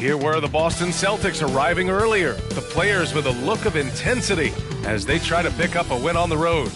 Here were the Boston Celtics arriving earlier. The players with a look of intensity as they try to pick up a win on the road.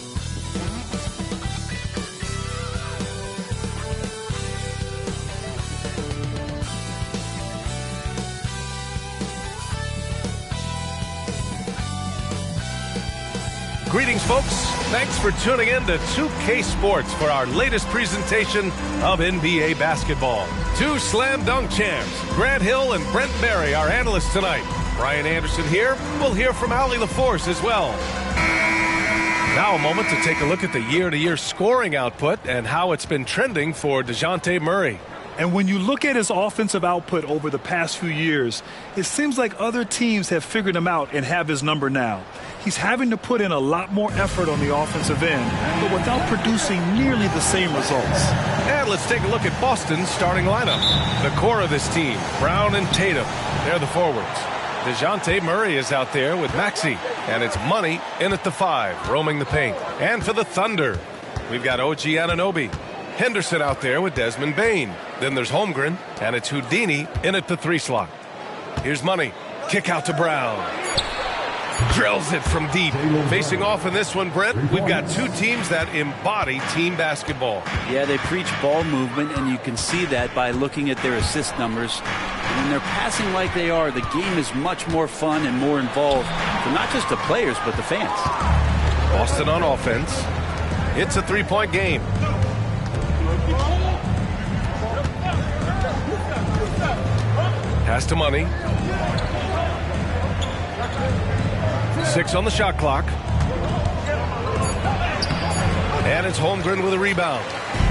Greetings, folks. Thanks for tuning in to 2K Sports for our latest presentation of NBA basketball. Two slam dunk champs, Grant Hill and Brent Berry, our analysts tonight. Brian Anderson here. We'll hear from Allie LaForce as well. Now a moment to take a look at the year-to-year scoring output and how it's been trending for DeJounte Murray. And when you look at his offensive output over the past few years, it seems like other teams have figured him out and have his number now. He's having to put in a lot more effort on the offensive end, but without producing nearly the same results. And let's take a look at Boston's starting lineup. The core of this team, Brown and Tatum, they're the forwards. DeJounte Murray is out there with Maxey, and it's Money in at the 5, roaming the paint. And for the Thunder, we've got OG Anunoby. Henderson out there with Desmond Bane. Then there's Holmgren, and it's Houdini in at the 3 slot. Here's Money. Kick out to Brown. Drills it from deep. Facing off in this one, Brent, we've got two teams that embody team basketball. Yeah, they preach ball movement, and you can see that by looking at their assist numbers. When they're passing like they are, the game is much more fun and more involved for not just the players, but the fans. Boston on offense. It's a 3-point game. Pass to Money. 6 on the shot clock. And it's Holmgren with a rebound.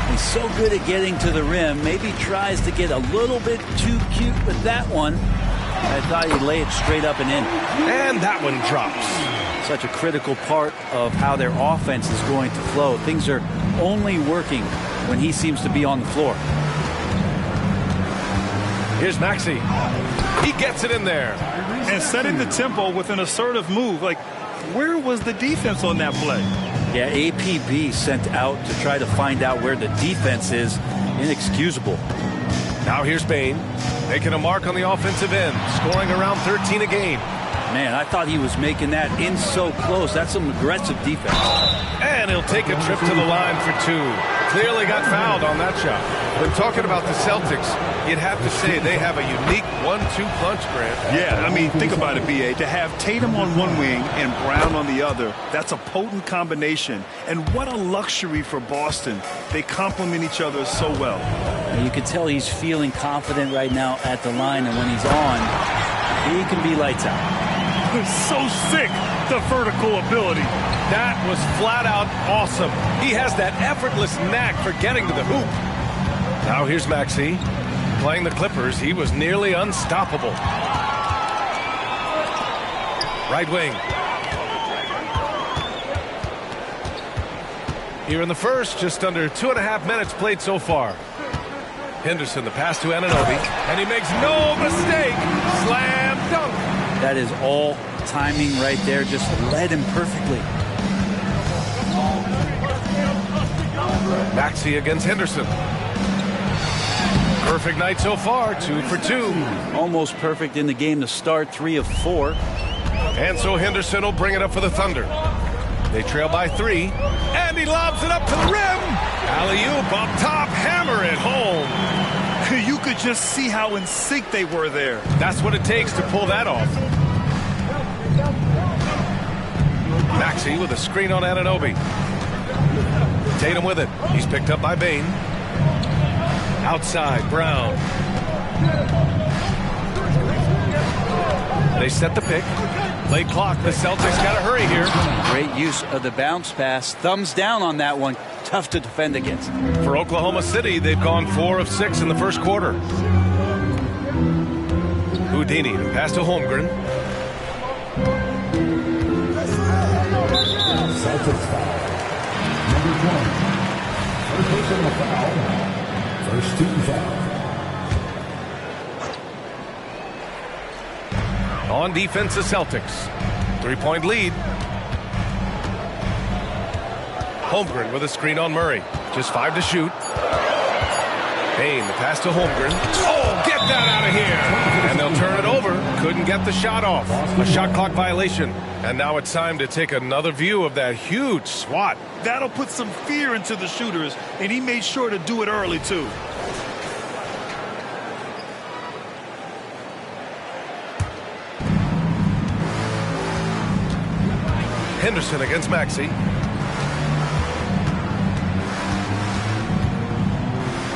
He's so good at getting to the rim. Maybe tries to get a little bit too cute with that one. I thought he'd lay it straight up and in. And that one drops. Such a critical part of how their offense is going to flow. Things are only working when he seems to be on the floor. Here's Maxey. He gets it in there. And setting the tempo with an assertive move. Like, where was the defense on that play? Yeah, APB sent out to try to find out where the defense is. Inexcusable. Now here's Bane. Making a mark on the offensive end. Scoring around 13 a game. Man, I thought he was making that in so close. That's some aggressive defense. And he'll take a trip to the line for 2. Clearly got fouled on that shot. When talking about the Celtics, you'd have to say they have a unique 1-2 punch, Grant. Yeah, I mean, think about it, B.A. To have Tatum on one wing and Brown on the other, that's a potent combination. And what a luxury for Boston. They complement each other so well. And you can tell he's feeling confident right now at the line, and when he's on, he can be lights out. So sick, the vertical ability. That was flat out awesome. He has that effortless knack for getting to the hoop. Now here's Maxey. Playing the Clippers, he was nearly unstoppable. Right wing. Here in the first, just under 2.5 minutes played so far. Henderson, the pass to Anunoby, and he makes no mistake. Slam dunk. That is all timing right there. Just led him perfectly. Maxey against Henderson. Perfect night so far, 2 for 2. Almost perfect in the game to start, 3 of 4. And so Henderson will bring it up for the Thunder. They trail by 3, and he lobs it up to the rim. Alley-oop up top, hammer it home. You could just see how in sync they were there. That's what it takes to pull that off. Maxey with a screen on Anunoby. Tatum with it. He's picked up by Bane. Outside, Brown. They set the pick. Late clock. The Celtics got to hurry here. Great use of the bounce pass. Thumbs down on that one. Tough to defend against. For Oklahoma City, they've gone 4 of 6 in the first quarter. Houdini, the pass to Holmgren. Celtics foul. Number 20. First personal foul. First team foul. On defense, the Celtics. 3-point lead. Holmgren with a screen on Murray. Just 5 to shoot. Bane, the pass to Holmgren. Oh, get that out of here. And they'll turn it over. Couldn't get the shot off. A shot clock violation. And now it's time to take another view of that huge swat. That'll put some fear into the shooters, and he made sure to do it early, too. Henderson against Maxey.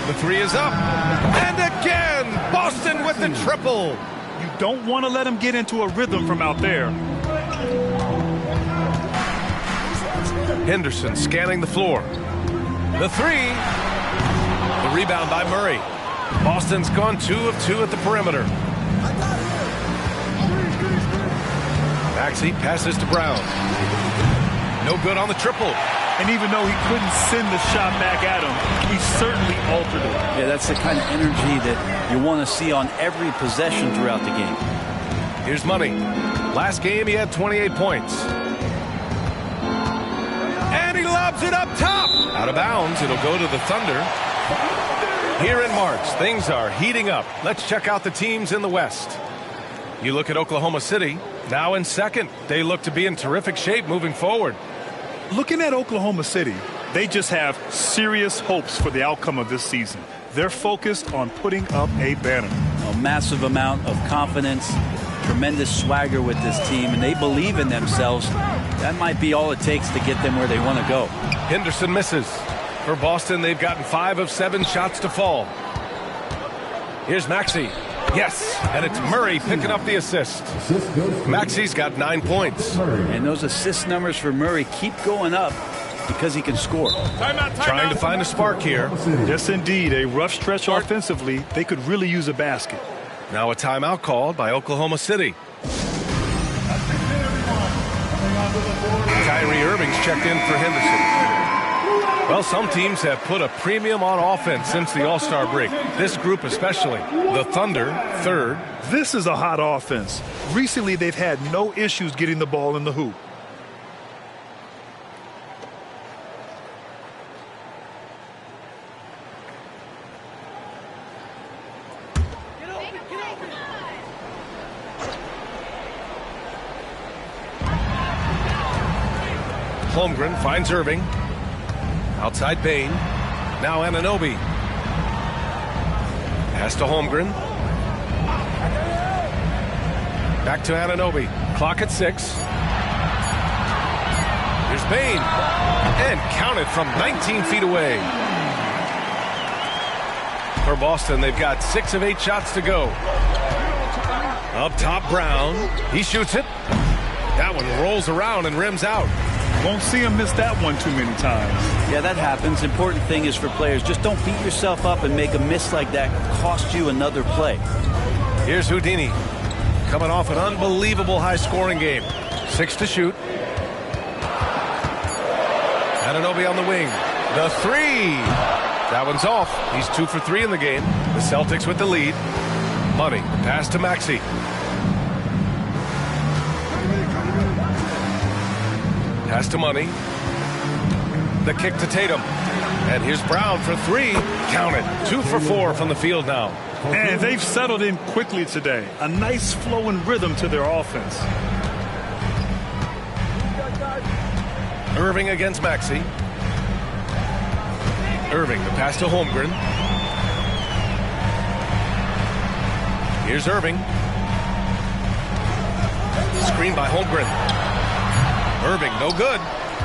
The 3 is up. And again, Boston with the triple. You don't want to let him get into a rhythm from out there. Henderson scanning the floor. The 3. The rebound by Murray. Boston's gone 2 of 2 at the perimeter. Maxey passes to Brown. No good on the triple. And even though he couldn't send the shot back at him, he certainly altered it. Yeah, that's the kind of energy that you want to see on every possession throughout the game. Here's Money. Last game, he had 28 points. And he lobs it up top. Out of bounds. It'll go to the Thunder. Here in March, things are heating up. Let's check out the teams in the West. You look at Oklahoma City, now in second. They look to be in terrific shape moving forward. Looking at Oklahoma City, they just have serious hopes for the outcome of this season. They're focused on putting up a banner. A massive amount of confidence, tremendous swagger with this team, and they believe in themselves. That might be all it takes to get them where they want to go. Henderson misses. For Boston, they've gotten 5 of 7 shots to fall. Here's Maxey. Yes, and it's Murray picking up the assist. Maxey's got 9 points. And those assist numbers for Murray keep going up because he can score. Trying to find a spark here. Yes, indeed. A rough stretch offensively. They could really use a basket. Now a timeout called by Oklahoma City. Kyrie Irving's checked in for Henderson. Well, some teams have put a premium on offense since the All-Star break. This group especially. The Thunder, third. This is a hot offense. Recently, they've had no issues getting the ball in the hoop. Holmgren finds Irving. Outside Bane. Now Anunoby. Pass to Holmgren. Back to Anunoby. Clock at 6. Here's Bane. And counted from 19 feet away. For Boston, they've got 6 of 8 shots to go. Up top, Brown. He shoots it. That one rolls around and rims out. Won't see him miss that one too many times. Yeah, that happens. Important thing is for players, just don't beat yourself up and make a miss like that cost you another play. Here's Houdini. coming off an unbelievable high-scoring game. 6 to shoot. Anunoby on the wing. The three. That one's off. He's 2 for 3 in the game. The Celtics with the lead. Money. Pass to Maxey. Pass to Money. The kick to Tatum. And here's Brown for 3. Count it. 2 for 4 from the field now. And they've settled in quickly today. A nice flow and rhythm to their offense. Irving against Maxey. Irving, the pass to Holmgren. Here's Irving. Screen by Holmgren. Irving, no good.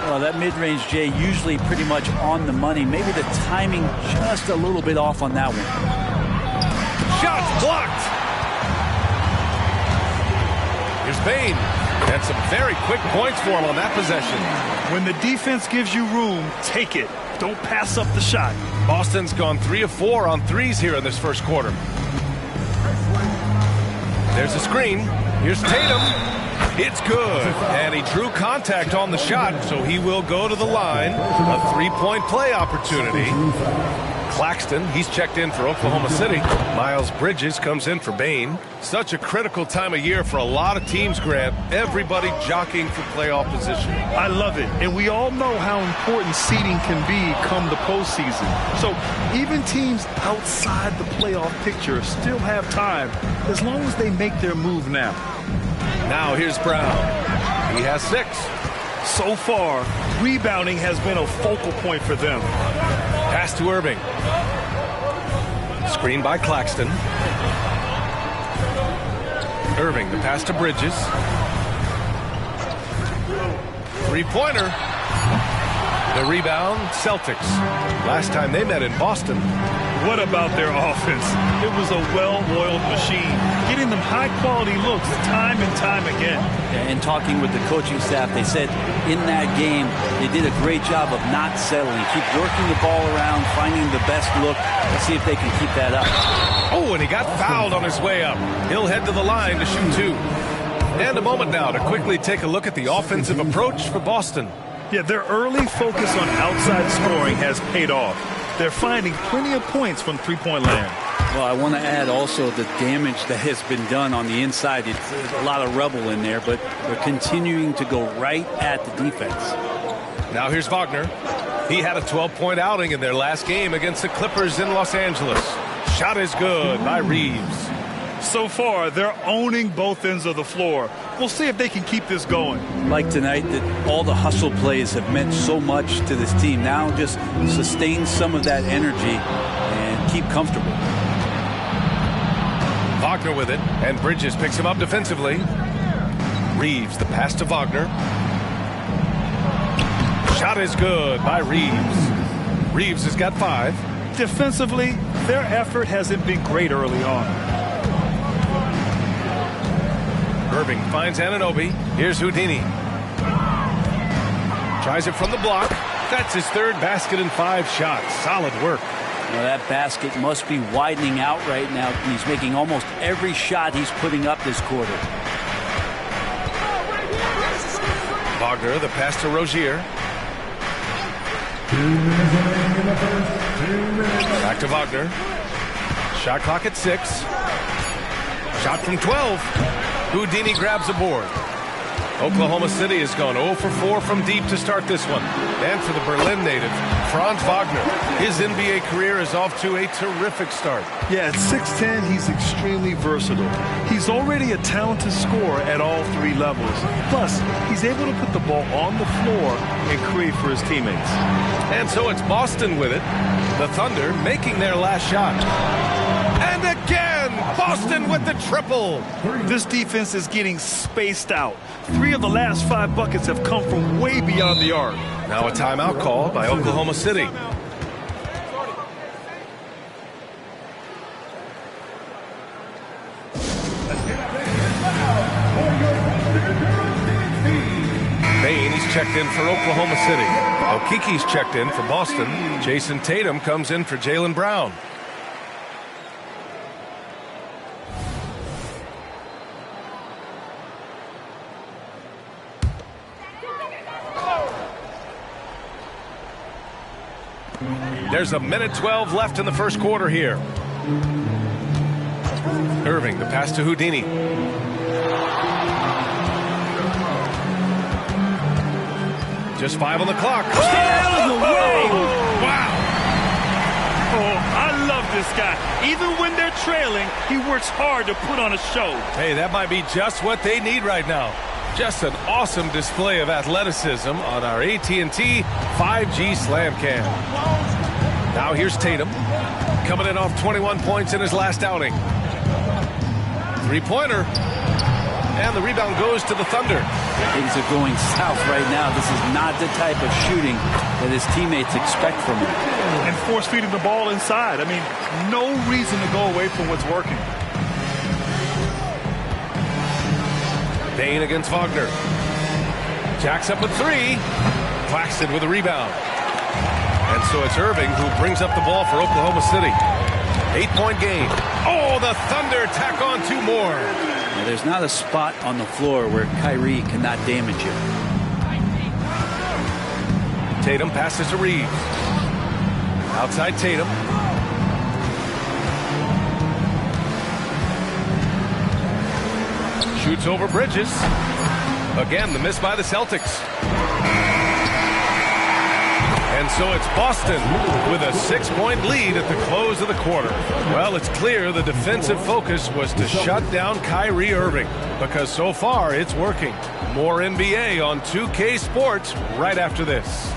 Well, that mid-range, Jay, usually pretty much on the money. Maybe the timing just a little bit off on that one. Shots blocked. Here's Bane. And some very quick points for him on that possession. When the defense gives you room, take it. Don't pass up the shot. Boston's gone 3 of 4 on threes here in this first quarter. There's a screen. Here's Tatum. It's good. And he drew contact on the shot, so he will go to the line. A three-point play opportunity. Claxton, he's checked in for Oklahoma City. Miles Bridges comes in for Bane. Such a critical time of year for a lot of teams, Grant. Everybody jockeying for playoff position. I love it. And we all know how important seeding can be come the postseason. So even teams outside the playoff picture still have time as long as they make their move now. Now here's Brown. He has 6. So far, rebounding has been a focal point for them. Pass to Irving. Screen by Claxton. Irving, the pass to Bridges. Three-pointer. The rebound, Celtics. Last time they met in Boston. What about their offense? It was a well-oiled machine, getting them high-quality looks time and time again. And talking with the coaching staff, they said in that game they did a great job of not settling. Keep working the ball around, finding the best look. Let's see if they can keep that up. Oh, and he got fouled on his way up. He'll head to the line to shoot 2. And a moment now to quickly take a look at the offensive approach for Boston. Yeah, their early focus on outside scoring has paid off. They're finding plenty of points from three-point land. Well, I want to add also the damage that has been done on the inside. It's a lot of rubble in there, but they're continuing to go right at the defense. Now here's Wagner. He had a 12-point outing in their last game against the Clippers in Los Angeles. Shot is good by Reeves. So far, they're owning both ends of the floor. We'll see if they can keep this going. Like tonight, that all the hustle plays have meant so much to this team. Now just sustain some of that energy and keep comfortable. Wagner with it, and Bridges picks him up defensively. Reeves, the pass to Wagner. Shot is good by Reeves. Reeves has got 5. Defensively, their effort hasn't been great early on. Irving finds Anunoby. Here's Houdini. Tries it from the block. That's his 3rd basket in 5 shots. Solid work. Well, that basket must be widening out right now. He's making almost every shot he's putting up this quarter. Wagner, the pass to Rozier. Back to Wagner. Shot clock at 6. Shot from 12. Houdini grabs a board. Oklahoma City has gone 0 for 4 from deep to start this one. And for the Berlin native, Franz Wagner, his NBA career is off to a terrific start. Yeah, at 6'10", he's extremely versatile. He's already a talented scorer at all 3 levels. Plus, he's able to put the ball on the floor and create for his teammates. And so it's Boston with it. The Thunder making their last shot. And again, Boston with the triple. This defense is getting spaced out. 3 of the last 5 buckets have come from way beyond the arc. Now a timeout called by Oklahoma City. Bane, he's checked in for Oklahoma City. Okiki's checked in for Boston. Jason Tatum comes in for Jaylen Brown. There's a minute 12 left in the first quarter here. Irving, the pass to Houdini. Just 5 on the clock. Wow. Oh, I love this guy. Even when they're trailing, he works hard to put on a show. Hey, that might be just what they need right now. Just an awesome display of athleticism on our AT&T 5G Slam Cam. Now here's Tatum, coming in off 21 points in his last outing. Three-pointer. And the rebound goes to the Thunder. Things are going south right now. This is not the type of shooting that his teammates expect from him. And force feeding the ball inside. I mean, no reason to go away from what's working. Bain against Wagner. Jacks up with 3. Claxton with a rebound. And so it's Irving who brings up the ball for Oklahoma City. 8-point game. Oh, the Thunder tack on 2 more. Now, there's not a spot on the floor where Kyrie cannot damage you. Tatum passes to Reeves. Outside Tatum. Shoots over Bridges. Again, the miss by the Celtics. And so it's Boston with a 6-point lead at the close of the quarter. Well, it's clear the defensive focus was to shut down Kyrie Irving, because so far it's working. More NBA on 2K Sports right after this.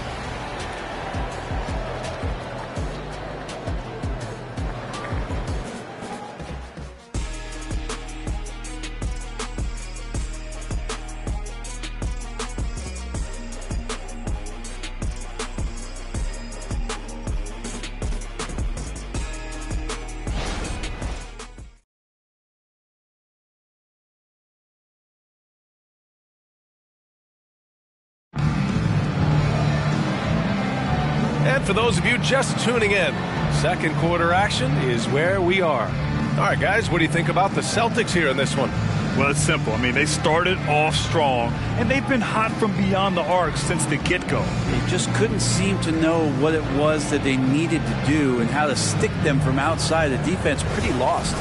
And for those of you just tuning in, second quarter action is where we are. All right, guys, what do you think about the Celtics here in this one? Well, it's simple. I mean, they started off strong, and they've been hot from beyond the arc since the get-go. They just couldn't seem to know what it was that they needed to do and how to stick them from outside. The defense pretty lost.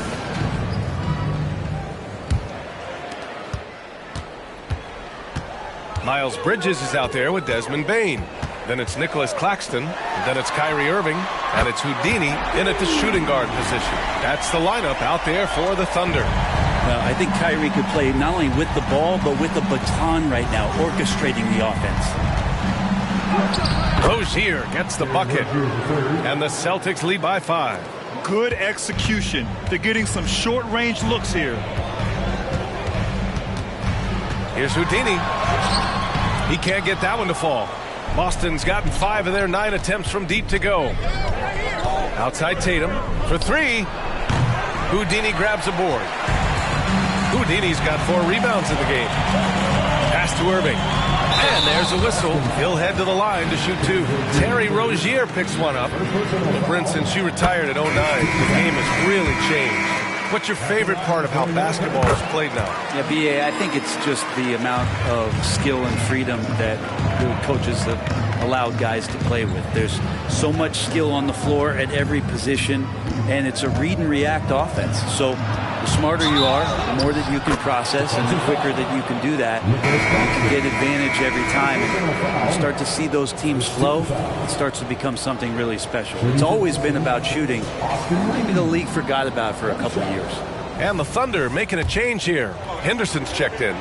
Miles Bridges is out there with Desmond Bain. Then it's Nicholas Claxton. Then it's Kyrie Irving. And it's Houdini in at the shooting guard position. That's the lineup out there for the Thunder. Well, I think Kyrie could play not only with the ball, but with the baton right now, orchestrating the offense. Rozier gets the bucket. And the Celtics lead by 5. Good execution. They're getting some short-range looks here. Here's Houdini. He can't get that one to fall. Boston's gotten 5 of their 9 attempts from deep to go. Outside Tatum for 3. Houdini grabs a board. Houdini's got 4 rebounds in the game. Pass to Irving. And there's a whistle. He'll head to the line to shoot 2. Terry Rozier picks one up. Brent, since you retired at 09, the game has really changed. What's your favorite part of how basketball is played now? Yeah, B.A., I think it's just the amount of skill and freedom that the coaches have allowed guys to play with. There's so much skill on the floor at every position, and it's a read and react offense. So the smarter you are, the more that you can process, and the quicker that you can do that, you can get advantage every time. And you start to see those teams flow, it starts to become something really special. It's always been about shooting. Maybe the league forgot about it for a couple of years. And the Thunder making a change here. Henderson's checked in.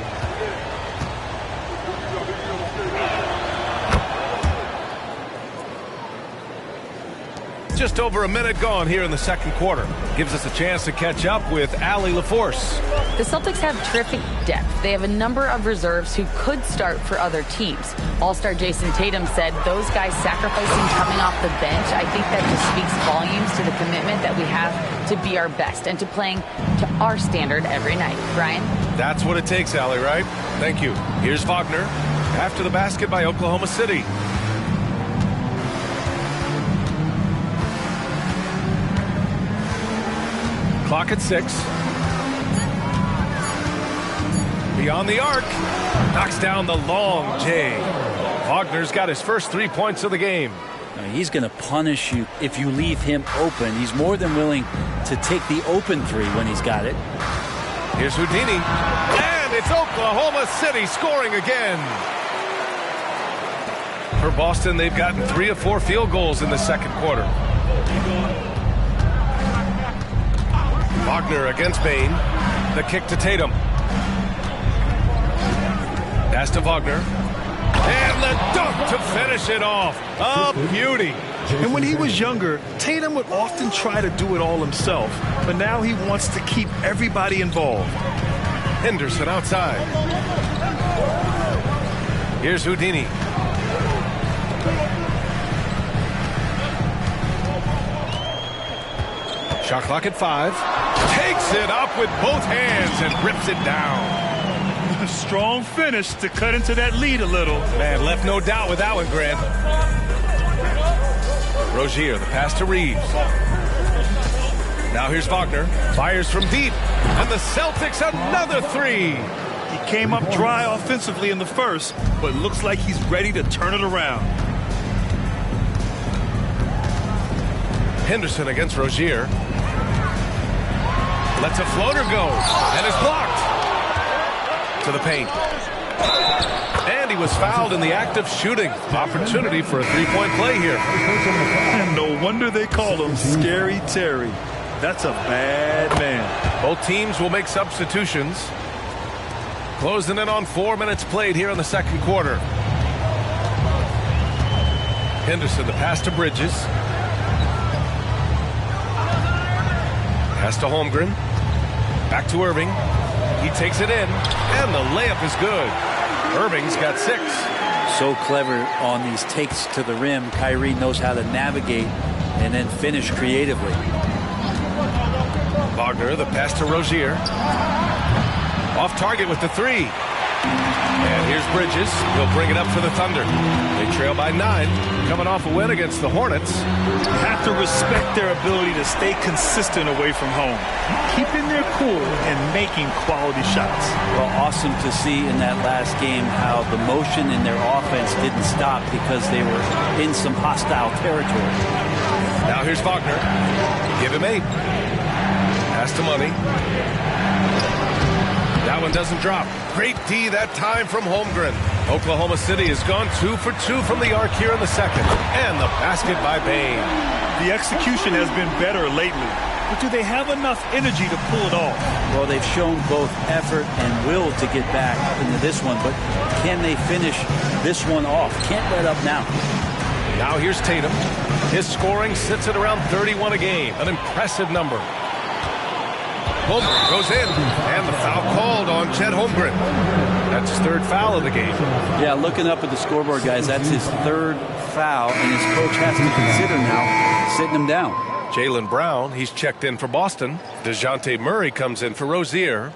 Just over a minute gone here in the second quarter. Gives us a chance to catch up with Allie LaForce. The Celtics have terrific depth. They have a number of reserves who could start for other teams. All-star Jason Tatum said those guys sacrificing coming off the bench, I think that just speaks volumes to the commitment that we have to be our best and to playing to our standard every night. Brian? That's what it takes, Allie, right? Thank you. Here's Wagner after the basket by Oklahoma City. Clock at 6. Beyond the arc. Knocks down the long J. Wagner's got his first 3 points of the game. He's going to punish you if you leave him open. He's more than willing to take the open three when he's got it. Here's Houdini. And it's Oklahoma City scoring again. For Boston, they've gotten 3 of 4 field goals in the second quarter. Wagner against Bain. The kick to Tatum. Pass to Wagner. And the dunk to finish it off. A beauty. And when he was younger, Tatum would often try to do it all himself. But now he wants to keep everybody involved. Henderson outside. Here's Houdini. Shot clock at 5. Takes it up with both hands and rips it down. Strong finish to cut into that lead a little. Man, left no doubt with that one, Grant. Rozier, the pass to Reeves. Now here's Wagner. Fires from deep. And the Celtics another 3. He came up dry offensively in the first, but looks like he's ready to turn it around. Henderson against Rozier. Lets a floater go. And is blocked. To the paint. And he was fouled in the act of shooting. Opportunity for a 3-point play here. And no wonder they call him Scary Terry. That's a bad man. Both teams will make substitutions. Closing in on 4 minutes played here in the second quarter. Henderson, the pass to Bridges. Pass to Holmgren. Back to Irving. He takes it in, and the layup is good. Irving's got 6. So clever on these takes to the rim. Kyrie knows how to navigate and then finish creatively. Wagner, the pass to Rozier. Off target with the 3. And here's Bridges. He'll bring it up for the Thunder. They trail by 9, coming off a win against the Hornets. You have to respect their ability to stay consistent away from home, keeping their cool and making quality shots. Well, awesome to see in that last game how the motion in their offense didn't stop because they were in some hostile territory. Now here's Wagner. Give him 8. Pass to Money. That one doesn't drop. Great D that time from Holmgren. Oklahoma City has gone 2 for 2 from the arc here in the second. And the basket by Bain. The execution has been better lately. But do they have enough energy to pull it off? Well, they've shown both effort and will to get back into this one. But can they finish this one off? Can't let up now. Now here's Tatum. His scoring sits at around 31 a game. An impressive number. Holmgren goes in, and the foul called on Chet Holmgren. That's his 3rd foul of the game. Yeah, looking up at the scoreboard, guys, that's his 3rd foul, and his coach has to consider now sitting him down. Jaylen Brown, he's checked in for Boston. DeJounte Murray comes in for Rozier.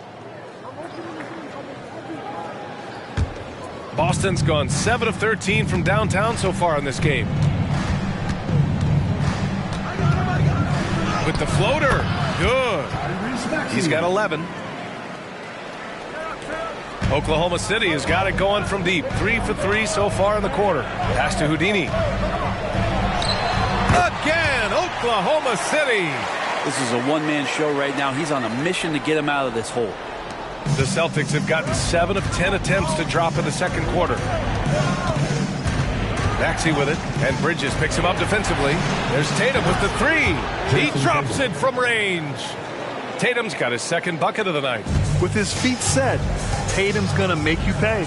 Boston's gone 7 of 13 from downtown so far in this game. With the floater, good. He's got 11. Oklahoma City has got it going from deep. 3 for 3 so far in the quarter. Pass to Houdini. Again, Oklahoma City. This is a one-man show right now. He's on a mission to get him out of this hole. The Celtics have gotten 7 of 10 attempts to drop in the second quarter. Maxey with it, and Bridges picks him up defensively. There's Tatum with the 3. He drops it from range. Tatum's got his 2nd bucket of the night. With his feet set, Tatum's going to make you pay.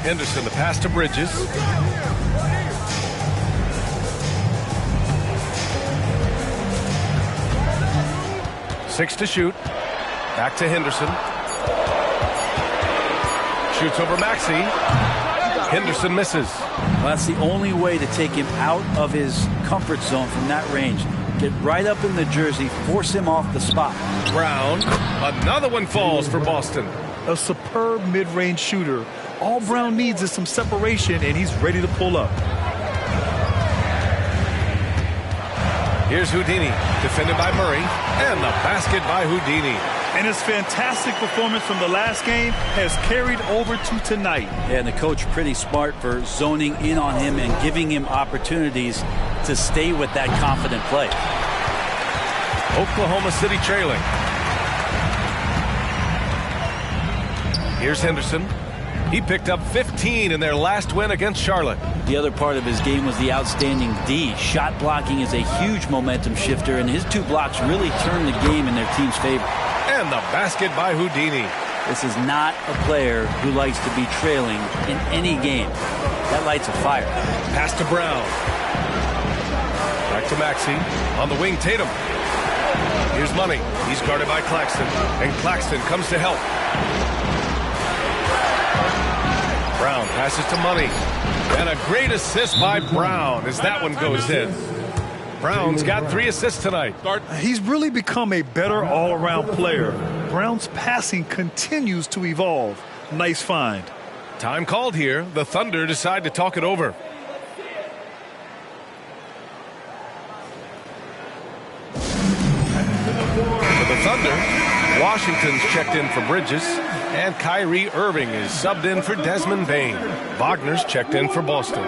Henderson, the pass to Bridges. Six to shoot. Back to Henderson. Shoots over Maxey. Henderson misses. Well, that's the only way to take him out of his comfort zone from that range. Get right up in the jersey, force him off the spot. Brown, another one falls for Boston. A superb mid-range shooter. All Brown needs is some separation, and he's ready to pull up. Here's Houdini, defended by Murray, and the basket by Houdini. And his fantastic performance from the last game has carried over to tonight. And the coach pretty smart for zoning in on him and giving him opportunities to stay with that confident play. Oklahoma City trailing. Here's Henderson. He picked up 15 in their last win against Charlotte. The other part of his game was the outstanding D. Shot blocking is a huge momentum shifter, and his 2 blocks really turned the game in their team's favor. And the basket by Houdini. This is not a player who likes to be trailing in any game. That lights a fire. Pass to Brown. Back to Maxey. On the wing, Tatum. Here's Money. He's guarded by Claxton. And Claxton comes to help. Brown passes to Money. And a great assist by Brown as that one goes in. Brown's got 3 assists tonight. He's really become a better all-around player. Brown's passing continues to evolve. Nice find. Time called here. The Thunder decide to talk it over. For the Thunder, Washington's checked in for Bridges, and Kyrie Irving is subbed in for Desmond Bane. Wagner's checked in for Boston.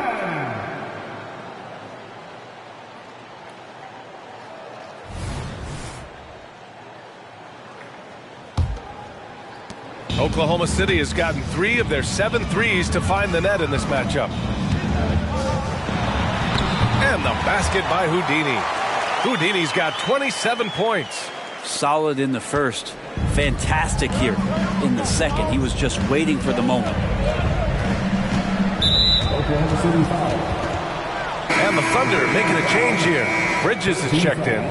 Oklahoma City has gotten 3 of their 7 threes to find the net in this matchup. And the basket by Houdini. Houdini's got 27 points. Solid in the first. Fantastic here in the second. He was just waiting for the moment. Oklahoma City foul. And the Thunder making a change here. Bridges is checked in.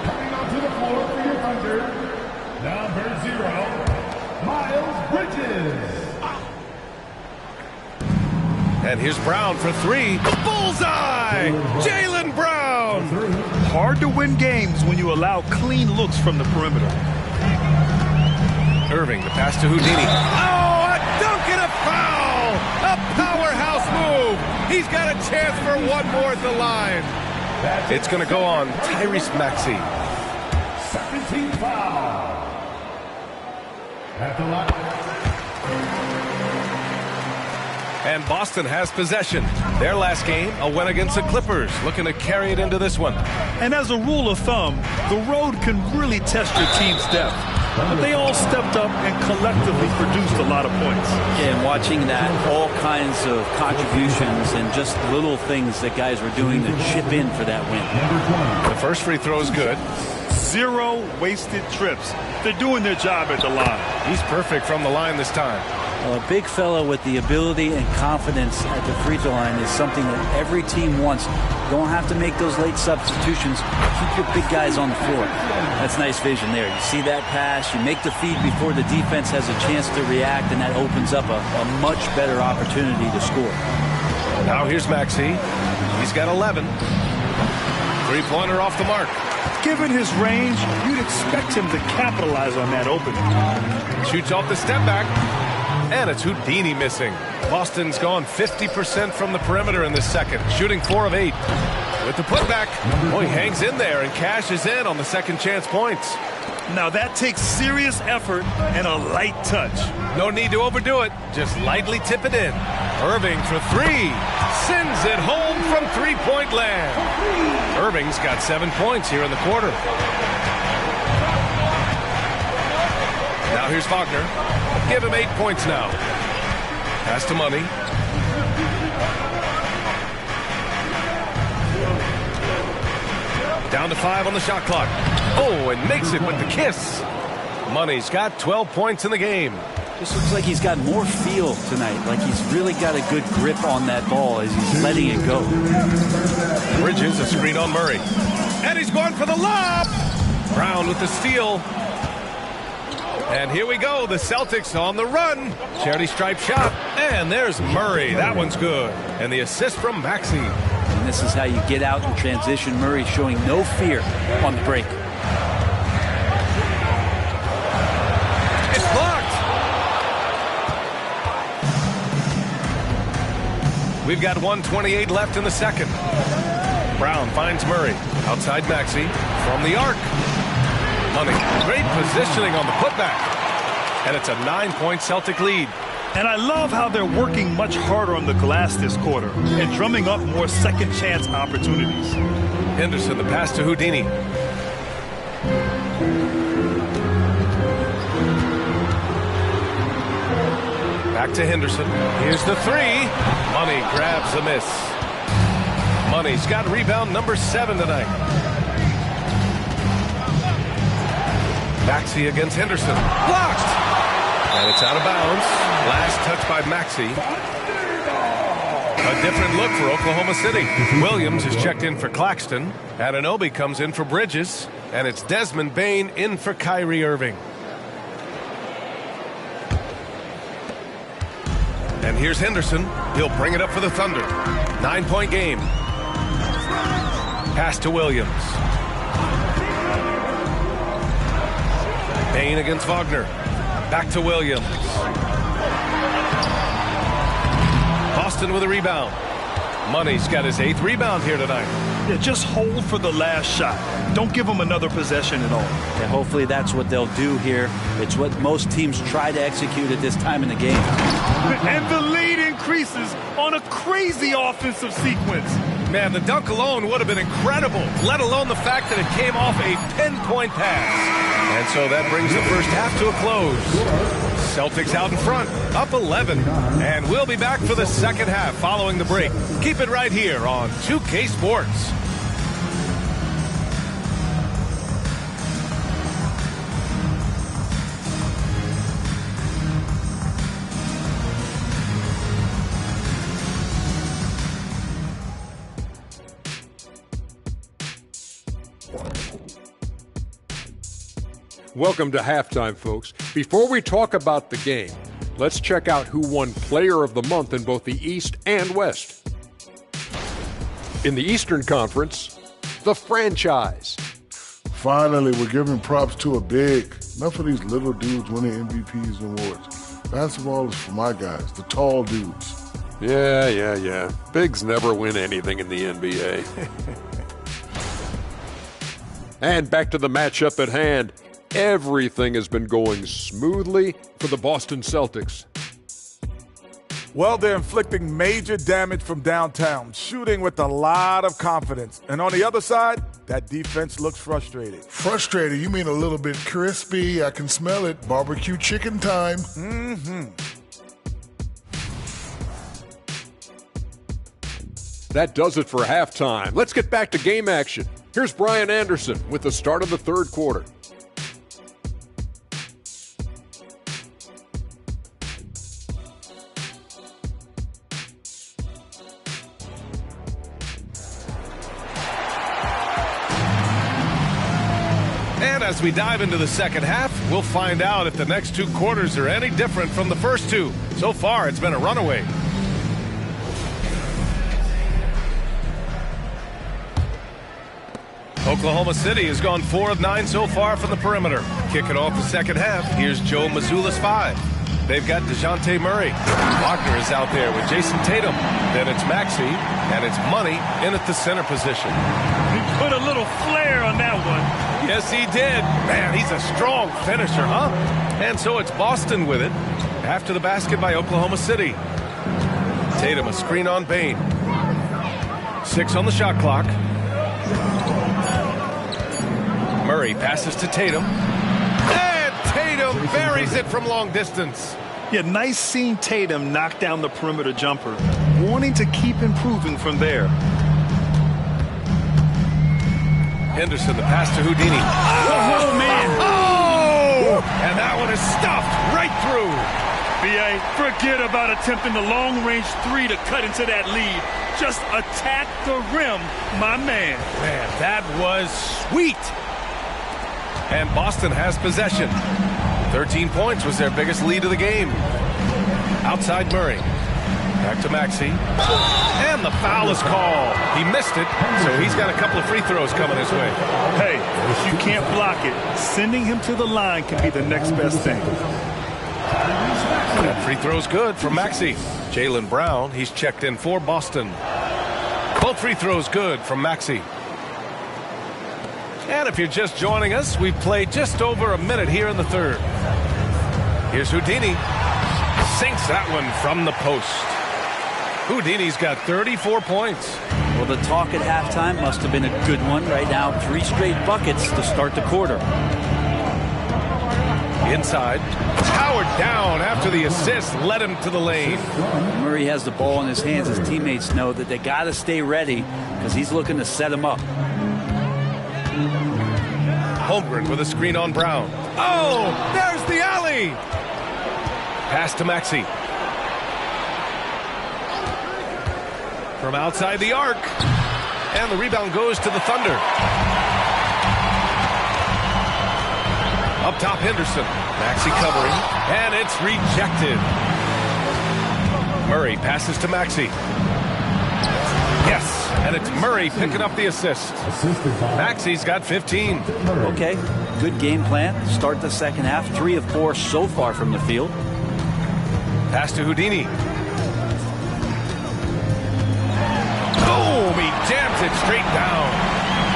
Coming onto the floor for your Thunder, number 0, Miles Bridges. And here's Brown for 3. Bullseye! Jaylen Brown! Hard to win games when you allow clean looks from the perimeter. Irving, the pass to Houdini. Oh, a dunk and a foul! A powerhouse move! He's got a chance for one more at the line. It's going to go on Tyrese Maxey. 17 foul. At the line. And Boston has possession. Their last game, a win against the Clippers, looking to carry it into this one. And as a rule of thumb, the road can really test your team's depth. But they all stepped up and collectively produced a lot of points. Yeah, and watching that, all kinds of contributions and just little things that guys were doing to chip in for that win. The first free throw is good. 0 wasted trips. They're doing their job at the line. He's perfect from the line this time. Well, a big fella with the ability and confidence at the free throw line is something that every team wants. You don't have to make those late substitutions. Keep your big guys on the floor. That's nice vision there. You see that pass, you make the feed before the defense has a chance to react, and that opens up a much better opportunity to score. Now here's Maxey. He's got 11. Three-pointer off the mark. Given his range, you'd expect him to capitalize on that opening. Shoots off the step back. And it's Houdini missing. Boston's gone 50% from the perimeter in this second, shooting 4 of 8. With the putback, he hangs in there and cashes in on the second chance points. Now that takes serious effort and a light touch. No need to overdo it. Just lightly tip it in. Irving for 3. Sends it home from three-point land. Irving's got 7 points here in the quarter. Now here's Wagner. Give him 8 points now. Pass to Money. Down to 5 on the shot clock. Oh, and makes it with the kiss. Money's got 12 points in the game. Just looks like he's got more feel tonight. Like he's really got a good grip on that ball as he's letting it go. Bridges, a screen on Murray. And he's going for the lob. Brown with the steal. And here we go, the Celtics on the run. Charity stripe shot, and there's Murray. That one's good. And the assist from Maxey. And this is how you get out in transition. Murray showing no fear on the break. It's blocked. We've got 1:28 left in the second. Brown finds Murray. Outside Maxey from the arc. Money. Great positioning on the putback. And it's a 9-point Celtic lead. And I love how they're working much harder on the glass this quarter and drumming up more second chance opportunities. Henderson, the pass to Houdini. Back to Henderson. Here's the three. Money grabs a miss. Money's got rebound number 7 tonight. Maxey against Henderson. Blocked! And it's out of bounds. Last touch by Maxey. A different look for Oklahoma City. Williams is checked in for Claxton. Anunoby comes in for Bridges. And it's Desmond Bane in for Kyrie Irving. And here's Henderson. He'll bring it up for the Thunder. 9-point game. Pass to Williams. Bane against Wagner. Back to Williams. Boston with a rebound. Money's got his 8th rebound here tonight. Yeah, just hold for the last shot. Don't give them another possession at all. And hopefully that's what they'll do here. It's what most teams try to execute at this time in the game. And the lead increases on a crazy offensive sequence. Man, the dunk alone would have been incredible, let alone the fact that it came off a pinpoint pass. And so that brings the first half to a close. Celtics out in front, up 11. And we'll be back for the second half following the break. Keep it right here on 2K Sports. Welcome to halftime, folks. Before we talk about the game, let's check out who won Player of the Month in both the East and West. In the Eastern Conference, the franchise. Finally, we're giving props to a big. Enough of these little dudes winning MVPs and awards. Basketball is for my guys, the tall dudes. Yeah. Bigs never win anything in the NBA. And back to the matchup at hand. Everything has been going smoothly for the Boston Celtics. Well, they're inflicting major damage from downtown, shooting with a lot of confidence. And on the other side, that defense looks frustrated. Frustrated? You mean a little bit crispy? I can smell it. Barbecue chicken time. That does it for halftime. Let's get back to game action. Here's Brian Anderson with the start of the third quarter. And as we dive into the second half, we'll find out if the next 2 quarters are any different from the first 2. So far, it's been a runaway. Oklahoma City has gone 4 of 9 so far from the perimeter. Kicking off the second half, here's Joe Mazzulla's 5. They've got DeJounte Murray. Wagner is out there with Jason Tatum. Then it's Maxey, and it's Money in at the center position. He put a little flair on that one. Yes, he did. Man, he's a strong finisher, huh? And so it's Boston with it after the basket by Oklahoma City. Tatum, a screen on Bane. 6 on the shot clock. Murray passes to Tatum. And Tatum buries it from long distance. Yeah, nice seeing Tatum knock down the perimeter jumper, wanting to keep improving from there. Henderson, the pass to Houdini. Oh, man. Oh! And that one is stuffed right through. B.A., forget about attempting the long-range 3 to cut into that lead. Just attack the rim, my man. Man, that was sweet. And Boston has possession. 13 points was their biggest lead of the game. Outside Murray. Back to Maxey. And the foul is called. He missed it, so he's got a couple of free throws coming his way. Hey, if you can't block it, sending him to the line can be the next best thing. That free throw's good from Maxey. Jaylen Brown, he's checked in for Boston. Both free throws good from Maxey. And if you're just joining us, we've played just over a minute here in the third. Here's Houdini. Sinks that one from the post. Houdini's got 34 points. Well, the talk at halftime must have been a good one. Right now, 3 straight buckets to start the quarter. Inside. Powered down after the assist led him to the lane. Murray has the ball in his hands. His teammates know that they got to stay ready because he's looking to set him up. Holmgren with a screen on Brown. Oh, there's the alley. Pass to Maxey. From outside the arc. And the rebound goes to the Thunder. Up top, Henderson. Maxey covering. And it's rejected. Murray passes to Maxey. Yes, and it's Murray picking up the assist. Maxey's got 15. Okay, good game plan. Start the second half. 3 of 4 so far from the field. Pass to Houdini. Boom! He jams it straight down.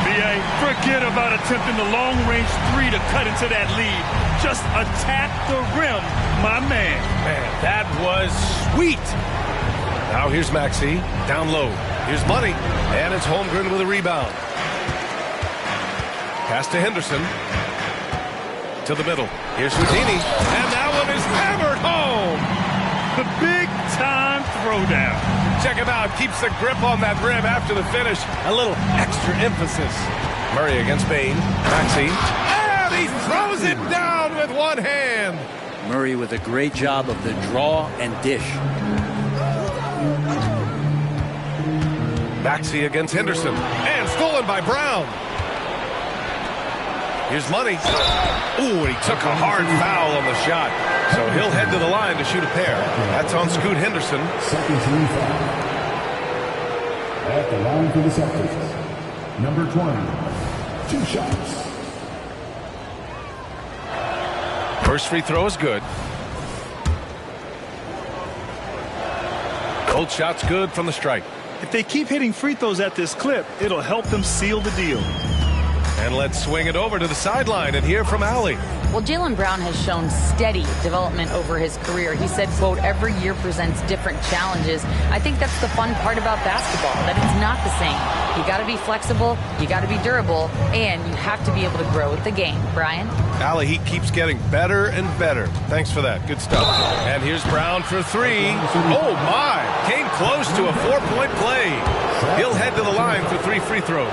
B.A., forget about attempting the long-range 3 to cut into that lead. Just attack the rim, my man. Man, that was sweet. Now here's Maxey, down low. Here's Money, and it's Holmgren with a rebound. Pass to Henderson. To the middle. Here's Houdini, and that one is hammered home. The big-time throwdown. Check him out. Keeps the grip on that rim after the finish. A little extra emphasis. Murray against Bain. Maxey. And he throws it down with one hand. Murray with a great job of the draw and dish. Maxey against Henderson. And stolen by Brown. Here's Money. Ooh, he took a hard foul on the shot. So he'll head to the line to shoot a pair. That's on Scoot Henderson. Second team foul. At the line for the Celtics, number 20. 2 shots. First free throw is good. Both shots good from the strike. If they keep hitting free throws at this clip, it'll help them seal the deal. And let's swing it over to the sideline and hear from Allie. Well, Jaylen Brown has shown steady development over his career. He said, quote, every year presents different challenges. I think that's the fun part about basketball, that it's not the same. You got to be flexible, you got to be durable, and you have to be able to grow with the game. Brian? Allie, he keeps getting better and better. Thanks for that. Good stuff. And here's Brown for 3. Oh, my. Came close to a 4-point play. He'll head to the line for 3 free throws.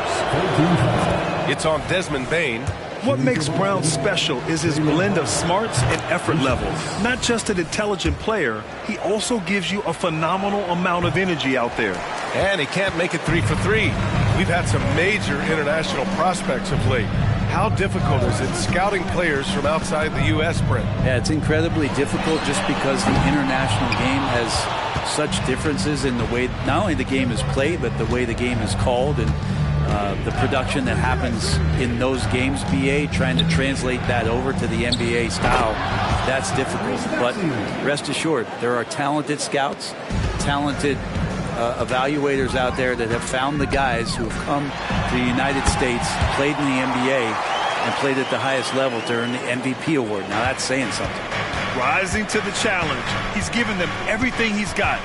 It's on Desmond Bain. What makes Brown special is his blend of smarts and effort level. Not just an intelligent player, he also gives you a phenomenal amount of energy out there. And he can't make it 3 for 3. We've had some major international prospects of late. How difficult is it scouting players from outside the U.S., Brent? Yeah, it's incredibly difficult just because the international game has such differences in the way not only the game is played, but the way the game is called and the production that happens in those games, BA, trying to translate that over to the NBA style, that's difficult. But rest assured, there are talented scouts, talented evaluators out there that have found the guys who have come to the United States, played in the NBA, and played at the highest level to earn the MVP award. Now that's saying something. Rising to the challenge. He's given them everything he's got.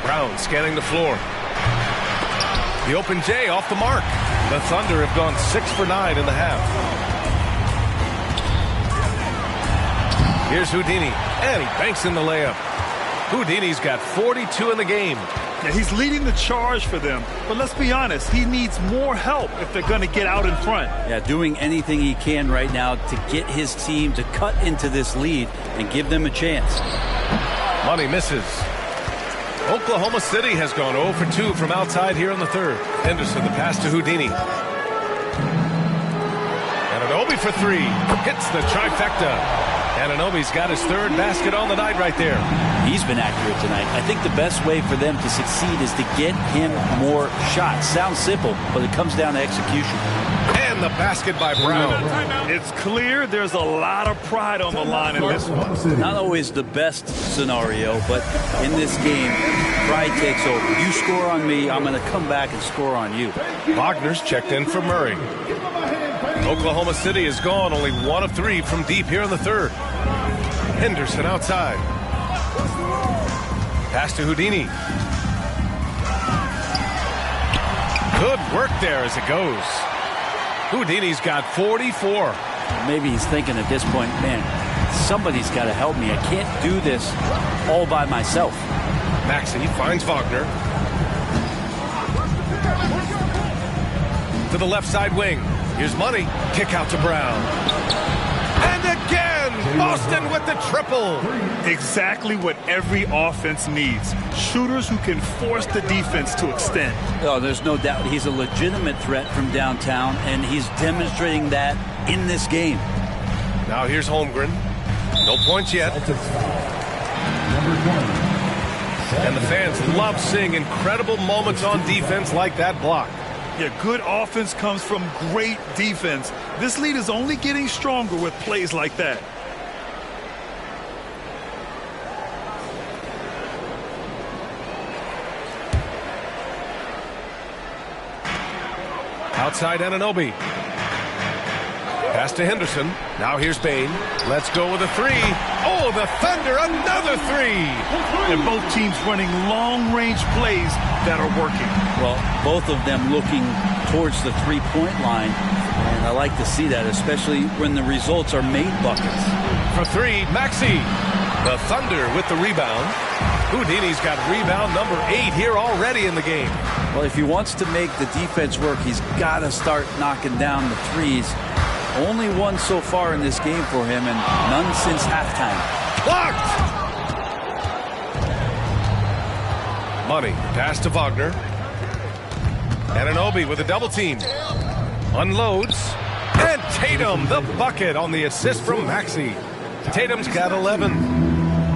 Brown scanning the floor. The open J off the mark. The Thunder have gone 6 for 9 in the half. Here's Houdini, and he banks in the layup. Houdini's got 42 in the game. Yeah, he's leading the charge for them, but let's be honest, he needs more help if they're going to get out in front. Yeah, doing anything he can right now to get his team to cut into this lead and give them a chance. Money misses. Oklahoma City has gone 0 for 2 from outside here in the third. Henderson, the pass to Houdini. Anunoby for 3. Hits the trifecta. Anunoby's got his 3rd basket on the night right there. He's been accurate tonight. I think the best way for them to succeed is to get him more shots. Sounds simple, but it comes down to execution. And And the basket by Brown. It's clear there's a lot of pride on the line in this one. Not always the best scenario, but in this game, pride takes over. You score on me, I'm going to come back and score on you. Wagner's checked in for Murray. Oklahoma City is gone, only 1 of 3 from deep here in the third. Henderson outside. Pass to Houdini. Good work there as it goes. Houdini's got 44. Maybe he's thinking at this point, man, somebody's got to help me. I can't do this all by myself. Maxey finds Wagner. To the left side wing. Here's Money. Kick out to Brown. And again, Boston with the triple. Exactly what every offense needs. Shooters who can force the defense to extend. Oh, there's no doubt he's a legitimate threat from downtown, and he's demonstrating that in this game. Now here's Holmgren. No points yet. And the fans love seeing incredible moments on defense like that block. Yeah, good offense comes from great defense. This lead is only getting stronger with plays like that. Outside Anunoby. Pass to Henderson. Now here's Bain. Let's go with a 3. Oh, the Thunder, another 3. And both teams running long-range plays that are working. Well, both of them looking towards the three-point line. And I like to see that, especially when the results are made buckets. For 3, Maxey. The Thunder with the rebound. Houdini's got rebound number 8 here already in the game. Well, if he wants to make the defense work, he's got to start knocking down the threes. Only one so far in this game for him, and none since halftime. Blocked! Money. Pass to Wagner. Anunoby with a double team. Unloads. And Tatum, the bucket on the assist from Maxey. Tatum's got 11.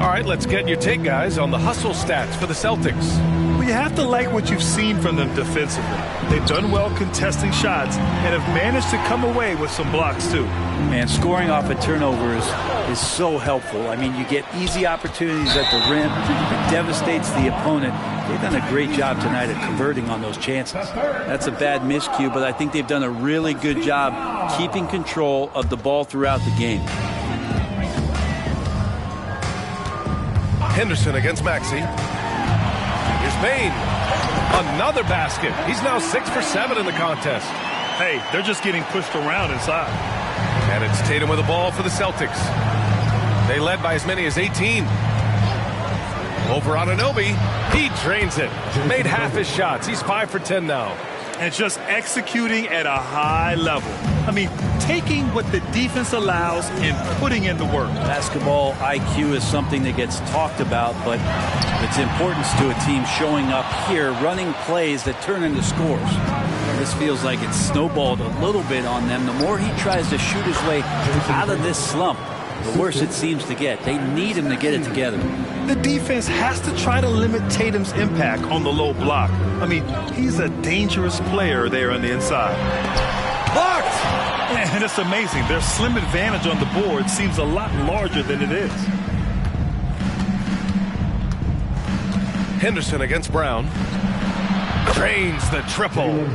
All right, let's get your take, guys, on the hustle stats for the Celtics. Well, you have to like what you've seen from them defensively. They've done well contesting shots and have managed to come away with some blocks, too. Man, scoring off of turnovers is so helpful. I mean, you get easy opportunities at the rim. It devastates the opponent. They've done a great job tonight at converting on those chances. That's a bad miscue, but I think they've done a really good job keeping control of the ball throughout the game. Henderson against Maxey. Here's Bain. Another basket. He's now 6 for 7 in the contest. Hey, they're just getting pushed around inside. And it's Tatum with the ball for the Celtics. They led by as many as 18. Over Anunoby. He drains it. Made half his shots. He's 5 for 10 now. And just executing at a high level. I mean, taking what the defense allows and putting in the work. Basketball IQ is something that gets talked about, but its importance to a team showing up here, running plays that turn into scores. This feels like it's snowballed a little bit on them. The more he tries to shoot his way out of this slump, the worse it seems to get. They need him to get it together. The defense has to try to limit Tatum's impact on the low block. I mean, he's a dangerous player there on the inside. Blocked! And it's amazing. Their slim advantage on the board seems a lot larger than it is. Henderson against Brown. Drains the triple.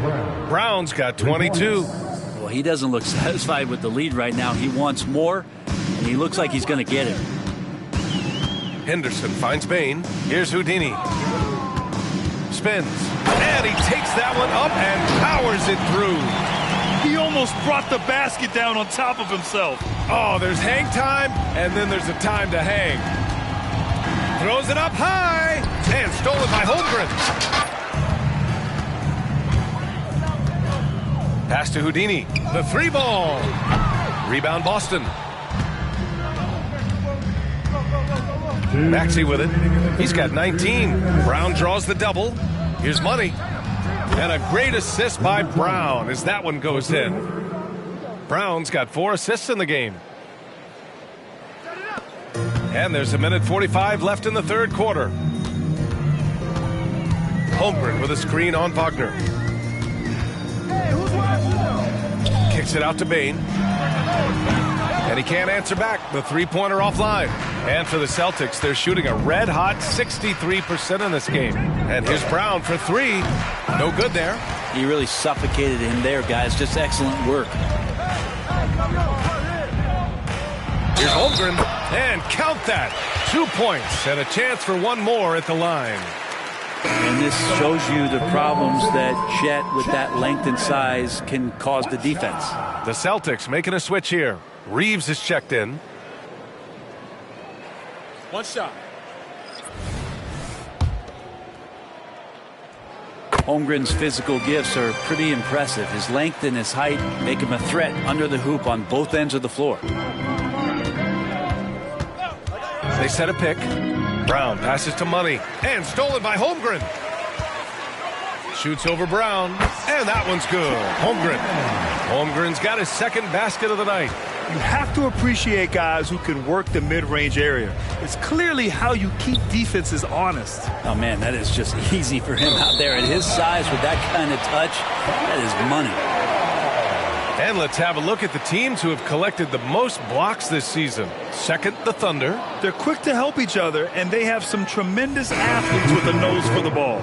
Brown's got 22. Well, he doesn't look satisfied with the lead right now. He wants more, and he looks like he's going to get it. Henderson finds Bain. Here's Houdini. Spins. And he takes that one up and powers it through. He almost brought the basket down on top of himself. Oh, there's hang time, and then there's a time to hang. Throws it up high, and stolen by Holmgren. Pass to Houdini. The 3-ball. Rebound Boston. Maxey with it. He's got 19. Brown draws the double. Here's Money. And a great assist by Brown as that one goes in. Brown's got 4 assists in the game. And there's a minute 45 left in the third quarter. Holmgren with a screen on Wagner. Kicks it out to Bain. And he can't answer back. The three-pointer offline. And for the Celtics, they're shooting a red-hot 63% in this game. And here's Brown for three. No good there. He really suffocated him there, guys. Just excellent work. Here's Holmgren. And count that. 2 points and a chance for one more at the line. And this shows you the problems that Chet, with that length and size, can cause the defense. The Celtics making a switch here. Reeves is checked in. One shot. Holmgren's physical gifts are pretty impressive. His length and his height make him a threat under the hoop on both ends of the floor. They set a pick. Brown passes to Money. And stolen by Holmgren. Shoots over Brown. And that one's good. Holmgren's got his second basket of the night. You have to appreciate guys who can work the mid-range area. It's clearly how you keep defenses honest. Oh, man, that is just easy for him out there. At his size, with that kind of touch, that is money. And let's have a look at the teams who have collected the most blocks this season. Second, the Thunder. They're quick to help each other, and they have some tremendous athletes with a nose for the ball.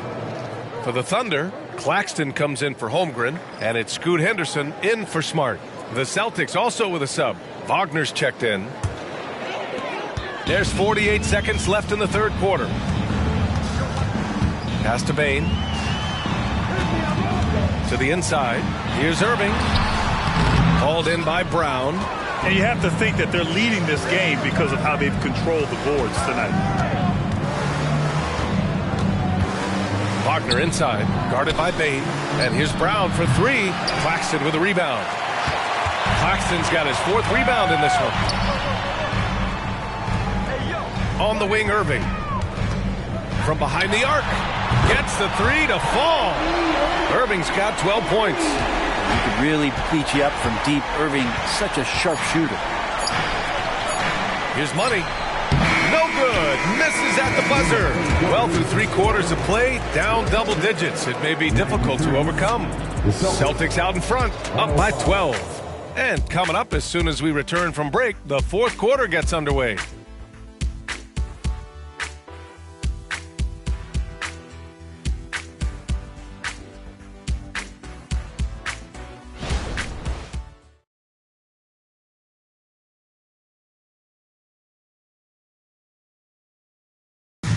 For the Thunder, Claxton comes in for Holmgren, and it's Scoot Henderson in for Smart. The Celtics also with a sub. Wagner's checked in. There's 48 seconds left in the third quarter. Pass to Bain. To the inside. Here's Irving. Called in by Brown. And you have to think that they're leading this game because of how they've controlled the boards tonight. Wagner inside. Guarded by Bain. And here's Brown for three. Claxton with a rebound. Claxton's got his fourth rebound in this one. On the wing, Irving. From behind the arc. Gets the three to fall. Irving's got 12 points. He could really beat you up from deep. Irving, such a sharp shooter. Here's Money. No good. Misses at the buzzer. Well, through 3 quarters of play, down double digits. It may be difficult to overcome. Celtics out in front, up by 12. And coming up as soon as we return from break, the fourth quarter gets underway.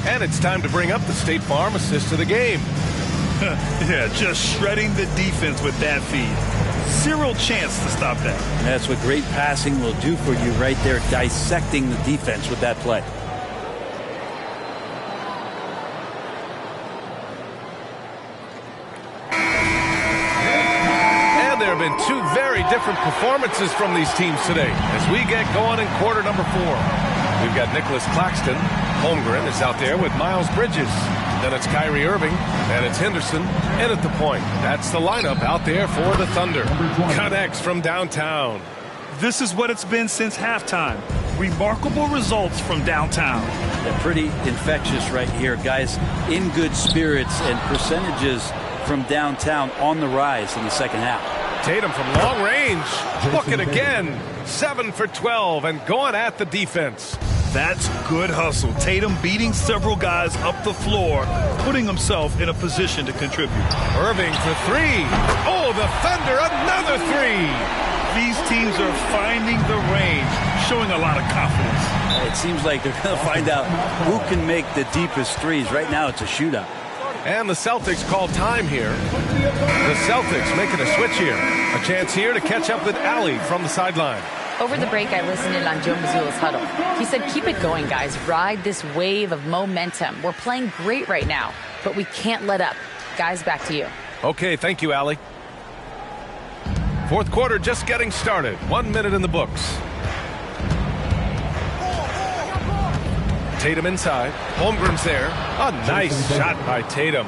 And it's time to bring up the State Farm assist of the game. Yeah, just shredding the defense with that feed. Zero chance to stop that. And that's what great passing will do for you right there, dissecting the defense with that play. And there have been 2 very different performances from these teams today as we get going in quarter number 4. We've got Nicholas Claxton. Holmgren is out there with Miles Bridges. Then it's Kyrie Irving, and it's Henderson in at the point. That's the lineup out there for the Thunder. Connects from downtown. This is what it's been since halftime. Remarkable results from downtown. They're pretty infectious right here, guys. In good spirits, and percentages from downtown on the rise in the second half. Tatum from long range. Look it again. 7 for 12 and going at the defense. That's good hustle. Tatum beating several guys up the floor, putting himself in a position to contribute. Irving for 3. Oh, the Thunder, another 3. These teams are finding the range, showing a lot of confidence. It seems like they're going to find out who can make the deepest threes. Right now, it's a shootout. And the Celtics call time here. The Celtics making a switch here. A chance here to catch up with Allie from the sideline. Over the break, I listened in on Joe Mazzulla's huddle. He said, keep it going, guys. Ride this wave of momentum. We're playing great right now, but we can't let up. Guys, back to you. Okay, thank you, Allie. Fourth quarter just getting started. 1 minute in the books. Tatum inside. Holmgren's there. A nice shot by Tatum.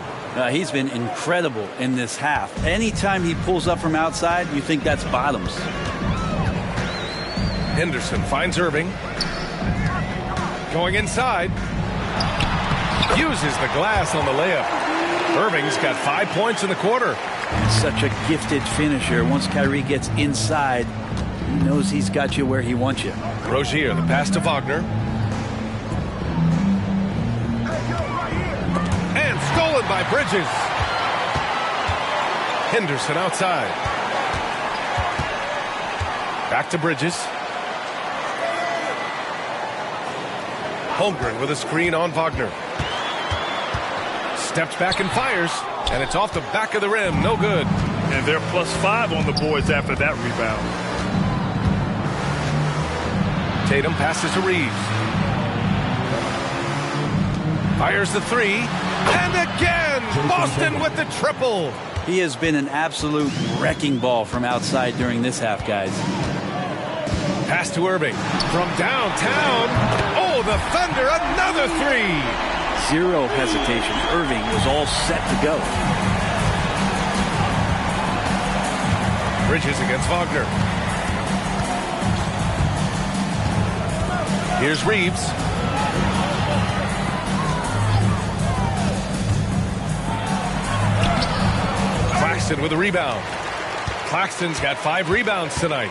He's been incredible in this half. Anytime he pulls up from outside, you think that's bottoms. Henderson finds Irving. Going inside. Uses the glass on the layup. Irving's got 5 points in the quarter. And such a gifted finisher. Once Kyrie gets inside, he knows he's got you where he wants you. Rozier, the pass to Wagner. And stolen by Bridges. Henderson outside. Back to Bridges. Holmgren with a screen on Wagner. Steps back and fires. And it's off the back of the rim. No good. And they're +5 on the boards after that rebound. Tatum passes to Reeves. Fires the three. And again, Boston with the triple. He has been an absolute wrecking ball from outside during this half, guys. Pass to Irving. From downtown. Oh, the Thunder, another three. Zero hesitation. Irving was all set to go. Bridges against Wagner. Here's Reeves. Claxton with a rebound. Claxton's got 5 rebounds tonight.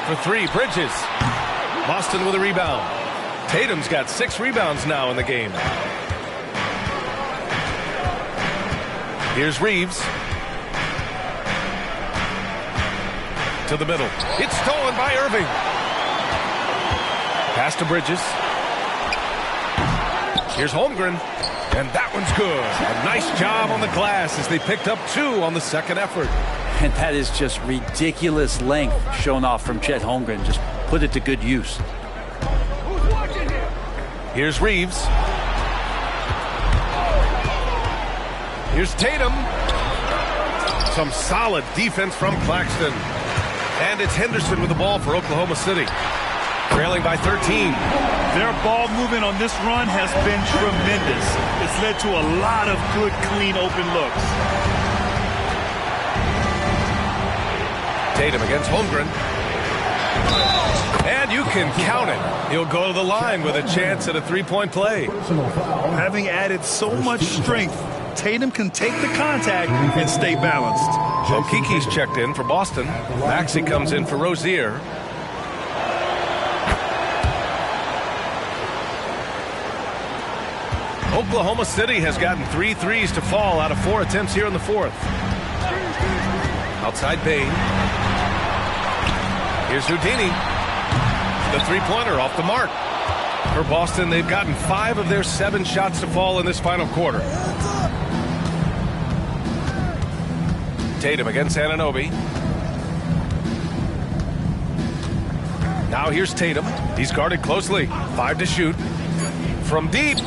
For 3, Bridges. Boston with a rebound. Tatum's got 6 rebounds now in the game. Here's Reeves. To the middle. It's stolen by Irving. Pass to Bridges. Here's Holmgren. And that one's good. A nice job on the glass as they picked up 2 on the second effort. And that is just ridiculous length shown off from Chet Holmgren. Just put it to good use. Here's Reeves. Here's Tatum. Some solid defense from Claxton. And it's Henderson with the ball for Oklahoma City. Trailing by 13. Their ball movement on this run has been tremendous. It's led to a lot of good, clean, open looks. Tatum against Holmgren. And you can count it. He'll go to the line with a chance at a three-point play. Having added so much strength, Tatum can take the contact and stay balanced. Okiki's checked in for Boston. Maxey comes in for Rozier. Oklahoma City has gotten 3 threes to fall out of 4 attempts here in the fourth. Outside Bain. Here's Houdini. The three-pointer off the mark. For Boston, they've gotten 5 of their 7 shots to fall in this final quarter. Tatum against Anunoby. Now here's Tatum. He's guarded closely. 5 to shoot. From deep.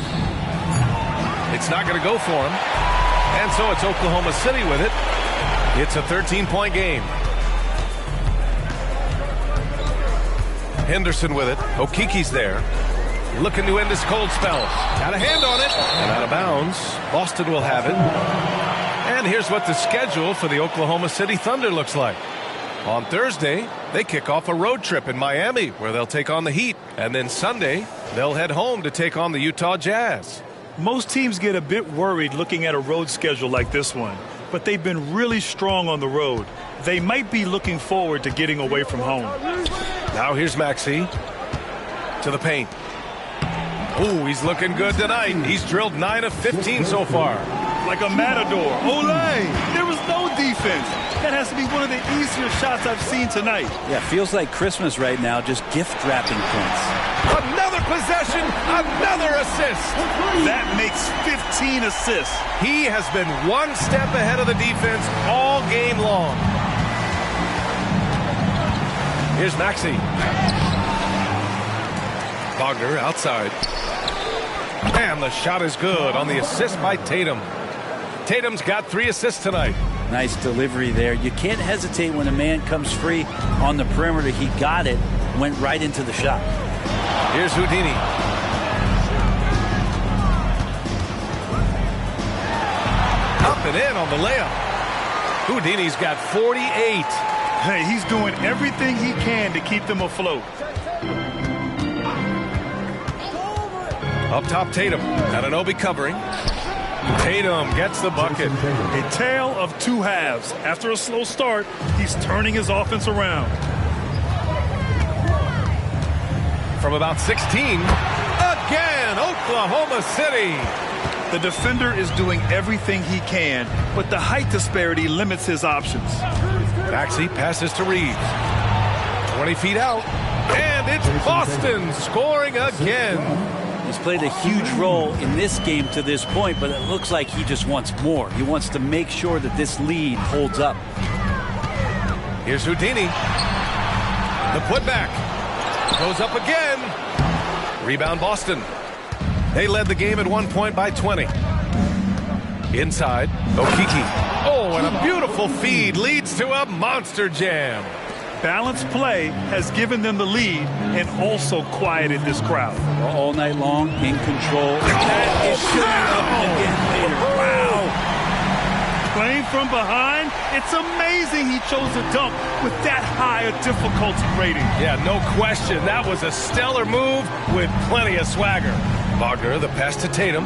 It's not going to go for him. And so it's Oklahoma City with it. It's a 13-point game. Henderson with it. Okiki's there. Looking to end this cold spell. Got a hand on it. And out of bounds. Boston will have it. And here's what the schedule for the Oklahoma City Thunder looks like. On Thursday, they kick off a road trip in Miami where they'll take on the Heat. And then Sunday, they'll head home to take on the Utah Jazz. Most teams get a bit worried looking at a road schedule like this one, but they've been really strong on the road. They might be looking forward to getting away from home. Now here's Maxey to the paint. Ooh, he's looking good tonight. He's drilled 9 of 15 so far. Like a matador. Olay! There was no defense. That has to be one of the easier shots I've seen tonight. Yeah, feels like Christmas right now, just gift wrapping points. Another possession, another assist. That makes 15 assists. He has been one step ahead of the defense all game long. Here's Maxey. Wagner outside. And the shot is good on the assist by Tatum. Tatum's got 3 assists tonight. Nice delivery there. You can't hesitate when a man comes free on the perimeter. He got it, went right into the shot. Here's Houdini. Up and in on the layup. Houdini's got 48. Hey, he's doing everything he can to keep them afloat. Up top, Tatum. Anunoby covering. Tatum gets the bucket. A tale of two halves. After a slow start, he's turning his offense around. From about 16, again, Oklahoma City. The defender is doing everything he can, but the height disparity limits his options. Maxey passes to Reeves. 20 feet out, and it's Boston scoring again. He's played a huge role in this game to this point, but it looks like he just wants more. He wants to make sure that this lead holds up. Here's Houdini. The putback. Goes up again. Rebound Boston. They led the game at 1 point by 20. Inside, Okiki. Oh, and a beautiful feed leads to a monster jam. Balanced play has given them the lead and also quieted this crowd. All night long, in control. That is showing up again later. Wow. Playing from behind, it's amazing he chose to dunk with that high a difficulty rating. Yeah, no question. That was a stellar move with plenty of swagger. Wagner, the pass to Tatum.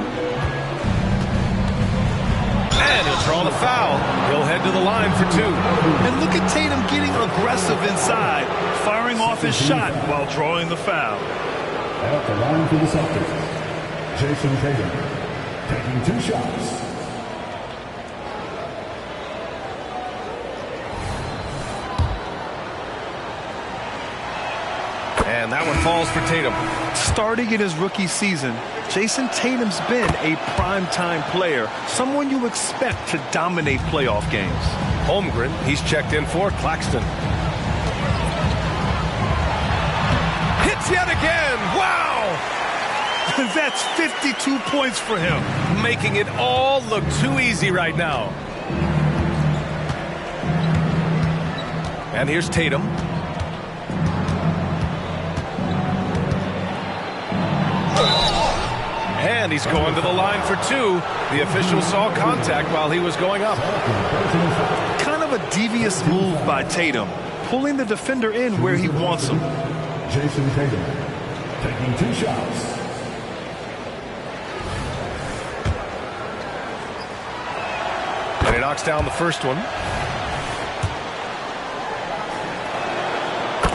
And he'll draw the foul. He'll head to the line for two. And look at Tatum getting aggressive inside, firing off his shot while drawing the foul. At the line for the Celtics, Jason Tatum, taking 2 shots. And that one falls for Tatum. Starting in his rookie season, Jason Tatum's been a primetime player, someone you expect to dominate playoff games. Holmgren, he's checked in for Claxton. Hits yet again. Wow! That's 52 points for him. Making it all look too easy right now. And here's Tatum. And he's going to the line for two. The official saw contact while he was going up. Kind of a devious move by Tatum, pulling the defender in where he wants him. Jason Tatum, taking 2 shots. And he knocks down the first one.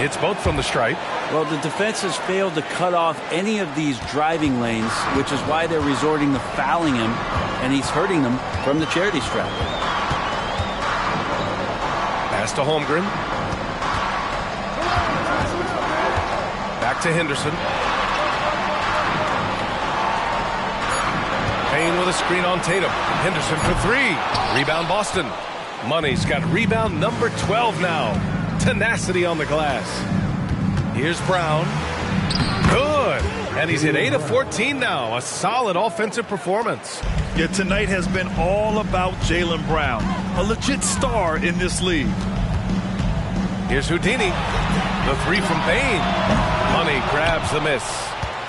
It's both from the stripe. Well, the defense has failed to cut off any of these driving lanes, which is why they're resorting to fouling him, and he's hurting them from the charity stripe. Pass to Holmgren. Back to Henderson. Payne with a screen on Tatum. Henderson for 3. Rebound Boston. Money's got rebound number 12 now. Tenacity on the glass. Here's Brown. Good. And he's hit 8 of 14 now. A solid offensive performance. Yet tonight has been all about Jaylen Brown, a legit star in this league. Here's Houdini. The 3 from Payne. Money grabs the miss.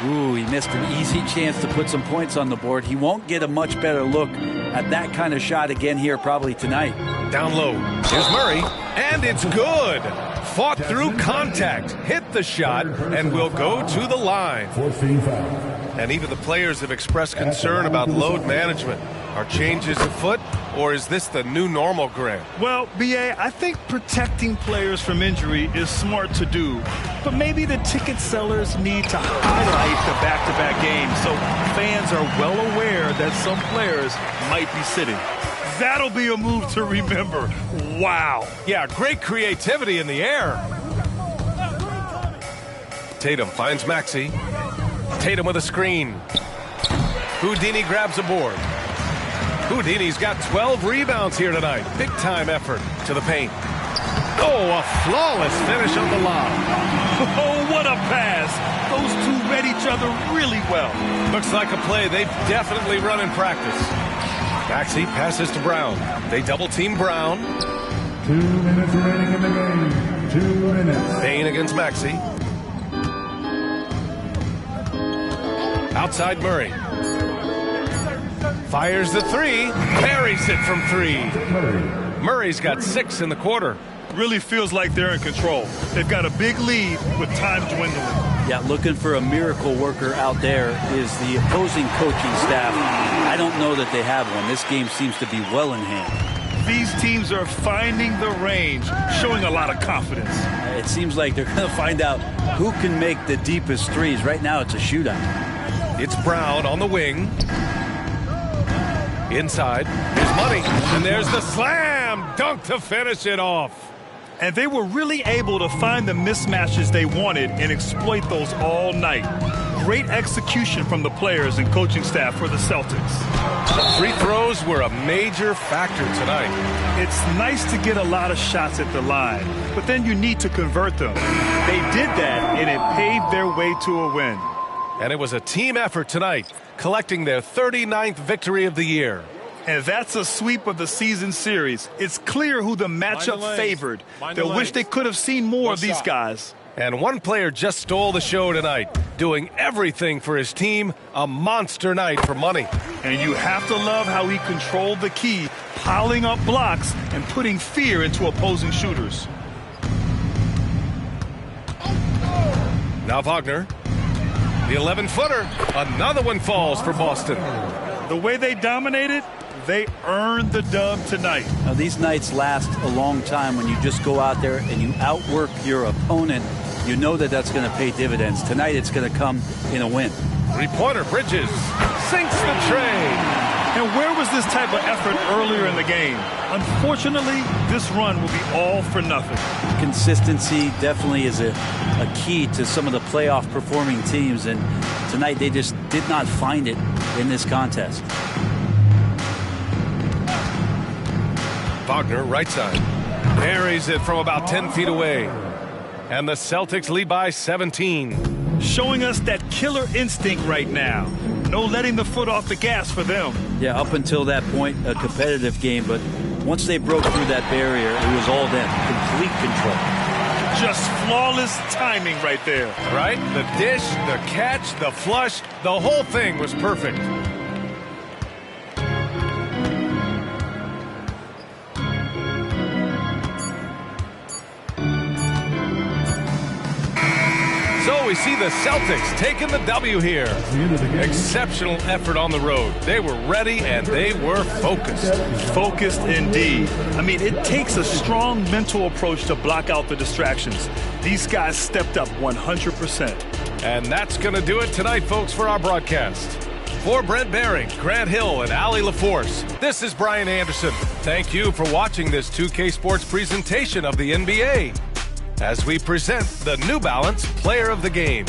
Ooh, he missed an easy chance to put some points on the board. He won't get a much better look at that kind of shot again here probably tonight. Down low. Here's Murray. And it's good. Fought through contact, hit the shot, and will go to the line. 14 foul. And even the players have expressed concern about load management. Are changes afoot, or is this the new normal, Grant? Well, B.A., I think protecting players from injury is smart to do. But maybe the ticket sellers need to highlight the back-to-back games so fans are well aware that some players might be sitting. That'll be a move to remember. Wow. Yeah, great creativity in the air. Tatum finds Maxey. Tatum with a screen. Houdini grabs a board. Houdini's got 12 rebounds here tonight. Big-time effort to the paint. Oh, a flawless finish on the lob. Oh, what a pass. Those two read each other really well. Looks like a play they've definitely run in practice. Maxey passes to Brown. They double-team Brown. 2 minutes remaining in the game. 2 minutes. Payne against Maxey. Outside Murray. Fires the 3. Buries it from 3. Murray's got 6 in the quarter. really feels like they're in control. They've got a big lead with time dwindling. Yeah, looking for a miracle worker out there is the opposing coaching staff. I don't know that they have one. This game seems to be well in hand. These teams are finding the range, showing a lot of confidence. It seems like they're going to find out who can make the deepest threes. Right now, it's a shootout. It's Brown on the wing. Inside, here's Money, and there's the slam dunk to finish it off. And they were really able to find the mismatches they wanted and exploit those all night. Great execution from the players and coaching staff for the Celtics. The free throws were a major factor tonight. It's nice to get a lot of shots at the line, but then you need to convert them. They did that, and it paved their way to a win. And it was a team effort tonight, collecting their 39th victory of the year. And that's a sweep of the season series. It's clear who the matchup favored. They'll wish they could have seen more of these guys. And one player just stole the show tonight, doing everything for his team. A monster night for Money. And you have to love how he controlled the key, piling up blocks and putting fear into opposing shooters. Now Wagner. The 11-footer. Another one falls for Boston. The way they dominated, they earned the dub tonight. Now, these nights last a long time when you just go out there and you outwork your opponent. You know that that's going to pay dividends. Tonight it's going to come in a win. Three-pointer, Bridges sinks the tray. And where was this type of effort earlier in the game? Unfortunately, this run will be all for nothing. Consistency definitely is a key to some of the playoff performing teams, and tonight they just did not find it in this contest. Wagner, right side. Buries it from about 10 feet away. And the Celtics lead by 17. Showing us that killer instinct right now. No letting the foot off the gas for them. Yeah, up until that point, a competitive game, but once they broke through that barrier, it was all them. Complete control. Just flawless timing right there. Right? The dish, the catch, the flush, the whole thing was perfect. So we see the Celtics taking the W here. Exceptional effort on the road. They were ready and they were focused. Focused indeed. I mean, it takes a strong mental approach to block out the distractions. These guys stepped up 100%. And that's going to do it tonight, folks, for our broadcast. For Brent Baring, Grant Hill, and Allie LaForce, this is Brian Anderson. Thank you for watching this 2K Sports presentation of the NBA, as we present the New Balance Player of the Game.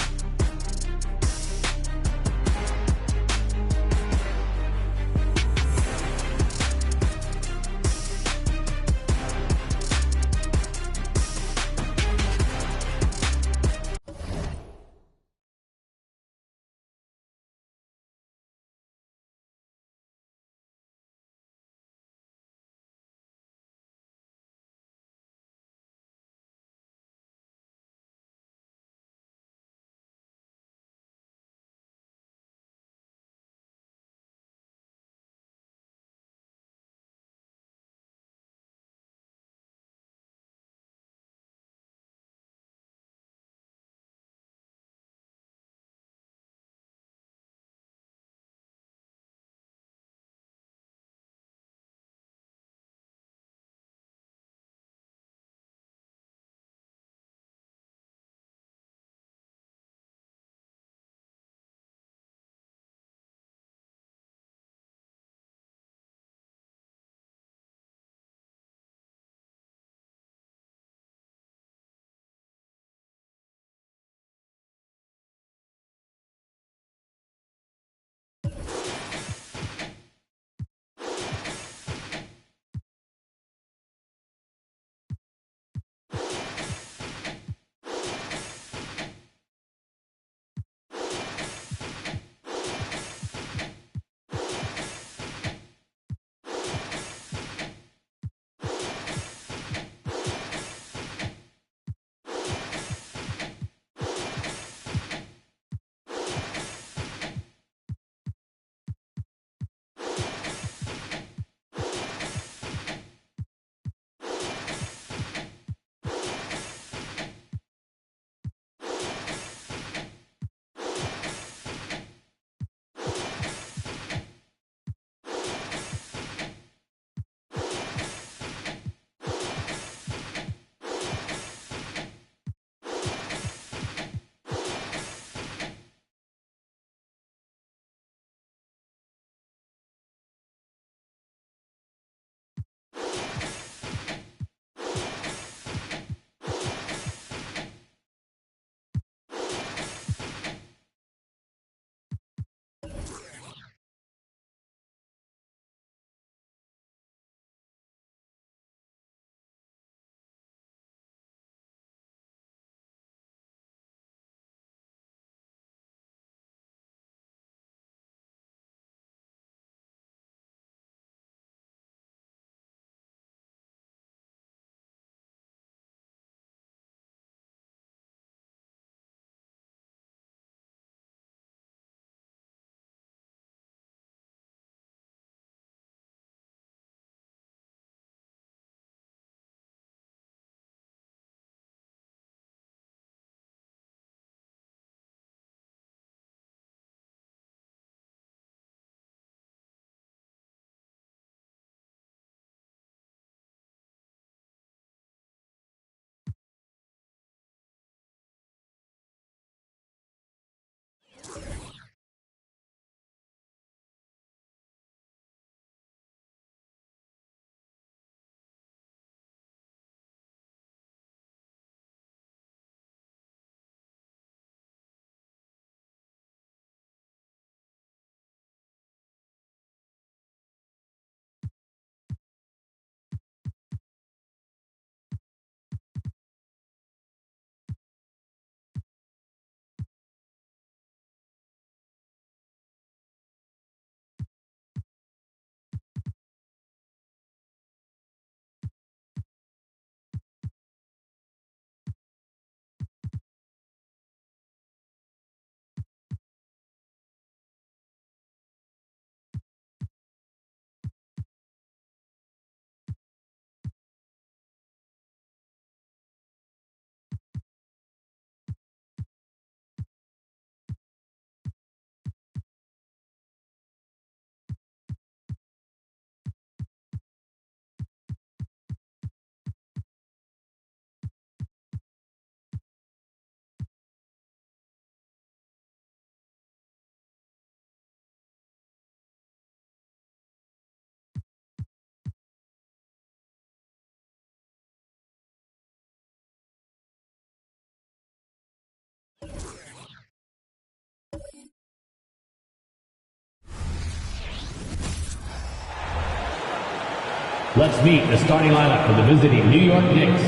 Let's meet the starting lineup for the visiting New York Knicks.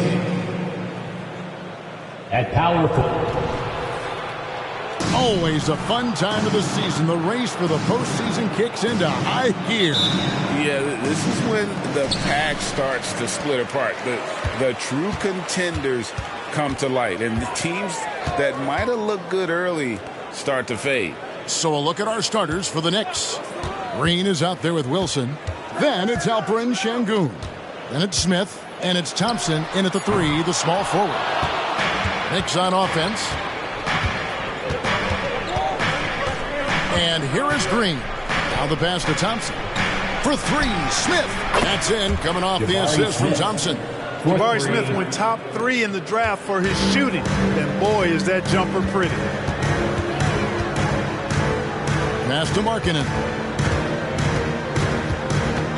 At power forward. Always a fun time of the season. The race for the postseason kicks into high gear. Yeah, this is when the pack starts to split apart. The true contenders come to light, and the teams that might have looked good early start to fade. So a look at our starters for the Knicks. Green is out there with Wilson. Then it's Alperen Şengün. Then it's Smith, and it's Thompson in at the 3, the small forward. Knicks on offense. And here is Green. Now the pass to Thompson. For 3, Smith. That's in, coming off the assist from Thompson. Jabari Smith went top 3 in the draft for his shooting. And boy, is that jumper pretty. Pass to Markkanen.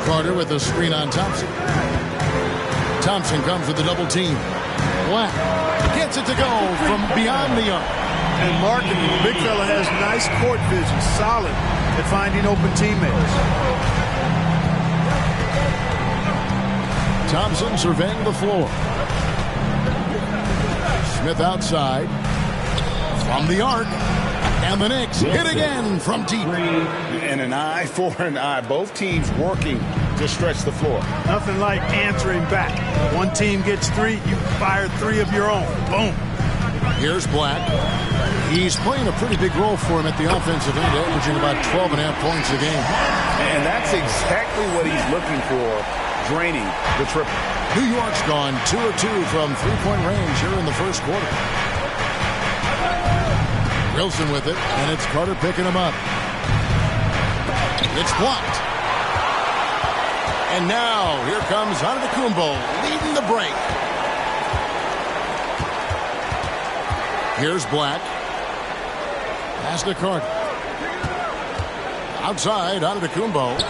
Carter with a screen on Thompson. Thompson comes with the double team. Black gets it to go from beyond the arc. And Markkanen, the big fella, has nice court vision, solid at finding open teammates. Thompson surveying the floor. Smith outside. From the arc. And the Knicks hit again from deep. And an eye for an eye. Both teams working to stretch the floor. Nothing like answering back. One team gets 3, you fire 3 of your own. Boom. Here's Black. He's playing a pretty big role for him at the offensive end, averaging about 12.5 points a game. And that's exactly what he's looking for, draining the triple. New York's gone 2 of 2 from three-point range here in the first quarter. Wilson with it, and it's Carter picking him up. It's blocked. And now here comes Antetokounmpo leading the break. Here's Black. Pass to Carter. Outside, Antetokounmpo.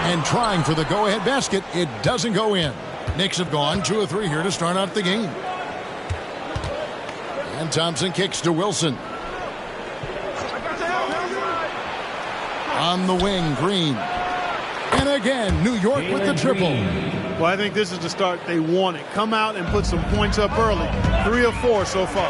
And trying for the go-ahead basket. It doesn't go in. Knicks have gone 2 of 3 here to start out the game. And Thompson kicks to Wilson. On the wing, Green. And again, New York with the triple. Well, I think this is the start they wanted. Come out and put some points up early. 3 of 4 so far.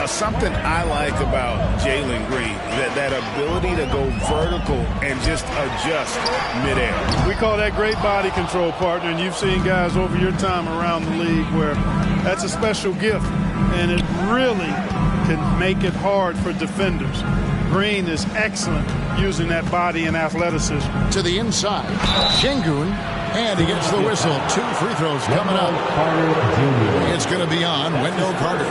Something I like about Jalen Green, that ability to go vertical and just adjust midair. We call that great body control, partner, and you've seen guys over your time around the league where that's a special gift, and it really can make it hard for defenders. Green is excellent using that body and athleticism. To the inside, Şengün, and he gets the whistle. 2 free throws coming up. It's going to be on Wendell Carter.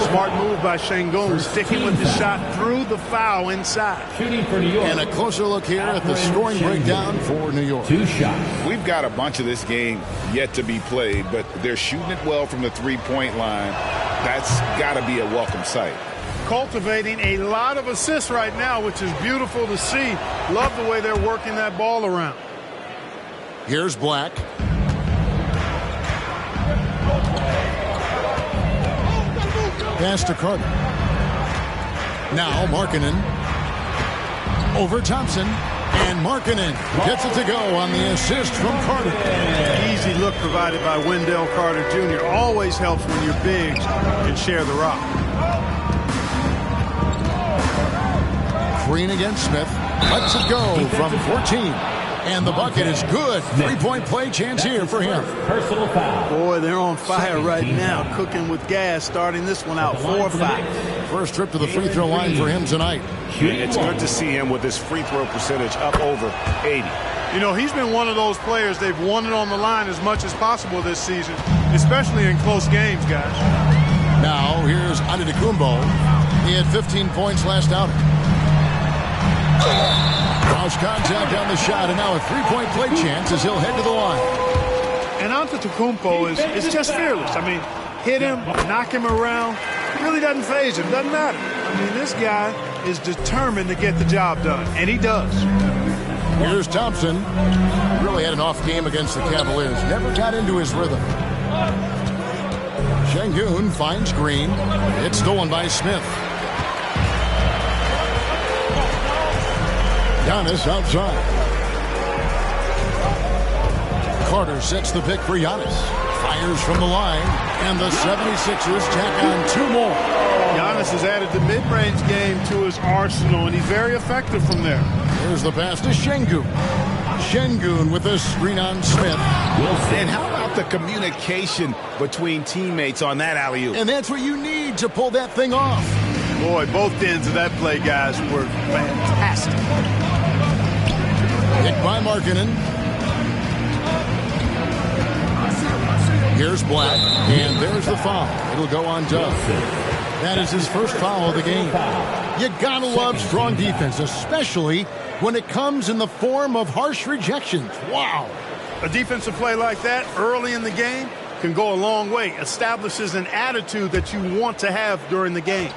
Smart move by Şengün, sticking with the shot through the foul inside. And a closer look here at the scoring breakdown for New York. 2 shots. We've got a bunch of this game yet to be played, but they're shooting it well from the three-point line. That's got to be a welcome sight. Cultivating a lot of assists right now, which is beautiful to see. Love the way they're working that ball around. Here's Black. Pass to Carter. Now Markkanen. Over Thompson. And Markkanen gets it to go on the assist from Carter. Easy look provided by Wendell Carter Jr. Always helps when your bigs can share the rock. Green against Smith. Lets it go from 14. And the bucket is good. 3-point play chance here for him. Personal foul. Boy, they're on fire right now. Cooking with gas, starting this one out 4-5. First trip to the free throw line for him tonight. It's good to see him with his free throw percentage up over 80. You know, he's been one of those players they've wanted on the line as much as possible this season, especially in close games, guys. Now, here's Antetokounmpo. He had 15 points last outing. Cross contact on the shot, and now a 3-point play chance as he'll head to the line. And Antetokounmpo is just fearless. I mean, hit him, knock him around. Really doesn't faze him. Doesn't matter. I mean, this guy is determined to get the job done, and he does. Here's Thompson. Really had an off game against the Cavaliers. Never got into his rhythm. Şengün finds Green. It's stolen by Smith. Giannis outside. Carter sets the pick for Giannis. Fires from the line, and the 76ers tack on 2 more. Giannis has added the mid-range game to his arsenal, and he's very effective from there. Here's the pass to Şengün. Şengün with a screen on Smith. And how about the communication between teammates on that alley-oop? And that's what you need to pull that thing off. Boy, both ends of that play, guys, were fantastic. Hit by Markkanen. Here's Black, and there's the foul. It'll go on Dove. That is his first foul of the game. You gotta love strong defense, especially when it comes in the form of harsh rejections. Wow. A defensive play like that early in the game can go a long way. Establishes an attitude that you want to have during the game.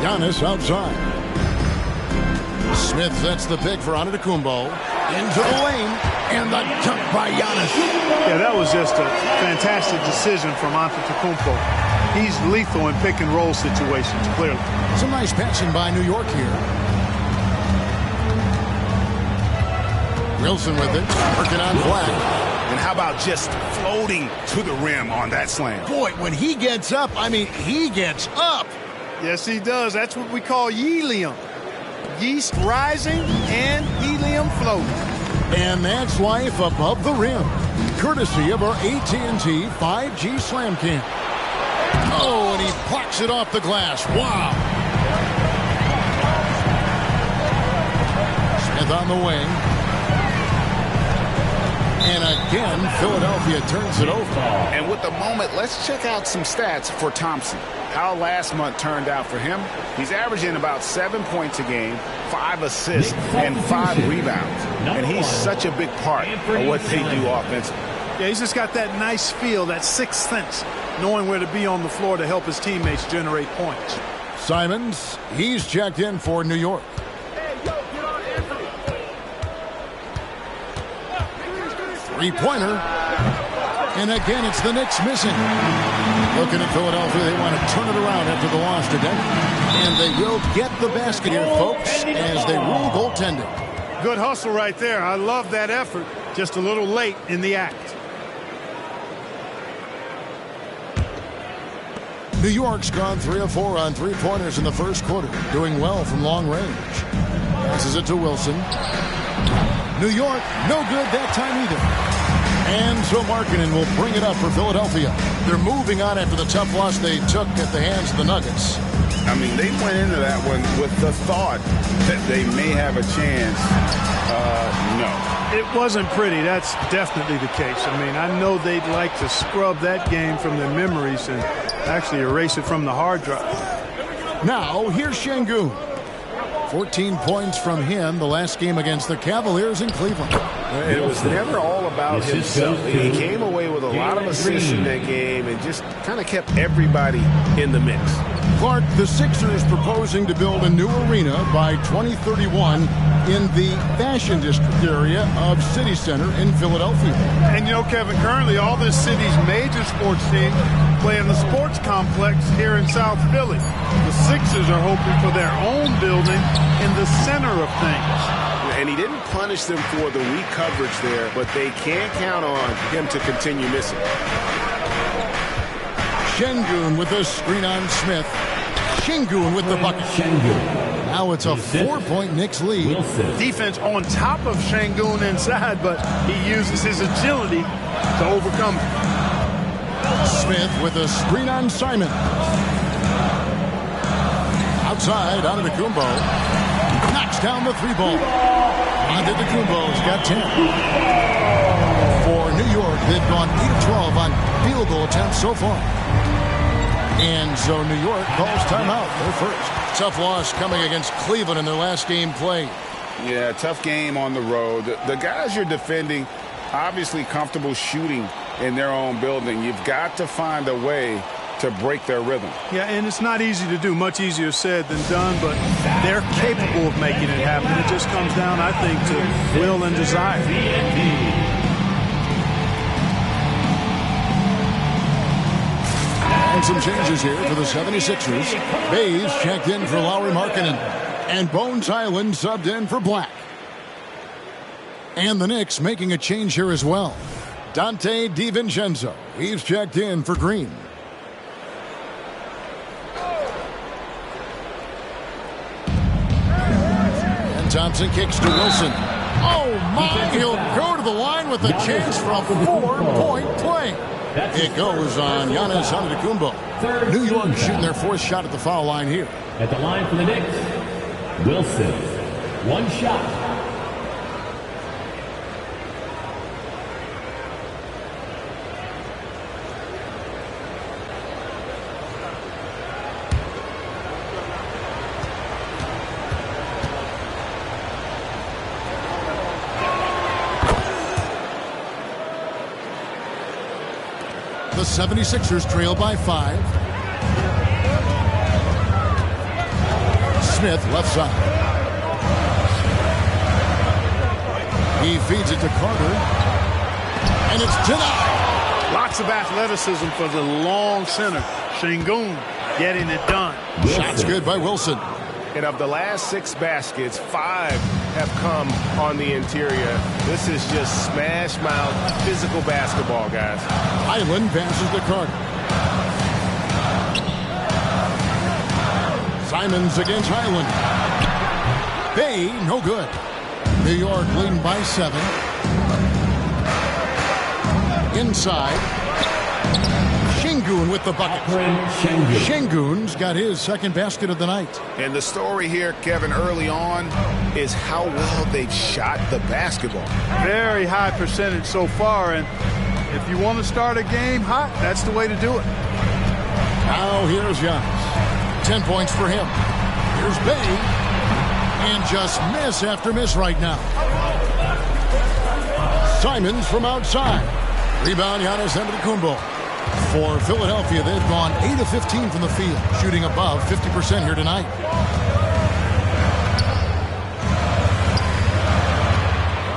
Giannis outside. Smith sets the pick for Antetokounmpo. Into the lane, and the dunk by Giannis. Yeah, that was just a fantastic decision from Antetokounmpo. He's lethal in pick and roll situations, clearly. Some nice passing by New York here. Wilson with it, working on Black. And how about just floating to the rim on that slam? Boy, when he gets up, I mean, he gets up. Yes, he does. That's what we call helium. Yeast rising and helium floating. And that's life above the rim. Courtesy of our AT&T 5G Slam Cam. Oh, and he plucks it off the glass. Wow. Smith on the wing. And again, Philadelphia turns it over. And with the moment, let's check out some stats for Thompson. How last month turned out for him. He's averaging about 7 points a game, 5 assists, and 5 rebounds. And he's such a big part of what they do offensively. Yeah, he's just got that nice feel, that sixth sense, knowing where to be on the floor to help his teammates generate points. Simons, he's checked in for New York. Three-pointer. And again, it's the Knicks missing. Looking at Philadelphia, they want to turn it around after the loss to Denver. And they will get the basket here, folks, as they rule goaltending. Good hustle right there. I love that effort. Just a little late in the act. New York's gone 3 of 4 on three-pointers in the first quarter, doing well from long range. Passes it to Wilson. New York, no good that time either. And so Markkanen will bring it up for Philadelphia. They're moving on after the tough loss they took at the hands of the Nuggets. I mean, they went into that one with the thought that they may have a chance. No. It wasn't pretty. That's definitely the case. I mean, I know they'd like to scrub that game from their memories and actually erase it from the hard drive. Now, here's Şengün. 14 points from him the last game against the Cavaliers in Cleveland. It was never all about himself. He came away with a lot of assists in that game and just kind of kept everybody in the mix. Clark, the Sixers proposing to build a new arena by 2031 in the Fashion District area of City Center in Philadelphia. And you know, Kevin, currently all this city's major sports teams play in the sports complex here in South Philly. The Sixers are hoping for their own building in the center of things. And he didn't punish them for the weak coverage there, but they can't count on him to continue missing. Şengün with a screen on Smith. Şengün with the bucket. Now it's a 4-point Knicks lead. Defense on top of Şengün inside, but he uses his agility to overcome it. Smith with a screen on Simon. Outside, Antetokounmpo knocks down the 3-ball. Antetokounmpo's got 10. For New York, they've gone 8 of 12 on field goal attempts so far. And so New York calls timeout. They're first. Tough loss coming against Cleveland in their last game played. Yeah, tough game on the road. The guys you're defending, obviously comfortable shooting in their own building. You've got to find a way to break their rhythm. Yeah, and it's not easy to do. Much easier said than done, but they're capable of making it happen. It just comes down, I think, to will and desire. And some changes here for the 76ers. Bays checked in for Lauri Markkanen. And Bones Highland subbed in for Black. And the Knicks making a change here as well. Dante DiVincenzo, he's checked in for Green. And Thompson kicks to Wilson. Oh my, he'll go to the line with a chance for a 4-point play. It goes on Giannis Antetokounmpo. New York shooting their 4th shot at the foul line here. At the line for the Knicks, Wilson. 1 shot. The 76ers trail by 5. Smith left side. He feeds it to Carter. And it's denied. Lots of athleticism for the long center. Şengün getting it done. Shot's good by Wilson. And of the last 6 baskets, 5 have come on the interior. This is just smash mouth physical basketball, guys. Highland passes to Carter. Simons against Highland. Bay, no good. New York leading by 7. Inside. Şengün with the bucket. Şengün's got his 2nd basket of the night. And the story here, Kevin, early on is how well they've shot the basketball. Very high percentage so far, and if you want to start a game hot, that's the way to do it. Now here's Giannis. 10 points for him. Here's Bay. And just miss after miss right now. Simons from outside. Rebound Giannis Antetokounmpo. For Philadelphia, they've gone 8 of 15 from the field, shooting above 50% here tonight.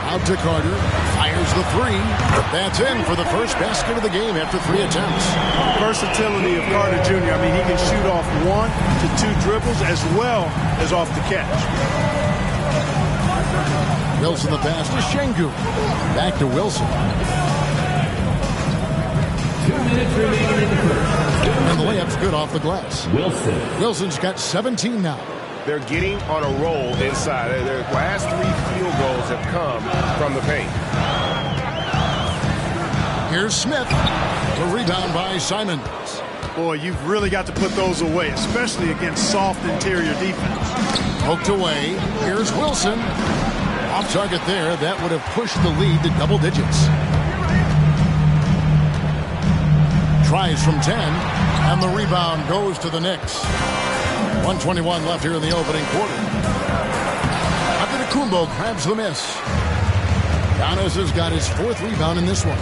Out to Carter, fires the 3. That's in for the first basket of the game after 3 attempts. Versatility of Carter Jr. I mean, he can shoot off 1 to 2 dribbles as well as off the catch. Wilson the pass to Şengün. Back to Wilson. 2 minutes remaining in the first. And the layup's good off the glass. Wilson's got 17 now. They're getting on a roll inside. Their last 3 field goals have come from the paint. Here's Smith. The rebound by Simons. Boy, you've really got to put those away, especially against soft interior defense. Poked away. Here's Wilson. Off target there. That would have pushed the lead to double digits. Tries from 10, and the rebound goes to the Knicks. 1:21 left here in the opening quarter. Antetokounmpo grabs the miss. Giannis has got his 4th rebound in this one.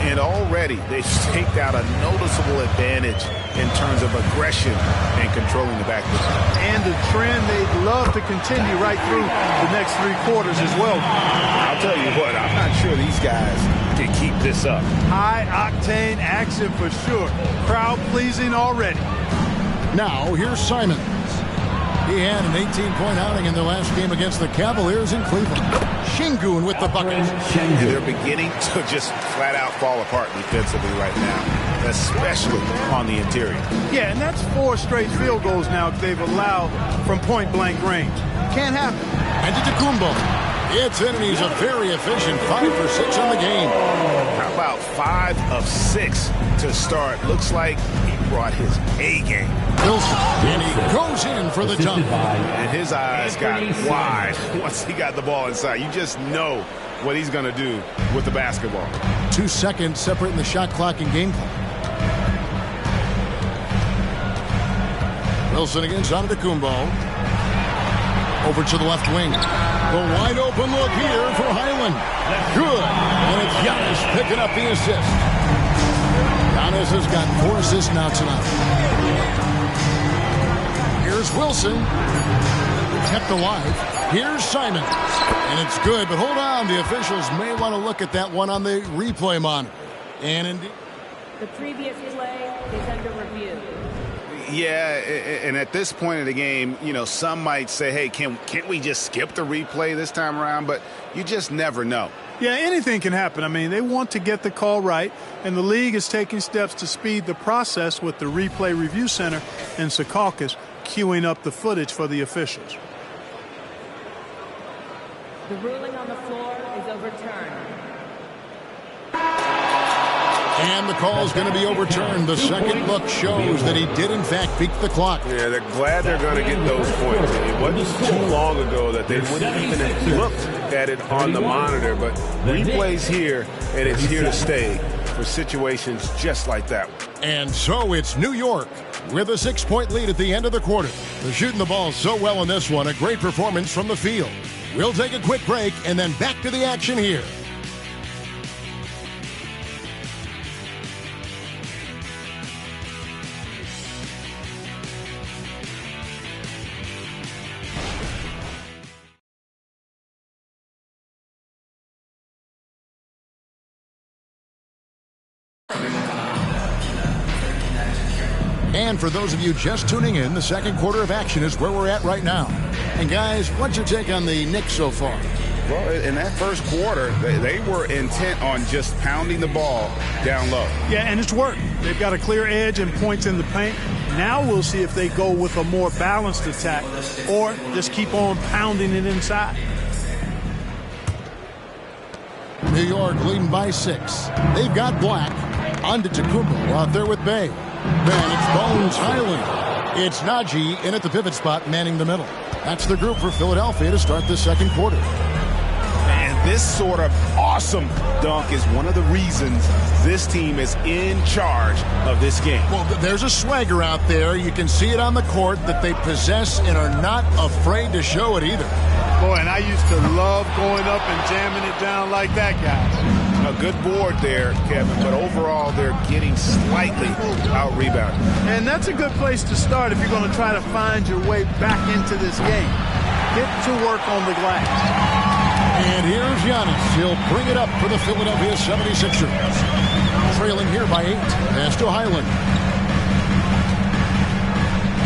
And already they've staked out a noticeable advantage in terms of aggression and controlling the backcourt. And the trend they'd love to continue right through the next 3 quarters as well. I'll tell you what, I'm not sure these guys can keep this up. High-octane action for sure. Crowd-pleasing already. Now, here's Simons. He had an 18-point outing in their last game against the Cavaliers in Cleveland. Şengün with the bucket. And they're beginning to just flat-out fall apart defensively right now, especially on the interior. Yeah, and that's 4 straight field goals now they've allowed from point-blank range. Can't happen. Antetokounmpo. It's in, and he's a very efficient 5 for 6 on the game. How about 5 of 6 to start? Looks like he brought his A game. Wilson, and he goes in for the dunk. And his eyes got wide once he got the ball inside. You just know what he's going to do with the basketball. 2 seconds separating the shot clock and game clock. Wilson against Antetokounmpo. Over to the left wing. The wide open look here for Highland. Good. And it's Giannis picking up the assist. Giannis has got 4 assists now tonight. Here's Wilson. Kept alive. Here's Simons. And it's good, but hold on. The officials may want to look at that one on the replay monitor. And indeed, the previous play is under review. Yeah, and at this point of the game, you know, some might say, hey, can't we just skip the replay this time around? But you just never know. Yeah, anything can happen. I mean, they want to get the call right, and the league is taking steps to speed the process with the Replay Review Center in Secaucus queuing up the footage for the officials. The ruling on the floor is overturned. And the call is going to be overturned. The second look shows that he did, in fact, beat the clock. Yeah, they're glad they're going to get those points. It wasn't too long ago that they wouldn't even have looked at it on the monitor. But replay's here, and it's here to stay for situations just like that one. And so it's New York with a 6-point lead at the end of the quarter. They're shooting the ball so well in this one. A great performance from the field. We'll take a quick break and then back to the action here. And for those of you just tuning in, the second quarter of action is where we're at right now. And guys, what's your take on the Knicks so far? Well, in that first quarter, they were intent on just pounding the ball down low. Yeah, and it's worked. They've got a clear edge and points in the paint. Now we'll see if they go with a more balanced attack or just keep on pounding it inside. New York leading by 6. They've got Black. On to Tacumbo out there with Bay. Then it's Bones Highland. It's Najee in at the pivot spot, manning the middle. That's the group for Philadelphia to start the second quarter. And this sort of awesome dunk is one of the reasons this team is in charge of this game. Well, there's a swagger out there. You can see it on the court that they possess and are not afraid to show it either. Boy, and I used to love going up and jamming it down like that, guys. A good board there, Kevin, but overall they're getting slightly out-rebounded. And that's a good place to start if you're going to try to find your way back into this game. Get to work on the glass. And here's Giannis. He'll bring it up for the Philadelphia 76ers. Trailing here by 8. Pass to Highland.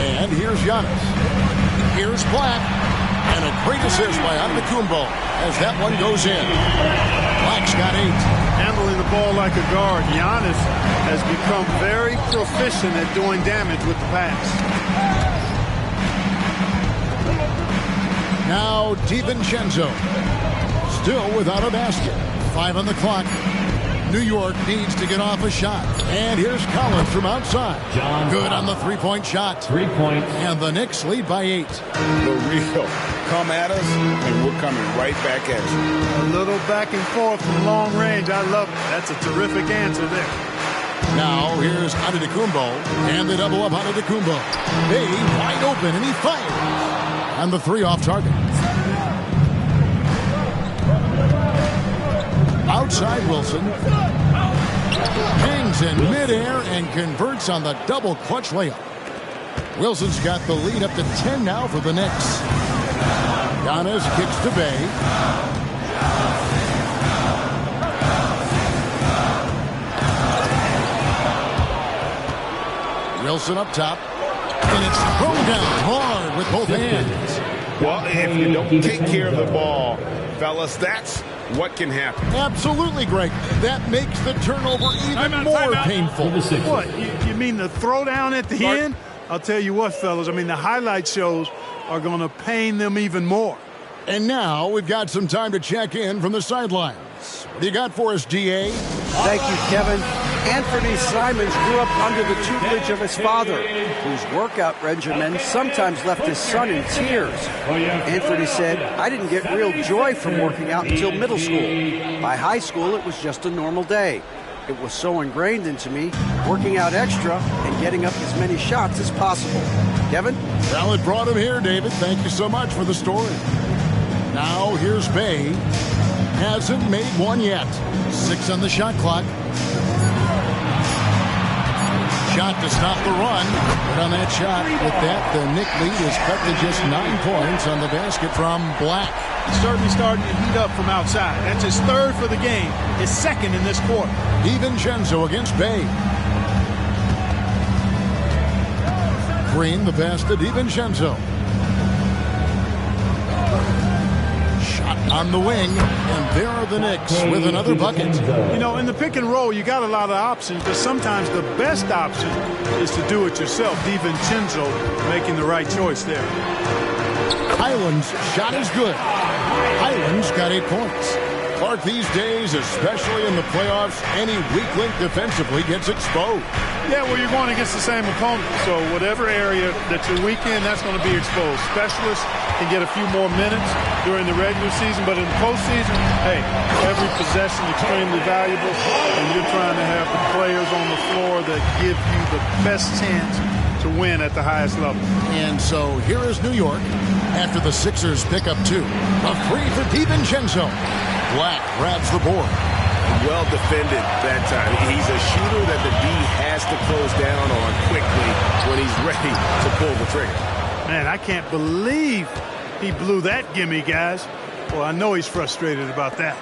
And here's Giannis. Here's Black. And a great assist by Antetokounmpo as that one goes in. Black's got 8. Handling the ball like a guard, Giannis has become very proficient at doing damage with the pass. Now DiVincenzo. Still without a basket. 5 on the clock. New York needs to get off a shot. And here's Collins from outside. Good on the three-point shot. 3 points. And the Knicks lead by 8. The real come at us, and we're coming right back at you. A little back and forth from long range. I love it. That's a terrific answer there. Now here's Antetokounmpo. And they double up Antetokounmpo. Bay wide open, and he fires. And the 3 off target. Outside Wilson. Hangs in midair and converts on the double clutch layup. Wilson's got the lead up to 10 now for the Knicks. Giannis kicks to Bay. Wilson up top. And it's thrown down hard with both hands. Well, if you don't take care of the ball, fellas, that's what can happen. Absolutely, Greg. That makes the turnover even more painful. What? You mean the throwdown at the end? I'll tell you what, fellas. I mean, the highlight shows are going to pain them even more. And now we've got some time to check in from the sidelines. What do you got for us, DA? Thank you, Kevin. Anthony Simons grew up under the tutelage of his father, whose workout regimen sometimes left his son in tears. Anthony said, "I didn't get real joy from working out until middle school. By high school, it was just a normal day. It was so ingrained into me, working out extra and getting up as many shots as possible." Kevin? Well, it brought him here, David. Thank you so much for the story. Now here's Bay. Hasn't made one yet. 6 on the shot clock. Shot to stop the run. But on that shot, with that, the Knick lead is cut to just 9 points on the basket from Black. He's certainly starting to heat up from outside. That's his 3rd for the game, his 2nd in this quarter. DiVincenzo against Bay. Green, the pass to DiVincenzo. Shot on the wing, and there are the Knicks with another bucket. You know, in the pick and roll, you got a lot of options, but sometimes the best option is to do it yourself. DiVincenzo making the right choice there. Highland's shot is good. Highland's got 8 points. Clark, these days, especially in the playoffs, any weak link defensively gets exposed. Yeah, well, you're going against the same opponent. So whatever area that you're weak in, that's going to be exposed. Specialists can get a few more minutes during the regular season, but in the postseason, hey, every possession extremely valuable, and you're trying to have the players on the floor that give you the best chance to win at the highest level. And so here is New York after the Sixers pick up 2. A 3 for DiVincenzo. Black grabs the board. Well defended that time. He's a shooter that the D has to close down on quickly when he's ready to pull the trigger. Man, I can't believe he blew that gimme, guys. Well, I know he's frustrated about that.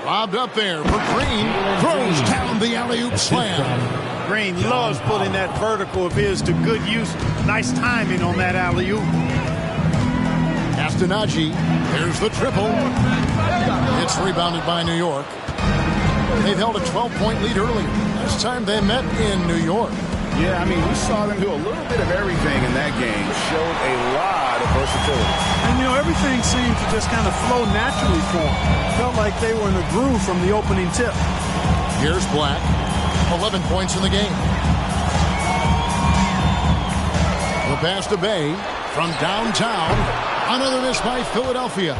Lobbed up there for Green. Throws down the alley-oop slam. Green loves putting that vertical of his to good use. Nice timing on that alley-oop. Castanaggi, there's the triple. It's rebounded by New York. They've held a 12-point lead earlier. Last time they met in New York. Yeah, I mean, we saw them do a little bit of everything in that game. Showed a lot of versatility. And, you know, everything seemed to just kind of flow naturally for them. Felt like they were in a groove from the opening tip. Here's Black. 11 points in the game. The pass to Bay from downtown. Another miss by Philadelphia.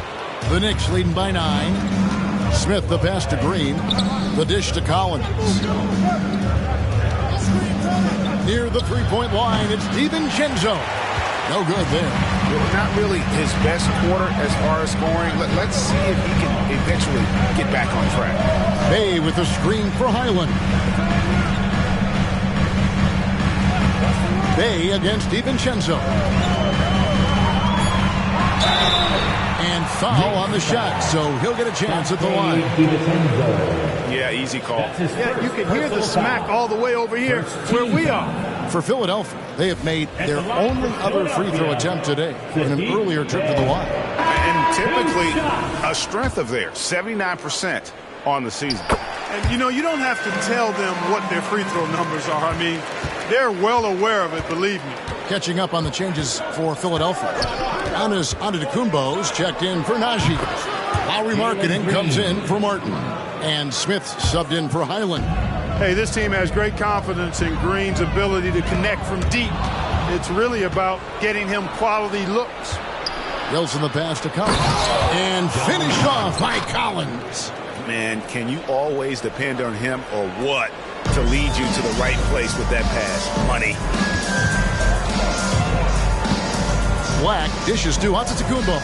The Knicks leading by 9. Smith the pass to Green. The dish to Collins. Near the three-point line, it's DiVincenzo. No good there. Not really his best quarter as far as scoring. Let's see if he can eventually get back on track. Bay with the screen for Highland. Bay against DiVincenzo. And foul on the shot, so he'll get a chance at the line. Yeah, easy call. Yeah, you can hear the smack all the way over here where we are. For Philadelphia, they have made their only other free throw attempt today in an earlier trip to the line. And typically a strength of theirs, 79% on the season. And, you know, you don't have to tell them what their free throw numbers are. I mean, they're well aware of it, believe me. Catching up on the changes for Philadelphia. Giannis Antetokounmpo's checked in for Najee. Lowry Markkanen comes in for Martin. And Smith subbed in for Highland. Hey, this team has great confidence in Green's ability to connect from deep. It's really about getting him quality looks. Wilson the pass to Collins. And finished off by Collins. Man, can you always depend on him or what to lead you to the right place with that pass? Money. Black dishes to Antetokounmpo.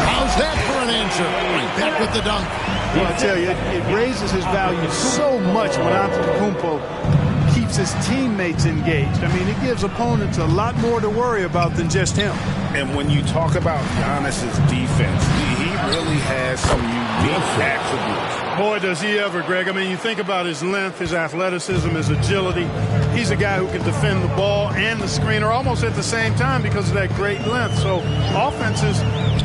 How's that for an answer? Right back with the dunk. Well, I tell you, it raises his value so much when Antetokounmpo keeps his teammates engaged. I mean, it gives opponents a lot more to worry about than just him. And when you talk about Giannis's defense, he really has some unique attributes. Boy, does he ever, Greg. I mean, you think about his length, his athleticism, his agility. He's a guy who can defend the ball and the screener almost at the same time because of that great length. So offenses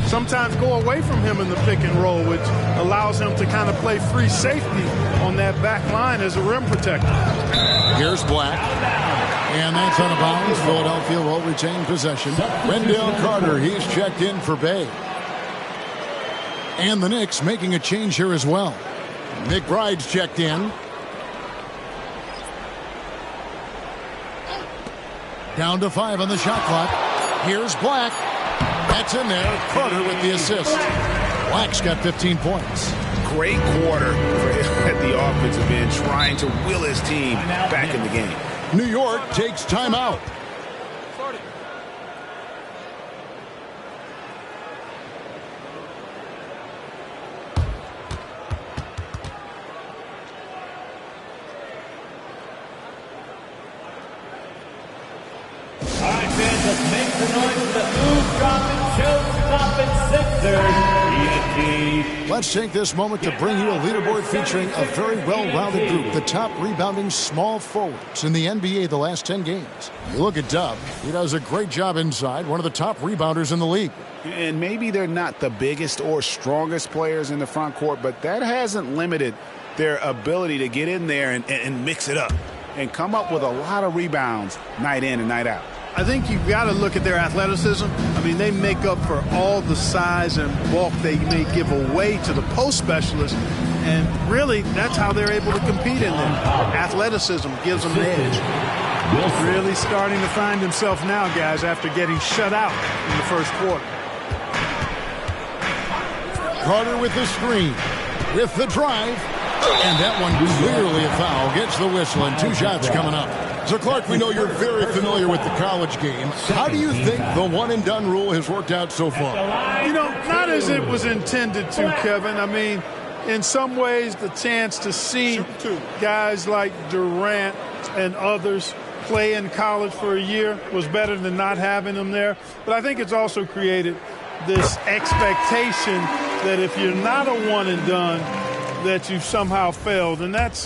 sometimes go away from him in the pick and roll, which allows him to kind of play free safety on that back line as a rim protector. Here's Black. And that's out of bounds. Philadelphia will retain possession. Wendell Carter, he's checked in for Bay. And the Knicks making a change here as well. McBride's checked in. Down to 5 on the shot clock. Here's Black. That's in there. Carter with the assist. Black's got 15 points. Great quarter for him at the offensive end, trying to will his team back in the game. New York takes timeout. Make the noise for the move, drop, and choke, stop, and Sixers. Let's take this moment to bring you a leaderboard featuring a very well-rounded group, the top rebounding small forwards in the NBA the last 10 games. You look at Dub, he does a great job inside, one of the top rebounders in the league. And maybe they're not the biggest or strongest players in the front court, but that hasn't limited their ability to get in there and mix it up and come up with a lot of rebounds night in and night out. I think you've got to look at their athleticism. I mean, they make up for all the size and bulk they may give away to the post specialists. And really, that's how they're able to compete in there. Athleticism gives them an edge. Really starting to find himself now, guys, after getting shut out in the first quarter. Carter with the screen, with the drive. And that one clearly a foul. Gets the whistle and 2 shots coming up. So, Clark, we know you're very familiar with the college game. How do you think the one-and-done rule has worked out so far? You know, not as it was intended to, Kevin. I mean, in some ways, the chance to see guys like Durant and others play in college for a year was better than not having them there. But I think it's also created this expectation that if you're not a one-and-done, that you've somehow failed, and that's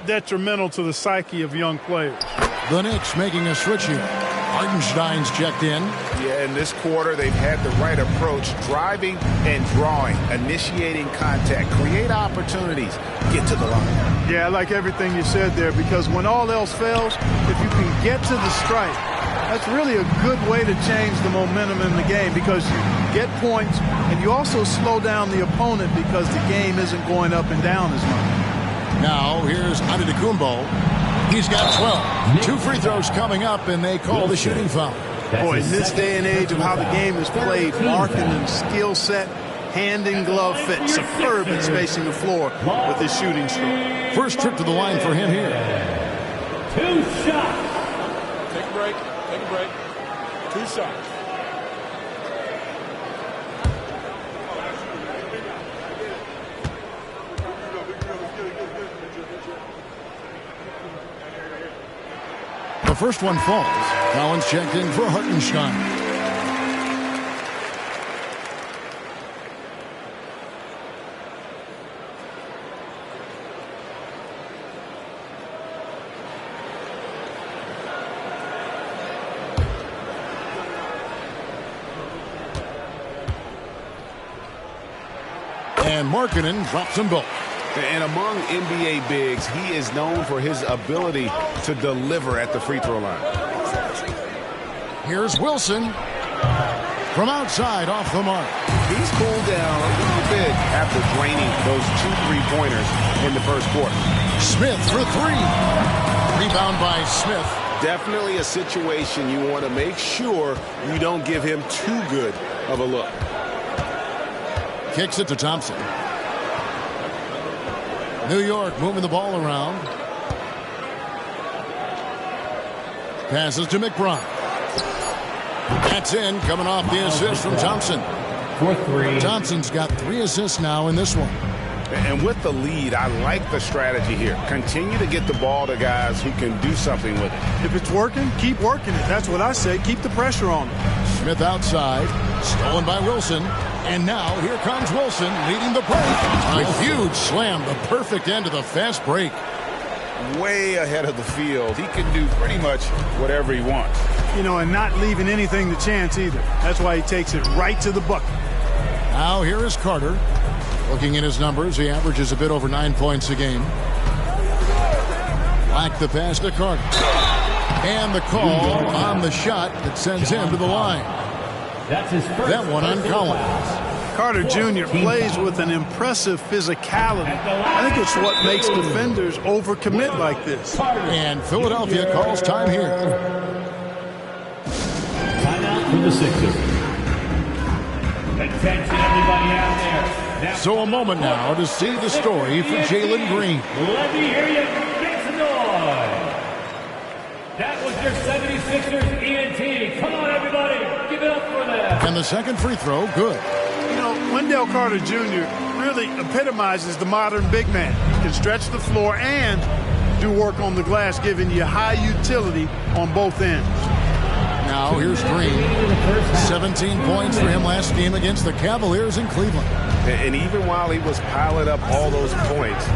detrimental to the psyche of young players. The Knicks making a switch here. Hartenstein's checked in. Yeah, in this quarter, they've had the right approach, driving and drawing, initiating contact, create opportunities, get to the line. Yeah, I like everything you said there, because when all else fails, if you can get to the strike, that's really a good way to change the momentum in the game, because you get points and you also slow down the opponent because the game isn't going up and down as much. Now here's Antetokounmpo. He's got 12. 2 free throws coming up, and they call the shooting foul. Boy, in this day and age of how the game is played, Markkanen's skill set, hand and glove fit, superb at spacing the floor with his shooting stroke. First trip to the line for him here. 2 shots. Take a break. Take a break. 2 shots. The first one falls. Collins checked in for Hartenstein. And Markkanen drops them both. And among NBA bigs, he is known for his ability to deliver at the free throw line. Here's Wilson from outside off the mark. He's cooled down a little bit after draining those 2 3-pointers in the first quarter. Smith for 3. Rebound by Smith. Definitely a situation you want to make sure you don't give him too good of a look. Kicks it to Thompson. New York moving the ball around. Passes to McBride. That's in, coming off the assist from Thompson. For 3. Thompson's got 3 assists now in this one. And with the lead, I like the strategy here. Continue to get the ball to guys who can do something with it. If it's working, keep working it. That's what I say. Keep the pressure on him. Smith outside. Stolen by Wilson. And now here comes Wilson leading the break. A huge slam, the perfect end of the fast break. Way ahead of the field. He can do pretty much whatever he wants. You know, and not leaving anything to chance either. That's why he takes it right to the bucket. Now here is Carter. Looking at his numbers, he averages a bit over 9 points a game. Black the pass to Carter. And the call on the shot that sends him to the line. That's his first. That one on Collins. Carter Jr. plays with an impressive physicality. I think it's what makes defenders overcommit like this. And Philadelphia calls time here. Timeout for the Sixers. Attention, everybody out there. Now, so a moment now to see the story for Jalen Green. Let me hear you make some noise. That was your 76ers ENT. Come on, everybody. Give it up for them. And the second free throw, good. You know, Wendell Carter Jr. really epitomizes the modern big man. He can stretch the floor and do work on the glass, giving you high utility on both ends. Now here's Green. 17 points for him last game against the Cavaliers in Cleveland. And even while he was piling up all those points,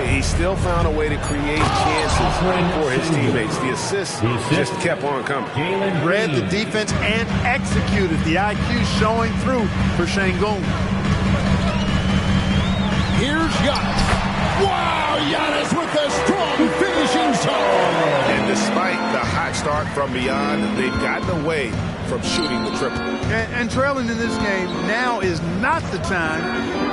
he still found a way to create chances for his teammates. The assists just kept on coming. Read the defense and executed. The IQ showing through for Şengün. Here's Giannis. Wow, Giannis with the strong finishing zone. And despite the hot start from beyond, they've gotten away from shooting the triple. And trailing in this game now is not the time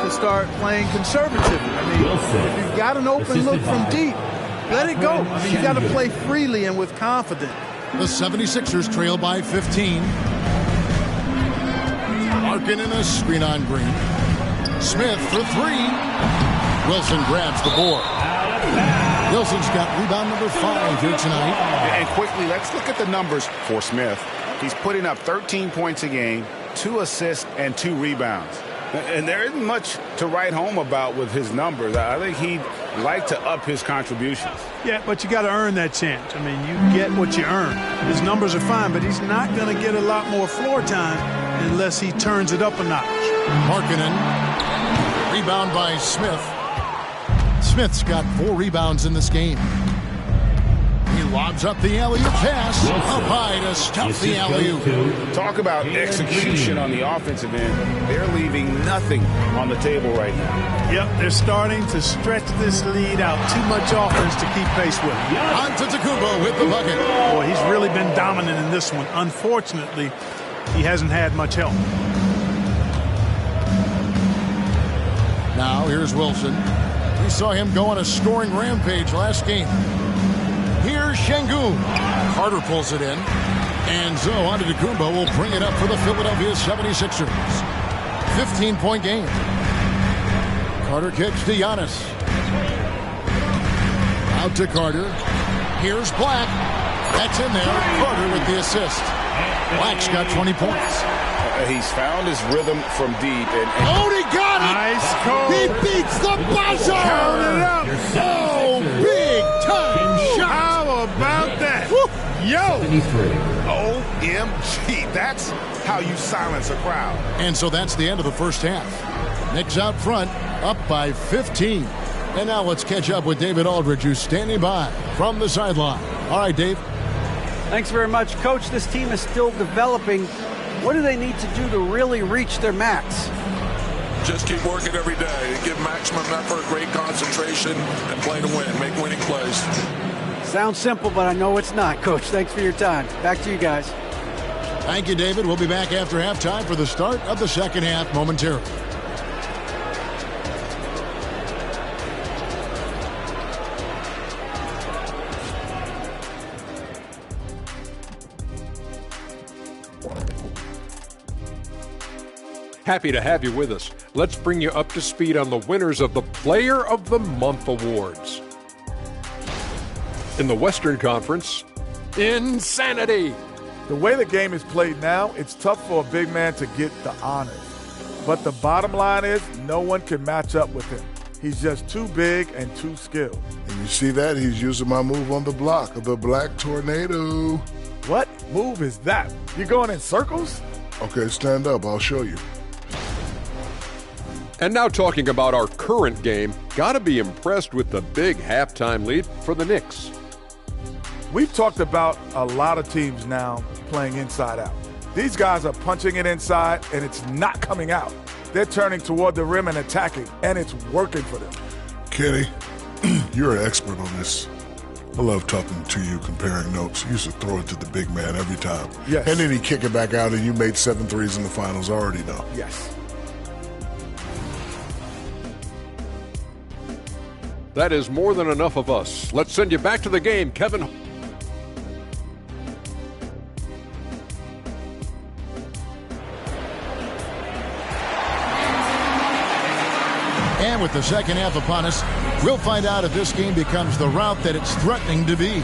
to start playing conservatively. I mean, if you've got an open look from deep, let it go. I mean, you got to play freely and with confidence. The 76ers trail by 15. Larkin in a screen on Green. Smith for three. Wilson grabs the board. Wilson's got rebound number 5 here tonight. And quickly, let's look at the numbers for Smith. He's putting up 13 points a game, 2 assists, and 2 rebounds. And there isn't much to write home about with his numbers. I think he'd like to up his contributions. Yeah, but you got to earn that chance. I mean, you get what you earn. His numbers are fine, but he's not going to get a lot more floor time unless he turns it up a notch. Markkanen. Rebound by Smith. Smith's got 4 rebounds in this game. He lobs up the alley-oop pass. Up high to stuff the alley-oop. Talk about execution on the offensive end. They're leaving nothing on the table right now. Yep, they're starting to stretch this lead out. Too much offense to keep pace with. Antetokounmpo with the bucket. Boy, he's really been dominant in this one. Unfortunately, he hasn't had much help. Now here's Wilson. We saw him go on a scoring rampage last game. Here's Şengün. Carter pulls it in. And so Antetokounmpo will bring it up for the Philadelphia 76ers. 15-point game. Carter kicks to Giannis. Out to Carter. Here's Black. That's in there. Carter with the assist. Black's got 20 points. He's found his rhythm from deep. Oh, he got it! Nice call. He beats the buzzer! Count it up. Oh, big time shot! How about that? Woo. Yo! OMG. That's how you silence a crowd. And so that's the end of the first half. Knicks out front, up by 15. And now let's catch up with David Aldridge, who's standing by from the sideline. All right, Dave. Thanks very much, Coach. This team is still developing. What do they need to do to really reach their max? Just keep working every day. Give maximum effort, great concentration, and play to win. Make winning plays. Sounds simple, but I know it's not, Coach. Thanks for your time. Back to you guys. Thank you, David. We'll be back after halftime for the start of the second half momentarily. Happy to have you with us. Let's bring you up to speed on the winners of the Player of the Month awards. In the Western Conference, insanity. The way the game is played now, it's tough for a big man to get the honors. But the bottom line is no one can match up with him. He's just too big and too skilled. And you see that? He's using my move on the block of the Black Tornado. What move is that? You going in circles? Okay, stand up. I'll show you. And now talking about our current game, gotta be impressed with the big halftime lead for the Knicks. We've talked about a lot of teams now playing inside out. These guys are punching it inside, and it's not coming out. They're turning toward the rim and attacking, and it's working for them. Kenny, you're an expert on this. I love talking to you, comparing notes. You used to throw it to the big man every time. Yes. And then he'd kick it back out, and you made 7 threes in the finals. I already know. Yes. That is more than enough of us. Let's send you back to the game, Kevin. And with the second half upon us, we'll find out if this game becomes the route that it's threatening to be.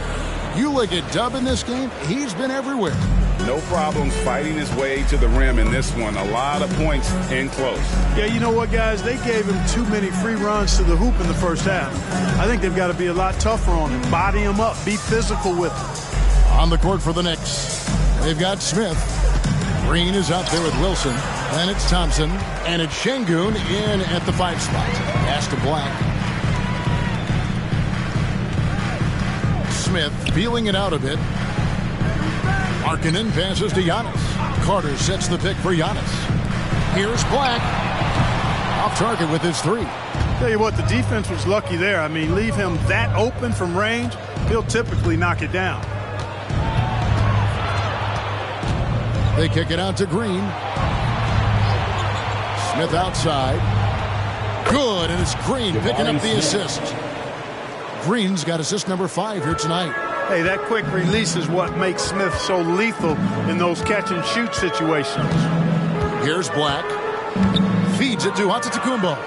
You look at Dub in this game, he's been everywhere. No problems fighting his way to the rim in this one. A lot of points in close. Yeah, you know what, guys? They gave him too many free runs to the hoop in the first half. I think they've got to be a lot tougher on him. Body him up. Be physical with him. On the court for the Knicks, They've got Smith. Green is out there with Wilson. Then it's Thompson. And it's Şengün in at the 5 spot. Pass to Black. Smith feeling it out a bit. Markkanen passes to Giannis. Carter sets the pick for Giannis. Here's Black. Off target with his 3. Tell you what, the defense was lucky there. I mean, leave him that open from range, he'll typically knock it down. They kick it out to Green. Smith outside. Good, and it's Green picking up the assist. Green's got assist number 5 here tonight. Hey, that quick release is what makes Smith so lethal in those catch-and-shoot situations. Here's Black. Feeds it to Antetokounmpo.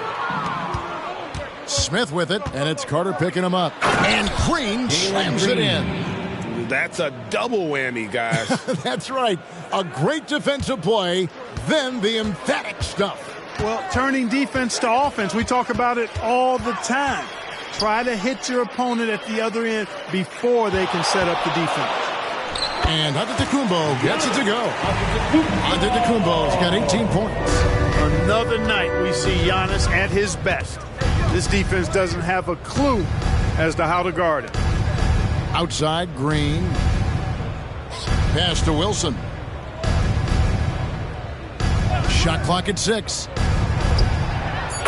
Smith with it, and it's Carter picking him up. And Green slams it in. That's a double whammy, guys. That's right. A great defensive play, then the emphatic stuff. Well, turning defense to offense, we talk about it all the time. Try to hit your opponent at the other end before they can set up the defense. And Antetokounmpo gets it to go. Antetokounmpo's got 18 points. Another night we see Giannis at his best. This defense doesn't have a clue as to how to guard it. Outside, Green. Pass to Wilson. Shot clock at 6.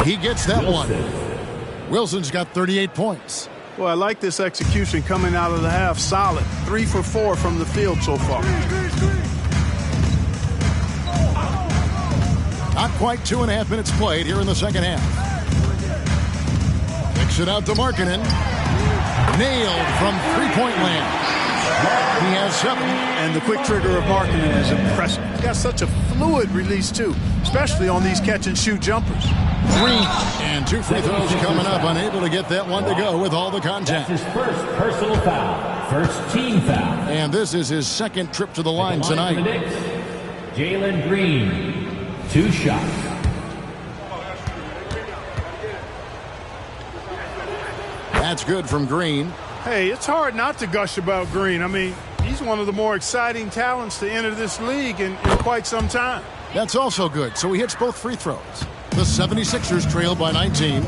He gets that one. Wilson's got 38 points. Well, I like this execution coming out of the half. Solid. 3 for 4 from the field so far. Not quite 2.5 minutes played here in the second half. Kicks it out to Markkanen. Nailed from three-point land. He has 7. And the quick trigger of Markkanen is impressive. He's got such a fluid release, too, especially on these catch-and-shoot jumpers. Green. And 2 free throws coming up. Unable to get that one to go with all the contact. That's his first personal foul. First team foul. And this is his second trip to the line tonight. Jalen Green. 2 shots. That's good from Green. Hey, it's hard not to gush about Green. I mean, he's one of the more exciting talents to enter this league in quite some time. That's also good. So he hits both free throws. The 76ers trail by 19.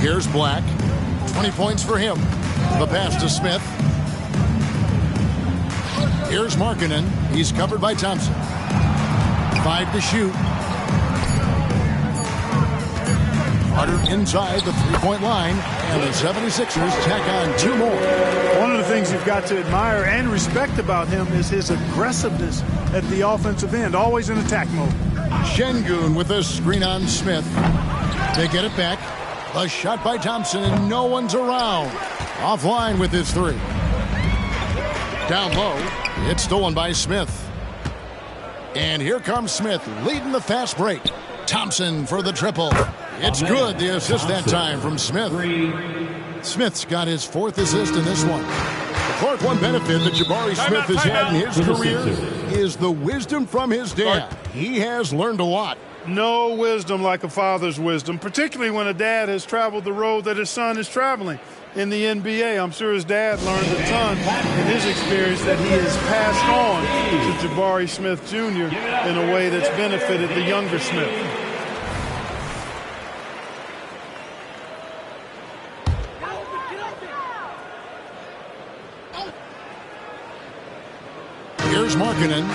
Here's Black. 20 points for him. The pass to Smith. Here's Markkanen. He's covered by Thompson. 5 to shoot. Carter inside the three-point line, and the 76ers tack on 2 more. One of the things you've got to admire and respect about him is his aggressiveness at the offensive end, always in attack mode. Şengün with a screen on Smith. They get it back. A shot by Thompson, and no one's around. Offline with his 3. Down low. It's stolen by Smith. And here comes Smith, leading the fast break. Thompson for the triple. It's good, the assist that time from Smith. Smith's got his 4th assist in this one. The Clark one benefit that Jabari Smith has had in his career is the wisdom from his dad. He has learned a lot. No wisdom like a father's wisdom, particularly when a dad has traveled the road that his son is traveling. In the NBA, I'm sure his dad learned a ton in his experience that he has passed on to Jabari Smith Jr. in a way that's benefited the younger Smith. Here's Markkanen.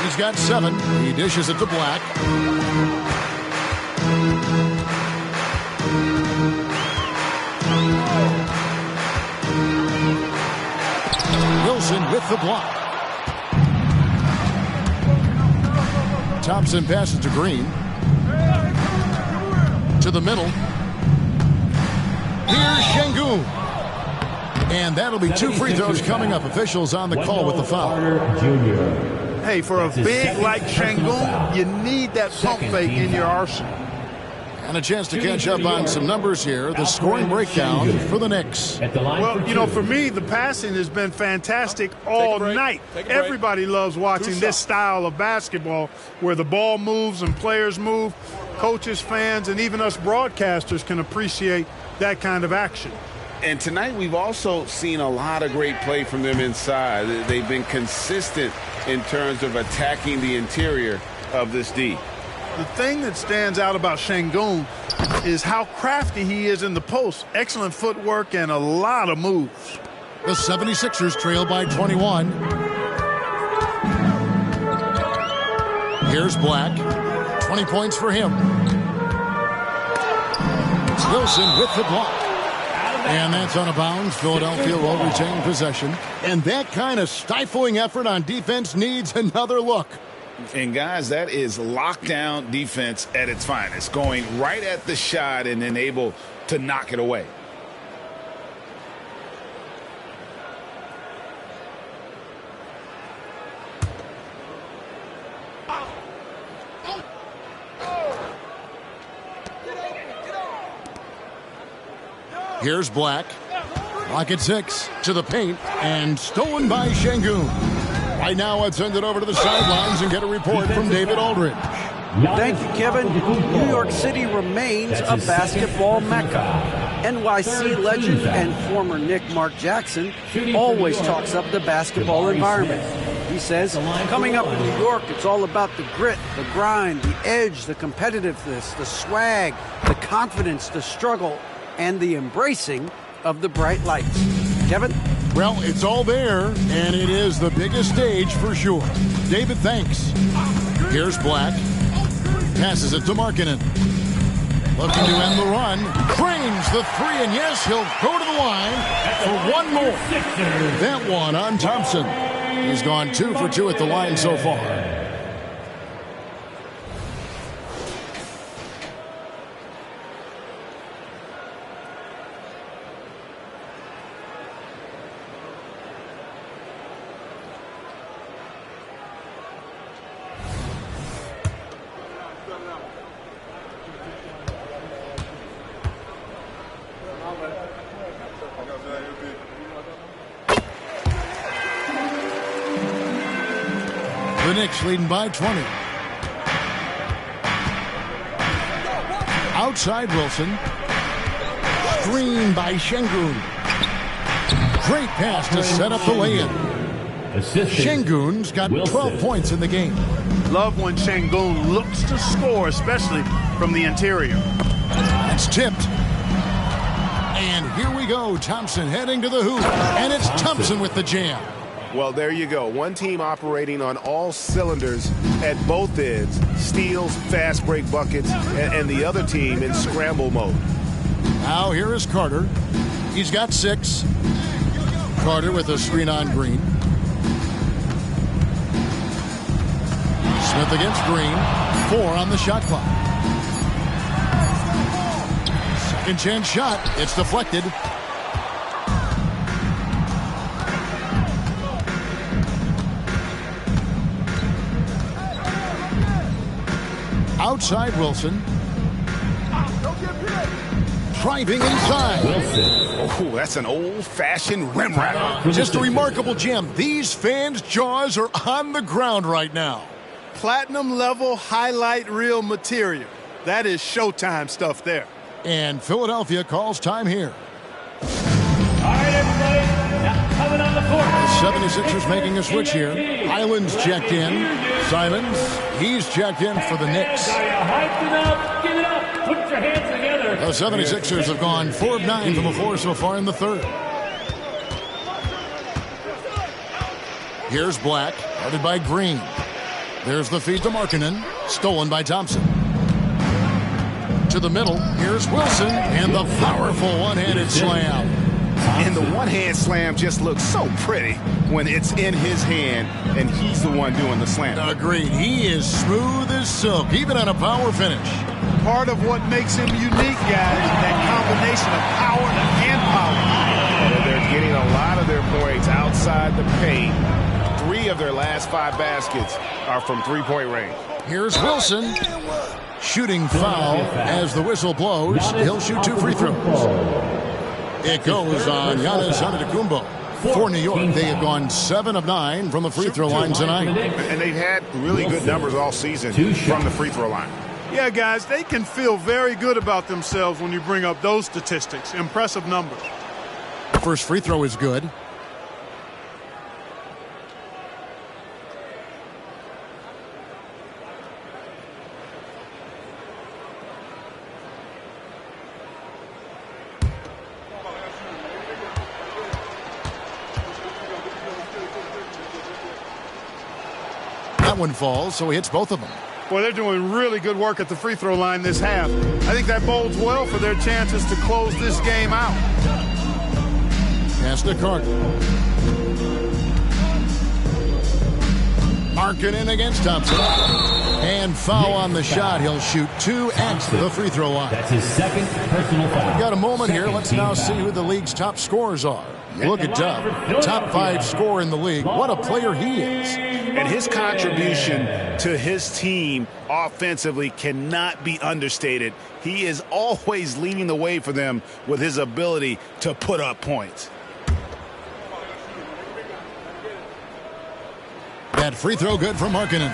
He's got 7. He dishes it to Black. Wilson with the block. Thompson passes to Green. To the middle. Here's Şengün. And that'll be 2 free throws coming up. Officials on the call with the foul. Hey, for a big like Şengün, you need that pump fake in your arsenal. And a chance to catch up on some numbers here. The scoring breakdown for the Knicks. Well, you know, for me, the passing has been fantastic all night. Everybody loves watching this style of basketball where the ball moves and players move. Coaches, fans, and even us broadcasters can appreciate that kind of action. And tonight we've also seen a lot of great play from them inside. They've been consistent in terms of attacking the interior of this D. The thing that stands out about Şengün is how crafty he is in the post. Excellent footwork and a lot of moves. The 76ers trail by 21. Here's Black. 20 points for him. It's Wilson with the block. And that's out of bounds. Philadelphia will retain possession. And that kind of stifling effort on defense needs another look. And guys, that is lockdown defense at its finest. Going right at the shot and then able to knock it away. Here's Black. Block at 6 to the paint and stolen by Şengün. Right now, let's send it over to the sidelines and get a report from David Aldridge. Thank you, Kevin. New York City remains a basketball mecca. NYC legend and former Knick Mark Jackson always talks up the basketball environment. He says, coming up in New York, it's all about the grit, the grind, the edge, the competitiveness, the swag, the confidence, the struggle, and the embracing of the bright lights. Kevin? Well, it's all there, and it is the biggest stage for sure. David, thanks. Here's Black. Passes it to Markkanen. Looking to end the run. Drains the three, and yes, he'll go to the line for one more. That one on Thompson. He's gone 2 for 2 at the line so far. The Knicks leading by 20. Outside Wilson. Screen by Şengün. Great pass to set up the lay-in. Şengün's got 12 points in the game. Love when Şengün looks to score, especially from the interior. It's tipped. And here we go. Thompson heading to the hoop. And it's Thompson with the jam. Well, there you go. One team operating on all cylinders at both ends. Steals, fast break buckets, and the other team in scramble mode. Now here is Carter. He's got 6. Carter with a screen on Green. Smith against Green. 4 on the shot clock. Second chance shot. It's deflected. Outside Wilson. Driving inside. Oh, that's an old-fashioned rim ratter. Just a remarkable gem. These fans' jaws are on the ground right now. Platinum level highlight reel material. That is Showtime stuff there. And Philadelphia calls time here. All right, everybody. Now coming on the court. The 76ers making a switch here. Island's checked in. Simons, he's checked in for the Knicks. Hyped it up. Give it up. Put your hands together. The 76ers have gone 4 of 9 from the floor so far in the third. Here's Black, guarded by Green. There's the feed to Markkanen, stolen by Thompson. To the middle, here's Wilson, and the powerful one-handed slam. And the one-hand slam just looks so pretty when it's in his hand, and he's the one doing the slam. Agreed. He is smooth as silk, even on a power finish. Part of what makes him unique, guys, that combination of power and power. And they're getting a lot of their points outside the paint. 3 of their last 5 baskets are from three-point range. Here's Wilson. Shooting foul as the whistle blows. He'll shoot 2 free throws. It goes on Giannis Antetokounmpo. For New York, they have gone 7 of 9 from the free throw line tonight. And they've had really good numbers all season from the free throw line. Yeah, guys, they can feel very good about themselves when you bring up those statistics. Impressive numbers. The first free throw is good. That one falls, so he hits both of them. Well, they're doing really good work at the free throw line this half. I think that bodes well for their chances to close this game out. Pass to Carter. Markkanen against Thompson. And foul on the shot. He'll shoot 2 at the free throw line. That's his second personal foul. We've got a moment here. Let's now see who the league's top scorers are. Look at Dub, top 5 scorer in the league. What a player he is. And his contribution to his team offensively cannot be understated. He is always leading the way for them with his ability to put up points. That free throw good for Markkanen.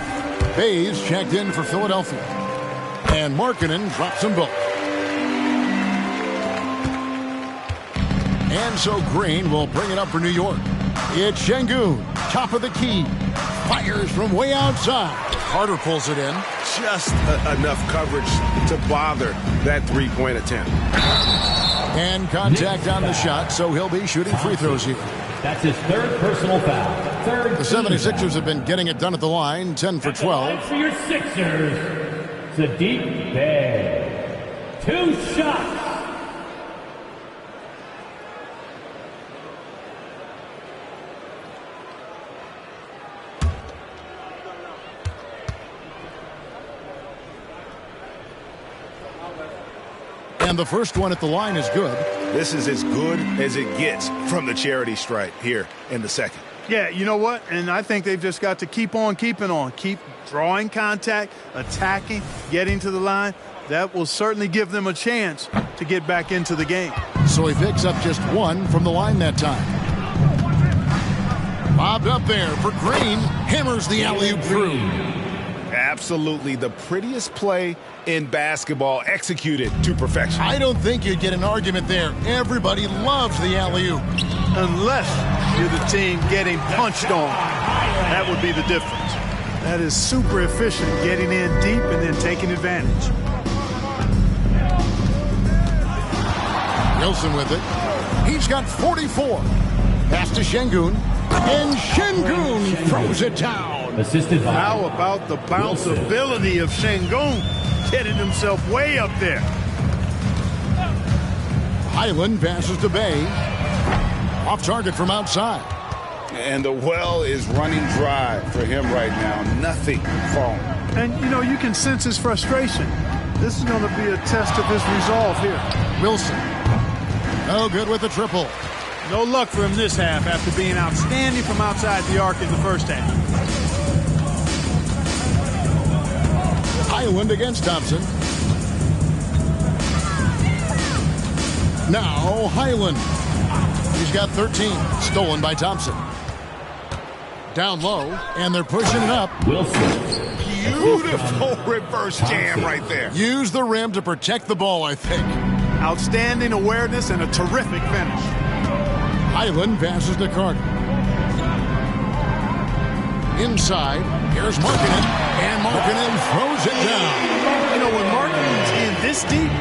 Bays checked in for Philadelphia. And Markkanen drops them both. And so Green will bring it up for New York. It's Şengün, top of the key. Fires from way outside. Carter pulls it in. Just enough coverage to bother that three-point attempt. And contact on the shot, so he'll be shooting free throws here. That's his third personal foul. The 76ers have been getting it done at the line, 10 for 12. For your Sixers, Saddiq Bey. 2 shots. And the first one at the line is good. This is as good as it gets from the charity stripe here in the second. Yeah, you know what? And I think they've just got to keep on keeping on. Keep drawing contact, attacking, getting to the line. That will certainly give them a chance to get back into the game. So he picks up just 1 from the line that time. Bobbed up there for Green. Hammers the alley-oop through. Absolutely the prettiest play in basketball, executed to perfection. I don't think you'd get an argument there. Everybody loves the alley-oop. Unless you're the team getting punched on. That would be the difference. That is super efficient, getting in deep and then taking advantage. Wilson with it. He's got 44. Pass to Şengün. And Şengün throws it down. Assisted by How about the bounce ability of Şengün, getting himself way up there. Highland passes to Bey. Off target from outside. And the well is running dry for him right now. Nothing falling. And, you know, you can sense his frustration. This is going to be a test of his resolve here. Wilson. No good with the triple. No luck for him this half after being outstanding from outside the arc in the first half. Highland against Thompson. Now Highland. He's got 13. Stolen by Thompson. Down low, and they're pushing it up. Wilson. Beautiful reverse jam right there. Use the rim to protect the ball, I think. Outstanding awareness and a terrific finish. Highland passes to Carter. Inside, here's Markkanen, and Markkanen throws it down. You know, when Markkanen's in this deep,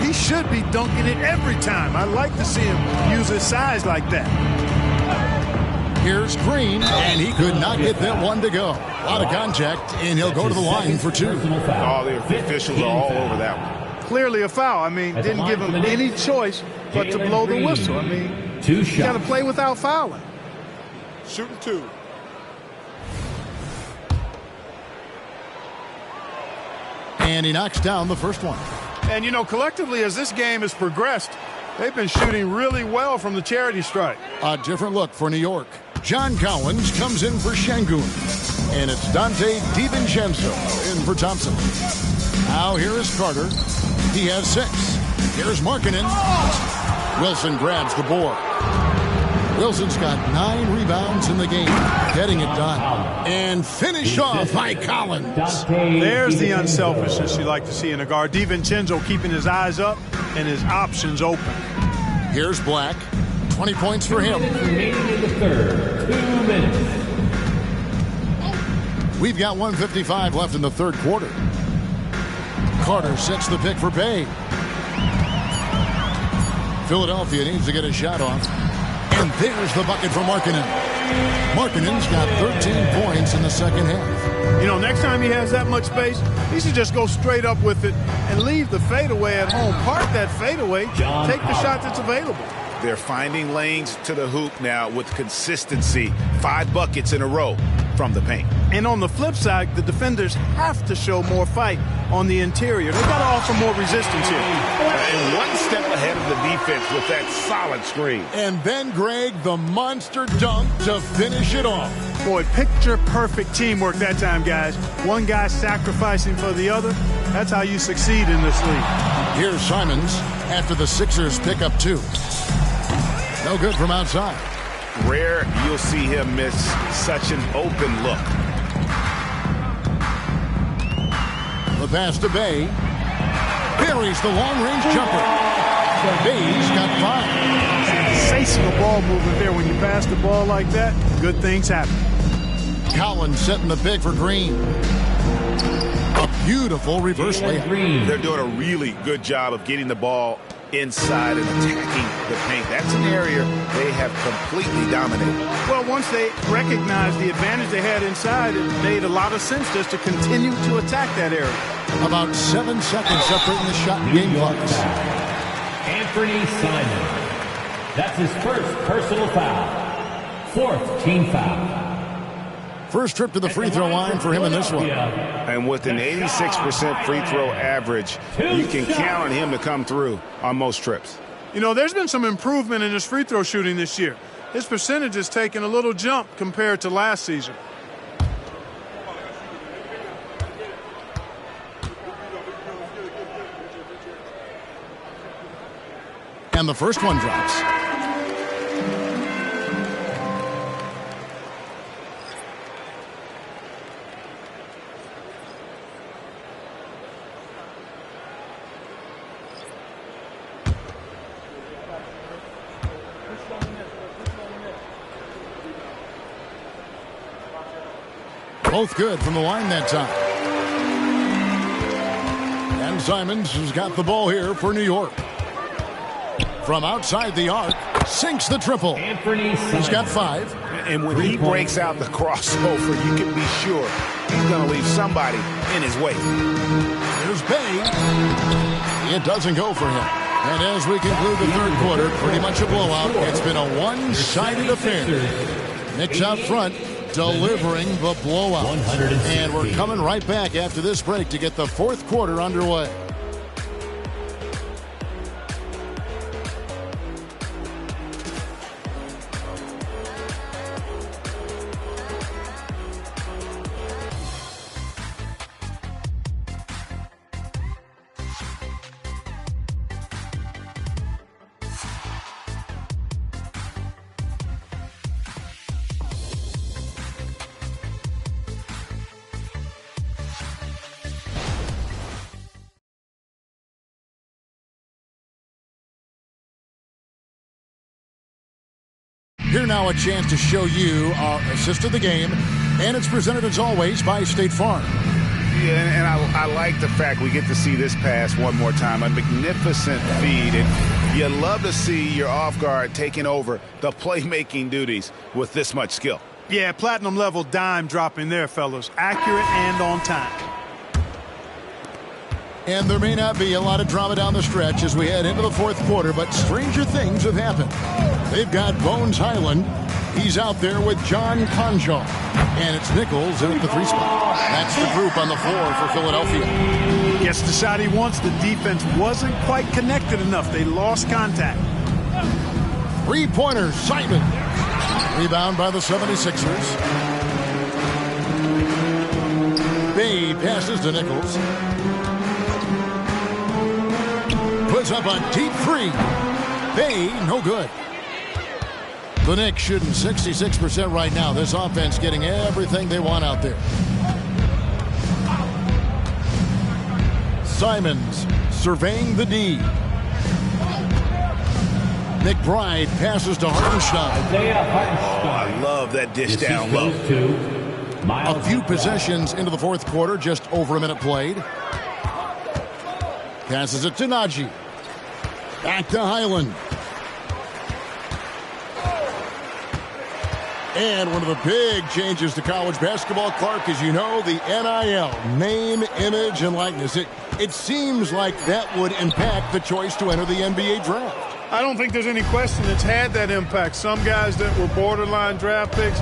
he should be dunking it every time. I like to see him use his size like that. Here's Green, and he could not get that one to go. A lot of contact, and he'll go to the line for 2. Oh, the officials are all over that one. Clearly a foul. I mean, didn't give him any choice but to blow the whistle. I mean, you got to play without fouling. Shooting 2. And he knocks down the first one. And, you know, collectively, as this game has progressed, they've been shooting really well from the charity stripe. A different look for New York. John Collins comes in for Şengün. And it's Dante DiVincenzo in for Thompson. Now here is Carter. He has 6. Here's Markkanen. Wilson grabs the board. Wilson's got 9 rebounds in the game. Getting it done. And finished off by Collins. There's the unselfishness you like to see in a guard. DiVincenzo keeping his eyes up and his options open. Here's Black. 20 points for him. Remaining in the third. 2 minutes. We've got 1:55 left in the third quarter. Carter sets the pick for Bay. Philadelphia needs to get a shot off. And there's the bucket for Markkanen. Markkanen's got 13 points in the second half. You know, next time he has that much space, he should just go straight up with it and leave the fadeaway at home. Park that fadeaway, take the shot that's available. They're finding lanes to the hoop now with consistency. 5 buckets in a row from the paint. And on the flip side, the defenders have to show more fight on the interior. They've got to offer more resistance here. And one step ahead of the defense with that solid screen. And then, Greg, the monster dunk to finish it off. Boy, picture-perfect teamwork that time, guys. One guy sacrificing for the other. That's how you succeed in this league. Here's Simons after the Sixers pick up 2. No good from outside. Rare you'll see him miss such an open look. The pass to Bay. Buries the long-range jumper. Bay's got 5. Sensational ball movement there. When you pass the ball like that, good things happen. Collins setting the pick for Green. A beautiful reverse layup. They're doing a really good job of getting the ball inside and attacking the paint. That's an area they have completely dominated. Well, once they recognized the advantage they had inside, it made a lot of sense just to continue to attack that area. About 7 seconds separating the shot and game clocks. Anthony Simon. That's his first personal foul. 4th team foul. First trip to the free throw line for him in this one. And with an 86% free throw average, you can count on him to come through on most trips. You know, there's been some improvement in his free throw shooting this year. His percentage has taken a little jump compared to last season. And the first one drops. Both good from the line that time. And Simons has got the ball here for New York. From outside the arc, sinks the triple. He's got 5. And when he breaks out the crossover, you can be sure he's going to leave somebody in his way. Here's Bay. It doesn't go for him. And as we conclude the third quarter, pretty much a blowout. It's been a one-sided affair. Knicks out front, delivering the blowout. And we're coming right back after this break to get the fourth quarter underway. Here now a chance to show you our assist of the game, and it's presented as always by State Farm. Yeah, and I like the fact we get to see this pass one more time. A magnificent feed, and you love to see your off guard taking over the playmaking duties with this much skill. Yeah, platinum level dime dropping there, fellas. Accurate and on time. And there may not be a lot of drama down the stretch as we head into the fourth quarter, but stranger things have happened. They've got Bones Highland. He's out there with John Conjong. And it's Nichols in at the 3 spot. That's the group on the floor for Philadelphia. Gets the shot he wants. The defense wasn't quite connected enough. They lost contact. 3-pointer, Simon. Rebound by the 76ers. Bay passes to Nichols. Puts up a deep 3. Bay, no good. The Knicks shooting 66% right now. This offense getting everything they want out there. Simons surveying the D. McBride passes to Hartenstein. I love that dish down low. A few possessions into the fourth quarter, just over a minute played. Passes it to Najee. Back to Highland. And one of the big changes to college basketball, Clark, as you know, the NIL, name, image, and likeness. It seems like that would impact the choice to enter the NBA draft. I don't think there's any question it's had that impact. Some guys that were borderline draft picks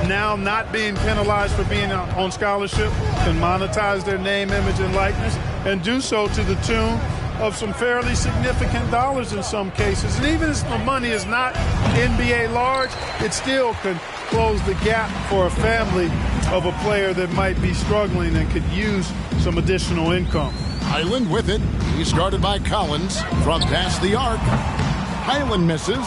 now not being penalized for being on scholarship can monetize their name, image, and likeness and do so to the tune of some fairly significant dollars in some cases. And even if the money is not NBA large, it still can close the gap for a family of a player that might be struggling and could use some additional income. Highland with it. He's guarded by Collins from past the arc. Highland misses.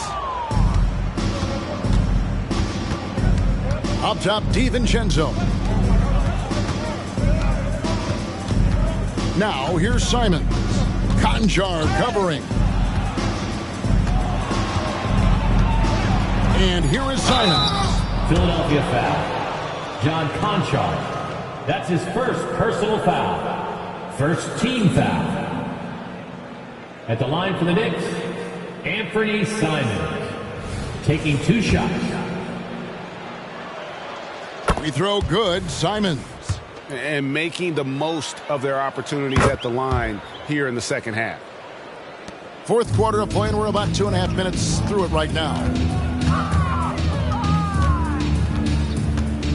Up top, DiVincenzo. Now here's Simon. Conjar covering. And here is Simon. Philadelphia foul. John Conchar. That's his first personal foul. First team foul. At the line for the Knicks, Anthony Simons. Taking 2 shots. We throw good, Simons. And making the most of their opportunities at the line here in the second half. Fourth quarter of play, and we're about 2.5 minutes through it right now.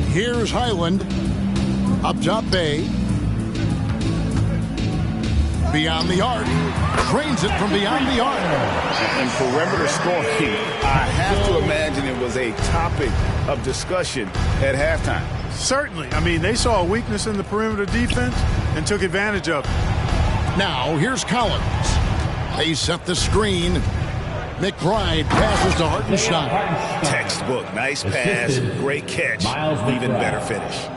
Here's Highland. Up top, Bay. Beyond the arc. Drains it from beyond the arc. And perimeter scoring, I have to imagine it was a topic of discussion at halftime. Certainly. I mean, they saw a weakness in the perimeter defense and took advantage of it. Now, here's Collins. They set the screen. McBride passes to Hartenstein. Textbook. Nice pass. Great catch. Even better finish.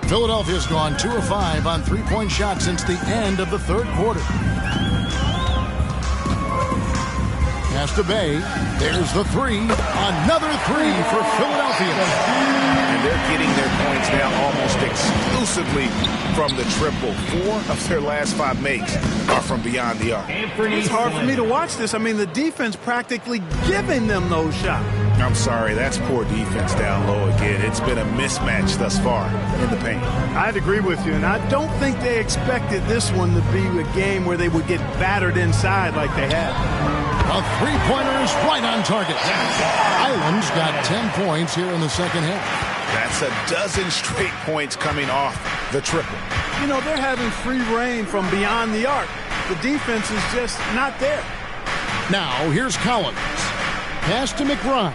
Philadelphia's gone 2 of 5 on three-point shots since the end of the third quarter. Pass to Bay. There's the 3. Another 3 for Philadelphia. And they're getting their points now almost exclusively from the triple. 4 of their last 5 makes are from beyond the arc. It's hard for me to watch this. I mean, the defense practically giving them those shots. I'm sorry, that's poor defense down low again. It's been a mismatch thus far in the paint. I'd agree with you, and I don't think they expected this one to be a game where they would get battered inside like they have. A three-pointer is right on target. Island's got 10 points here in the second half. That's a dozen straight points coming off the triple. You know, they're having free reign from beyond the arc. The defense is just not there. Now, here's Collins. Pass to McBride.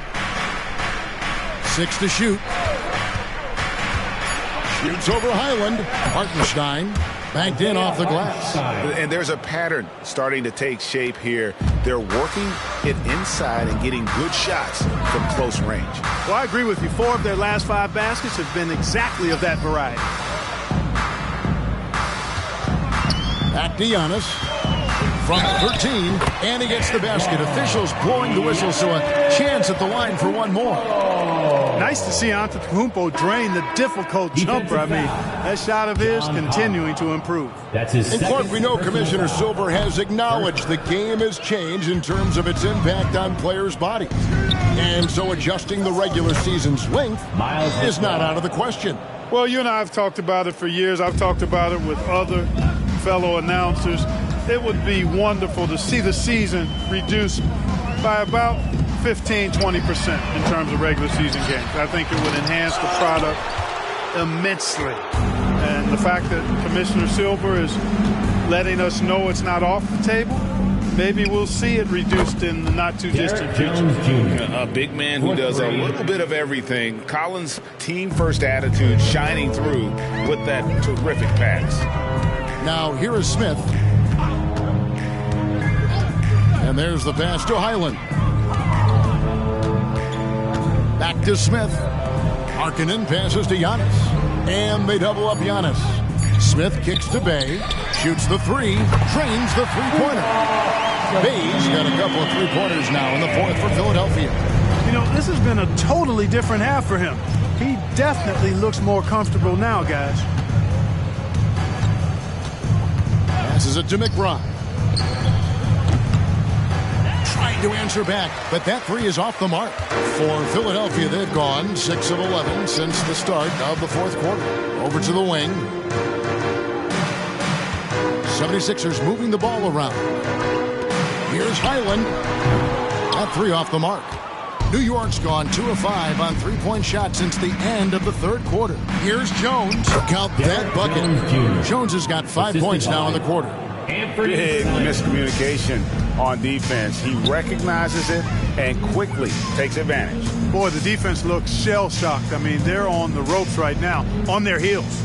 6 to shoot. Shoots over Highland. Hartenstein banked in off the glass. And there's a pattern starting to take shape here. They're working it inside and getting good shots from close range. Well, I agree with you. 4 of their last 5 baskets have been exactly of that variety. Back to Giannis. From 13, and he gets the basket. Officials blowing the whistle, so a chance at the line for one more. Nice to see Antetokounmpo drain the difficult jumper. I mean, that shot of his continuing to improve. That's his and Clark, we know Commissioner Silver has acknowledged the game has changed in terms of its impact on players' bodies. And so adjusting the regular season's length is not out of the question. Well, you and I have talked about it for years. I've talked about it with other fellow announcers. It would be wonderful to see the season reduced by about 15-20% in terms of regular season games. I think it would enhance the product immensely. And the fact that Commissioner Silver is letting us know it's not off the table, maybe we'll see it reduced in the not-too-distant future. A big man who does a little bit of everything. Collins' team-first attitude shining through with that terrific pass. Now, here is Smith. And there's the pass to Highland. Back to Smith. Harkinen passes to Giannis. And they double up Giannis. Smith kicks to Bay. Shoots the 3. Drains the three-pointer. Bay's got a couple of three-pointers now in the fourth for Philadelphia. You know, this has been a totally different half for him. He definitely looks more comfortable now, guys. Passes it to McBride. Trying to answer back, but that three is off the mark. For Philadelphia, they've gone 6 of 11 since the start of the fourth quarter. Over to the wing. 76ers moving the ball around. Here's Highland. That three off the mark. New York's gone 2 of 5 on three-point shots since the end of the third quarter. Here's Jones. Count that bucket. Jones has got 5 points now in the quarter. Big miscommunication on defense. He recognizes it and quickly takes advantage. Boy, the defense looks shell-shocked. I mean, they're on the ropes right now, on their heels.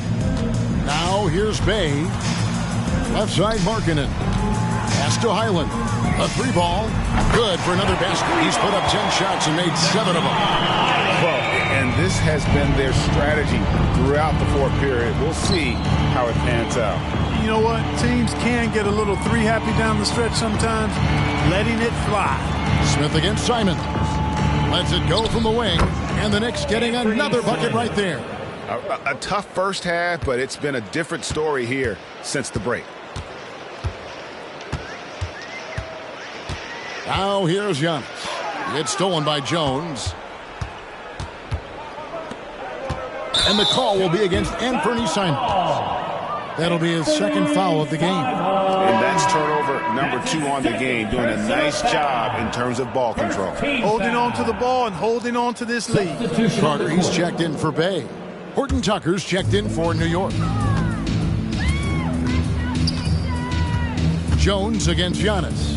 Now here's Bay. Left side Markkanen. Pass to Highland. A three ball. Good for another basket. He's put up 10 shots and made 7 of them. Well, and this has been their strategy throughout the fourth period. We'll see how it pans out. You know what? Teams can get a little three-happy down the stretch sometimes, letting it fly. Smith against Simon. Lets it go from the wing. And the Knicks getting another bucket right there. A tough first half, but it's been a different story here since the break. Now here's Giannis. It's stolen by Jones. And the call will be against Anthony Simons. That'll be his second foul of the game. And that's turnover number 2 on the game, doing a nice job in terms of ball control. Holding on to the ball and holding on to this lead. Carter, he's checked in for Bay. Horton Tucker's checked in for New York. Jones against Giannis.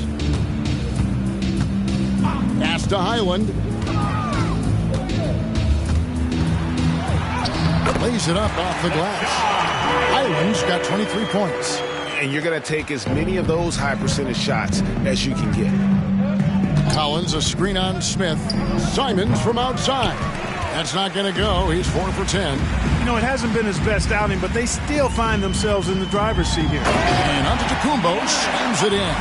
Pass to Highland. Lays it up off the glass. Highland's got 23 points. And you're going to take as many of those high percentage shots as you can get. Collins, a screen on Smith. Simons from outside. That's not going to go. He's 4 for 10. You know, it hasn't been his best outing, but they still find themselves in the driver's seat here. And Antetokounmpo slams it in.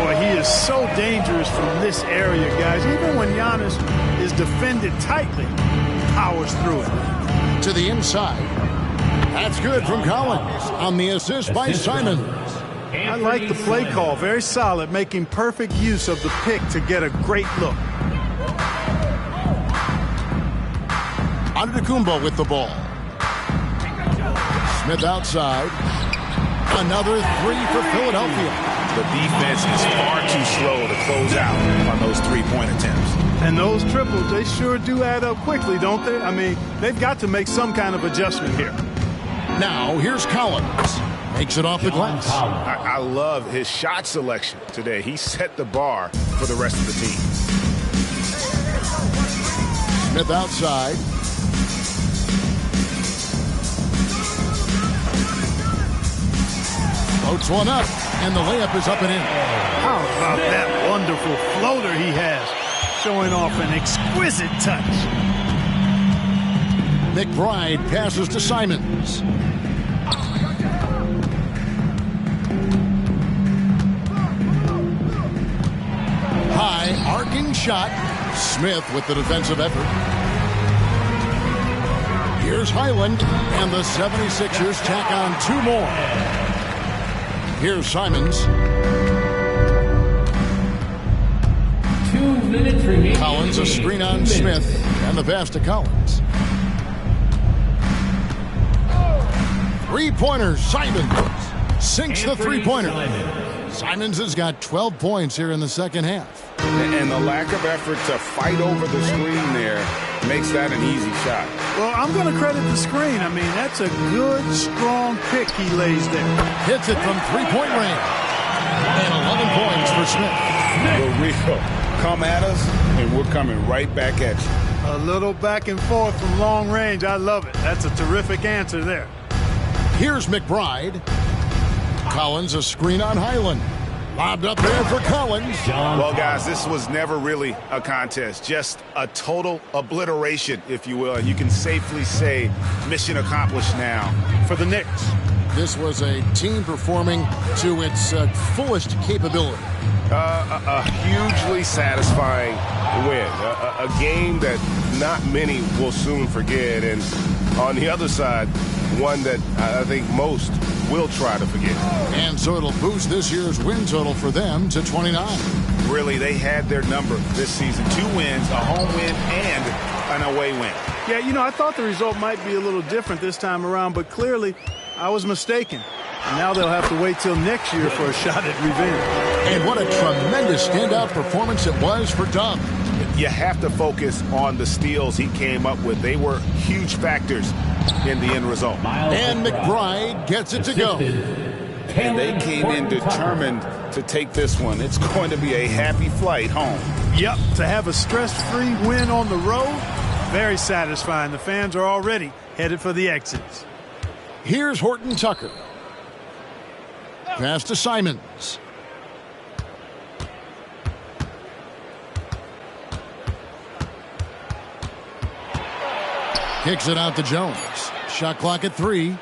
Boy, he is so dangerous from this area, guys. Even when Giannis is defended tightly, he powers through it. To the inside. That's good from Collins on the assist by Simons. I like the play call. Very solid, making perfect use of the pick to get a great look. Antetokounmpo with the ball. Smith outside. Another three for Philadelphia. The defense is far too slow to close out on those three-point attempts. And those triples, they sure do add up quickly, don't they? I mean, they've got to make some kind of adjustment here. Now, here's Collins. Makes it off the glass. I love his shot selection today. He set the bar for the rest of the team. Smith outside. Floats one up, and the layup is up and in. How about that wonderful floater he has, showing off an exquisite touch. McBride passes to Simons. High arcing shot. Smith with the defensive effort. Here's Highland, and the 76ers tack on 2 more. Here's Simons. 2 minutes remaining. Collins, a screen on Smith, and the pass to Collins. 3-pointer, Simons sinks the 3-pointer. Simons has got 12 points here in the second half. And the lack of effort to fight over the screen there makes that an easy shot. Well, I'm going to credit the screen. I mean, that's a good, strong pick he lays there. Hits it from 3-point range. And 11 points for Smith. Well, Rico, come at us, and we're coming right back at you. A little back and forth from long range. I love it. That's a terrific answer there. Here's McBride. Collins, a screen on Highland. Lobbed up there for Collins. Well, guys, this was never really a contest. Just a total obliteration, if you will. And you can safely say mission accomplished now for the Knicks. This was a team performing to its fullest capability. A hugely satisfying win. A game that not many will soon forget. And on the other side, one that I think most will try to forget. And so it'll boost this year's win total for them to 29. Really, they had their number this season. 2 wins, a home win, and an away win. Yeah, you know, I thought the result might be a little different this time around, but clearly I was mistaken. And now they'll have to wait till next year for a shot at revenge. And what a tremendous standout performance it was for Dub. You have to focus on the steals he came up with. They were huge factors in the end result. And McBride gets it to go. And they came in determined to take this one. It's going to be a happy flight home. Yep, to have a stress-free win on the road, very satisfying. The fans are already headed for the exits. Here's Horton Tucker. Pass to Simons. Kicks it out to Jones. Shot clock at 3.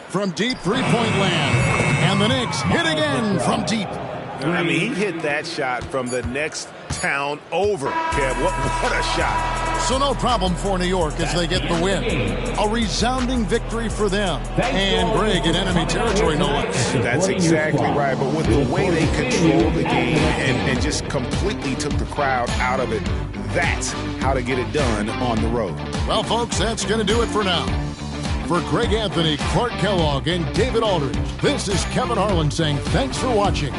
From deep three-point land. And the Knicks hit again from deep. I mean, he hit that shot from the next town over, Kev. What a shot. So no problem for New York as they get the win. A resounding victory for them. And Greg in enemy territory, no less. That's exactly right. But with the way they controlled the game and just completely took the crowd out of it, that's how to get it done on the road. Well, folks, that's going to do it for now. For Greg Anthony, Clark Kellogg, and David Aldridge, this is Kevin Harlan saying thanks for watching.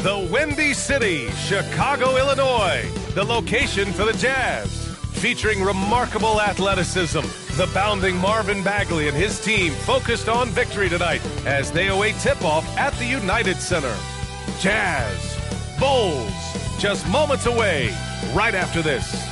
The Windy City, Chicago, Illinois, the location for the Jazz. Featuring remarkable athleticism, the bounding Marvin Bagley and his team focused on victory tonight as they await tip-off at the United Center. Jazz, Bulls, just moments away, right after this.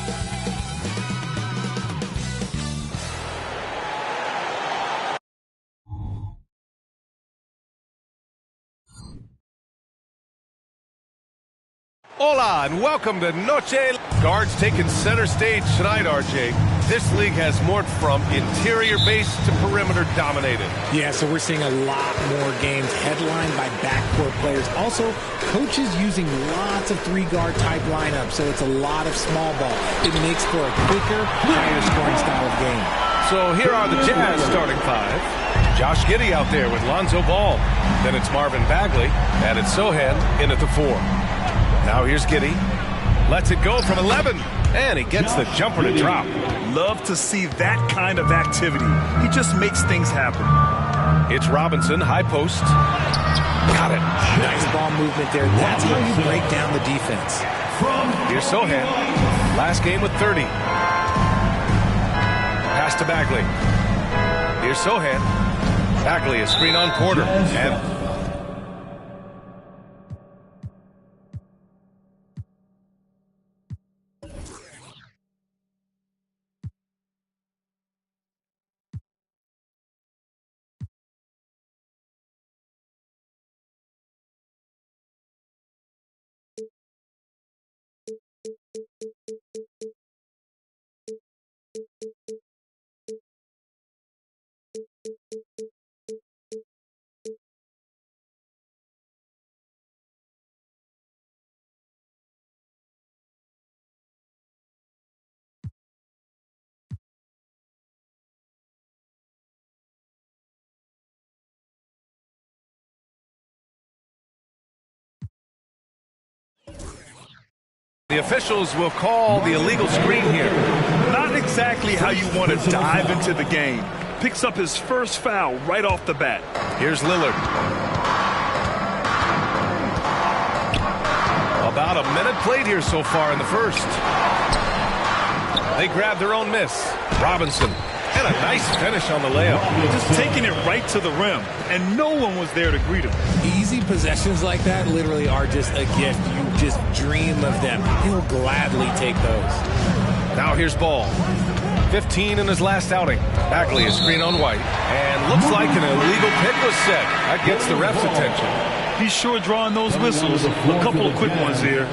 Hola, and welcome to Noche. Guards taking center stage tonight, RJ. This league has morphed from interior base to perimeter dominated. Yeah, so we're seeing a lot more games headlined by backcourt players. Also, coaches using lots of three-guard type lineups, so it's a lot of small ball. It makes for a quicker, higher scoring style of game. So here are the Jazz starting five. Josh Giddey out there with Lonzo Ball. Then it's Marvin Bagley, and it's Sohan in at the 4. Now here's Giddey. Lets it go from 11. And he gets the jumper to drop. Love to see that kind of activity. He just makes things happen. It's Robinson, high post. Got it. Nice ball movement there. That's how you break down the defense. Here's Sohan. Last game with 30. Pass to Bagley. Here's Sohan. Bagley, a screen on Porter. And the officials will call the illegal screen here. Not exactly how you want to dive into the game. Picks up his first foul right off the bat. Here's Lillard. About a minute played here so far in the first. They grab their own miss. Robinson. And a nice finish on the layup. Just taking it right to the rim, and no one was there to greet him. Easy possessions like that literally are just a gift. You just dream of them. He'll gladly take those. Now here's Ball. 15 in his last outing. Bagley is screen on White. And looks like an illegal pick was set. That gets the ref's attention. He's sure drawing those whistles. A couple of quick ones here.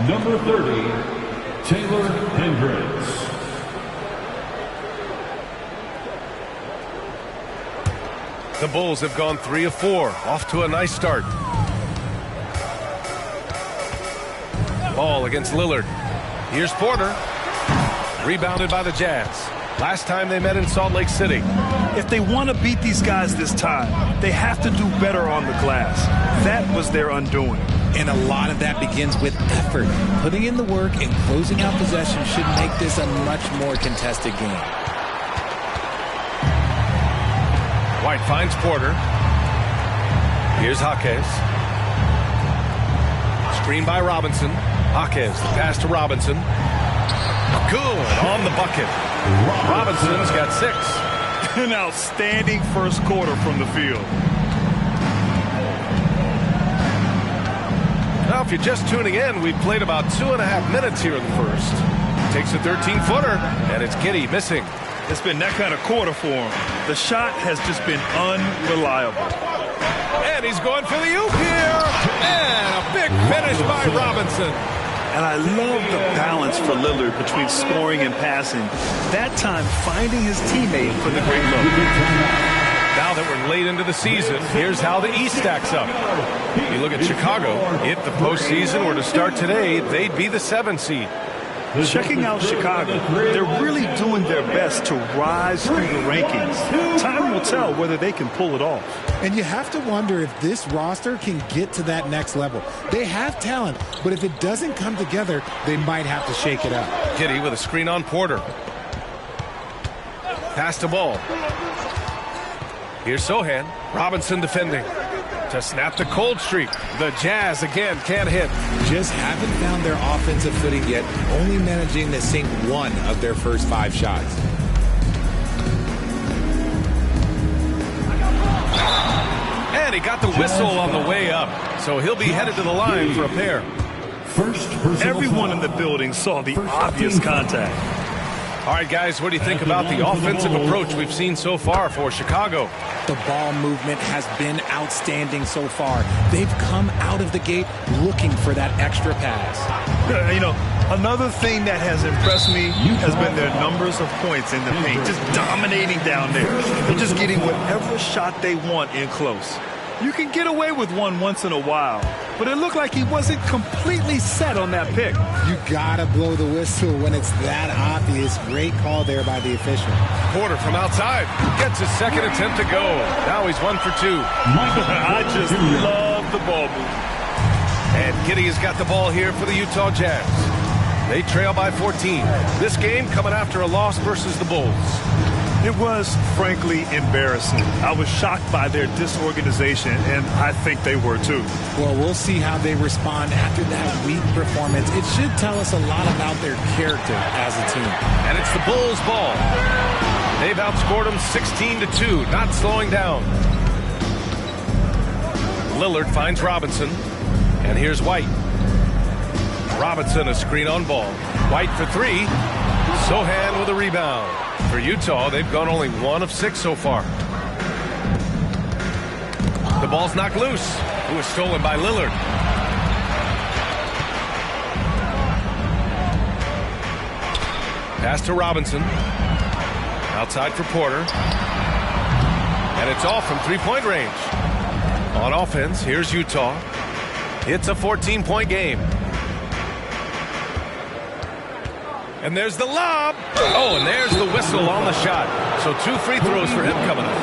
Number 30, Taylor Hendricks. The Bulls have gone 3 of 4. Off to a nice start. Ball against Lillard. Here's Porter. Rebounded by the Jazz. Last time they met in Salt Lake City. If they want to beat these guys this time, they have to do better on the glass. That was their undoing. And a lot of that begins with effort. Putting in the work and closing out possession should make this a much more contested game. White finds Porter. Here's Jaquez. Screen by Robinson. Jaquez, the pass to Robinson. Good on the bucket. Robinson's got 6. An outstanding first quarter from the field. Now, if you're just tuning in, we've played about 2.5 minutes here in the first. Takes a 13-footer, and it's Giddey missing. It's been that kind of quarter for him. The shot has just been unreliable. And he's going for the oop here. And a big finish by Robinson. And I love the balance for Lillard between scoring and passing. That time finding his teammate for the great look. Now that we're late into the season, here's how the East stacks up. You look at Chicago. If the postseason were to start today, they'd be the 7th seed. Checking out Chicago, they're really doing their best to rise through the rankings. Time will tell whether they can pull it off. And you have to wonder if this roster can get to that next level. They have talent, but if it doesn't come together, they might have to shake it up. Giddey with a screen on Porter. Pass to Ball. Here's Sohan. Robinson defending. to snap the cold streak. The Jazz again can't hit. Just haven't found their offensive footing yet, only managing to sink one of their first 5 shots. And he got the whistle on the way up, so he'll be headed to the line for a pair. Everyone in the building saw the obvious contact. All right, guys, what do you think about the offensive approach we've seen so far for Chicago? The ball movement has been outstanding so far. They've come out of the gate looking for that extra pass. You know, another thing that has impressed me has been their numbers of points in the paint, just dominating down there. They're just getting whatever shot they want in close. You can get away with one once in a while, but it looked like he wasn't completely set on that pick. You gotta blow the whistle when it's that obvious. Great call there by the official. Porter from outside gets his second attempt to go. Now he's 1 for 2. I just love the ball movement. And Giddey has got the ball here for the Utah Jazz. They trail by 14. This game coming after a loss versus the Bulls. It was, frankly, embarrassing. I was shocked by their disorganization, and I think they were too. Well, we'll see how they respond after that weak performance. It should tell us a lot about their character as a team. And it's the Bulls' ball. They've outscored them 16-2, not slowing down. Lillard finds Robinson, and here's White. Robinson, a screen on ball. White for 3. Sohan with a rebound. For Utah, they've gone only 1 of 6 so far. The ball's knocked loose. It was stolen by Lillard. Pass to Robinson. Outside for Porter. And it's off from 3-point range. On offense, here's Utah. It's a 14-point game. And there's the lob. Oh, and there's the whistle on the shot. So 2 free throws for him coming up.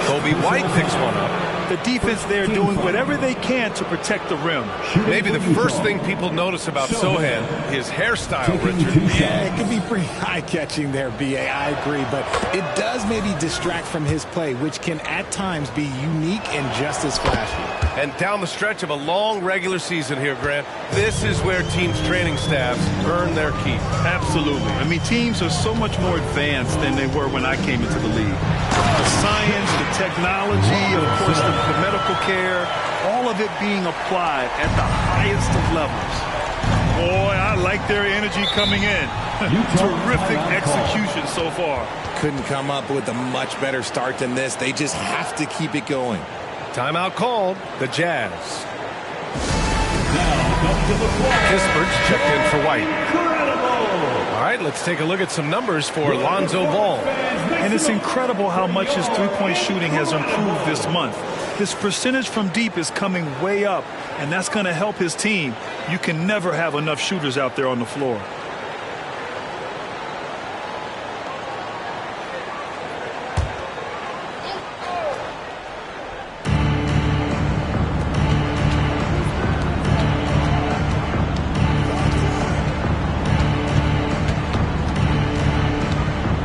Kobe White picks one up. The defense there doing whatever they can to protect the rim. Maybe the first thing people notice about Sohan, his hairstyle, Richard. Yeah, it could be pretty eye-catching there, B.A. I agree, but it does maybe distract from his play, which can at times be unique and just as flashy. And down the stretch of a long regular season here, Grant, this is where teams' training staffs earn their keep. Absolutely. I mean, teams are so much more advanced than they were when I came into the league. The science, the technology, of course, the medical care, all of it being applied at the highest of levels. Boy, I like their energy coming in. Terrific execution so far. Couldn't come up with a much better start than this. They just have to keep it going. Timeout called, the Jazz. Kispert's checked in for White. All right, let's take a look at some numbers for Lonzo Ball. And it's incredible how much his three-point shooting has improved this month. His percentage from deep is coming way up, and that's going to help his team. You can never have enough shooters out there on the floor.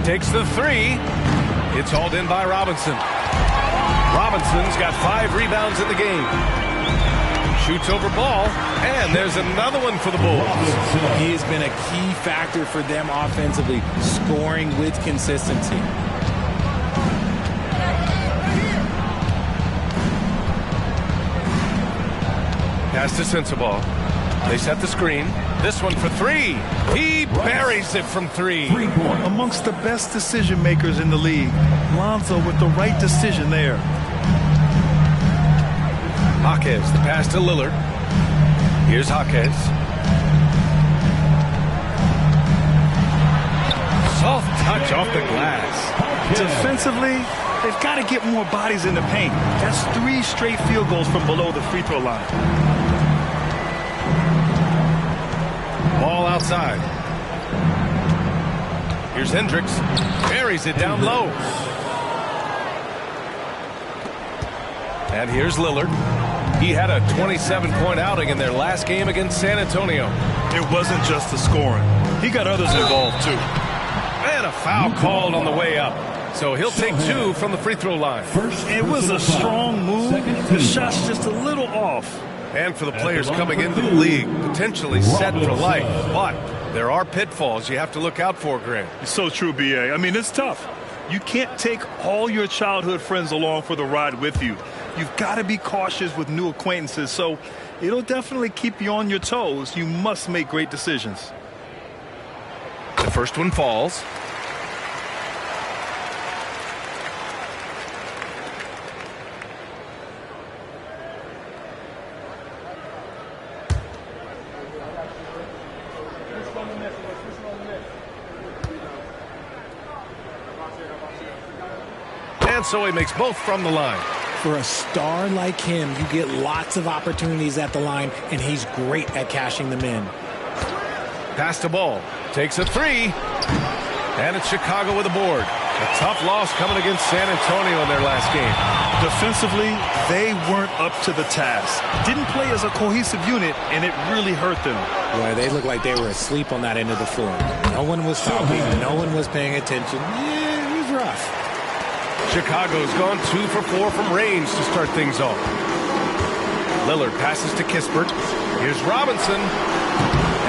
Takes the 3. It's hauled in by Robinson. Robinson's got 5 rebounds in the game. Shoots over Ball, and there's another one for the Bulls. He has been a key factor for them offensively, scoring with consistency. Pass to Sensabaugh. They set the screen. This one for 3. He buries it from 3. Amongst the best decision makers in the league. Lonzo with the right decision there. Jaquez, the pass to Lillard. Here's Jaquez. Soft touch off the glass. Defensively, they've got to get more bodies in the paint. That's 3 straight field goals from below the free throw line. Ball outside. Here's Hendricks. Buries it down low. And here's Lillard. He had a 27-point outing in their last game against San Antonio. It wasn't just the scoring. He got others involved, too. And a foul called on the way up. So he'll take 2 from the free throw line. It was a strong move. The shot's just a little off. And for the players coming into the league, potentially set for life. But there are pitfalls you have to look out for, Grant. It's so true, B.A. I mean, it's tough. You can't take all your childhood friends along for the ride with you. You've got to be cautious with new acquaintances, so it'll definitely keep you on your toes. You must make great decisions. The first one falls. And so he makes both from the line. For a star like him, you get lots of opportunities at the line, and he's great at cashing them in. Pass the ball. Takes a 3. And it's Chicago with a board. A tough loss coming against San Antonio in their last game. Defensively, they weren't up to the task. Didn't play as a cohesive unit, and it really hurt them. Boy, they looked like they were asleep on that end of the floor. No one was stopping. No one was paying attention. Yeah, it was rough. Chicago's gone 2 for 4 from range to start things off. Lillard passes to Kispert. Here's Robinson.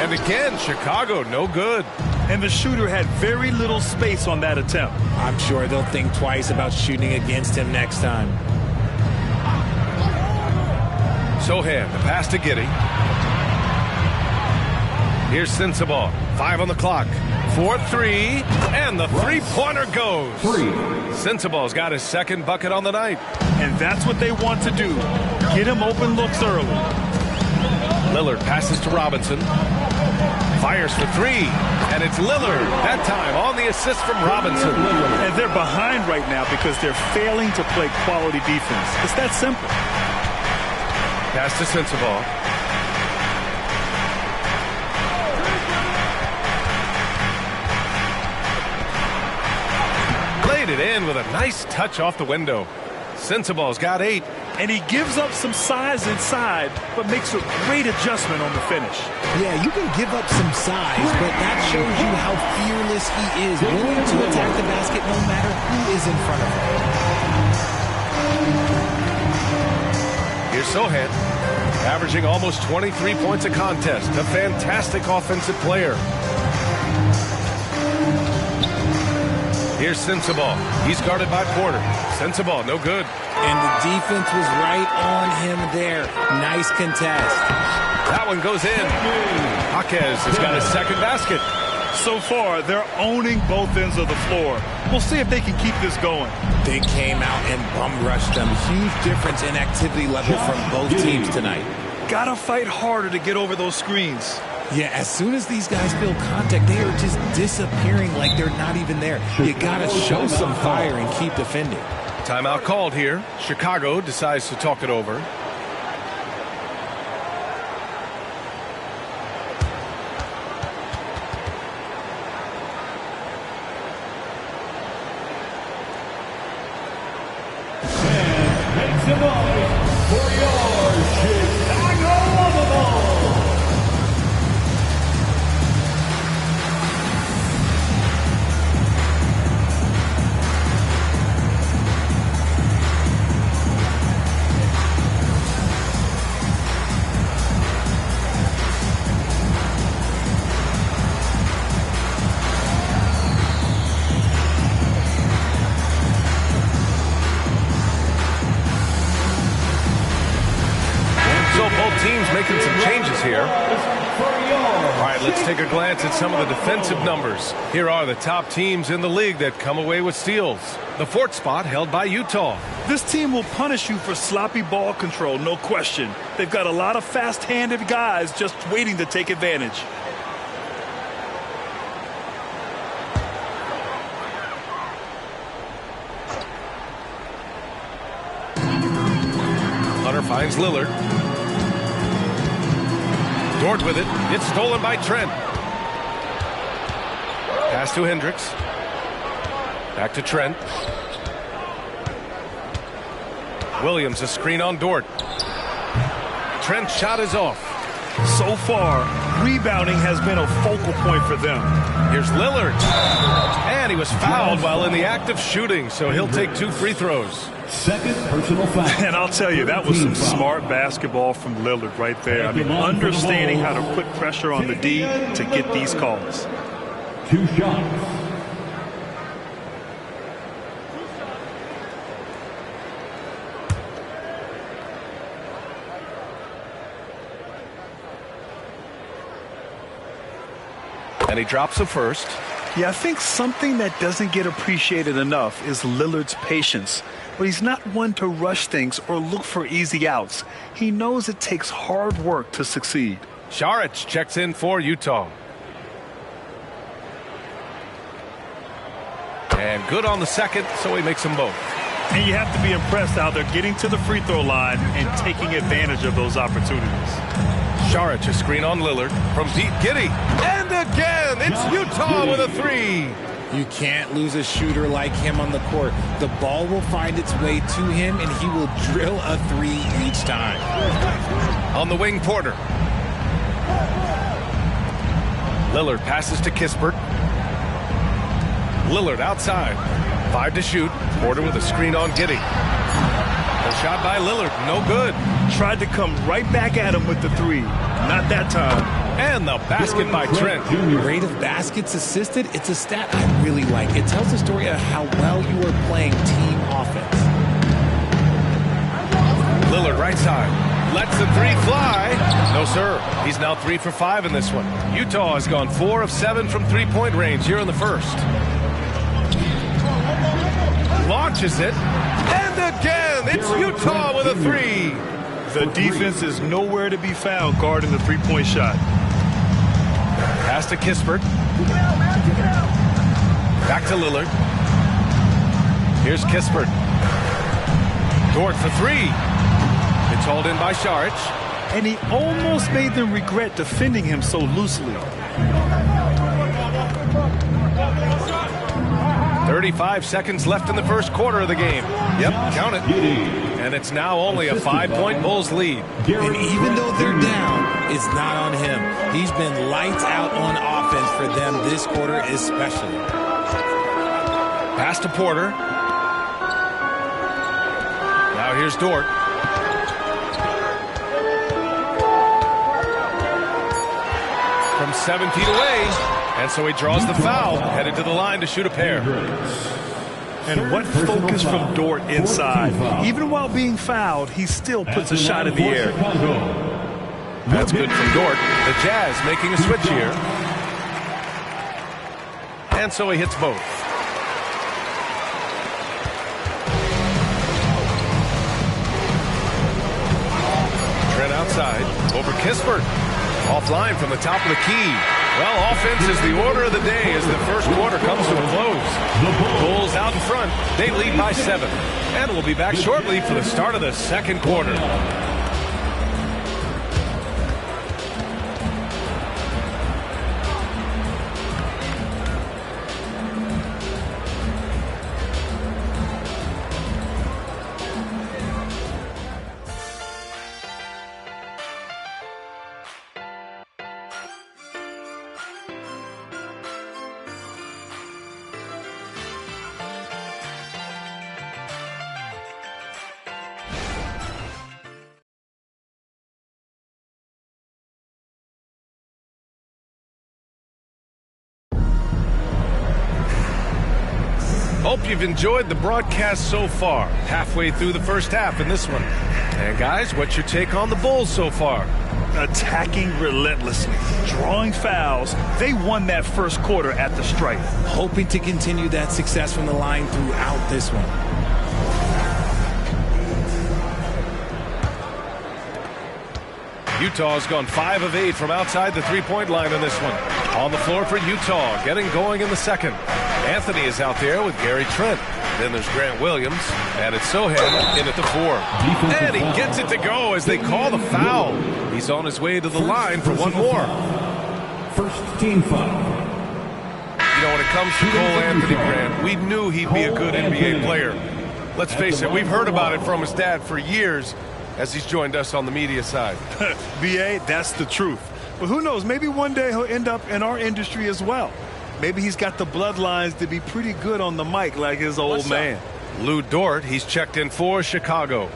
And again, Chicago, no good. And the shooter had very little space on that attempt. I'm sure they'll think twice about shooting against him next time. Sohan, the pass to Giddey. Here's Sensabaugh. 5 on the clock. 4-3, and the three-pointer goes. Sensabaugh's got his second bucket on the night. And that's what they want to do. Get him open looks early. Lillard passes to Robinson. Fires for 3, and it's Lillard. That time on the assist from Robinson. And they're behind right now because they're failing to play quality defense. It's that simple. Pass to Sensabaugh. It in with a nice touch off the window. Sensabaugh's got 8. And he gives up some size inside, but makes a great adjustment on the finish. Yeah, you can give up some size, but that shows you how fearless he is, willing to attack the basket no matter who is in front of him. Here's Sohan, averaging almost 23 points a contest. A fantastic offensive player. Here's Sensabaugh. He's guarded by Porter. Sensabaugh, no good. And the defense was right on him there. Nice contest. That one goes in. Jaquez has got his second basket. So far, they're owning both ends of the floor. We'll see if they can keep this going. They came out and bum rushed them. Huge difference in activity level from both teams tonight. Gotta fight harder to get over those screens. Yeah, as soon as these guys feel contact, they are just disappearing like they're not even there. You got to show some fire and keep defending. Timeout called here. Chicago decides to talk it over. Make some noise for your Chicago Bulls. Making some changes here. All right, let's take a glance at some of the defensive numbers. Here are the top teams in the league that come away with steals. The 4th spot held by Utah. This team will punish you for sloppy ball control, no question. They've got a lot of fast-handed guys just waiting to take advantage. Hunter finds Lillard. Dort with it. It's stolen by Trent. Pass to Hendricks. Back to Trent. Williams, a screen on Dort. Trent's shot is off. So far, rebounding has been a focal point for them. Here's Lillard. And And he was fouled while in the act of shooting, so he'll take 2 free throws. Second personal foul. And I'll tell you, that was some smart basketball from Lillard right there. I mean, understanding how to put pressure on the D to get these calls. 2 shots. And he drops a first. Yeah, I think something that doesn't get appreciated enough is Lillard's patience. But he's not one to rush things or look for easy outs. He knows it takes hard work to succeed. Saric checks in for Utah. And good on the second, so he makes them both. And you have to be impressed how they're getting to the free throw line and taking advantage of those opportunities. Saric, a screen on Lillard from deep. Giddey. And again, it's Utah with a 3. You can't lose a shooter like him on the court. The ball will find its way to him, and he will drill a 3 each time. On the wing, Porter. Lillard passes to Kispert. Lillard outside. 5 to shoot. Porter with a screen on Giddey. A shot by Lillard. No good. Tried to come right back at him with the 3. Not that time. And the basket by Trent. Rate of baskets assisted. It's a stat I really like. It tells the story of how well you are playing team offense. Lillard right side. Lets the 3 fly. No, sir. He's now 3 for 5 in this one. Utah has gone 4 of 7 from 3-point range here in the first. Launches it. And again, it's Utah with a 3. The defense is nowhere to be found guarding the 3-point shot. Pass to Kispert. Back to Lillard. Here's Kispert. Dort for 3. It's hauled in by Saric. And he almost made them regret defending him so loosely. 35 seconds left in the first quarter of the game. Yep, count it. And it's now only a 5-point Bulls lead. And even though they're down, it's not on him. He's been lights out on offense for them this quarter especially. Pass to Porter. Now here's Dort. From 7 feet away. And so he draws the foul, headed to the line to shoot a pair. And what focus from Dort inside. Even while being fouled, he still puts a shot in the air. That's good from Dort. The Jazz making a switch here. And so he hits both. Trent outside. Over Kispert. Offline from the top of the key. Well, offense is the order of the day as the first quarter comes to a close. Bulls out in front. They lead by 7. And we'll be back shortly for the start of the second quarter. Hope you've enjoyed the broadcast so far. Halfway through the first half in this one. And guys, what's your take on the Bulls so far? Attacking relentlessly, drawing fouls. They won that first quarter at the stripe. Hoping to continue that success from the line throughout this one. Utah's gone 5 of 8 from outside the 3-point line in this one. On the floor for Utah, getting going in the second. Anthony is out there with Gary Trent. Then there's Grant Williams, and it's Sohan in at the 4. And he gets it to go as they call the foul. He's on his way to the line for one more. First team foul. You know, when it comes to Cole Anthony, Grant, we knew he'd be a good NBA player. Let's face it, we've heard about it from his dad for years as he's joined us on the media side. B.A., that's the truth. But who knows, maybe one day he'll end up in our industry as well. Maybe he's got the bloodlines to be pretty good on the mic like his old man. Lou Dort, he's checked in for Chicago.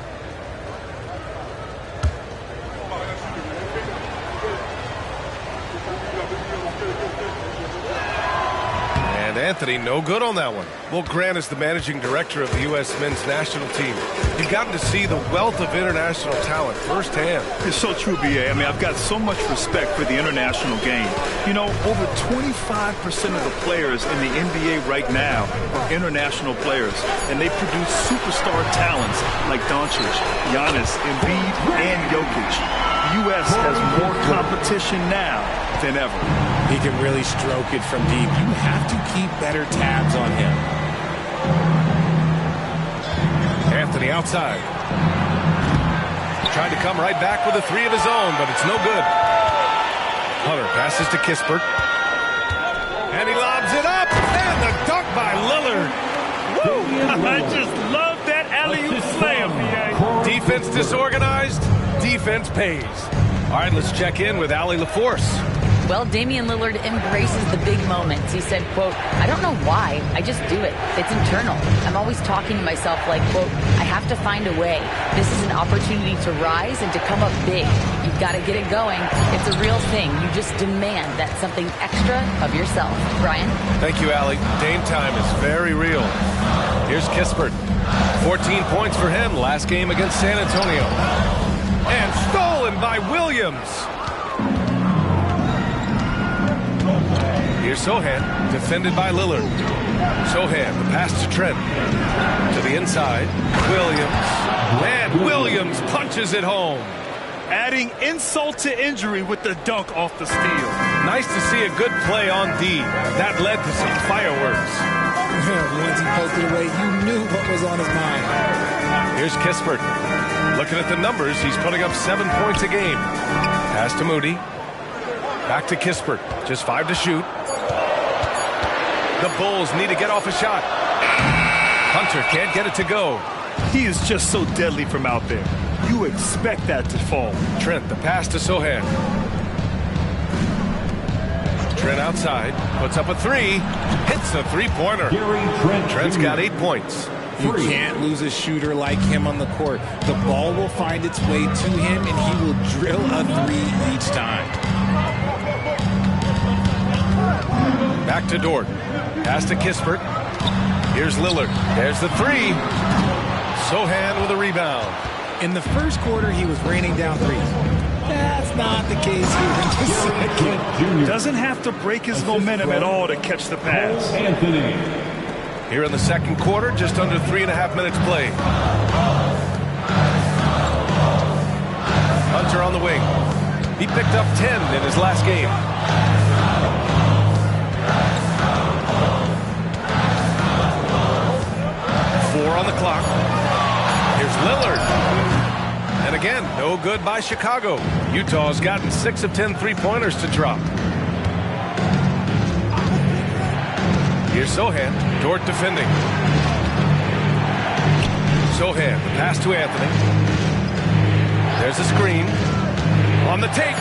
And Anthony, no good on that one. Well, Grant is the managing director of the U.S. men's national team. You've gotten to see the wealth of international talent firsthand. It's so true, B.A. I mean, I've got so much respect for the international game. You know, over 25% of the players in the NBA right now are international players, and they produce superstar talents like Doncic, Giannis, Embiid, and Jokic. The U.S. has more competition now than ever. He can really stroke it from deep. You have to keep better tabs on him. Anthony outside. Tried to come right back with a three of his own, but it's no good. Hunter passes to Kispert. And he lobs it up. And the dunk by Lillard. Woo! I just love that alley-oop slam, B.A. Defense disorganized. Defense pays. All right, let's check in with Allie LaForce. Well, Damian Lillard embraces the big moments. He said, quote, I don't know why, I just do it. It's internal. I'm always talking to myself like, quote, I have to find a way. This is an opportunity to rise and to come up big. You've got to get it going. It's a real thing. You just demand that something extra of yourself. Brian? Thank you, Allie. Dame time is very real. Here's Kispert. 14 points for him last game against San Antonio. And stolen by Williams. Here's Sohan, defended by Lillard. Sohan, the pass to Trent. To the inside, Williams. And Williams punches it home. Adding insult to injury with the dunk off the steal. Nice to see a good play on D. That led to some fireworks. Once he poked it away, you knew what was on his mind. Here's Kispert. Looking at the numbers, he's putting up 7 points a game. Pass to Moody. Back to Kispert. Just 5 to shoot. The Bulls need to get off a shot. Hunter can't get it to go. He is just so deadly from out there. You expect that to fall. Trent, the pass to Sohan. Trent outside, puts up a three, hits a three-pointer. Trent's got 8 points. You can't lose a shooter like him on the court. The ball will find its way to him, and he will drill a three each time. Back to Dort. Pass to Kispert. Here's Lillard. There's the three. Sohan with a rebound. In the first quarter, he was raining down threes. That's not the case here in the second. Doesn't have to break his momentum at all to catch the pass. Anthony. Here in the second quarter, just under 3.5 minutes played. Hunter on the wing. He picked up 10 in his last game. Four on the clock. Here's Lillard. And again, no good by Chicago. Utah's gotten 6 of 10 three-pointers to drop. Here's Sohan. Dort defending. Sohan, the pass to Anthony. There's a screen. On the take.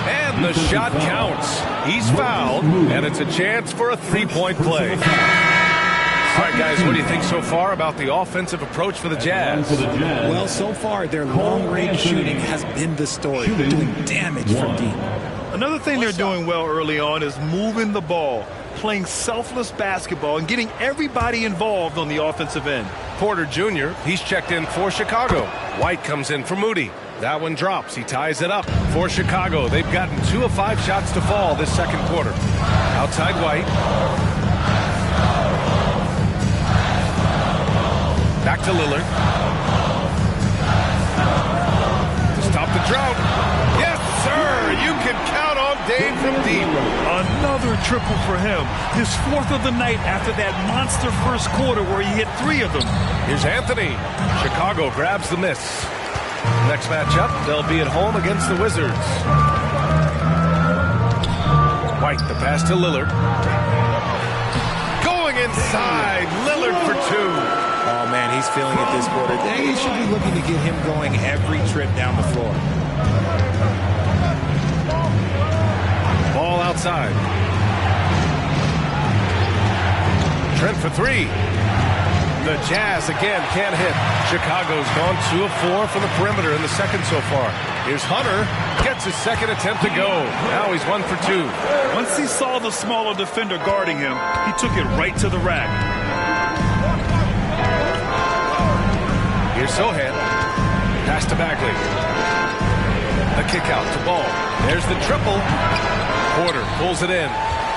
And the shot counts. He's fouled, and it's a chance for a three-point play. All right, guys, what do you think so far about the offensive approach for the Jazz? Well, so far, their long-range shooting has been the story, doing damage from deep. Another thing they're doing well early on is moving the ball, playing selfless basketball, and getting everybody involved on the offensive end. Porter Jr., he's checked in for Chicago. White comes in for Moody. That one drops. He ties it up for Chicago. They've gotten 2 of 5 shots to fall this second quarter. Outside White. Back to Lillard. To stop the drought. Yes, sir! You can count on Dame from deep. Another triple for him. His 4th of the night after that monster first quarter where he hit 3 of them. Here's Anthony. Chicago grabs the miss. Next matchup, they'll be at home against the Wizards. White, the pass to Lillard. Going inside. Lillard for 2. Oh, man, he's feeling it this quarter. They should be looking to get him going every trip down the floor. Ball outside. Trent for three. The Jazz again can't hit. Chicago's gone 2 of 4 from the perimeter in the second so far. Here's Hunter. Gets his second attempt to go. Now he's 1 for 2. Once he saw the smaller defender guarding him, he took it right to the rack. Here's Sohan. Pass to Bagley. The kick out to Ball. There's the triple. Porter pulls it in.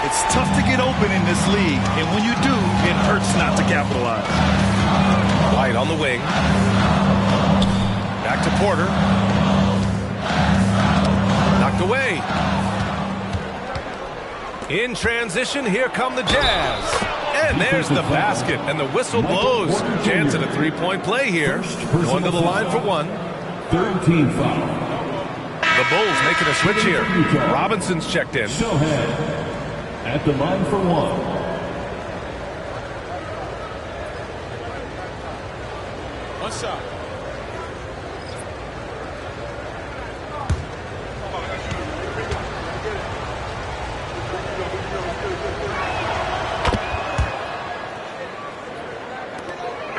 It's tough to get open in this league, and when you do, it hurts not to capitalize. White on the wing. Back to Porter. Knocked away. In transition, here come the Jazz. And there's the basket, and the whistle blows. Chance at a three-point play here. Going to the line for one. 13 foul. The Bulls making a switch here. Robinson's checked in. At the line for one. What's up?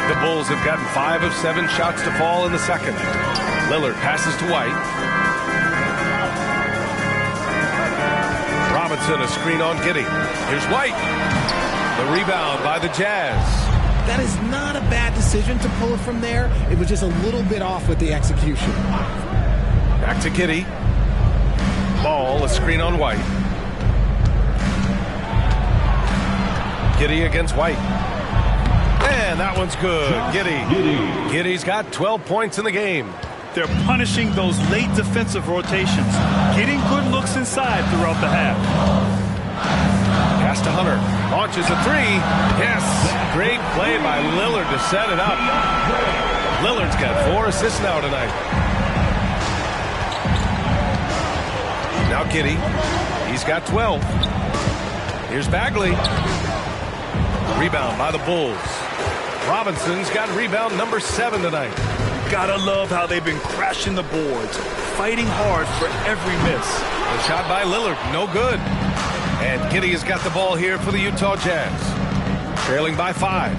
The Bulls have gotten 5 of 7 shots to fall in the second. Lillard passes to White. Robinson, a screen on Giddey. Here's White. The rebound by the Jazz. That is not a bad decision to pull it from there. It was just a little bit off with the execution. Back to Giddey. Ball, a screen on White. Giddey against White. And that one's good. Giddey. Giddey's got 12 points in the game. They're punishing those late defensive rotations, getting good looks inside throughout the half. Pass to Hunter. Launches a three. Yes. Great play by Lillard to set it up. Lillard's got 4 assists now tonight. Now Giddey. He's got 12. Here's Bagley. Rebound by the Bulls. Robinson's got rebound number 7 tonight. Gotta love how they've been crashing the boards, fighting hard for every miss. The shot by Lillard, no good. And Giddey has got the ball here for the Utah Jazz. Trailing by 5.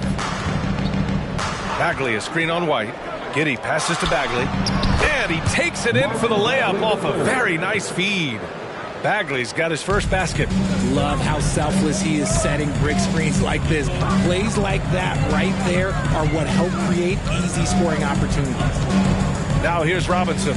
Bagley, a screen on White. Giddey passes to Bagley. And he takes it in for the layup off a very nice feed. Bagley's got his first basket. Love how selfless he is setting brick screens like this. Plays like that right there are what help create easy scoring opportunities. Now here's Robinson.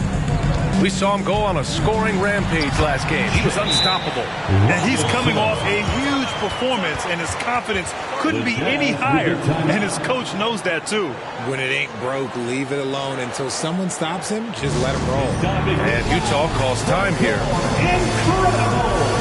We saw him go on a scoring rampage last game. He was unstoppable. And he's coming off a huge performance, and his confidence couldn't be any higher. And his coach knows that, too. When it ain't broke, leave it alone. Until someone stops him, just let him roll. And Utah calls time here. Incredible!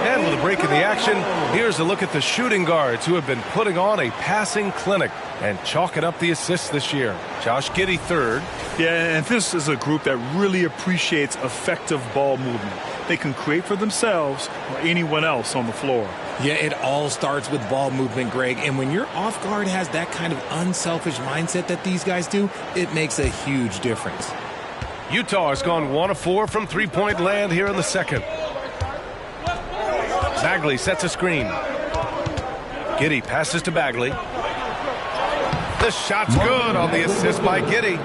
And with a break in the action, here's a look at the shooting guards who have been putting on a passing clinic and chalking up the assists this year. Josh Giddey third. Yeah, and this is a group that really appreciates effective ball movement. They can create for themselves or anyone else on the floor. Yeah, it all starts with ball movement, Greg. And when your off guard has that kind of unselfish mindset that these guys do, it makes a huge difference. Utah has gone 1 of 4 from three-point land here in the second. Bagley sets a screen. Giddey passes to Bagley. The shot's good on the assist by Giddey.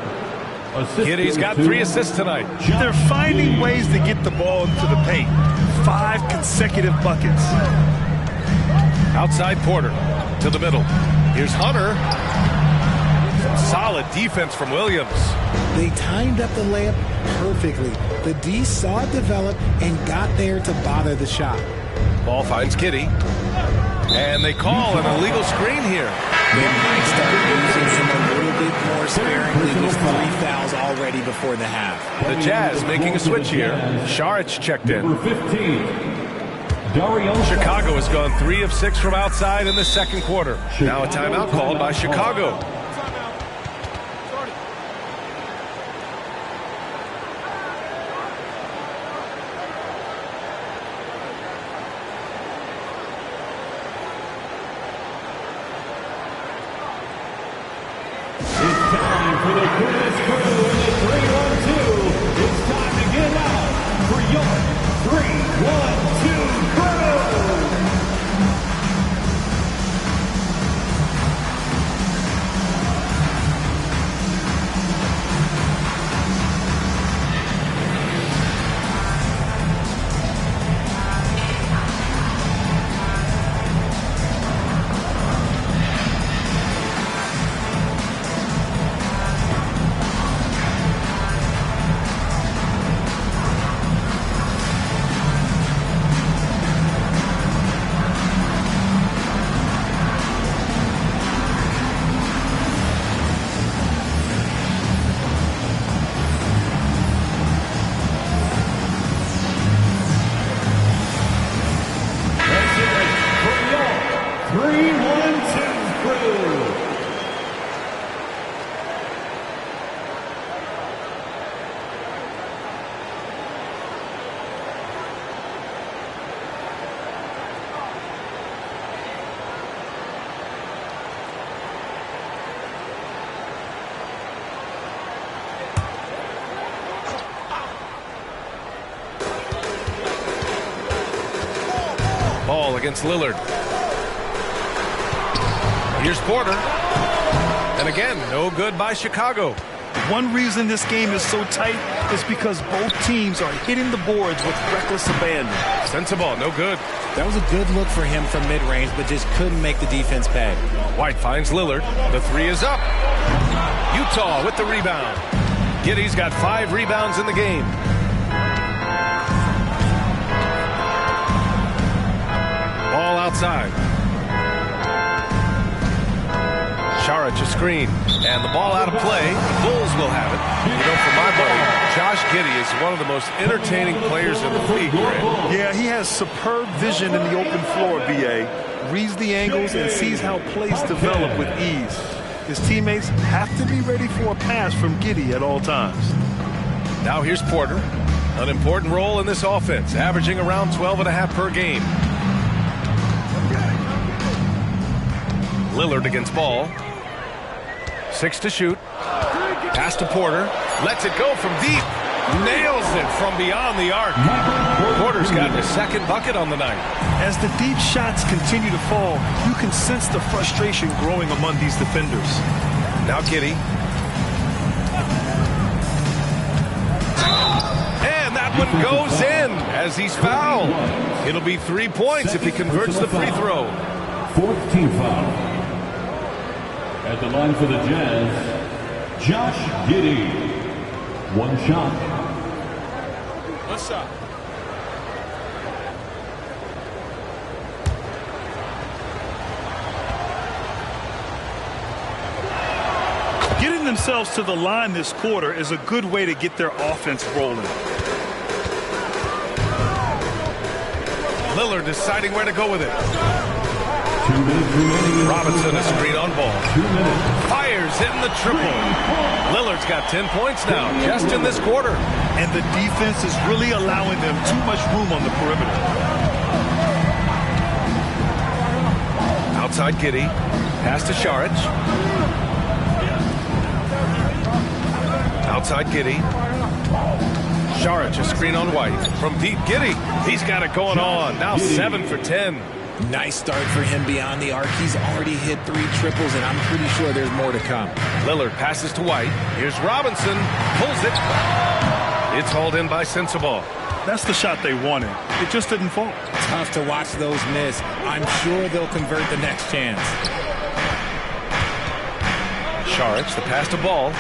Giddy's got 3 assists tonight. They're finding ways to get the ball into the paint. 5 consecutive buckets. Outside Porter to the middle. Here's Hunter. Solid defense from Williams. They timed up the layup perfectly. The D saw it develop and got there to bother the shot. Ball finds Giddy. And they call an illegal screen here. They might start using him a little bit more sparingly with 3 fouls already before the half. The Jazz making a switch here. Saric checked in. 15. Chicago has gone 3 of 6 from outside in the second quarter. Now a timeout called by Chicago. Ball against Lillard. Here's Porter. And again, no good by Chicago. One reason this game is so tight is because both teams are hitting the boards with reckless abandon. Sensabaugh, no good. That was a good look for him from mid-range, but just couldn't make the defense pay. White finds Lillard. The 3 is up. Utah with the rebound. Giddy's got 5 rebounds in the game. Ball outside. Saric a screen. And the ball out of play. The Bulls will have it. You know, for my money, Josh Giddey is one of the most entertaining players in the league, Grant. Yeah, he has superb vision in the open floor, B.A. Reads the angles and sees how plays develop with ease. His teammates have to be ready for a pass from Giddey at all times. Now here's Porter. An important role in this offense, averaging around 12.5 per game. Lillard against Ball. 6 to shoot. Pass to Porter. Lets it go from deep. Nails it from beyond the arc. Porter's gotten his second bucket on the night. As the deep shots continue to fall, you can sense the frustration growing among these defenders. Now Giddey. And that one goes in as he's fouled. It'll be 3 points if he converts the free throw. 4th team foul. At the line for the Jazz, Josh Giddey. 1 shot. What's up? Getting themselves to the line this quarter is a good way to get their offense rolling. Lillard deciding where to go with it. Robinson a screen on Ball. Fires hitting the triple. Lillard's got 10 points now just in this quarter. And the defense is really allowing them too much room on the perimeter. Outside Giddey. Pass to Saric. Outside Giddey. Saric a screen on White. From deep, Giddey. He's got it going on. Now 7 for 10. Nice start for him beyond the arc. He's already hit 3 triples, and I'm pretty sure there's more to come. Lillard passes to White. Here's Robinson. Pulls it. It's hauled in by Sensabaugh. That's the shot they wanted. It just didn't fall. Tough to watch those miss. I'm sure they'll convert the next chance. Šarić, the pass to Ball.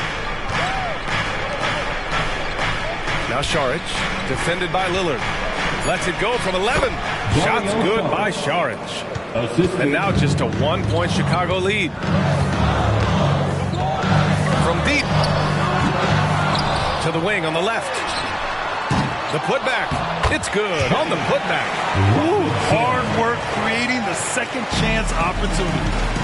Now Šarić, defended by Lillard. Lets it go from 11. Shots good by Šarić. And now just a 1-point Chicago lead. From deep to the wing on the left. The putback. It's good on the putback. Ooh, hard work creating the second chance opportunity.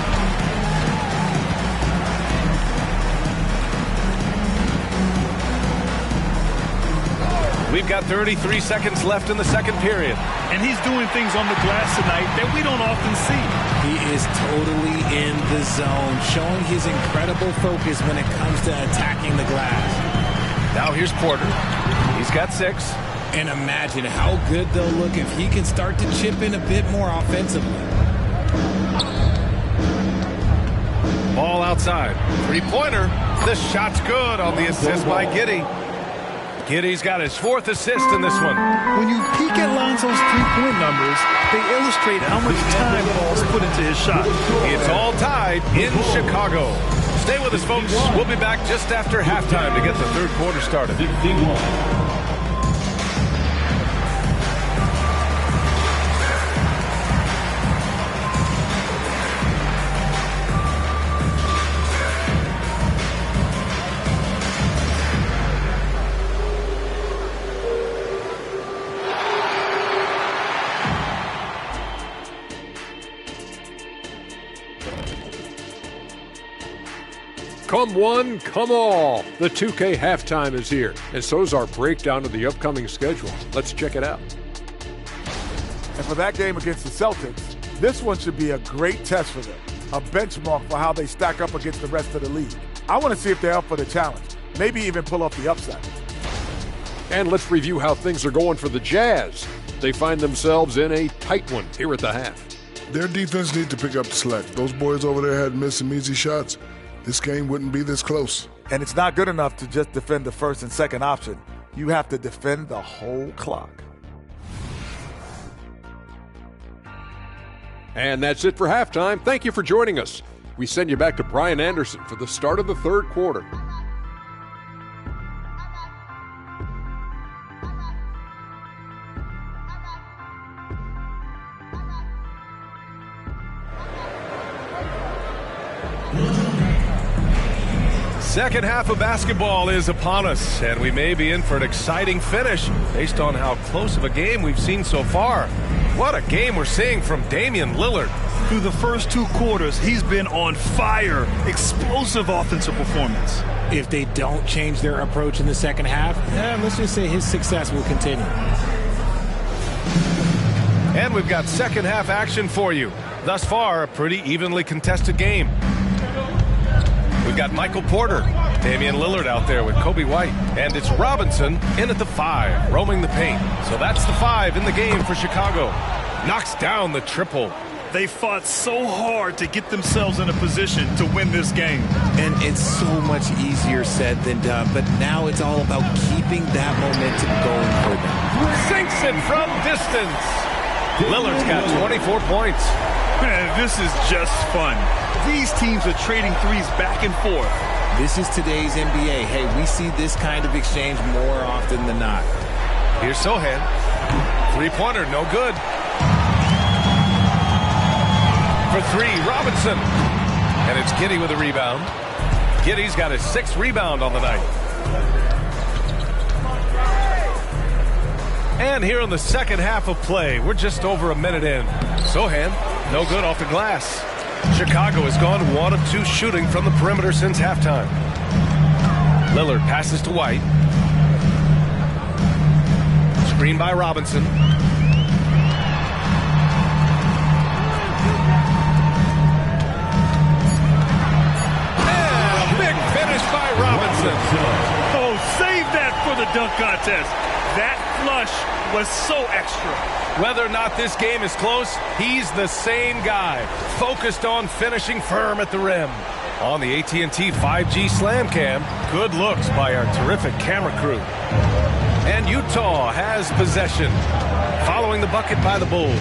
We've got 33 seconds left in the second period. And he's doing things on the glass tonight that we don't often see. He is totally in the zone, showing his incredible focus when it comes to attacking the glass. Now here's Porter. He's got 6. And imagine how good they'll look if he can start to chip in a bit more offensively. Ball outside. 3-pointer. The shot's good on the assist by Giddey. Giddey's got his 4th assist in this one. When you peek at Lonzo's 3-point numbers, they illustrate how much time Ball's put into his shot. It's all tied in Chicago. Stay with us, folks. We'll be back just after halftime to get the third quarter started. Come one, come all. The 2K halftime is here, and so is our breakdown of the upcoming schedule. Let's check it out. And for that game against the Celtics, this one should be a great test for them, a benchmark for how they stack up against the rest of the league. I want to see if they're up for the challenge, maybe even pull off the upset. And let's review how things are going for the Jazz. They find themselves in a tight one here at the half. Their defense needs to pick up the slack. Those boys over there had missed some easy shots. This game wouldn't be this close. And it's not good enough to just defend the first and second option. You have to defend the whole clock. And that's it for halftime. Thank you for joining us. We send you back to Brian Anderson for the start of the third quarter. Second half of basketball is upon us, and we may be in for an exciting finish based on how close of a game we've seen so far. What a game we're seeing from Damian Lillard. Through the first 2 quarters, he's been on fire. Explosive offensive performance. If they don't change their approach in the second half, let's just say his success will continue. And we've got second half action for you. Thus far, a pretty evenly contested game. We've got Michael Porter, Damian Lillard out there with Kobe White, and it's Robinson in at the 5, roaming the paint. So that's the 5 in the game for Chicago. Knocks down the triple. They fought so hard to get themselves in a position to win this game. And it's so much easier said than done, but now it's all about keeping that momentum going for them. Sinks it from distance. Lillard's got 24 points. Man, this is just fun. These teams are trading threes back and forth. This is today's NBA. Hey, we see this kind of exchange more often than not. Here's Sohan. 3-pointer, no good. For 3, Robinson. And it's Giddey with a rebound. Giddey's got his 6th rebound on the night. And here in the second half of play, we're just over a minute in. Sohan, no good off the glass. Chicago has gone 1 of 2 shooting from the perimeter since halftime. Lillard passes to White. Screen by Robinson. And a big finish by Robinson. Oh, save that for the dunk contest. That flush was so extra. Whether or not this game is close, he's the same guy, focused on finishing firm at the rim. On the AT&T 5G Slam Cam, good looks by our terrific camera crew. And Utah has possession, following the bucket by the Bulls.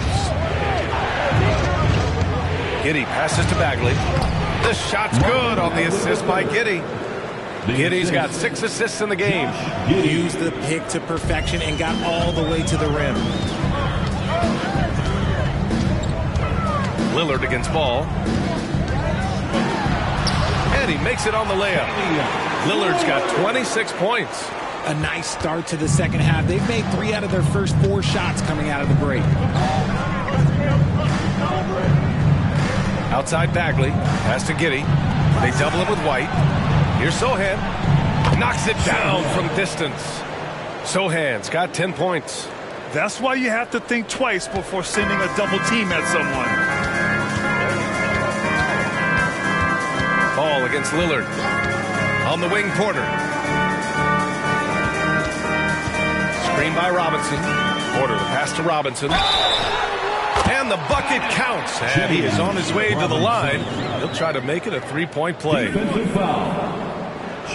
Giddey passes to Bagley. The shot's good on the assist by Giddey. Giddey's got 6 assists in the game. Used the pick to perfection and got all the way to the rim. Lillard against Ball. And he makes it on the layup. Lillard's got 26 points. A nice start to the second half. They've made 3 out of their first 4 shots coming out of the break. Outside Bagley. Pass to Giddey. They double him with White. Here's Sohan. Knocks it down from distance. Sohan's got 10 points. That's why you have to think twice before sending a double team at someone. Ball against Lillard. On the wing, Porter. Screen by Robinson. Porter, the pass to Robinson. And the bucket counts. And he is on his way to the line. He'll try to make it a 3-point play. Defensive foul.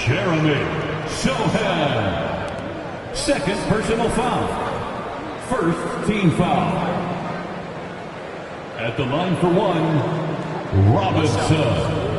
Jeremy Sohan. Second personal foul. First team foul. At the line for one, Robinson.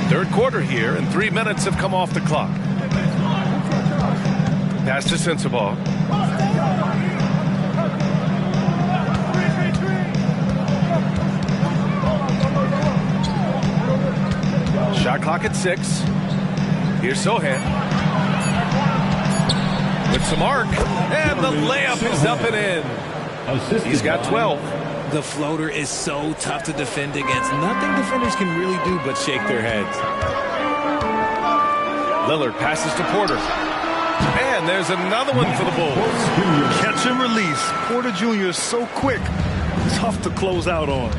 Third quarter here, and 3 minutes have come off the clock. Pass to Sensabaugh. Shot clock at 6. Here's Sohan. With some arc, and the layup is up and in. He's got 12. The floater is so tough to defend against. Nothing defenders can really do but shake their heads. Lillard passes to Porter. And there's another one for the Bulls. Catch and release. Porter Jr. is so quick. Tough to close out on.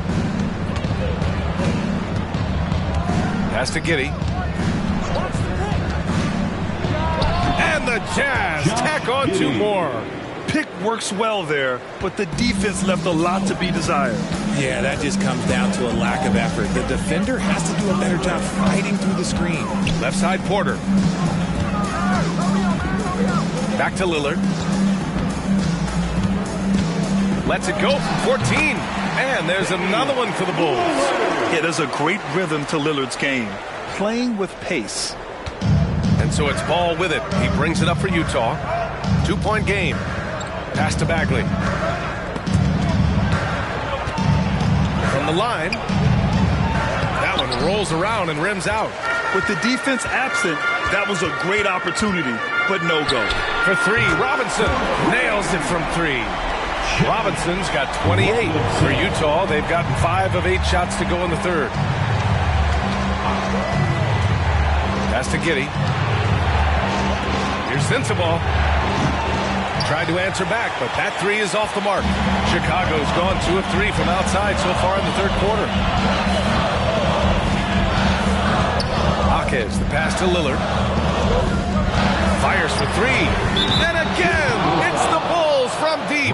Pass to Giddey. And the Jazz tack on 2 more. Pick works well there, but the defense left a lot to be desired. Yeah, that just comes down to a lack of effort. The defender has to do a better job fighting through the screen. Left side, Porter. Back to Lillard. Lets it go from 14. And there's another one for the Bulls. Yeah, there's a great rhythm to Lillard's game. Playing with pace. And so it's Ball with it. He brings it up for Utah. 2-point game. Pass to Bagley. From the line. That one rolls around and rims out. With the defense absent, that was a great opportunity, but no go. For 3, Robinson nails it from 3. Robinson's got 28. For Utah, they've gotten 5 of 8 shots to go in the third. Pass to Giddey. Here's Sensabaugh. Tried to answer back, but that 3 is off the mark. Chicago's gone 2 of 3 from outside so far in the third quarter. Akes, the pass to Lillard. Fires for 3. And again, it's the Bulls from deep.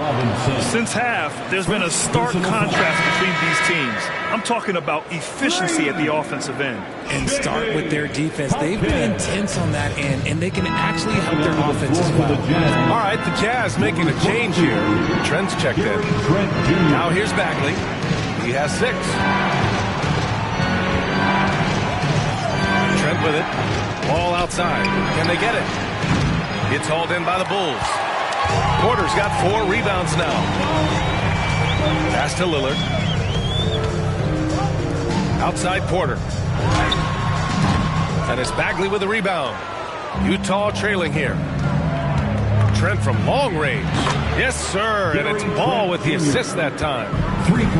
Since half, there's been a stark contrast between these teams. I'm talking about efficiency at the offensive end. And start with their defense. They've been intense on that end, and they can actually help their offense as well. All right, the Jazz making a change here. Trent's checked in. Now here's Bagley. He has 6. Trent with it. Ball outside. Can they get it? It's hauled in by the Bulls. Porter's got 4 rebounds now. Pass to Lillard. Outside Porter. And it's Bagley with the rebound. Utah trailing here. Trent from long range. Yes, sir. And it's Ball with the assist that time.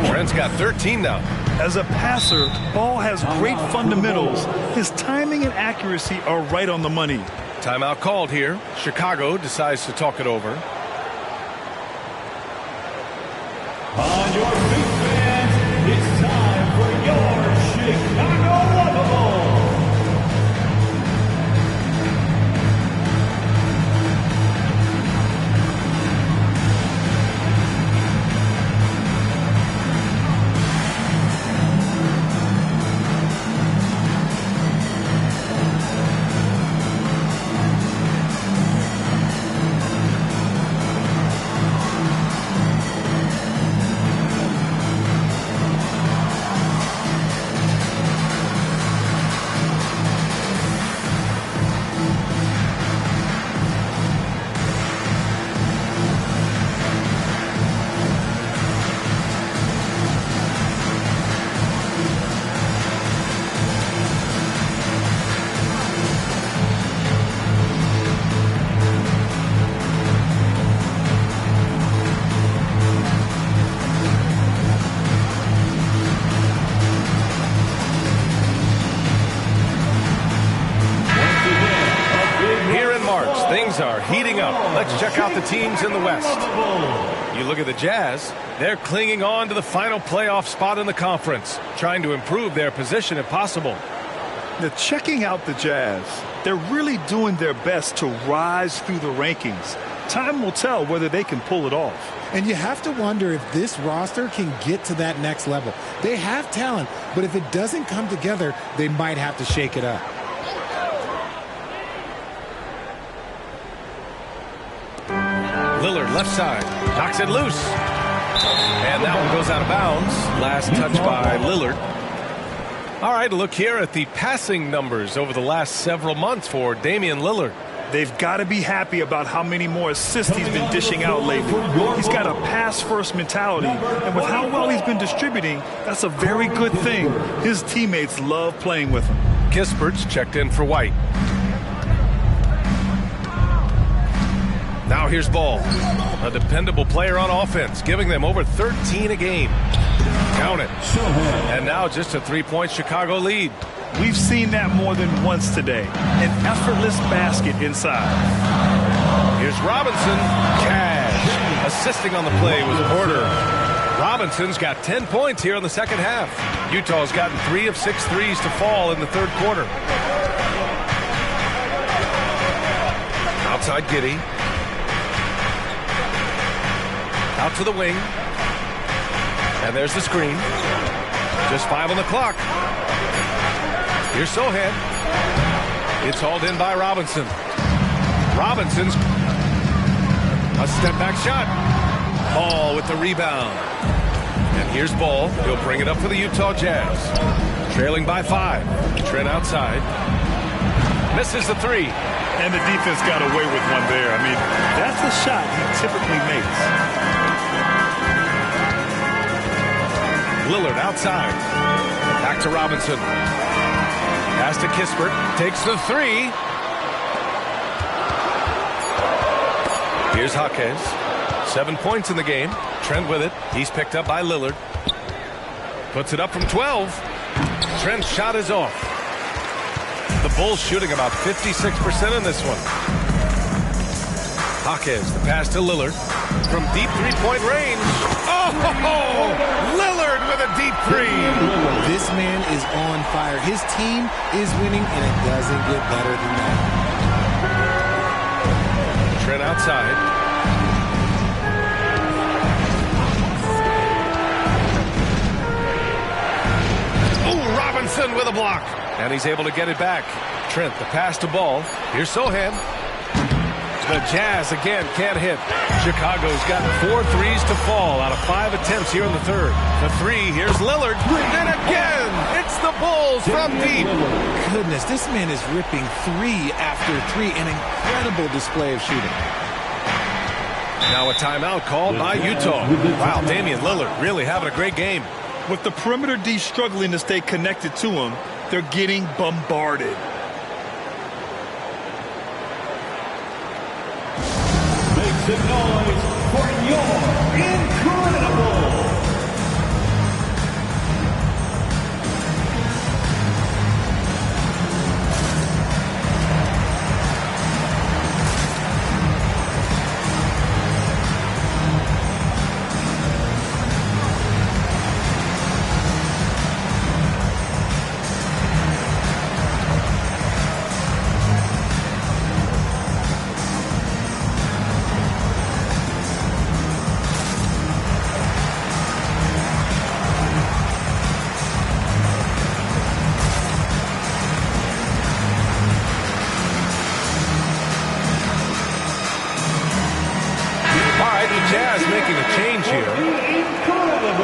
Trent's got 13 now. As a passer, Ball has great fundamentals. His timing and accuracy are right on the money. Timeout called here. Chicago decides to talk it over. your big fans, it's time for your Chicago Lovable. Things are heating up. Let's check out the teams in the West. You look at the Jazz. They're clinging on to the final playoff spot in the conference, trying to improve their position if possible. Now, checking out the Jazz, they're really doing their best to rise through the rankings. Time will tell whether they can pull it off. And you have to wonder if this roster can get to that next level. They have talent, but if it doesn't come together, they might have to shake it up. Lillard left side, knocks it loose. And that one goes out of bounds. Last touch by Lillard. All right, look here at the passing numbers over the last several months for Damian Lillard. They've got to be happy about how many more assists he's been dishing out lately. He's got a pass-first mentality, and with how well he's been distributing, that's a very good thing. His teammates love playing with him. Kispert's checked in for White. Now here's Ball, a dependable player on offense, giving them over 13 a game. Count it. And now just a three-point Chicago lead. We've seen that more than once today. An effortless basket inside. Here's Robinson. Cash. Assisting on the play was Porter. Robinson's got 10 points here in the second half. Utah's gotten 3 of 6 threes to fall in the third quarter. Outside Giddey. Out to the wing. And there's the screen. Just 5 on the clock. Here's Sohan. It's hauled in by Robinson. Robinson's a step-back shot. Ball with the rebound. And here's Ball. He'll bring it up for the Utah Jazz. Trailing by 5. Trent outside. Misses the three. And the defense got away with one there. I mean, that's the shot he typically makes. Lillard outside. Back to Robinson. Pass to Kispert. Takes the three. Here's Jaquez. 7 points in the game. Trent with it. He's picked up by Lillard. Puts it up from 12. Trent's shot is off. The Bulls shooting about 56% in this one. Jaquez, the pass to Lillard. From deep three-point range. Oh, Lillard with a deep three. This man is on fire. His team is winning, and it doesn't get better than that. Trent outside. Oh, Robinson with a block. And he's able to get it back. Trent, the pass to Ball. Here's Sohan. The Jazz again can't hit. Chicago's got 4 threes to fall out of 5 attempts here in the third. The three, here's Lillard. And again, it's the Bulls from deep. Goodness, this man is ripping 3 after 3. An incredible display of shooting. Now a timeout called by Utah. Wow, Damian Lillard really having a great game. With the perimeter D struggling to stay connected to him, they're getting bombarded. Make some noise for your incredible.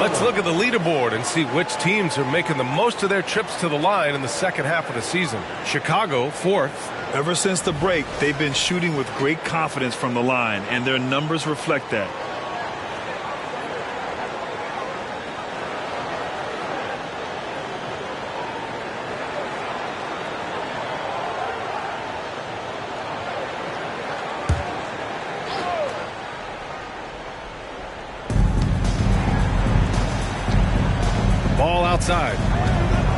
Let's look at the leaderboard and see which teams are making the most of their trips to the line in the second half of the season. Chicago, 4th. Ever since the break, they've been shooting with great confidence from the line, and their numbers reflect that. Ball outside.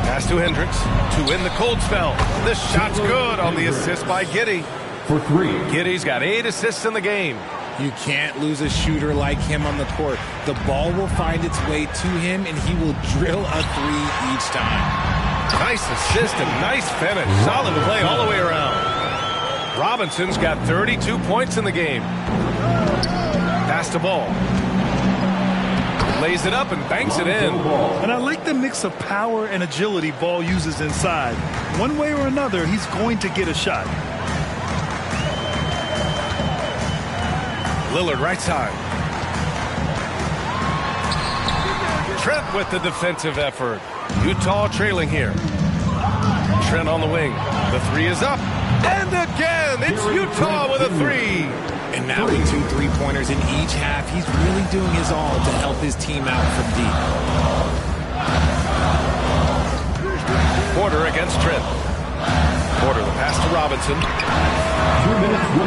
Pass to Hendricks to win the cold spell. The shot's good on the assist by Giddey. For 3. Giddey's got 8 assists in the game. You can't lose a shooter like him on the court. The ball will find its way to him, and he will drill a 3 each time. Nice assist and nice finish. Solid play all the way around. Robinson's got 32 points in the game. Pass to Ball. Lays it up and banks it in. And I like the mix of power and agility Ball uses inside. One way or another, he's going to get a shot. Lillard right side. Trent with the defensive effort. Utah trailing here. Trent on the wing. The 3 is up. And again, it's Utah with a 3. And now with 2 3-pointers in each half, he's really doing his all to help his team out from deep. Porter against Trent. Porter, the pass to Robinson.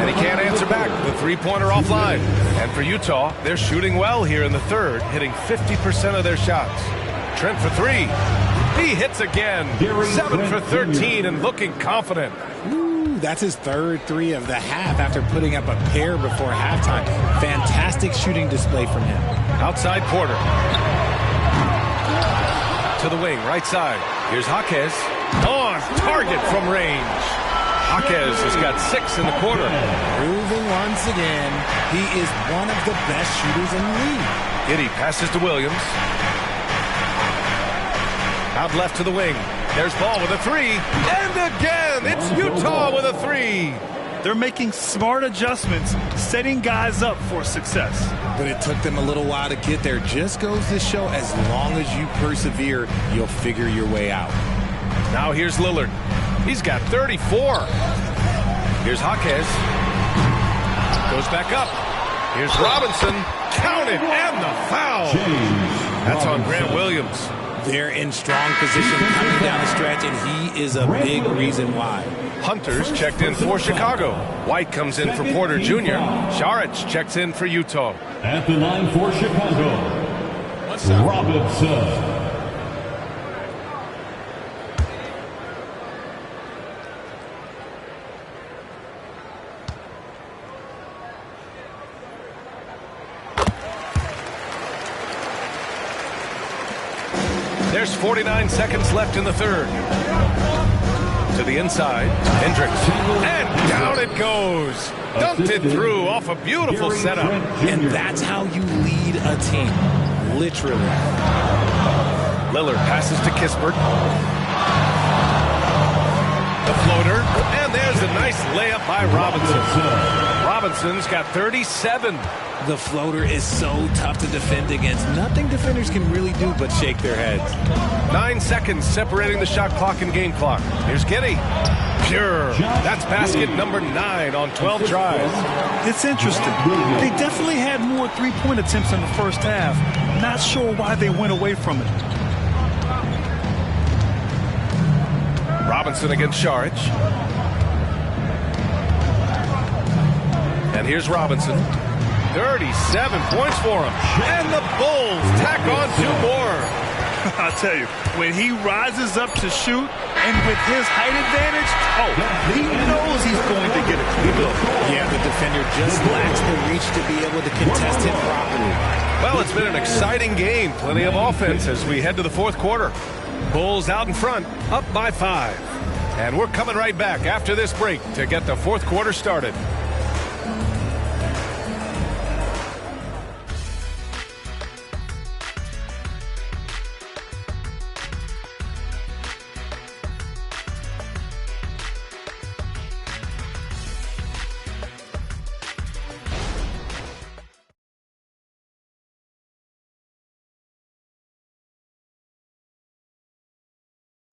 And he can't answer back. The 3-pointer offline. And for Utah, they're shooting well here in the third, hitting 50% of their shots. Trent for 3. He hits again. 7 for 13 and looking confident. That's his third 3 of the half after putting up a pair before halftime. Fantastic shooting display from him. Outside Porter. To the wing, right side. Here's Jaquez. On target from range. Jaquez has got 6 in the quarter. Proving once again, he is one of the best shooters in the league. Giddey passes to Williams. Out left to the wing. There's Ball with a 3. And again, it's Utah with a 3. They're making smart adjustments, setting guys up for success. But it took them a little while to get there. Just goes to show, as long as you persevere, you'll figure your way out. Now here's Lillard. He's got 34. Here's Jaquez. Goes back up. Here's Robinson. Count it, and the foul. That's on Grant Williams. They're in strong position coming down the stretch, and he is a big reason why. Hunter's checked in for Chicago. White comes in for Porter Jr. Saric checks in for Utah. At the line for Chicago, Robinson. There's 49 seconds left in the third. To the inside, Hendricks. And down it goes. Dumped it through off a beautiful setup. And that's how you lead a team. Literally. Lillard passes to Kispert. The floater. And there's a nice layup by Robinson. Robinson's got 37. The floater is so tough to defend against. Nothing defenders can really do but shake their heads. 9 seconds separating the shot clock and game clock. Here's Giddey. Pure. That's basket number 9 on 12 tries. It's interesting. They definitely had more 3-point attempts in the first half. Not sure why they went away from it. Robinson against Saric. And here's Robinson. 37 points for him. And the Bulls tack on 2 more. I'll tell you, when he rises up to shoot, and with his height advantage, he knows he's going to get a clean look. Yeah, the defender just lacks the reach to be able to contest him properly. Well, it's been an exciting game. Plenty of offense as we head to the fourth quarter. Bulls out in front, up by 5. And we're coming right back after this break to get the fourth quarter started.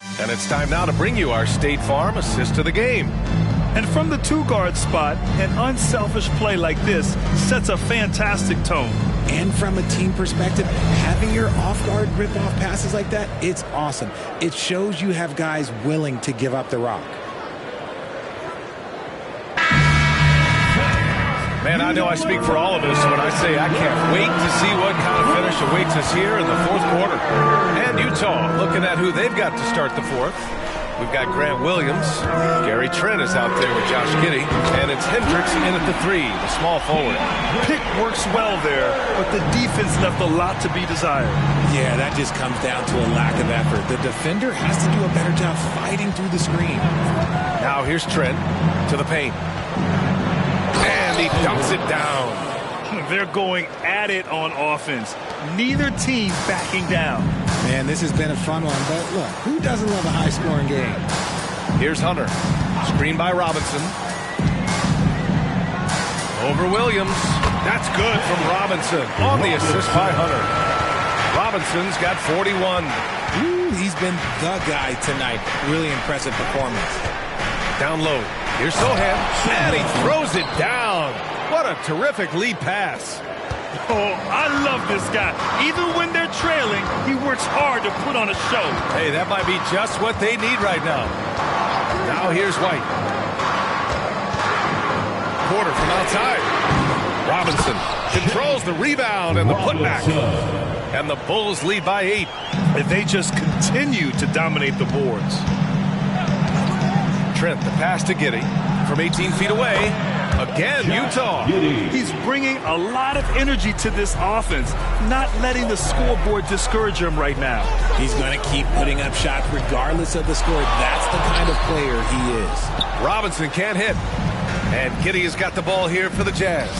And it's time now to bring you our State Farm assist of the game. And from the two-guard spot, an unselfish play like this sets a fantastic tone. And from a team perspective, having your off-guard rip-off passes like that, it's awesome. It shows you have guys willing to give up the rock. Man, I know I speak for all of us when I say I can't wait to see what kind of finish awaits us here in the fourth quarter. And Utah looking at who they've got to start the fourth. We've got Grant Williams. Gary Trent is out there with Josh Giddey. And it's Hendricks in at the 3, the small forward. Pick works well there, but the defense left a lot to be desired. Yeah, that just comes down to a lack of effort. The defender has to do a better job fighting through the screen. Now here's Trent to the paint. And he dumps it down. They're going at it on offense. Neither team backing down. Man, this has been a fun one, but look, who doesn't love a high-scoring game? Here's Hunter. Screen by Robinson. Over Williams. That's good from Robinson on the assist by Hunter. Robinson's got 41. Ooh, he's been the guy tonight. Really impressive performance. Down low. Here's Sohan. And he throws it down. What a terrific lead pass. Oh, I love this guy. Even when they're trailing, he works hard to put on a show. Hey, that might be just what they need right now. Now here's White. Porter from outside. Robinson controls the rebound and the putback. And the Bulls lead by 8. And they just continue to dominate the boards. Trent, the pass to Giddey from 18 feet away. Again, Utah. He's bringing a lot of energy to this offense, not letting the scoreboard discourage him right now. He's going to keep putting up shots regardless of the score. That's the kind of player he is. Robinson can't hit. And Giddey has got the ball here for the Jazz.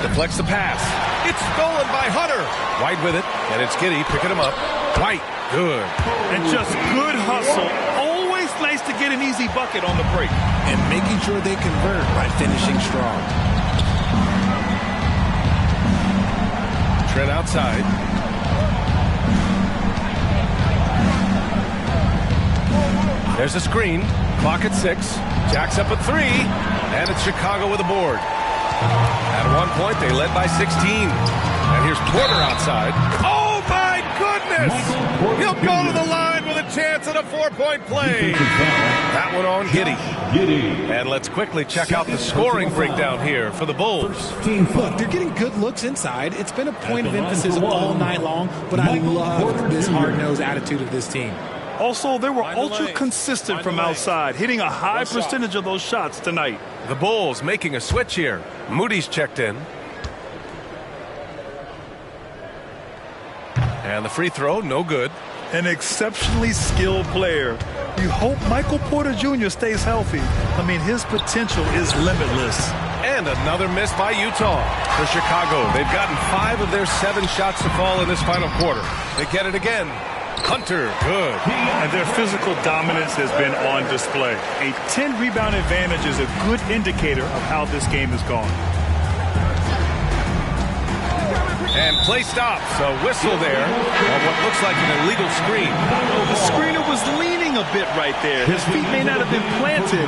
Deflects the pass. It's stolen by Hunter. White with it, and it's Giddey picking him up. White, good. And just good hustle. Always nice to get an easy bucket on the break. And making sure they convert by finishing strong. Trent outside. There's a screen. Clock at 6. Jacks up at 3. And it's Chicago with a board. At one point, they led by 16. And here's Porter outside. Oh, my goodness! He'll go to the line with a chance at a 4-point play. That one on Giddey. And let's quickly check out the scoring breakdown here for the Bulls. Look, they're getting good looks inside. It's been a point of emphasis all night long, but I love this hard-nosed attitude of this team. Also, they were ultra consistent from outside, hitting a high percentage of those shots tonight. The Bulls making a switch here. Moody's checked in. And the free throw, no good. An exceptionally skilled player. You hope Michael Porter Jr. stays healthy. I mean, his potential is limitless. And another miss by Utah. For Chicago, they've gotten 5 of their 7 shots to fall in this final quarter. They get it again. Hunter, good. And their physical dominance has been on display. A 10-rebound advantage is a good indicator of how this game has gone. And play stops. A whistle there on what looks like an illegal screen. The screener was leaning a bit right there. His feet may not have been planted.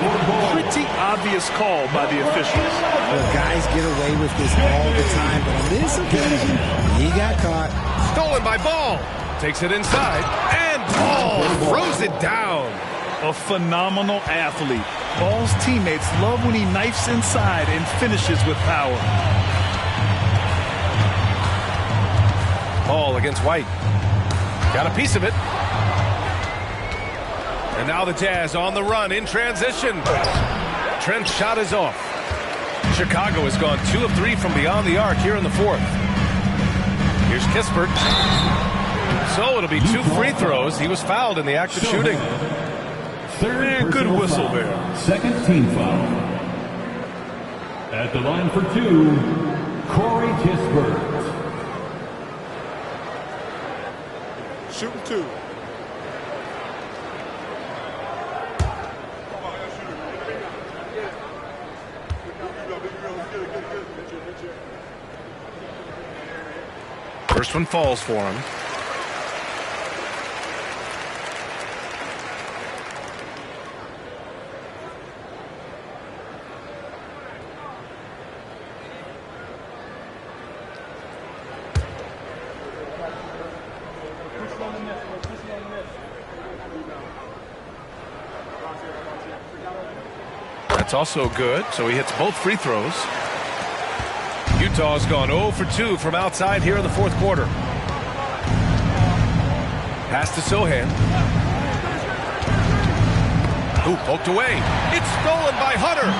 Pretty obvious call by the officials. Well, guys get away with this all the time, but on this occasion, he got caught. Stolen by Ball. Takes it inside, and Ball throws it down. A phenomenal athlete. Ball's teammates love when he knifes inside and finishes with power. Ball against White. Got a piece of it. And now the Jazz on the run in transition. Trent's shot is off. Chicago has gone 2 of 3 from beyond the arc here in the fourth. Here's Kispert. So it'll be 2 free throws. He was fouled in the act of shooting. Man, good whistle there. Second team foul. At the line for 2, Corey Kispert. Shooting 2. First one falls for him. That's also good, so he hits both free throws. Utah's gone 0 for 2 from outside here in the fourth quarter. Pass to Sohan. Ooh, poked away. It's stolen by Hunter.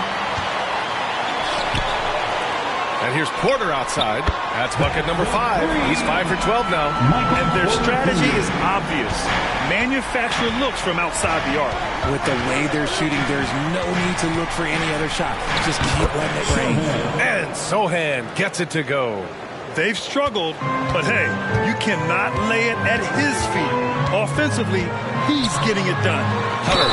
And here's Porter outside. That's bucket number 5. He's 5 for 12 now. And their strategy is obvious. Manufacture looks from outside the arc. With the way they're shooting, there's no need to look for any other shot. Just keep letting it rain. And Sohan gets it to go. They've struggled, but hey, you cannot lay it at his feet. Offensively, he's getting it done. Hunter.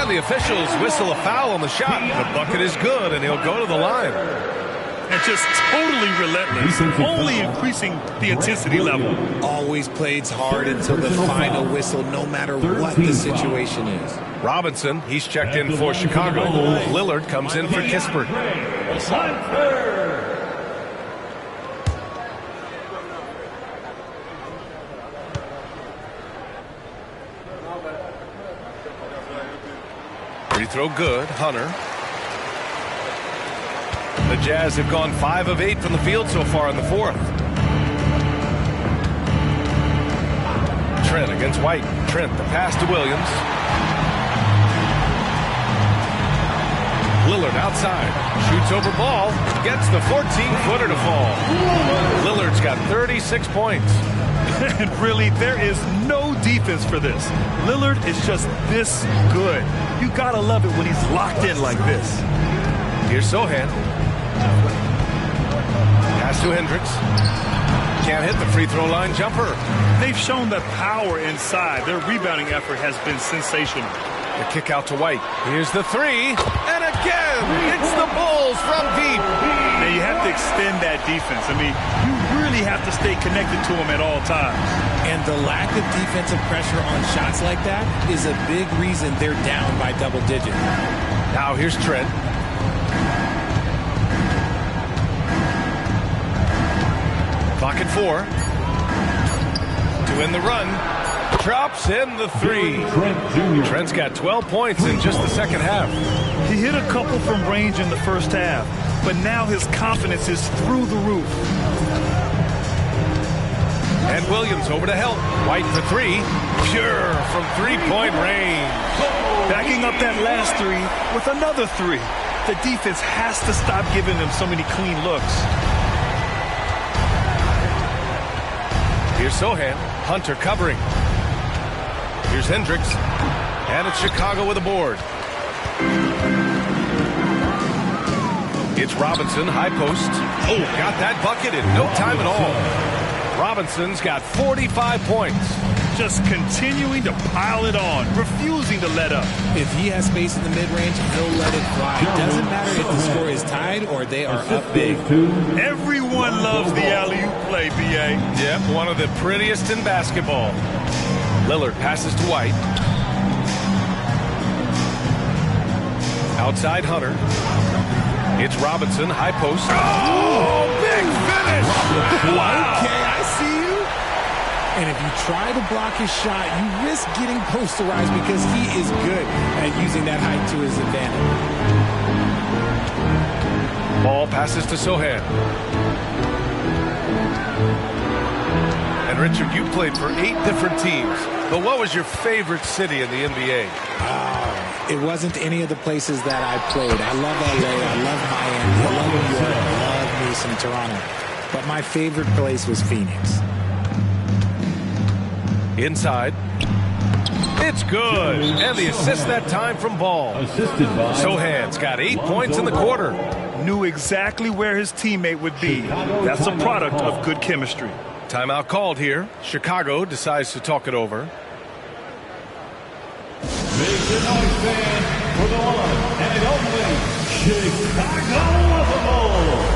And the officials whistle a foul on the shot. The bucket is good, and he'll go to the line. And just totally relentless, only increasing the intensity level. Always plays hard until the final whistle, no matter what the situation is. Robinson, he's checked in for Chicago. Lillard comes in for Kispert. Free throw good, Hunter. The Jazz have gone 5 of 8 from the field so far in the fourth. Trent against White. Trent, the pass to Williams. Lillard outside. Shoots over ball. Gets the 14-footer to fall. Lillard's got 36 points. And really, there is no defense for this. Lillard is just this good. You gotta love it when he's locked in like this. Here's Sohan. Pass to Hendricks. Can't hit the free throw line jumper. They've shown that power inside. Their rebounding effort has been sensational. The kick out to White. Here's the 3. And again, it's the Bulls from deep. Now you have to extend that defense. I mean, you really have to stay connected to them at all times. And the lack of defensive pressure on shots like that is a big reason they're down by double digits. Now here's Trent. Clock at 4. To win the run. Drops in the 3. Trent's got 12 points in just the second half. He hit a couple from range in the first half, but now his confidence is through the roof. And Williams over to help. White for 3. Pure from three-point range. Backing up that last 3 with another 3. The defense has to stop giving them so many clean looks. Here's Sohan. Hunter covering. Here's Hendricks. And it's Chicago with a board. It's Robinson, high post. Oh, got that bucket in no time at all. Robinson's got 45 points. Just continuing to pile it on, refusing to let up. If he has space in the mid-range, he'll let it fly. It doesn't matter if the score is tied or they are up big. Everyone loves the alley-oop play, B.A. Yep, one of the prettiest in basketball. Lillard passes to White. Outside Hunter. It's Robinson, high post. Oh, big finish! Wow. Okay, I see you. And if you try to block his shot, you risk getting posterized because he is good at using that height to his advantage. Ball passes to Sohan. And Richard, you played for 8 different teams, but what was your favorite city in the NBA? It wasn't any of the places that I played. I love LA, I love Miami, I love New York, I love me some Toronto. But my favorite place was Phoenix. Inside. It's good. And the assist that time from Ball. Sohan's got 8 points in the quarter. Knew exactly where his teammate would be. That's a product of good chemistry. Timeout called here. Chicago decides to talk it over. Make the noise, fan, for the one and only Chicago Bulls.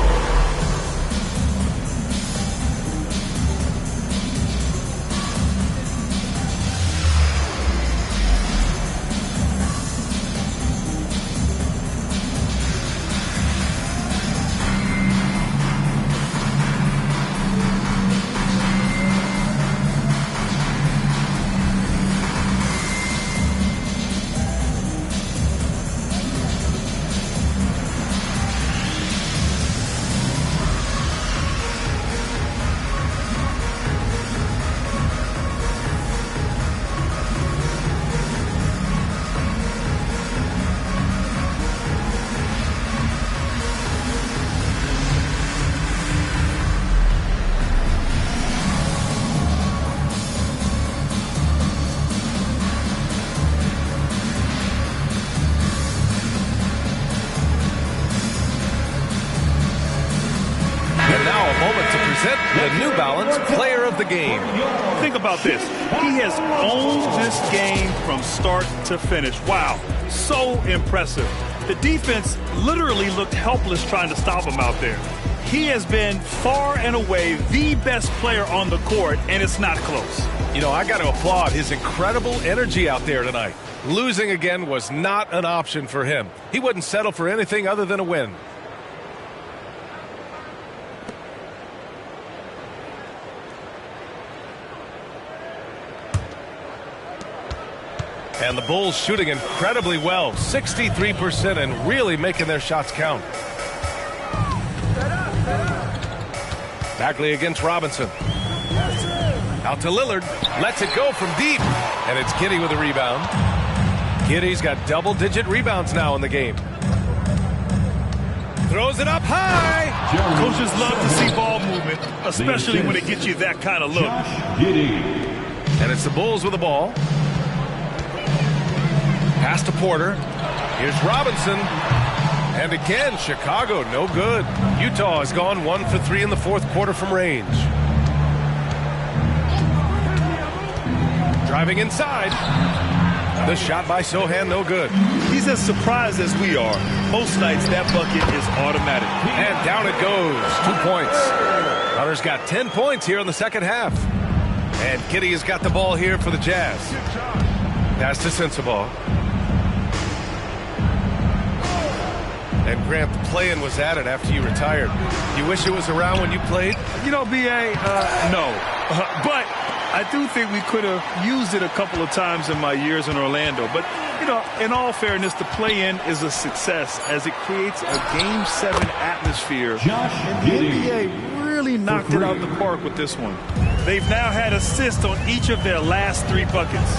the New Balance Player of the Game. Think about this. He has owned this game from start to finish. Wow, so impressive. The defense literally looked helpless trying to stop him out there. He has been far and away the best player on the court, and it's not close. You know, I got to applaud his incredible energy out there tonight. Losing again was not an option for him. He wouldn't settle for anything other than a win. And the Bulls shooting incredibly well, 63%, and really making their shots count. Bagley against Robinson. Out to Lillard. Lets it go from deep. And it's Giddey with a rebound. Giddey's got double-digit rebounds now in the game. Throws it up high. Coaches love to see ball movement, especially when it gets you that kind of look. And it's the Bulls with the ball. Pass to Porter. Here's Robinson. And again, Chicago, no good. Utah has gone 1 for 3 in the fourth quarter from range. Driving inside. The shot by Sohan, no good. He's as surprised as we are. Most nights, that bucket is automatic. And down it goes. 2 points. Hunter's got 10 points here in the second half. And Giddey has got the ball here for the Jazz. Pass to Sensabaugh. And Grant, the play-in was added after you retired. You wish it was around when you played? You know, B.A., no. But I do think we could have used it a couple of times in my years in Orlando. But, you know, in all fairness, the play-in is a success as it creates a Game 7 atmosphere. And the NBA really knocked it out the park with this one. They've now had assists on each of their last 3 buckets.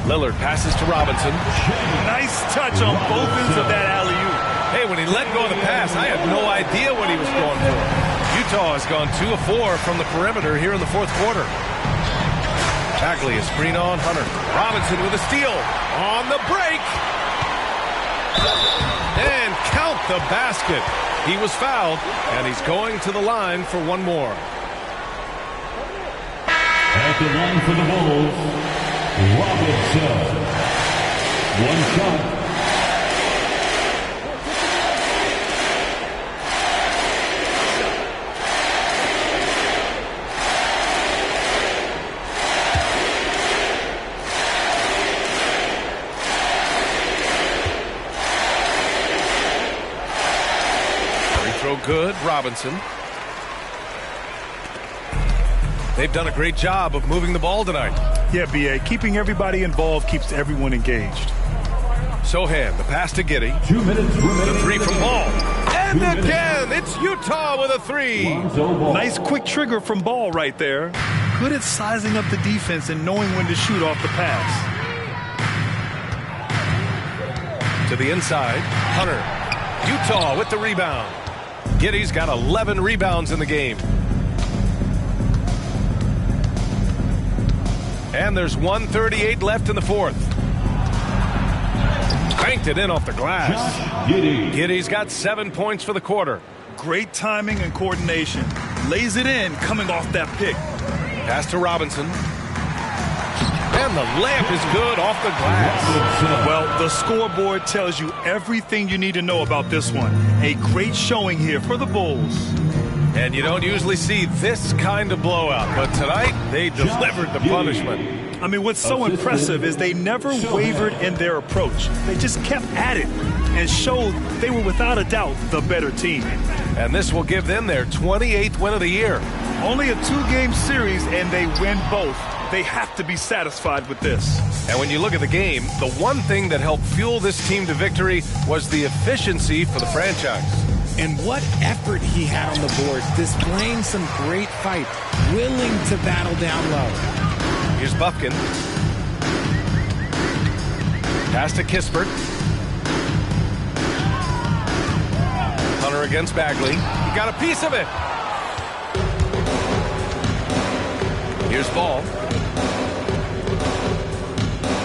Lillard passes to Robinson. Nice touch on both ends of that alley-oop. Hey, when he let go of the pass, I had no idea what he was going for. Utah has gone 2 of 4 from the perimeter here in the fourth quarter. Bagley is screen on Hunter. Robinson with a steal on the break. And count the basket. He was fouled, and he's going to the line for one more. At the line for the Bulls, Robinson. One shot. Free throw good, Robinson. They've done a great job of moving the ball tonight. Yeah, B.A., keeping everybody involved keeps everyone engaged. Sohan, the pass to Giddey. 2 minutes remaining. The three from Ball. And again, it's Utah with a 3. Nice quick trigger from Ball right there. Good at sizing up the defense and knowing when to shoot off the pass. To the inside, Hunter. Utah with the rebound. Giddey's got 11 rebounds in the game. And there's 1:38 left in the fourth. Banked it in off the glass. Giddey's got 7 points for the quarter. Great timing and coordination. Lays it in coming off that pick. Pass to Robinson. And the layup is good off the glass. Well, the scoreboard tells you everything you need to know about this one. A great showing here for the Bulls. And you don't usually see this kind of blowout, but tonight they delivered the punishment. I mean, what's so impressive is they never wavered in their approach. They just kept at it and showed they were without a doubt the better team. And this will give them their 28th win of the year. Only a 2-game series, and they win both. They have to be satisfied with this. And when you look at the game, the one thing that helped fuel this team to victory was the efficiency for the franchise. And what effort he had on the boards, displaying some great fight, willing to battle down low. Here's Buffkin. Pass to Kispert. Hunter against Bagley. He got a piece of it. Here's Ball.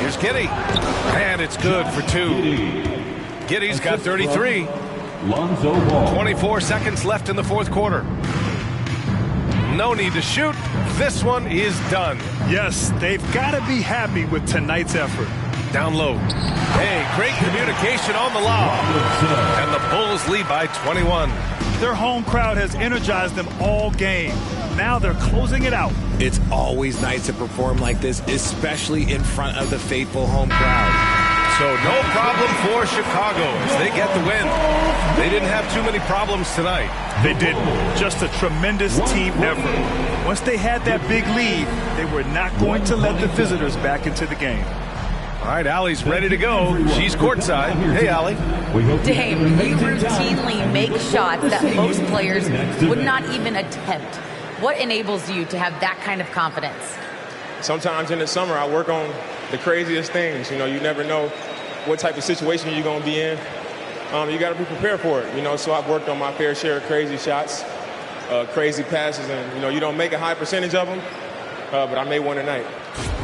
Here's Giddey. And it's good for 2. Giddey's got 33. 24 seconds left in the fourth quarter. No need to shoot. This one is done. Yes, they've got to be happy with tonight's effort. Down low. Hey, great communication on the lob. And the Bulls lead by 21. Their home crowd has energized them all game. Now they're closing it out. It's always nice to perform like this, especially in front of the faithful home crowd. So no problem for Chicago as they get the win. They didn't have too many problems tonight. They didn't. Just a tremendous team effort. Once they had that big lead, they were not going to let the visitors back into the game. All right, Allie's ready to go. She's courtside. Hey, Allie. Dame, you routinely make shots that most players would not even attempt. What enables you to have that kind of confidence? Sometimes in the summer, I work on the craziest things. You know, you never know what type of situation you're going to be in. You got to be prepared for it. You know, so I've worked on my fair share of crazy shots, crazy passes, and, you know, you don't make a high percentage of them, but I made one tonight.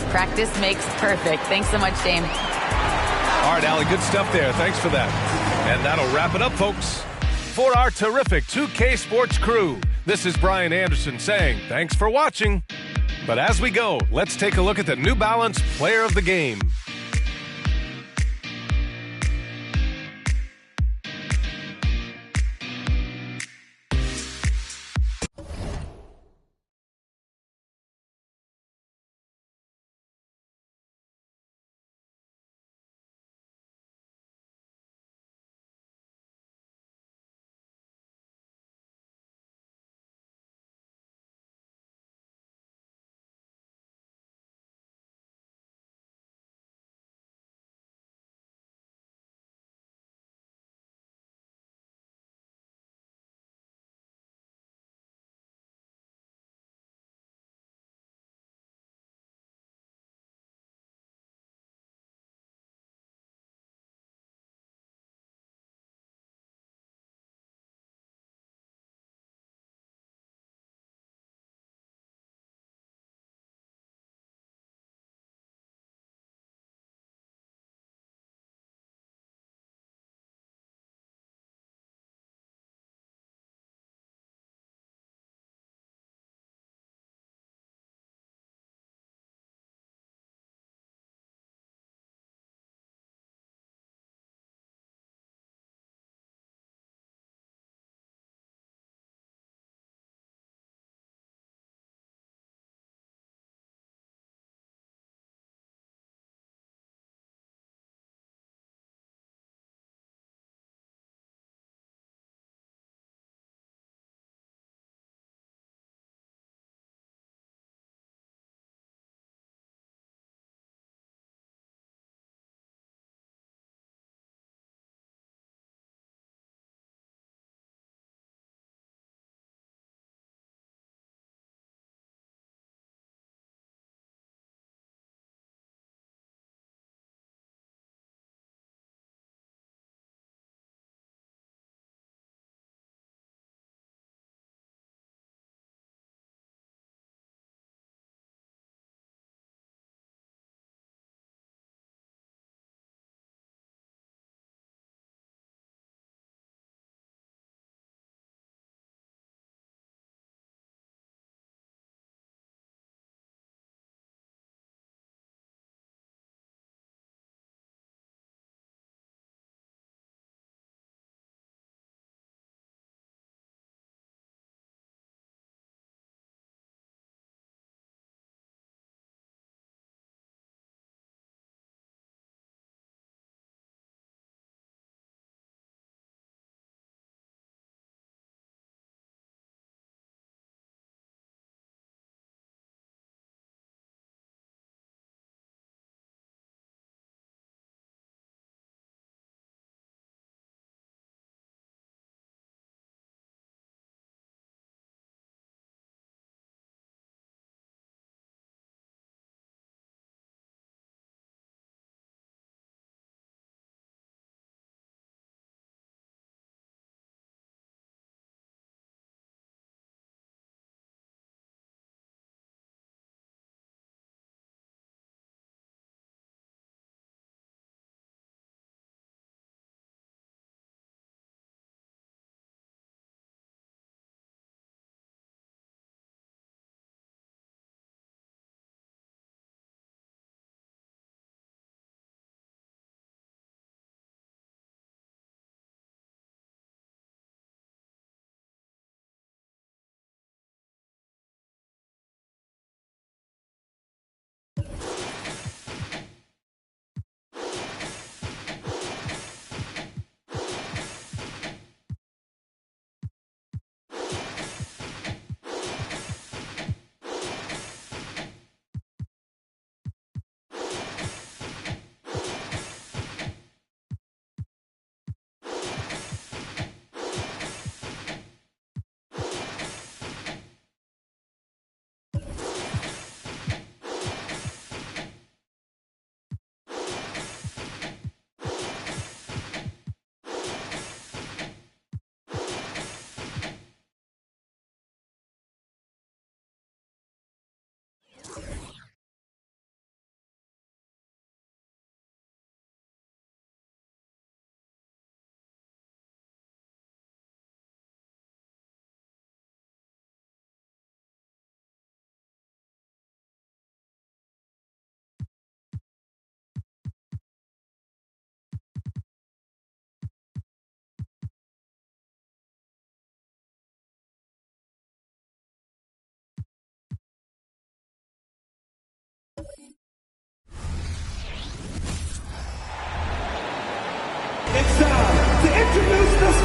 Practice makes perfect. Thanks so much, Dame. All right, Allie, good stuff there. Thanks for that. And that'll wrap it up, folks. For our terrific 2K Sports crew, this is Brian Anderson saying thanks for watching. But as we go, let's take a look at the New Balance Player of the Game.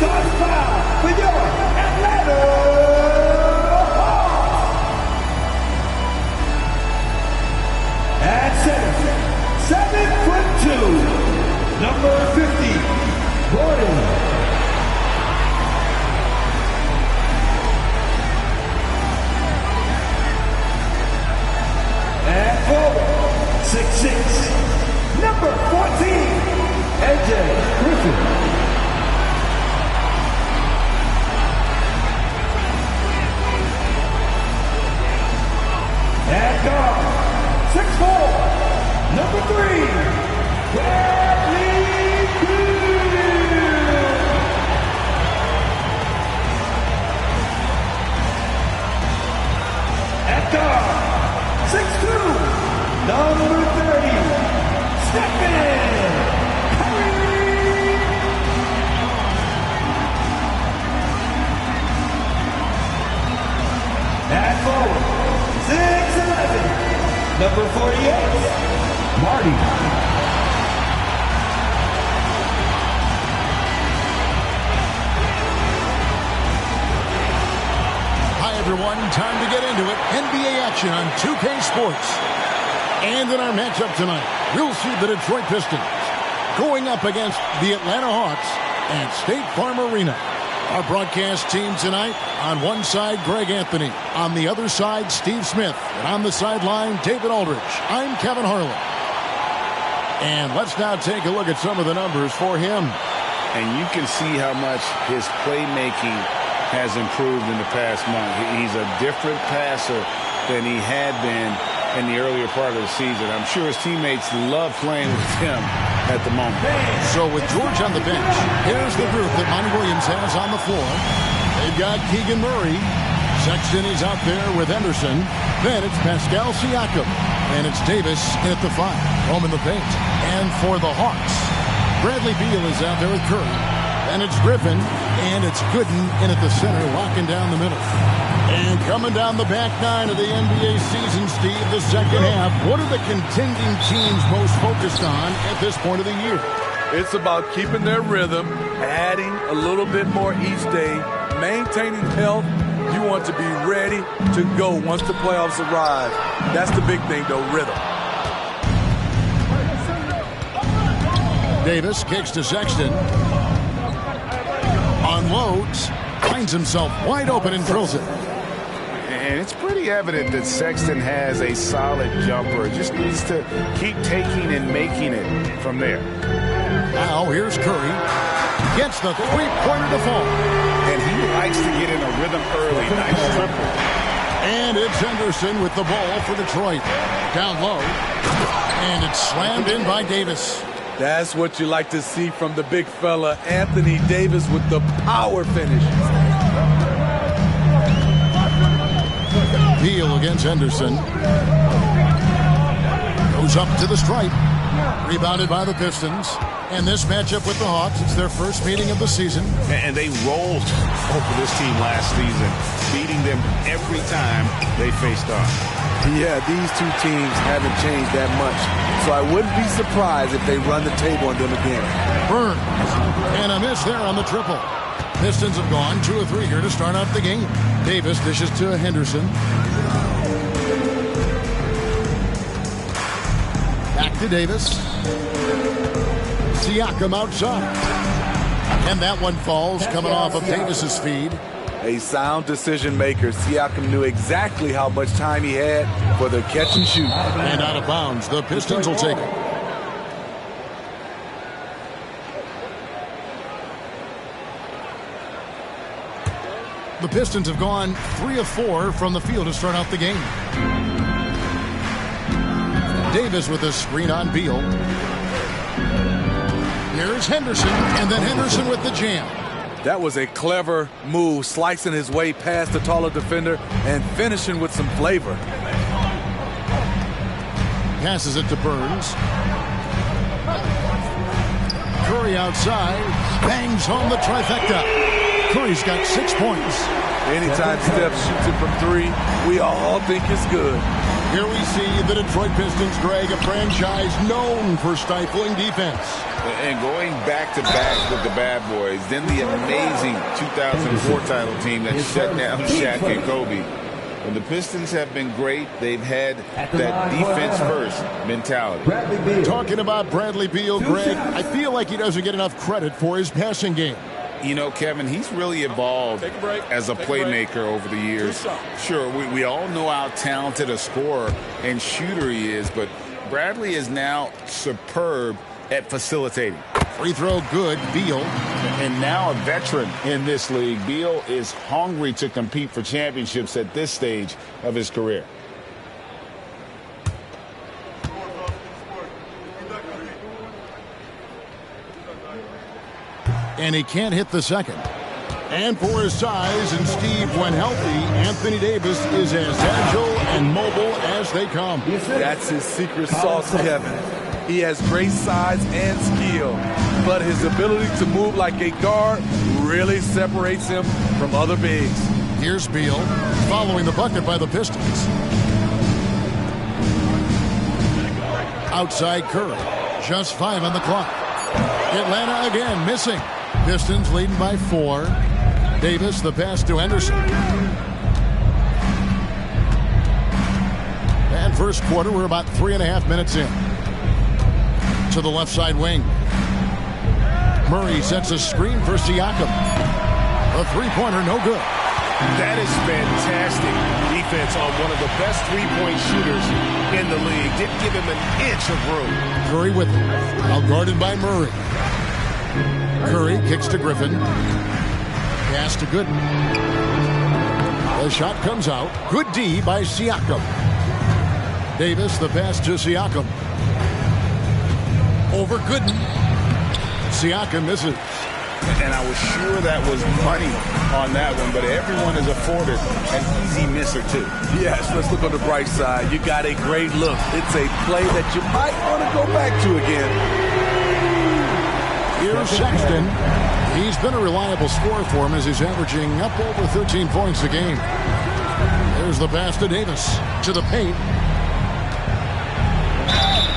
starts foul for your Atlanta Hawks. At center, 7'2", number 50, Gordon. At forward, 6'6", number 14, AJ Griffin. At guard, 6'4", number 3, Bradley Beal. At guard, 6'2", number 30, Stephen Curry. At forward, 6'11", number 48, Marty. Hi, everyone. Time to get into it. NBA action on 2K Sports. And in our matchup tonight, we'll see the Detroit Pistons going up against the Atlanta Hawks at State Farm Arena. Our broadcast team tonight, on one side, Greg Anthony. On the other side, Steve Smith. And on the sideline, David Aldridge. I'm Kevin Harlan. And let's now take a look at some of the numbers for him. And you can see how much his playmaking has improved in the past month. He's a different passer than he had been in the earlier part of the season. I'm sure his teammates love playing with him at the moment. So with George on the bench, here's the group that Monty Williams has on the floor. They've got Keegan Murray. Sexton is out there with Henderson. Then it's Pascal Siakam. And it's Davis in at the 5. Home in the paint. And for the Hawks, Bradley Beal is out there with Curry. And it's Griffin. And it's Gooden in at the center, locking down the middle. And coming down the back 9 of the NBA season, Steve, the second half. What are the contending teams most focused on at this point of the year? It's about keeping their rhythm, adding a little bit more each day, maintaining health. You want to be ready to go once the playoffs arrive. That's the big thing, though, rhythm. Davis kicks to Sexton. Unloads. Finds himself wide open and drills it. And it's pretty evident that Sexton has a solid jumper. Just needs to keep taking and making it from there. Now here's Curry. Gets the three-pointer to fall. And he likes to get in a rhythm early. Nice triple. And it's Henderson with the ball for Detroit. Down low. And it's slammed in by Davis. That's what you like to see from the big fella, Anthony Davis, with the power finish. Beal against Henderson. Goes up to the stripe. Rebounded by the Pistons. And this matchup with the Hawks, it's their first meeting of the season. And they rolled over this team last season, beating them every time they faced off. Yeah, these two teams haven't changed that much. So I wouldn't be surprised if they run the table on them again. Burns. And a miss there on the triple. Pistons have gone 2 of 3 here to start out the game. Davis dishes to Henderson. Back to Davis. Siakam outside. And that one falls coming off of Davis's feed. A sound decision maker. Siakam knew exactly how much time he had for the catch and shoot. And out of bounds. The Pistons will take it. The Pistons have gone 3 of 4 from the field to start out the game. Davis with a screen on Beal. Here's Henderson, and then Henderson with the jam. That was a clever move, slicing his way past the taller defender and finishing with some flavor. Passes it to Burns. Curry outside, bangs home the trifecta. Curry's got 6 points. Anytime Steph shoots it from 3, we all think it's good. Here we see the Detroit Pistons, Greg, a franchise known for stifling defense. And going back-to-back with the bad boys, then the amazing 2004 title team that shut down Shaq and Kobe. When the Pistons have been great, they've had that defense-first mentality. Talking about Bradley Beal, Greg, I feel like he doesn't get enough credit for his passing game. You know, Kevin, he's really evolved as a playmaker over the years. Sure, we all know how talented a scorer and shooter he is, but Bradley is now superb at facilitating. Free throw good, Beal. And now a veteran in this league. Beal is hungry to compete for championships at this stage of his career. And he can't hit the second. And for his size and Steve, when healthy, Anthony Davis is as agile and mobile as they come. That's his secret sauce, Kevin. He has great size and skill, but his ability to move like a guard really separates him from other bigs. Here's Beal, following the bucket by the Pistons. Outside Curry, just 5 on the clock. Atlanta again missing. Pistons leading by 4. Davis, the pass to Henderson. And first quarter, we're about 3.5 minutes in. To the left side wing. Murray sets a screen for Siakam. A three-pointer, no good. That is fantastic defense on one of the best three-point shooters in the league. Didn't give him an inch of room. Curry with him. Out guarded by Murray. Curry kicks to Griffin. Pass to Gooden. The shot comes out. Good D by Siakam. Davis, the pass to Siakam. Over Gooden. Siakam misses. And I was sure that was money on that one, but everyone is afforded an easy misser too. Yes, let's look on the bright side. You got a great look. It's a play that you might want to go back to again. Here's Sexton. He's been a reliable scorer for him as he's averaging up over 13 points a game. There's the pass to Davis. To the paint.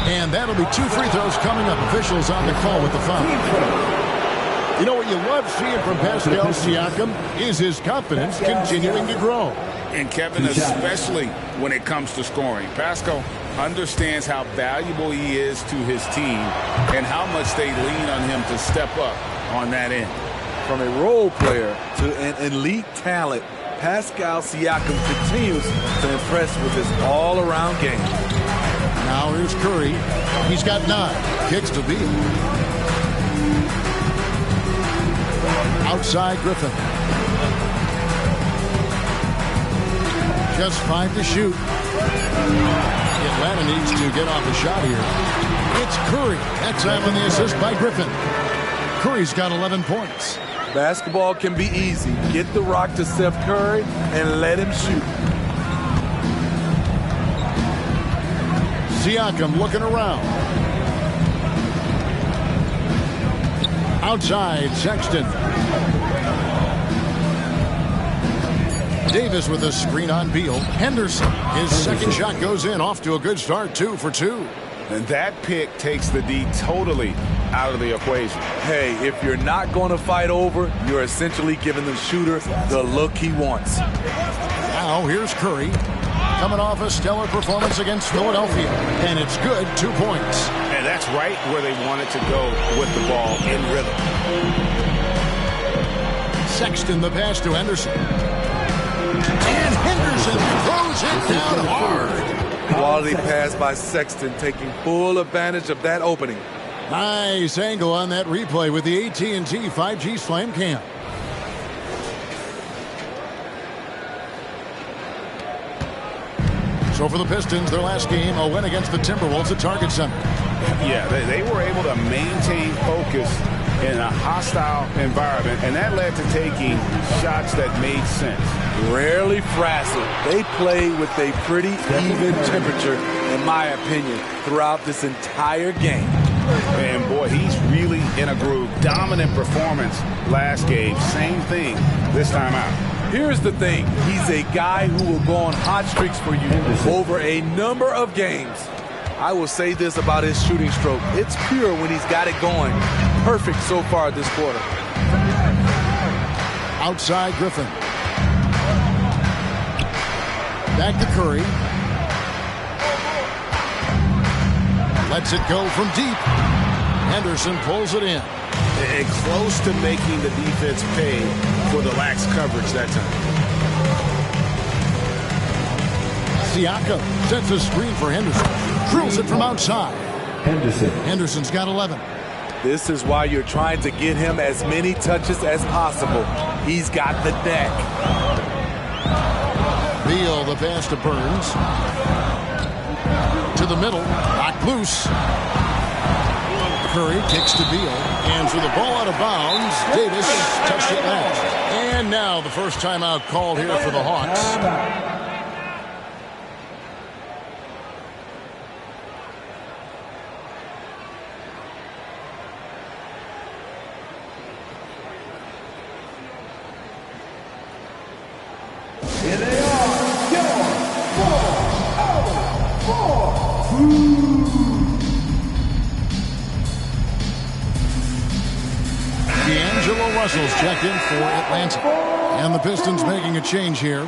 And that'll be 2 free throws coming up. Officials on the call with the foul. You know what you love seeing from Pascal Siakam is his confidence continuing to grow. And Kevin, especially when it comes to scoring. Pascal understands how valuable he is to his team and how much they lean on him to step up on that end. From a role player to an elite talent, Pascal Siakam continues to impress with his all-around game. Now here's Curry. He's got 9. Kicks to Beal. Outside Griffin. Just 5 to shoot. Atlanta needs to get off a shot here. It's Curry. That time on the assist by Griffin. Curry's got 11 points. Basketball can be easy. Get the rock to Steph Curry and let him shoot. Siakam looking around. Outside, Sexton. Davis with a screen on Beal. Henderson, his second shot goes in, off to a good start, 2 for 2. And that pick takes the D totally out of the equation. Hey, if you're not going to fight over, you're essentially giving the shooter the look he wants. Now here's Curry. Coming off a stellar performance against Philadelphia. And it's good, 2 points. And that's right where they wanted to go with the ball, in rhythm. Sexton, the pass to Henderson. And Henderson throws it down hard. Quality pass by Sexton, taking full advantage of that opening. Nice angle on that replay with the AT&T 5G Slam Cam. So for the Pistons, their last game, a win against the Timberwolves at Target Center. Yeah, they were able to maintain focus in a hostile environment, and that led to taking shots that made sense. Rarely frazzled. They play with a pretty even temperature, in my opinion, throughout this entire game. And boy, he's really in a groove. Dominant performance last game. Same thing this time out. Here's the thing. He's a guy who will go on hot streaks for you over a number of games. I will say this about his shooting stroke. It's pure when he's got it going. Perfect so far this quarter. Outside Griffin. Back to Curry. Lets it go from deep. Henderson pulls it in. And close to making the defense pay for the lax coverage that time. Siakam sets a screen for Henderson. Drills it from outside. Henderson's got 11. This is why you're trying to get him as many touches as possible. He's got the deck. Beal, the pass to Burns. To the middle. Knocked loose. Curry kicks to Beal. And for the ball out of bounds, Davis touched it last. And now the first timeout called here for the Hawks. Here they are, your 4-0-4. D'Angelo Russell's checked in for Atlanta. And the Pistons making a change here.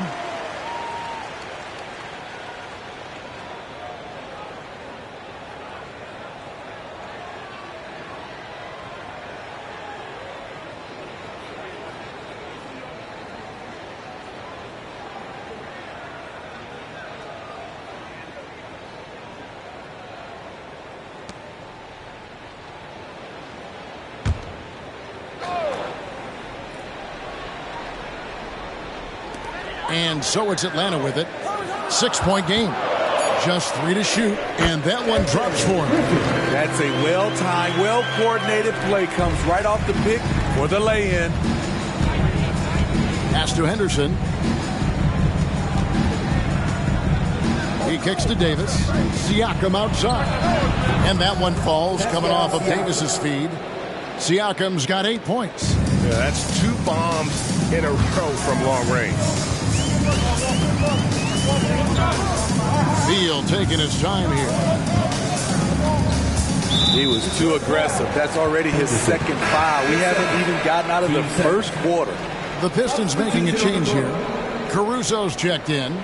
And so it's Atlanta with it. 6-point game. Just 3 to shoot. And that one drops for him. That's a well-timed, well-coordinated play. Comes right off the pick for the lay-in. Pass to Henderson. He kicks to Davis. Siakam outside. And that one falls coming off of Davis's feed. Siakam's got 8 points. Yeah, that's 2 bombs in a row from long range. Beal taking his time here. He was too aggressive. That's already his second foul. We haven't even gotten out of the first quarter. The Pistons making a change here. Caruso's checked in.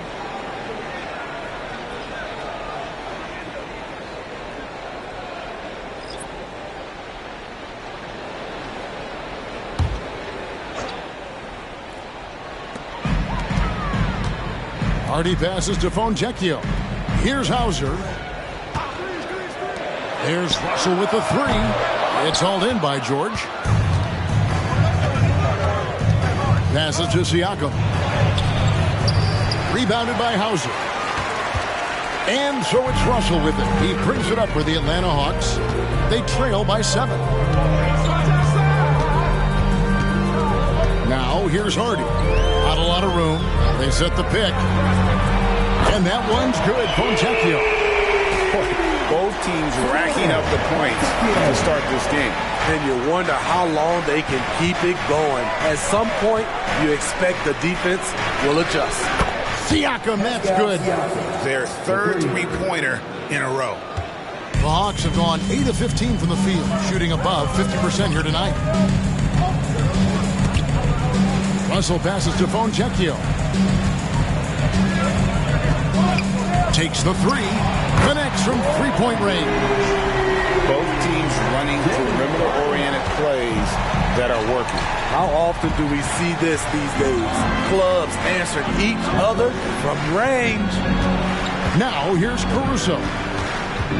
Hardy passes to Fontecchio. Here's Hauser. There's Russell with the 3. It's hauled in by George. Passes to Siakam. Rebounded by Hauser. And so it's Russell with it. He brings it up for the Atlanta Hawks. They trail by 7. Now here's Hardy. Not a lot of room. They set the pick. And that one's good. Fontecchio. Both teams racking up the points to start this game. And you wonder how long they can keep it going. At some point, you expect the defense will adjust. Siakam, that's good. Their third three-pointer in a row. The Hawks have gone 8 of 15 from the field, shooting above 50% here tonight. Russell passes to Fontecchio. Takes the 3. Connects from 3-point range. Both teams running perimeter-oriented plays that are working. How often do we see this these days? Clubs answering each other from range. Now here's Caruso.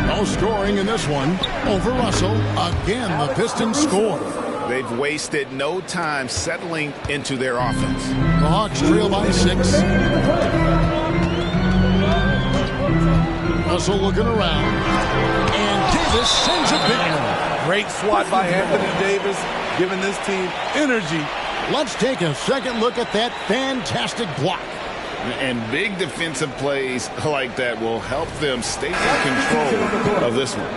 No scoring in this one. Over Russell. Again, the Pistons score. They've wasted no time settling into their offense. The Hawks trail by 6. Russell looking around. And Davis sends a big one. Great swat by Anthony Davis, giving this team energy. Let's take a second look at that fantastic block. And big defensive plays like that will help them stay in control of this one.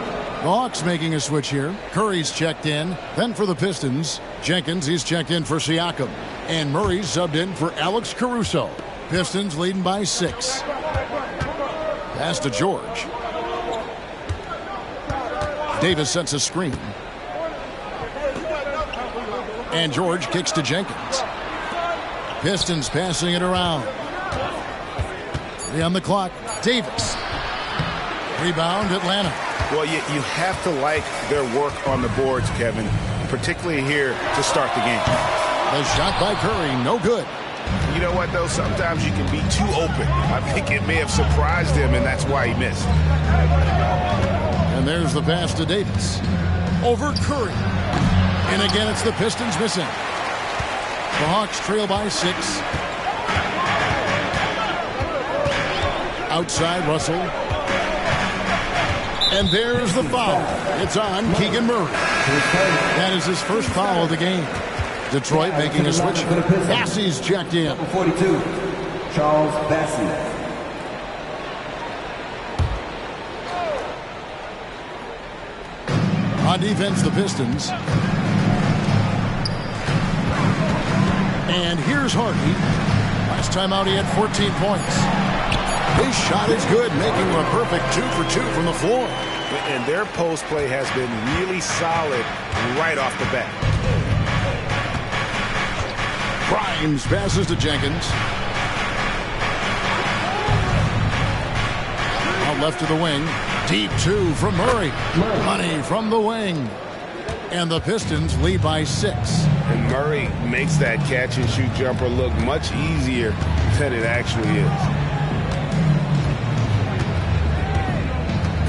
Hawks making a switch here. Curry's checked in. Then for the Pistons, Jenkins, he's checked in for Siakam. And Murray's subbed in for Alex Caruso. Pistons leading by 6. Pass to George. Davis sets a screen. And George kicks to Jenkins. Pistons passing it around. 3 on the clock. Davis. Rebound, Atlanta. Well, you have to like their work on the boards, Kevin, particularly here to start the game. The shot by Curry, no good. You know what, though? Sometimes you can be too open. I think it may have surprised him, and that's why he missed. And there's the pass to Davis. Over Curry. And again, it's the Pistons missing. The Hawks trail by 6. Outside, Russell. And there's the foul. It's on Keegan Murray. That is his first foul of the game. Detroit making a switch. Bassey's checked in. 42, Charles Bassey. On defense, the Pistons. And here's Hardy. Last time out, he had 14 points. His shot is good, making a perfect 2 for 2 from the floor. And their post play has been really solid right off the bat. Grimes passes to Jenkins. Out left to the wing. Deep 2 from Murray. Money from the wing. And the Pistons lead by 6. And Murray makes that catch-and-shoot jumper look much easier than it actually is.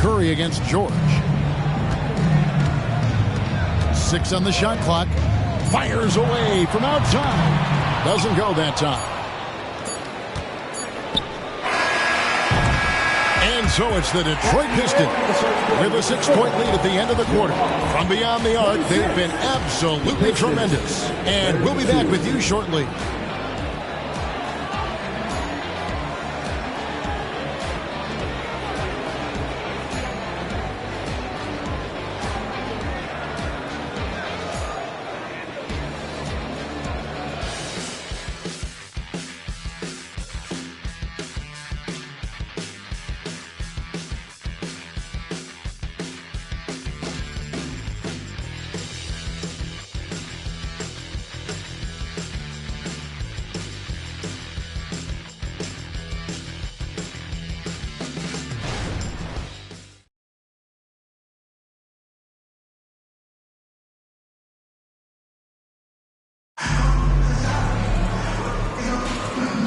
Curry against George. 6 on the shot clock. Fires away from outside. Doesn't go that time. And so it's the Detroit Pistons with a 6-point lead at the end of the quarter. From beyond the arc, they've been absolutely tremendous. And we'll be back with you shortly.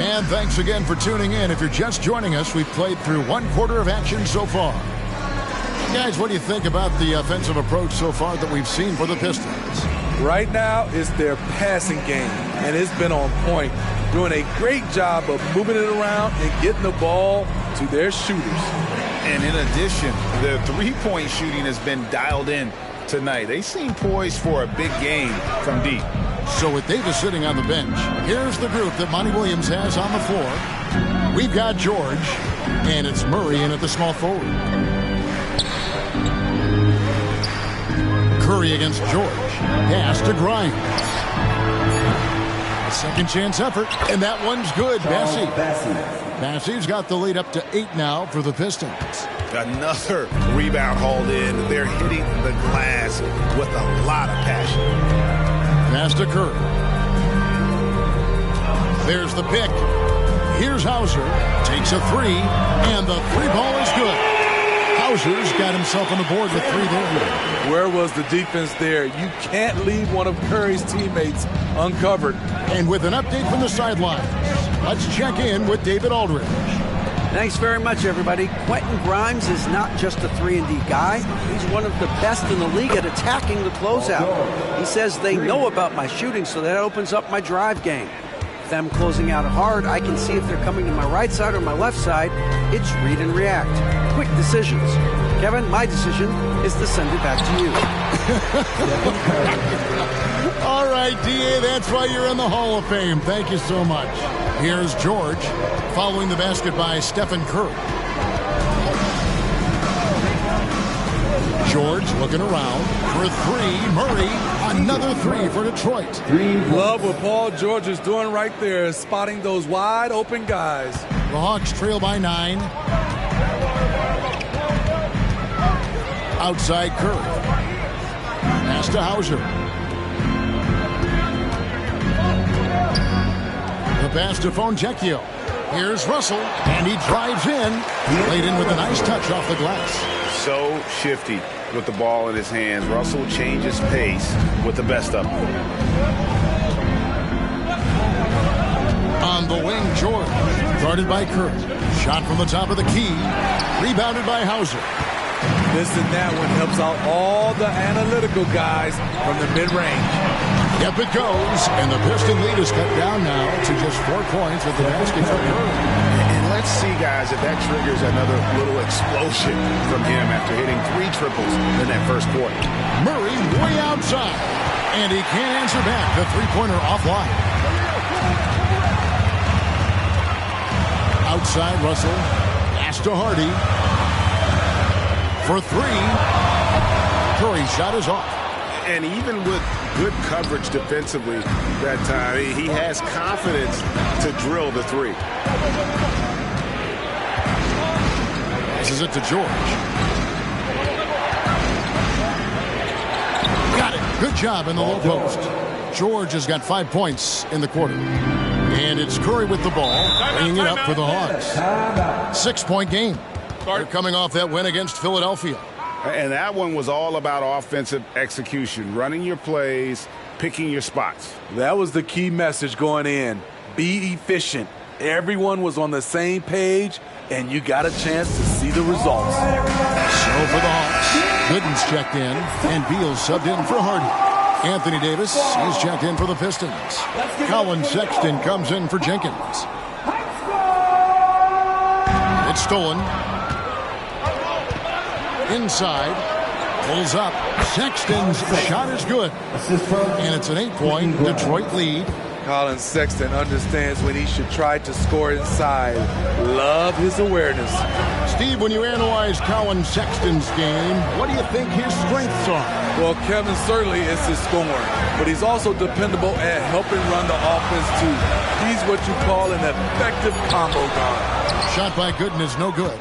And thanks again for tuning in. If you're just joining us, we've played through 1 quarter of action so far. Guys, what do you think about the offensive approach so far that we've seen for the Pistons? Right now, it's their passing game, and it's been on point. Doing a great job of moving it around and getting the ball to their shooters. And in addition, their three-point shooting has been dialed in tonight. They seem poised for a big game from deep. So with Davis sitting on the bench, here's the group that Monty Williams has on the floor. We've got George, and it's Murray in at the small forward. Curry against George. Pass to Grimes. A second chance effort, and that one's good. Bassey's got the lead up to 8 now for the Pistons. Another rebound hauled in. They're hitting the glass with a lot of passion. Pass to Curry. There's the pick. Here's Hauser. Takes a 3, and the 3 ball is good. Hauser's got himself on the board with 3 there. Where was the defense there? You can't leave one of Curry's teammates uncovered. And with an update from the sidelines, let's check in with David Aldridge. Thanks very much, everybody. Quentin Grimes is not just a 3-and-D guy. He's one of the best in the league at attacking the closeout. He says they know about my shooting, so that opens up my drive game. If I'm closing out hard, I can see if they're coming to my right side or my left side. It's read and react. Quick decisions. Kevin, my decision is to send it back to you. All right, D.A., that's why you're in the Hall of Fame. Thank you so much. Here's George, following the basket by Stephen Curry. George Looking around for three. Murray, another three for Detroit. Love what Paul George is doing right there, spotting those wide open guys. The Hawks trail by 9. Outside Curry. Pass to Hauser. The pass to Fontecchio. Here's Russell, and he drives in. Laid in with a nice touch off the glass. So shifty with the ball in his hands. Russell changes pace with the best of them. On the wing, George. Guarded by Curry. Shot from the top of the key. Rebounded by Hauser. This and that one helps out all the analytical guys from the mid-range. Yep, it goes. And the Piston lead is cut down now to just 4 points with the basket for Curry. And let's see, guys, if that triggers another little explosion from him after hitting 3 triples in that first quarter. Murray way outside. And he can't answer back. The three-pointer offline. Outside, Russell. Pass to Hardy. For 3. Curry's shot is off. And even with good coverage defensively that time, he has confidence to drill the 3. Passes it to George. Got it. Good job in the low post. George has got 5 points in the quarter. And it's Curry with the ball, bringing it up for the Hawks. 6-point game. They're coming off that win against Philadelphia. And that one was all about offensive execution, running your plays, picking your spots. That was the key message going in. Be efficient. Everyone was on the same page, and you got a chance to see the results. So for the Hawks, Gooden's checked in, and Beal subbed in for Hardy. Anthony Davis, he's checked in for the Pistons. Colin Sexton comes in for Jenkins. It's stolen. Inside. Pulls up. Sexton's shot is good. And it's an 8-point Detroit lead. Colin Sexton understands when he should try to score inside. Love his awareness. Steve, when you analyze Colin Sexton's game, what do you think his strengths are? Well, Kevin, certainly it's his scoring, but he's also dependable at helping run the offense, too. He's what you call an effective combo guard. Shot by Gooden is no good.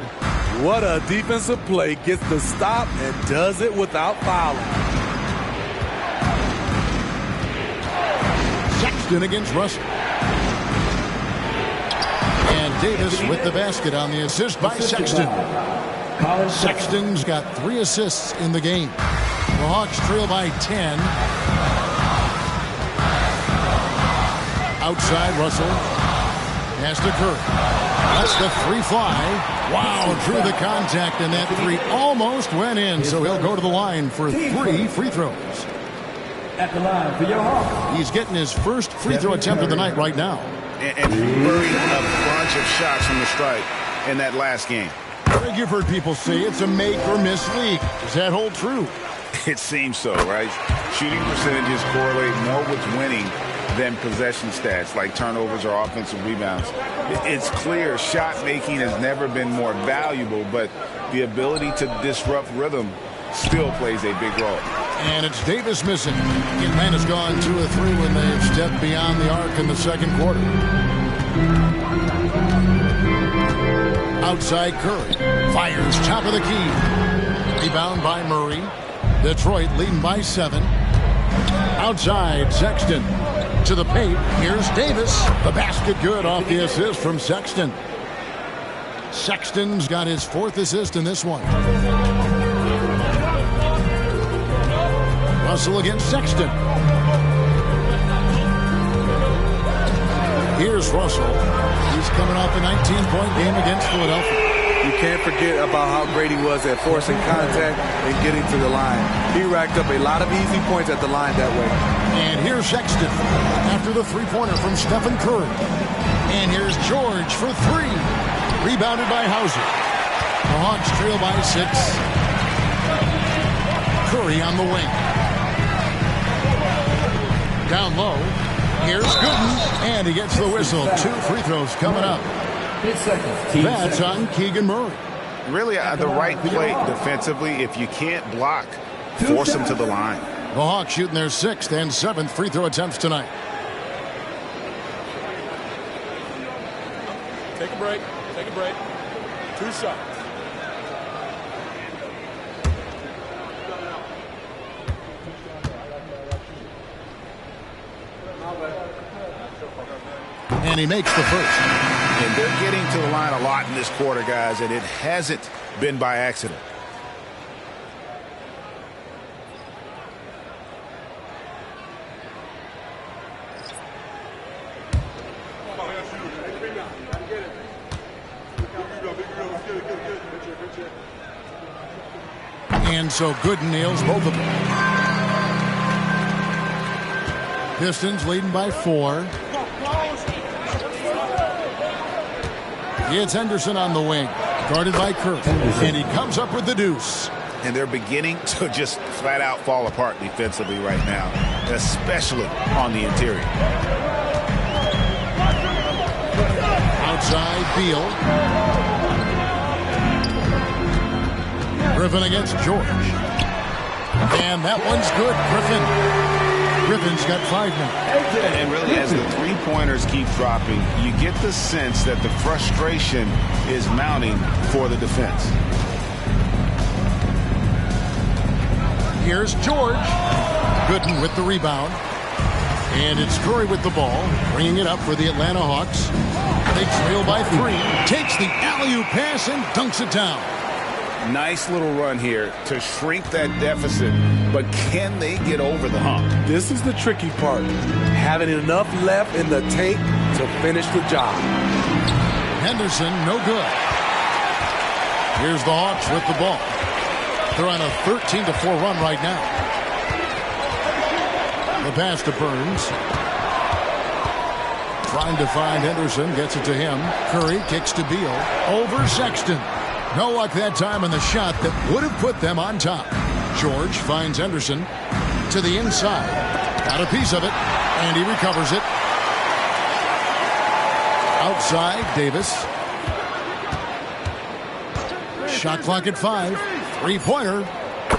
What a defensive play. Gets the stop and does it without fouling. Sexton against Russell. And Davis with the basket on the assist by Sexton. Sexton's got 3 assists in the game. The Hawks trail by 10. Outside, Russell. Pass to Curry. That's the 3 fly. Wow, drew the contact, and that 3 almost went in. So he'll go to the line for 3 free throws. At the line for your Hawks. He's getting his first free throw attempt of the night right now. And he buried a bunch of shots from the stripe in that last game. Greg, you've heard people say it's a make or miss league. Does that hold true? It seems so, right? Shooting percentages correlate more with winning than possession stats like turnovers or offensive rebounds. It's clear shot making has never been more valuable, but the ability to disrupt rhythm still plays a big role. And it's Davis missing. Man has gone 2 of 3 when they've stepped beyond the arc in the second quarter. Outside Curry. Fires top of the key. Rebound by Murray. Detroit leading by 7. Outside Sexton. To the paint. Here's Davis. The basket good off the assist from Sexton. Sexton's got his 4th assist in this one. Russell against Sexton. Here's Russell. He's coming off a 19-point game against Philadelphia. You can't forget about how great he was at forcing contact and getting to the line. He racked up a lot of easy points at the line that way. And here's Sexton after the 3-pointer from Stephen Curry. And here's George for 3. Rebounded by Hauser. The Hawks trail by 6. Curry on the wing. Down low. Here's Gooden. And he gets the whistle. 2 free throws coming up. That's on Keegan Murray. Really the right play defensively. If you can't block force them to the line. The Hawks shooting their 6th and 7th free throw attempts tonight. Take a break. Take a break. 2 shots. And he makes the first. And they're getting to the line a lot in this quarter, guys, and it hasn't been by accident. And so Gooden nails both of them. Pistons leading by 4. It's Henderson on the wing, guarded by Kirk, and he comes up with the deuce. And they're beginning to just flat out fall apart defensively right now, especially on the interior. Outside, Beal. Griffin against George. And that one's good, Griffin. Griffin's got 5 now. And really, as the three-pointers keep dropping, you get the sense that the frustration is mounting for the defense. Here's George. Gooden with the rebound. And it's Curry with the ball, bringing it up for the Atlanta Hawks. They trail by 3. Takes the alley-oop pass and dunks it down. Nice little run here to shrink that deficit, but can they get over the hump? This is the tricky part. Having enough left in the tank to finish the job. Henderson, no good. Here's the Hawks with the ball. They're on a 13-4 run right now. The pass to Burns. Trying to find Henderson, gets it to him. Curry kicks to Beal. Over Sexton. No luck that time on the shot that would have put them on top. George finds Henderson to the inside. Got a piece of it, and he recovers it. Outside, Davis. Shot clock at 5. 3-pointer.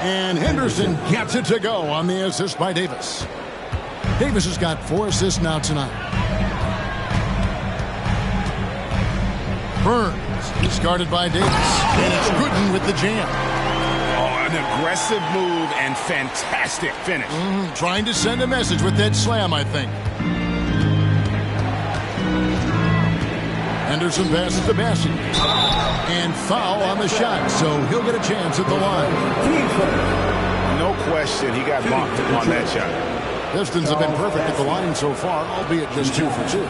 And Henderson gets it to go on the assist by Davis. Davis has got 4 assists now tonight. Burns is guarded by Davis. And it's Gooden with the jam. Oh, an aggressive move and fantastic finish. Trying to send a message with that slam, I think. Henderson passes to Bassi. And foul on the shot, so he'll get a chance at the line. No question, he got bumped on that shot. Pistons have been perfect at the line so far, albeit just 2 for 2.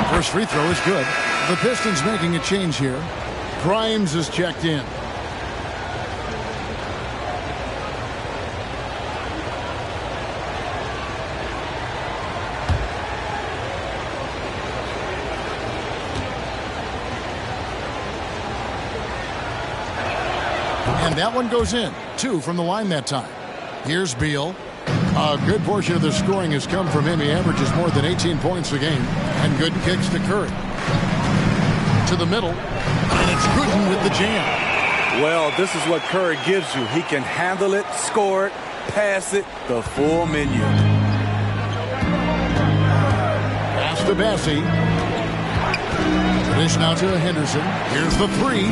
First free throw is good. The Pistons making a change here. Grimes is checked in. And that one goes in. 2 from the line that time. Here's Beal. A good portion of the scoring has come from him. He averages more than 18 points a game. And Gooden kicks to Curry. To the middle. And it's Gooden with the jam. Well, this is what Curry gives you. He can handle it, score it, pass it, the full menu. Pass to Bassi. Dish now to Henderson. Here's the 3.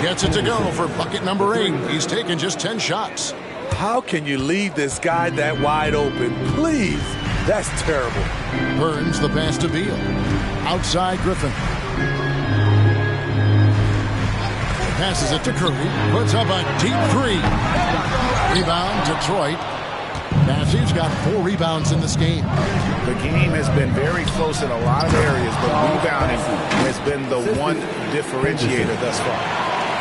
Gets it to go for bucket number 8. He's taken just 10 shots. How can you leave this guy that wide open? Please. That's terrible. Burns the pass to Beal. Outside Griffin. Passes it to Curry. Puts up a deep 3. Rebound, Detroit. Bassi's got 4 rebounds in this game. The game has been very close in a lot of areas, but rebounding has been the one differentiator thus far.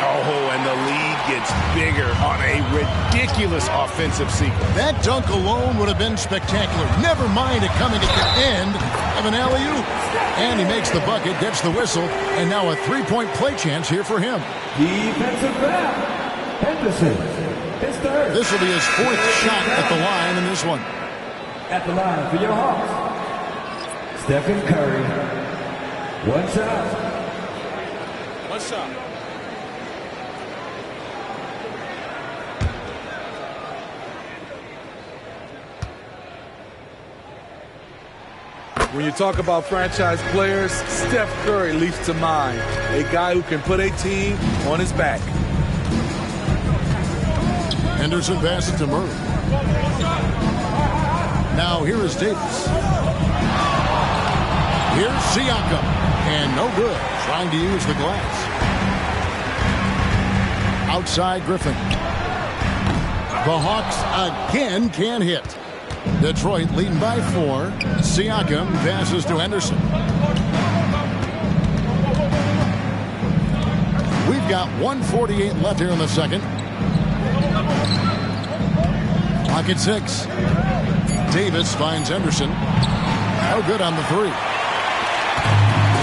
Oh, and the lead gets bigger on a ridiculous offensive sequence. That dunk alone would have been spectacular. Never mind it coming at the end of an alley-oop. And he makes the bucket, gets the whistle, and now a three-point play chance here for him. Defensive foul. Henderson. His third. This will be his fourth shot at the line in this one. At the line for your Hawks, Stephen Curry. One shot. One shot. When you talk about franchise players, Steph Curry leaps to mind. A guy who can put a team on his back. Henderson passes to Murray. Now here is Davis. Here's Siakam. And no good. Trying to use the glass. Outside Griffin. The Hawks again can't hit. Detroit leading by 4. Siakam passes to Henderson. We've got 1:48 left here in the second. Clock at 6. Davis finds Henderson. No good on the 3.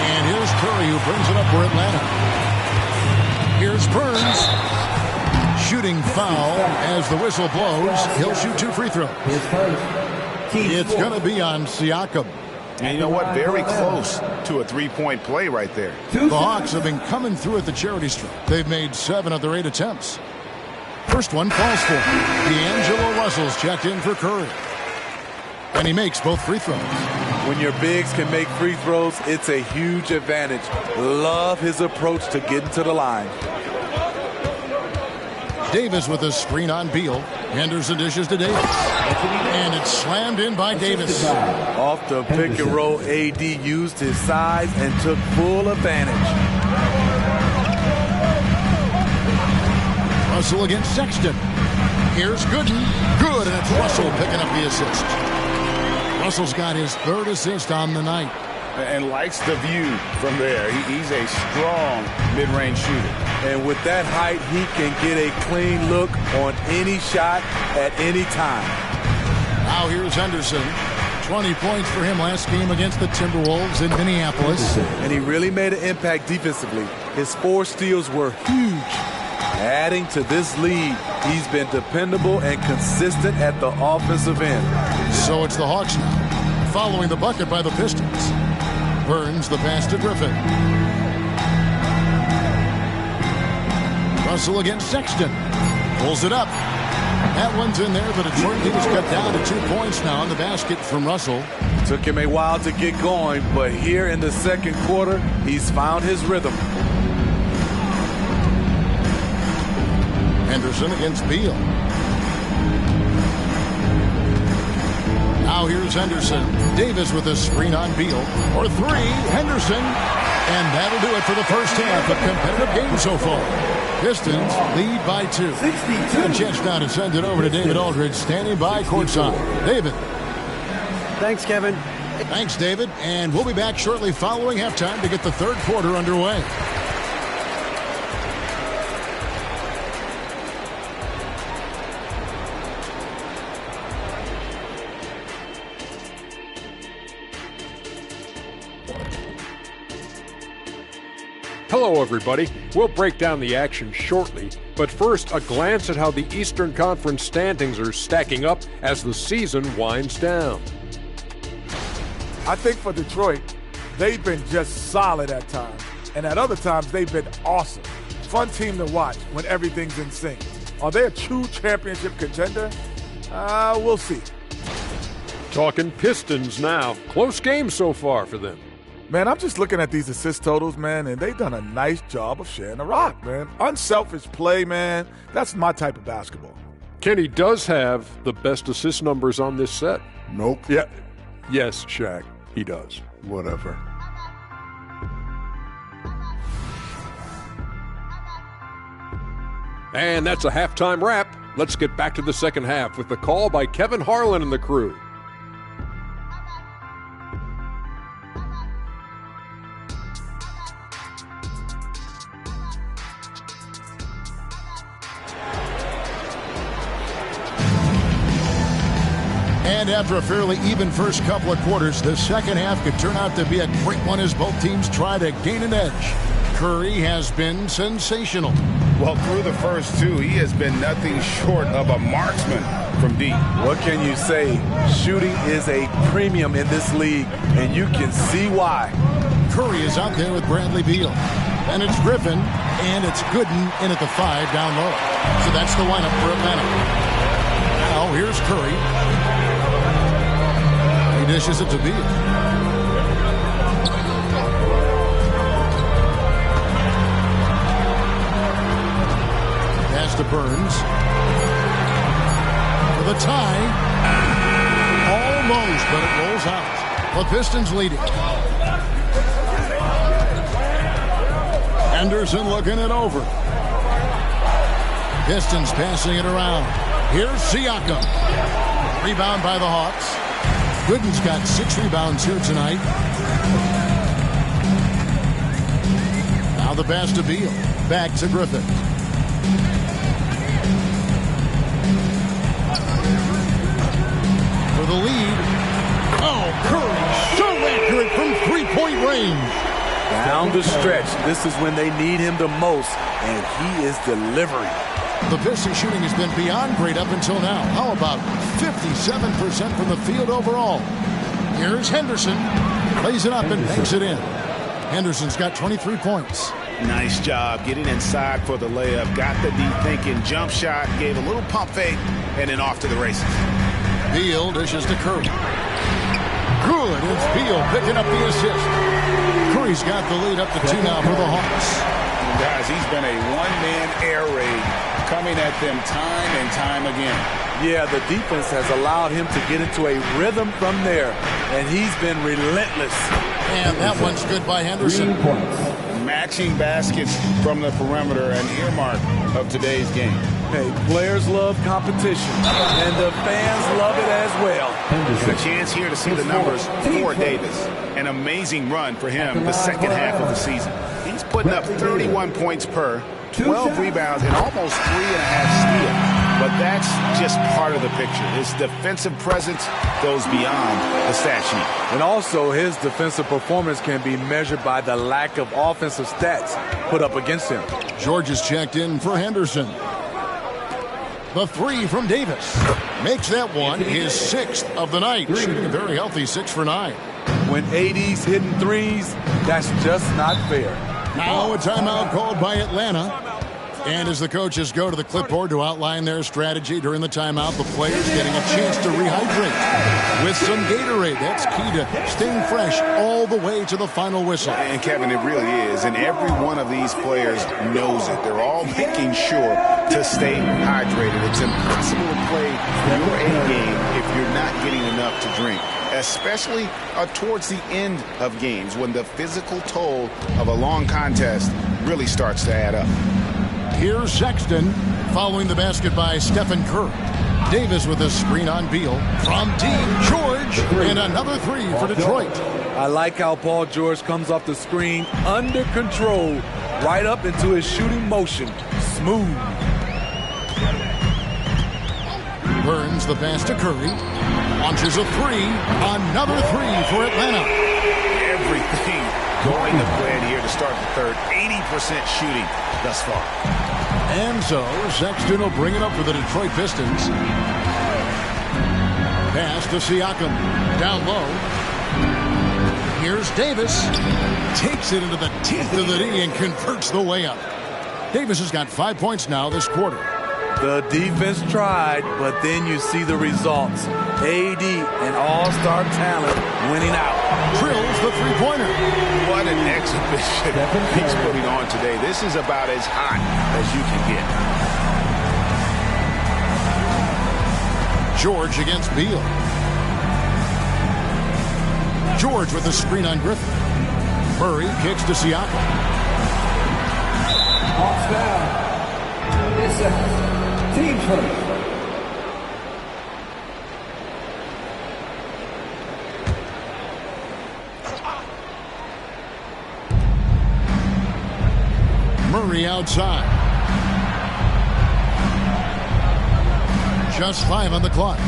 And here's Curry who brings it up for Atlanta. Here's Burns. Shooting foul as the whistle blows. He'll shoot 2 free throws. It's going to be on Siakam. And you know what? Very close to a three-point play right there. The Hawks have been coming through at the charity stripe. They've made 7 of their 8 attempts. First one falls for him. D'Angelo Russell's checked in for Curry. And he makes both free throws. When your bigs can make free throws, it's a huge advantage. Love his approach to getting to the line. Davis with a screen on Beal. Henderson dishes to Davis. And it's slammed in by Davis. Off the pick and roll, AD used his size and took full advantage. Russell against Sexton. Here's Gooden. Good, and it's Russell picking up the assist. Russell's got his 3rd assist on the night. And likes the view from there. He's a strong mid-range shooter. And with that height, he can get a clean look on any shot at any time. Now here's Henderson. 20 points for him last game against the Timberwolves in Minneapolis. And he really made an impact defensively. His 4 steals were huge. Adding to this lead, he's been dependable and consistent at the offensive end. So it's the Hawks now, following the bucket by the Pistons. Burns the pass to Griffin. Russell against Sexton. Pulls it up. That one's in there, but Detroit Eagles cut down to 2 points now on the basket from Russell. Took him a while to get going, but here in the second quarter, he's found his rhythm. Henderson against Beal. Now here's Henderson. Davis with a screen on Beal. For 3, Henderson. And that'll do it for the first half of competitive game so far. Pistons lead by 2. And chance now to send it over to David Aldridge, standing by courtside. David. Thanks, Kevin. Thanks, David. And we'll be back shortly following halftime to get the third quarter underway. Hello, everybody. We'll break down the action shortly, but first, a glance at how the Eastern Conference standings are stacking up as the season winds down. I think for Detroit, they've been just solid at times, and at other times, they've been awesome. Fun team to watch when everything's in sync. Are they a true championship contender? We'll see. Talking Pistons now. Close game so far for them. Man, I'm just looking at these assist totals, man, and they've done a nice job of sharing the rock, man. Unselfish play, man. That's my type of basketball. Kenny does have the best assist numbers on this set. Nope. Yeah. Yes, Shaq, he does. Whatever. And that's a halftime wrap. Let's get back to the second half with the call by Kevin Harlan and the crew. And after a fairly even first couple of quarters, the second half could turn out to be a great one as both teams try to gain an edge. Curry has been sensational. Well, through the first two, he has been nothing short of a marksman from deep. What can you say? Shooting is a premium in this league, and you can see why. Curry is out there with Bradley Beal. And it's Griffin, and it's Gooden in at the 5 down low. So that's the lineup for Atlanta. Now here's Curry. He dishes it to Beal. Pass to Burns. For the tie. Almost, but it rolls out. The Pistons leading. Henderson looking it over. Pistons passing it around. Here's Siakam. Rebound by the Hawks. Gooden's got 6 rebounds here tonight. Now the pass to Beal. Back to Griffin. For the lead. Oh, Curry so accurate from three-point range. Down the stretch, this is when they need him the most, and he is delivering. The Pistons shooting has been beyond great up until now. How about 57% from the field overall? Here's Henderson. Plays it up and banks it in. Henderson's got 23 points. Nice job getting inside for the layup. Got the deep thinking jump shot, gave a little pump fake, and then off to the races. Beal dishes to Curry. Good. It's Beal picking up the assist. Curry's got the lead up to 2 now for the Hawks. Guys, he's been a one-man air raid coming at them time and time again. Yeah, the defense has allowed him to get into a rhythm from there, and he's been relentless. And that one's good by Henderson. Matching baskets from the perimeter, an earmark of today's game. Hey, players love competition, and the fans love it as well. A chance here to see the numbers for Davis. An amazing run for him the second half of the season. He's putting up 31 points per, 12 rebounds, and almost 3.5 steals. But that's just part of the picture. His defensive presence goes beyond the stat sheet. And also, his defensive performance can be measured by the lack of offensive stats put up against him. George is checked in for Henderson. The 3 from Davis. Makes that one his 6th of the night. Shooting a very healthy 6 for 9. When AD's hitting threes, that's just not fair. Now a timeout called by Atlanta. And as the coaches go to the clipboard to outline their strategy during the timeout, the players getting a chance to rehydrate with some Gatorade. That's key to staying fresh all the way to the final whistle. And Kevin, it really is. And every one of these players knows it. They're all making sure to stay hydrated. It's impossible to play your A game if you're not getting enough to drink, especially towards the end of games when the physical toll of a long contest really starts to add up. Here's Sexton following the basket by Stephen Curry. Davis with a screen on Beal. From deep, George, and another 3 for Detroit. I like how Paul George comes off the screen under control, right up into his shooting motion. Smooth. Burns the pass to Curry. Launches a 3. Another 3 for Atlanta. Everything going to plan here to start the third. 80% shooting thus far. And so Sexton will bring it up for the Detroit Pistons. Pass to Siakam. Down low. Here's Davis. Takes it into the teeth of the D and converts the layup. Davis has got 5 points now this quarter. The defense tried, but then you see the results. AD, an all-star talent, winning out. Drills the three-pointer. What an exhibition he's putting on today. This is about as hot as you can get. George against Beal. George with a screen on Griffin. Murray kicks to Siakam. Hawks down. It's a team first. Murray outside. Just 5 on the clock.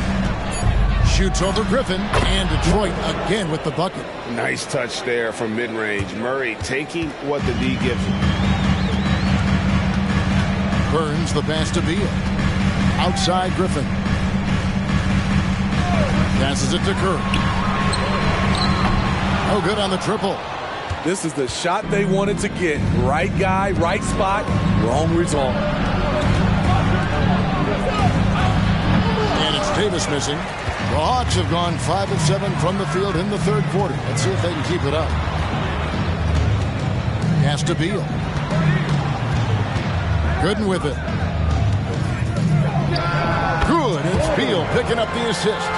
Shoots over Griffin, and Detroit again with the bucket. Nice touch there from mid-range. Murray taking what the D gives him. Burns the pass to Beal. Outside Griffin. Passes it to Curry. No good on the triple. This is the shot they wanted to get. Right guy, right spot, wrong result. And it's Davis missing. The Hawks have gone 5 of 7 from the field in the third quarter. Let's see if they can keep it up. Pass to Beal. Gooden with it. Good. It's Beal picking up the assist.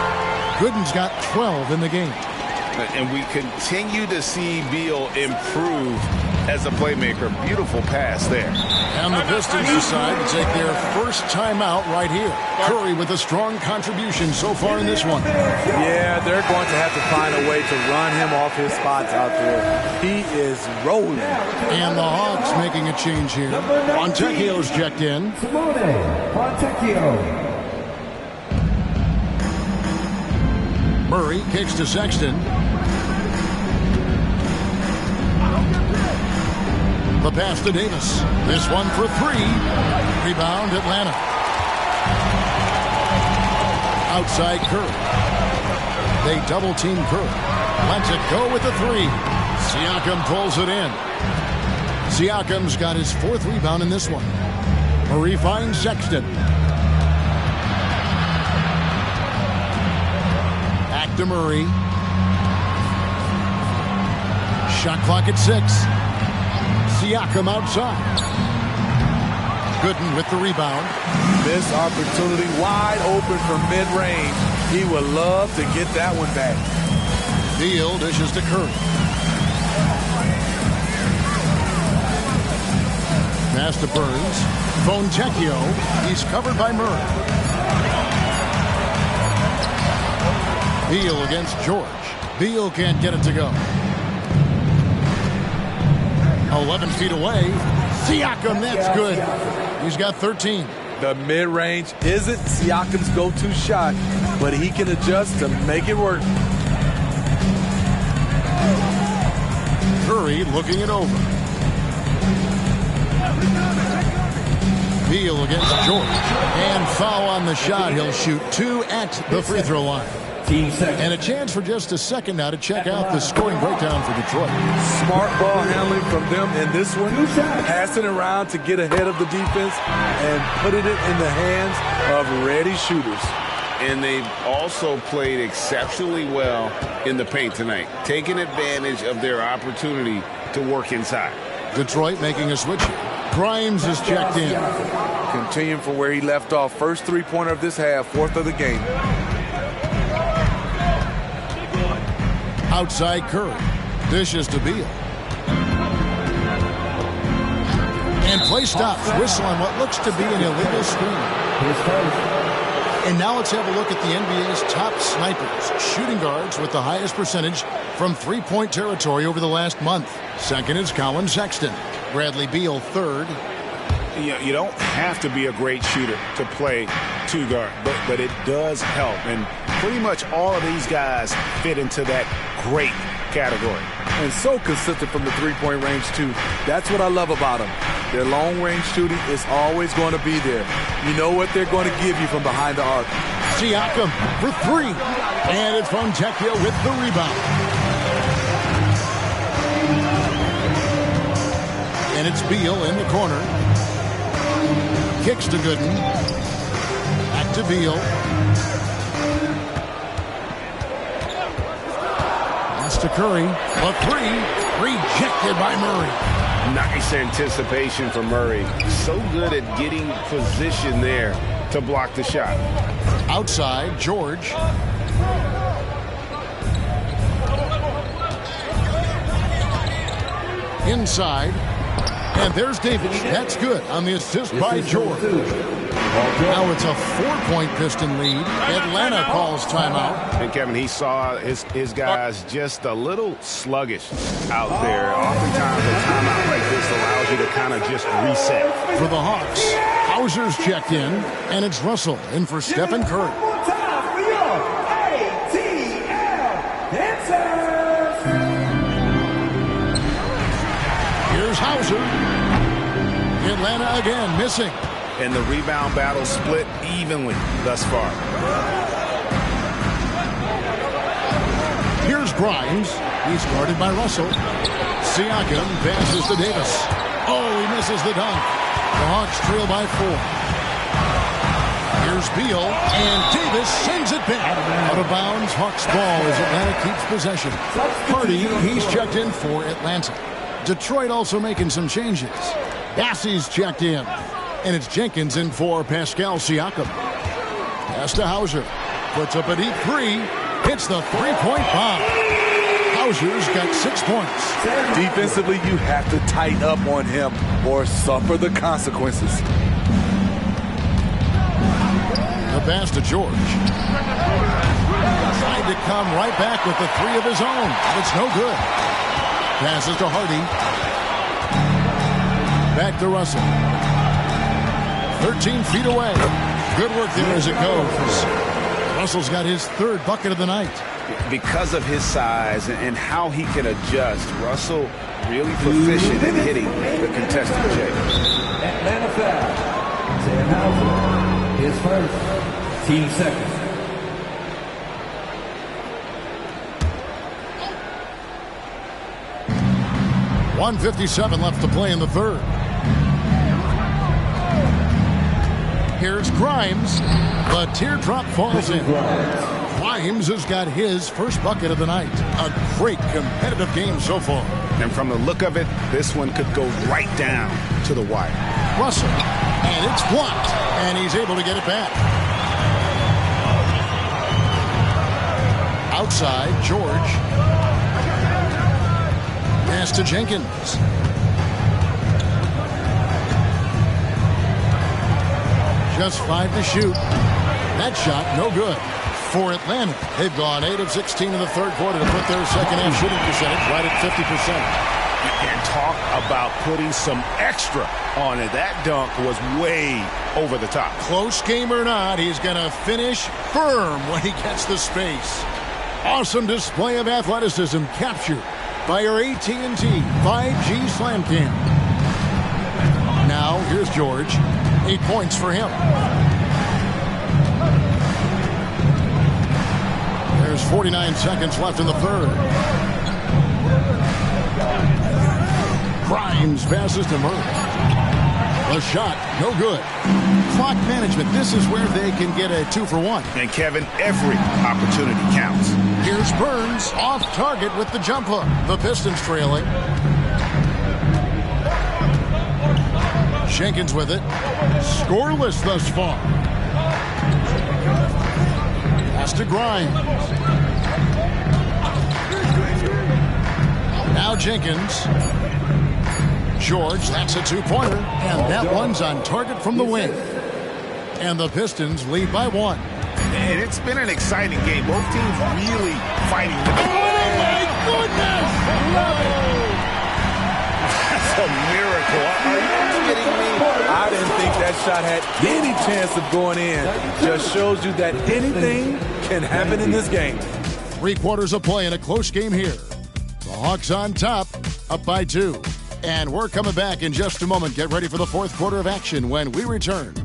Gooden's got 12 in the game. And we continue to see Beal improve as a playmaker. Beautiful pass there. And the Pistons decide to take their first timeout right here. Curry with a strong contribution so far in this one. Yeah, they're going to have to find a way to run him off his spots out there. He is rolling. And the Hawks making a change here. Fontecchio's checked in. Murray kicks to Sexton. The pass to Davis. This one for 3. Rebound Atlanta. Outside Curry. They double team Curry. Lets it go with the 3. Siakam pulls it in. Siakam's got his 4th rebound in this one. Murray finds Sexton. Back to Murray. Shot clock at 6. Siakam outside. Gooden with the rebound. This opportunity wide open from mid-range. He would love to get that one back. Beal dishes to Curry. Pass to Burns. Fontecchio. He's covered by Murray. Beal against George. Beal can't get it to go. 11 feet away. Siakam, that's good. He's got 13. The mid-range isn't Siakam's go-to shot, but he can adjust to make it work. Curry looking it over. Beal against George. And foul on the shot. He'll shoot 2 at the free throw line. And a chance for just a second now to check out the scoring breakdown for Detroit. Smart ball handling from them in this one. Passing around to get ahead of the defense and putting it in the hands of ready shooters. And they've also played exceptionally well in the paint tonight, taking advantage of their opportunity to work inside. Detroit making a switch here. Grimes is checked in. Continuing from where he left off. First three-pointer of this half, 4th of the game. Outside Curry. Dishes to Beal. And play stops. Whistle on what looks to be an illegal screen. And now let's have a look at the NBA's top snipers. Shooting guards with the highest percentage from three-point territory over the last month. Second is Colin Sexton. Bradley Beal third. You don't have to be a great shooter to play 2 guard, but it does help. And pretty much all of these guys fit into that great category. And so consistent from the three-point range, too. That's what I love about them. Their long-range shooting is always going to be there. You know what they're going to give you from behind the arc. Siakam for 3. And it's Fontecchio with the rebound. And it's Beal in the corner. Kicks to Gooden. Back to Beal. Pass to Curry. A 3. Rejected by Murray. Nice anticipation for Murray. So good at getting position there to block the shot. Outside, George. Inside. And there's Davis. That's good on the assist by George. Now it's a 4-point Piston lead. Atlanta calls timeout. And Kevin, he saw his guys just a little sluggish out there. Oftentimes a timeout like this allows you to kind of just reset. For the Hawks, Hauser's checked in, and it's Russell in for Stephen Curry. Hauser. Atlanta again missing. And the rebound battle split evenly thus far. Here's Grimes. He's guarded by Russell. Siakam passes to Davis. Oh, he misses the dunk. The Hawks trail by 4. Here's Beal, and Davis sends it back. Out of bounds, Hawks ball as Atlanta keeps possession. Hardy, he's checked in for Atlanta. Detroit also making some changes. Bassey's checked in. And it's Jenkins in for Pascal Siakam. Pass to Hauser. Puts up a deep 3. Hits the three-point bomb. Hauser's got 6 points. Defensively, you have to tighten up on him or suffer the consequences. The pass to George. Trying to come right back with the 3 of his own. It's no good. Passes to Hardy. Back to Russell. 13 feet away. Good work there as it goes. Russell's got his 3rd bucket of the night. Because of his size and how he can adjust, Russell really proficient in hitting the contested chase. Atlanta foul. Sam Hauser. His first. Team second. .157 left to play in the 3rd. Here's Grimes. The teardrop falls in. Grimes has got his first bucket of the night. A great competitive game so far. And from the look of it, this one could go right down to the wire. Russell. And it's blocked. And he's able to get it back. Outside, George. Pass to Jenkins. Just 5 to shoot. That shot, no good. For Atlanta, they've gone 8 of 16 in the 3rd quarter to put their second-half shooting percentage right at 50%. And talk about putting some extra on it. That dunk was way over the top. Close game or not, he's going to finish firm when he gets the space. Awesome display of athleticism captured by our AT&T 5G Slam Cam. Now, here's George. 8 points for him. There's 49 seconds left in the 3rd. Grimes passes to Murray. The shot, no good. Clock management, this is where they can get a 2 for 1. And Kevin, every opportunity counts. Here's Burns off target with the jump hook. The Pistons trailing. Jenkins with it. Scoreless thus far. Pass to Grimes. Now Jenkins. George, that's a 2-pointer. And that one's on target from the wing. And the Pistons lead by 1. And it's been an exciting game. Both teams really fighting. Oh, my goodness! That's a miracle. Are you kidding me? I didn't think that shot had any chance of going in. Just shows you that anything can happen in this game. 3 quarters of play in a close game here. The Hawks on top, up by 2. And we're coming back in just a moment. Get ready for the 4th quarter of action when we return.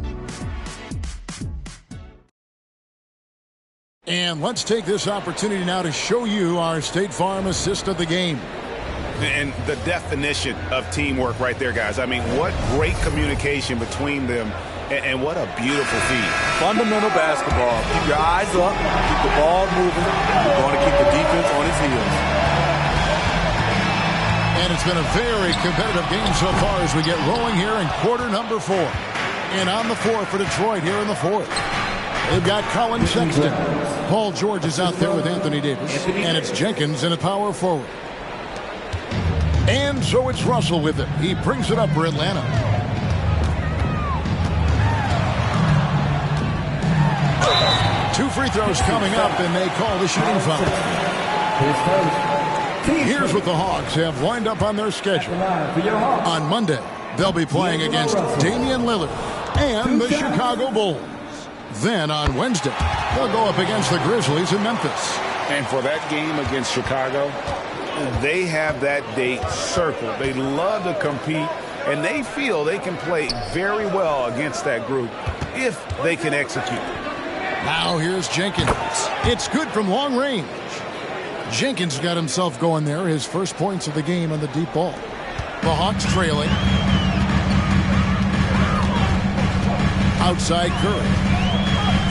And let's take this opportunity now to show you our State Farm assist of the game. And the definition of teamwork right there, guys. I mean, what great communication between them, and what a beautiful feed. Fundamental basketball. Keep your eyes up, keep the ball moving. You're going to keep the defense on its heels. And it's been a very competitive game so far as we get rolling here in quarter number 4. And on the floor for Detroit here in the 4th. They've got Colin Sexton. Paul George is out there with Anthony Davis. And it's Jenkins in a power forward. And so it's Russell with it. He brings it up for Atlanta. Two free throws coming up, and they call the shooting foul. Here's what the Hawks have lined up on their schedule. On Monday, they'll be playing against Damian Lillard and the Chicago Bulls. Then on Wednesday, they'll go up against the Grizzlies in Memphis. And for that game against Chicago, they have that date circled. They love to compete, and they feel they can play very well against that group if they can execute. Now here's Jenkins. It's good from long range. Jenkins got himself going there. His first points of the game on the deep ball. The Hawks trailing. Outside Curry.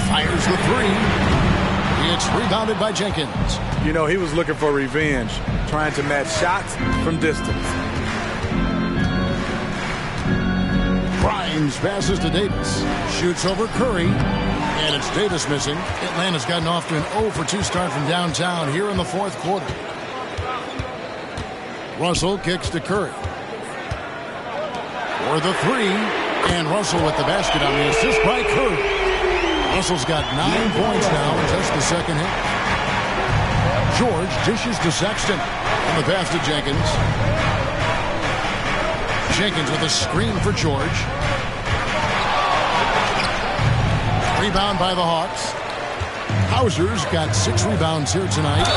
Fires the three. It's rebounded by Jenkins. You know, he was looking for revenge, trying to match shots from distance. Grimes passes to Davis. Shoots over Curry. And it's Davis missing. Atlanta's gotten off to an 0 for 2 start from downtown here in the fourth quarter. Russell kicks to Curry. For the three. And Russell with the basket on the assist by Curry. Russell's got 9 points now in just the second half. George dishes to Sexton. On the pass to Jenkins. Jenkins with a screen for George. Rebound by the Hawks. Hauser's got 6 rebounds here tonight.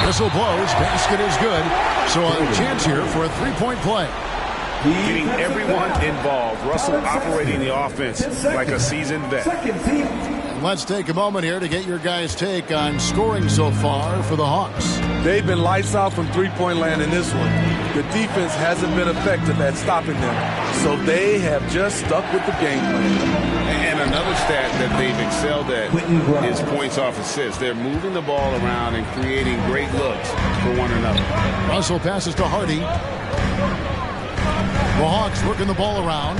Whistle blows. Basket is good. So a chance here for a three-point play. Getting everyone involved. Russell operating the offense like a seasoned vet. Let's take a moment here to get your guys' take on scoring so far for the Hawks. They've been lights out from three-point land in this one. The defense hasn't been effective at stopping them, so they have just stuck with the game plan. And another stat that they've excelled at is points off assists. They're moving the ball around and creating great looks for one another. Russell passes to Hardy. The Hawks working the ball around.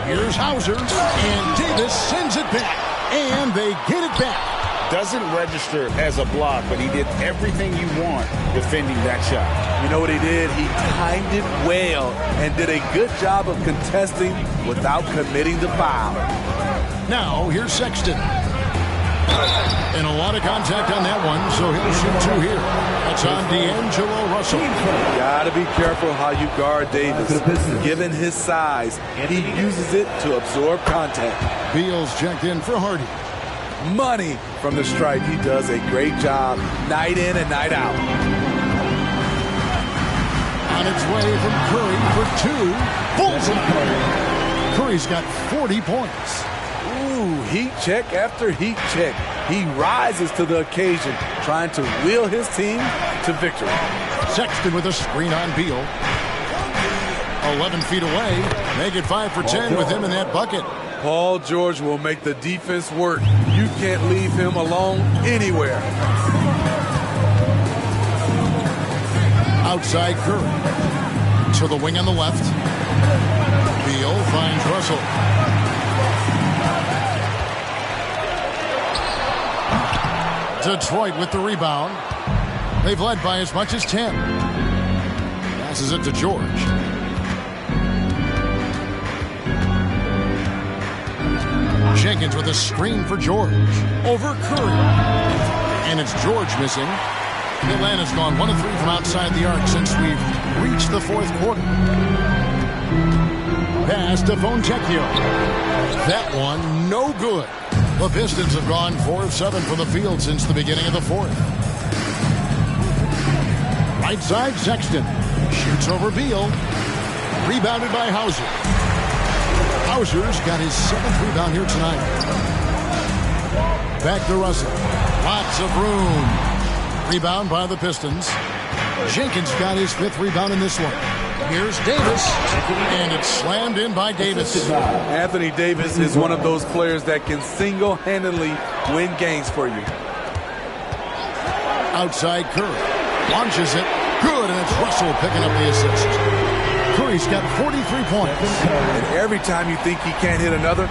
Here's Hauser, and Davis sends it back, and they get it back. Doesn't register as a block, but he did everything you want defending that shot. You know what he did? He timed it well and did a good job of contesting without committing the foul. Now, here's Sexton. And a lot of contact on that one, so he'll shoot 2 here. That's on D'Angelo Russell. Gotta be careful how you guard Davis. Given his size, he uses it to absorb contact. Beal's checked in for Hardy. Money from the stripe. He does a great job night in and night out. On its way from Curry for 2. Bullseye. Curry's got 40 points. Ooh, heat check after heat check. He rises to the occasion, trying to wheel his team to victory. Sexton with a screen on Beal. 11 feet away. Make it 5 for 10 with him in that bucket. Paul George will make the defense work. You can't leave him alone anywhere. Outside Curry. To the wing on the left. Beal finds Russell. Detroit with the rebound. They've led by as much as 10. Passes it to George. Jenkins with a screen for George. Over Curry. And it's George missing. Atlanta's gone 1 of 3 from outside the arc since we've reached the fourth quarter. Pass to Fontecchio. That one no good. The Pistons have gone 4 of 7 from the field since the beginning of the fourth. Right side, Sexton. Shoots over Beal. Rebounded by Hauser. Hauser's got his 7th rebound here tonight. Back to Russell. Lots of room. Rebound by the Pistons. Jenkins got his 5th rebound in this one. Here's Davis, and it's slammed in by Davis. Anthony Davis is one of those players that can single-handedly win games for you. Outside Curry. Launches it. Good, and it's Russell picking up the assist. Curry's got 43 points. And every time you think he can't hit another,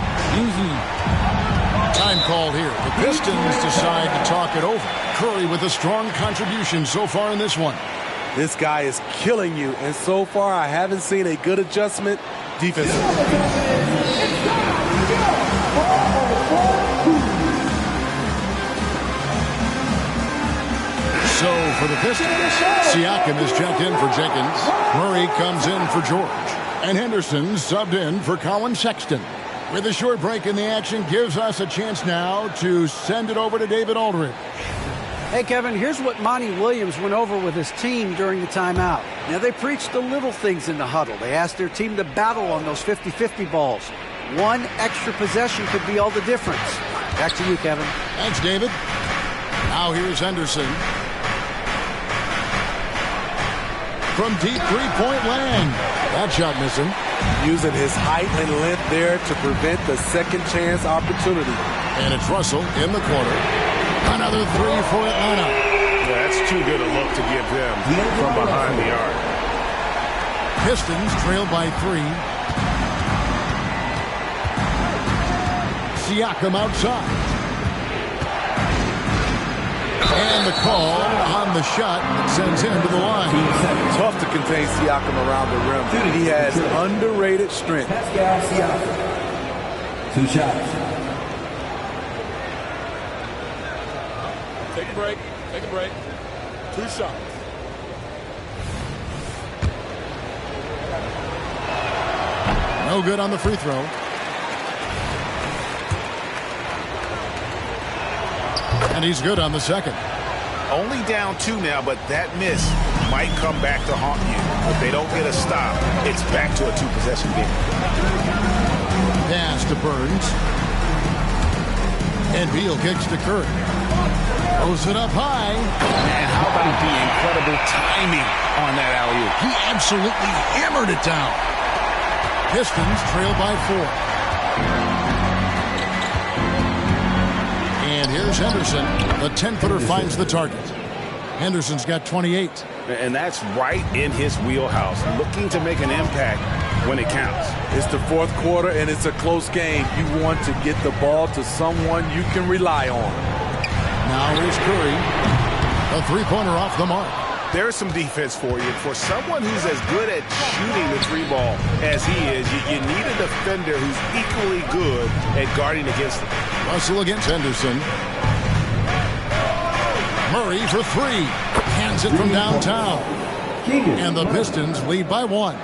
Time called here. The Pistons decide to talk it over. Curry with a strong contribution so far in this one. this guy is killing you. And so far, I haven't seen a good adjustment defensively. So for the Pistons, Siakam is checked in for Jenkins. Murray comes in for George. And Henderson subbed in for Colin Sexton. With a short break in the action, gives us a chance now to send it over to David Aldridge. Hey, Kevin, here's what Monty Williams went over with his team during the timeout. Now, they preached the little things in the huddle. They asked their team to battle on those 50-50 balls. One extra possession could be all the difference. Back to you, Kevin. Thanks, David. Now here's Henderson. From deep three-point land. That shot missing. Using his height and length there to prevent the second chance opportunity. And it's Russell in the corner. Another three for Atlanta. Yeah, that's too good a look to give them from behind the arc. Pistons trail by 3. Siakam outside. And the call on the shot sends him to the line. Tough to contain Siakam around the rim. He has underrated strength. Siakam. 2 shots. Take a break. Take a break. 2 shots. No good on the free throw. And he's good on the second. Only down 2 now, but that miss might come back to haunt you. If they don't get a stop, it's back to a 2-possession game. Pass to Burns. And Beal kicks to Curry. Throws it up high. And how about the incredible timing on that alley-oop? He absolutely hammered it down. Pistons trail by 4. And here's Henderson. The 10-footer finds the target. Henderson's got 28. And that's right in his wheelhouse, looking to make an impact when it counts. It's the 4th quarter, and it's a close game. You want to get the ball to someone you can rely on. Now here's Curry. A 3-pointer off the mark. There's some defense for you. For someone who's as good at shooting the 3-ball as he is, you need a defender who's equally good at guarding against him. Russell against Henderson. Murray for 3. Hands it from downtown. And the Pistons lead by 1.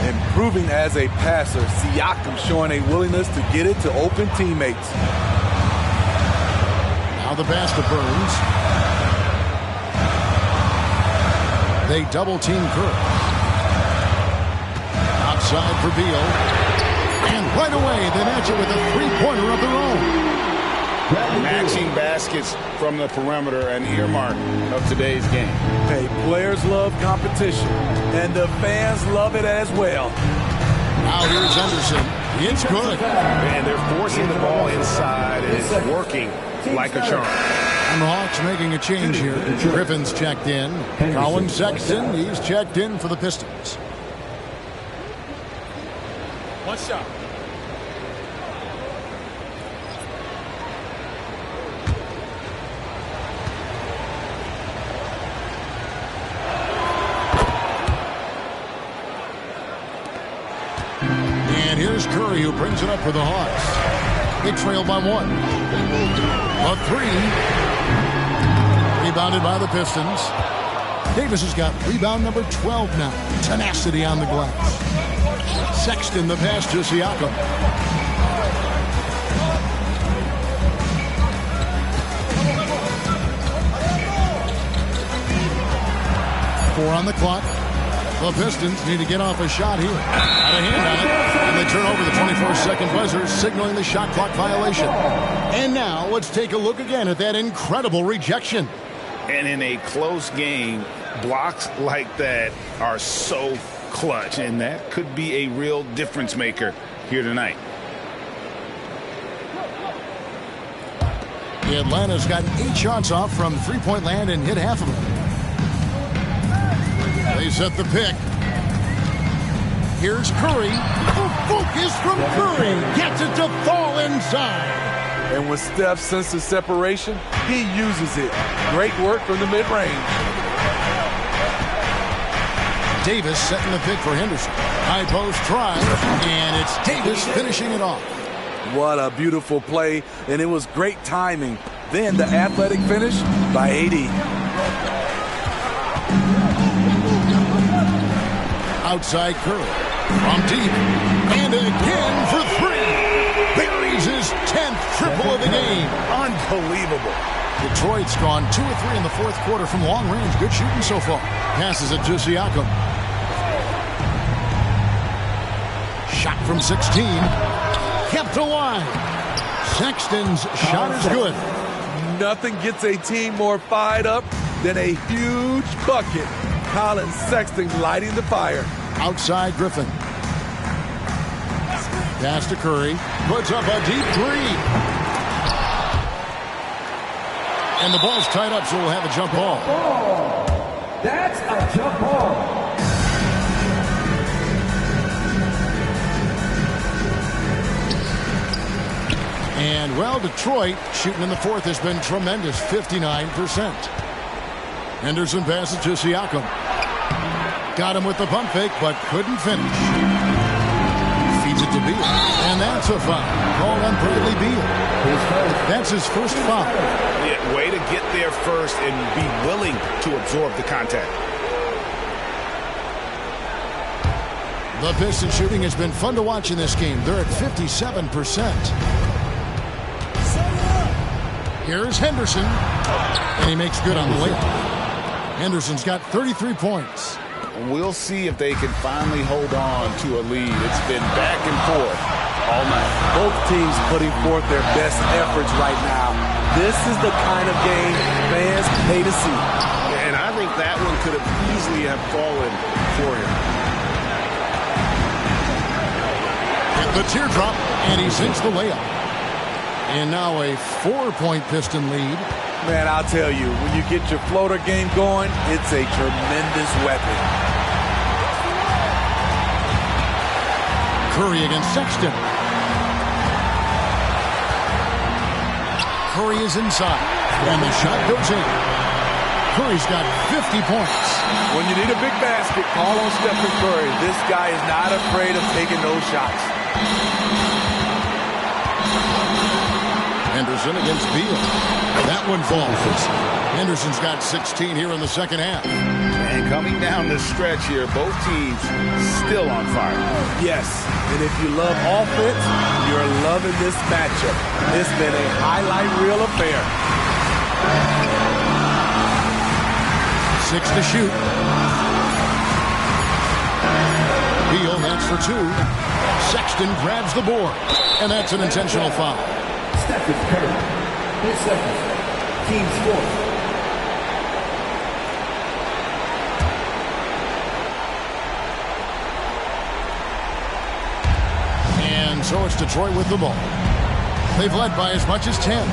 Improving as a passer, Siakam showing a willingness to get it to open teammates. Now the pass to Burns. They double-team Curry. Outside for Beal. And right away, they match it with a 3-pointer of their own. Matching baskets from the perimeter, an earmark of today's game. Hey, players love competition, and the fans love it as well. Now here's Henderson. It's good. And they're forcing the ball inside, and it's working like a charm. And the Hawks making a change here. Griffin's checked in. Colin Sexton, he's checked in for the Pistons. 1 shot. And here's Curry, who brings it up for the Hawks. They trail by 1. A 3. Rebounded by the Pistons. Davis has got rebound number 12 now. Tenacity on the glass. Sexton the pass to Siakam. Four on the clock. The Pistons need to get off a shot here. Got a hand on it. And they turn over the 24-second buzzer, signaling the shot clock violation. And now let's take a look again at that incredible rejection. And in a close game, blocks like that are so clutch, and that could be a real difference maker here tonight. Atlanta's gotten 8 shots off from three-point land and hit half of them. They set the pick. Here's Curry. The focus from Curry. Gets it to fall inside. And when Steph senses separation, he uses it. Great work from the mid-range. Davis setting the pick for Henderson. High post try, and it's Davis finishing it off. What a beautiful play, and it was great timing. Then the athletic finish by AD. Outside Curry. From deep. And again for 3. Buries his 10th triple of the game. Unbelievable. Detroit's gone 2 of 3 in the fourth quarter from long range. Good shooting so far. Passes it to Siakam. Shot from 16. Kept alive. Sexton's shot is good. Nothing gets a team more fired up than a huge bucket. Colin Sexton lighting the fire. Outside Griffin. Pass to Curry. Puts up a deep three. And the ball's tied up, so we'll have a jump ball. That's a jump ball. And, well, Detroit shooting in the fourth has been tremendous, 59%. Henderson passes to Siakam. Got him with the pump fake, but couldn't finish. Feeds it to Beal. And that's a foul. Called on Bradley Beal. That's his first foul. Yeah, way to get there first and be willing to absorb the contact. The Pistons shooting has been fun to watch in this game. They're at 57%. Here's Henderson. And he makes good on the layup. Henderson's got 33 points. We'll see if they can finally hold on to a lead. It's been back and forth all night. Both teams putting forth their best efforts right now. This is the kind of game fans pay to see. And I think that one could have easily have fallen for him. Hit the teardrop, and he sinks the layup. And now a 4-point Piston lead. Man, I'll tell you, when you get your floater game going, it's a tremendous weapon. Curry against Sexton. Curry is inside, and the shot goes in. Curry's got 50 points. When you need a big basket, call on Stephen Curry. This guy is not afraid of taking those shots. Henderson against Beal. That one falls. Henderson's got 16 here in the second half. And coming down the stretch here, both teams still on fire. Yes, and if you love offense, you're loving this matchup. It's been a highlight reel affair. 6 to shoot. Beal heads for 2. Sexton grabs the board, and that's an intentional foul. Stephen Curry. 10 seconds. Team score. And so it's Detroit with the ball. They've led by as much as 10.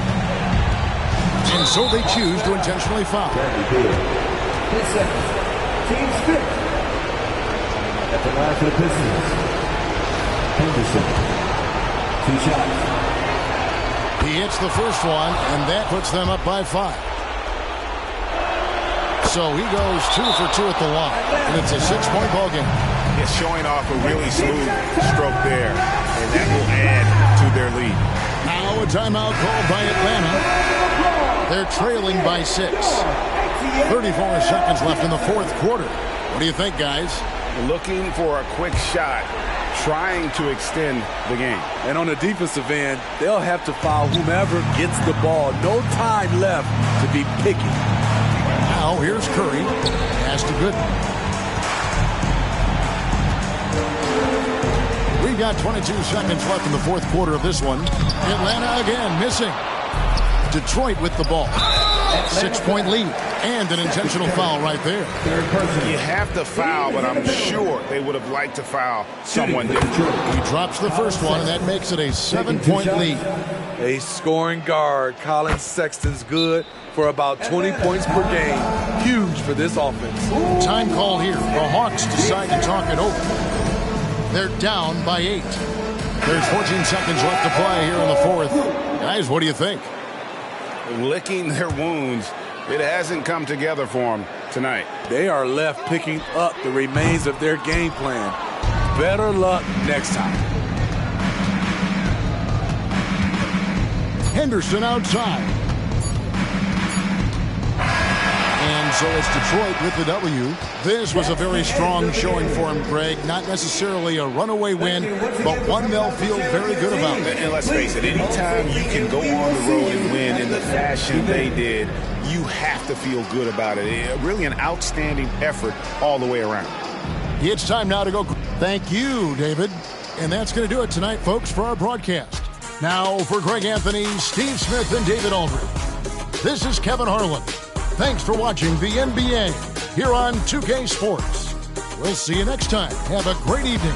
And so they choose to intentionally foul. 10 seconds. Team spit. At the line for the Pistons. Henderson. 2 shots. He hits the first one, and that puts them up by 5. So he goes 2 for 2 at the line, and it's a 6-point ball game. It's showing off a really smooth stroke there, and that will add to their lead. Now a timeout called by Atlanta. They're trailing by 6. 34 seconds left in the fourth quarter. What do you think, guys? Looking for a quick shot, trying to extend the game. And on the defensive end, they'll have to foul whomever gets the ball. No time left to be picky. Now here's Curry. Pass to Gooden. We've got 22 seconds left in the fourth quarter of this one. Atlanta again missing. Detroit with the ball. 6-point lead. And an intentional foul right there. You have to foul, but I'm sure they would have liked to foul someone different. He drops the first one, and that makes it a 7-point lead. A scoring guard, Colin Sexton's good for about 20 points per game. Huge for this offense. Time call here. The Hawks decide to talk it over. They're down by 8. There's 14 seconds left to play here in the fourth. Guys, what do you think? Licking their wounds. It hasn't come together for them tonight. They are left picking up the remains of their game plan. Better luck next time. Henderson outside. And so it's Detroit with the W. This was a very strong showing for him, Greg. Not necessarily a runaway win, but one they'll feel very good about. And let's face it, anytime you can go on the road and win in the fashion they did, you have to feel good about it. Really an outstanding effort all the way around. It's time now to go. Thank you, David. And that's going to do it tonight, folks, for our broadcast. Now, for Greg Anthony, Steve Smith, and David Aldridge, this is Kevin Harlan. Thanks for watching the NBA here on 2K Sports. We'll see you next time. Have a great evening.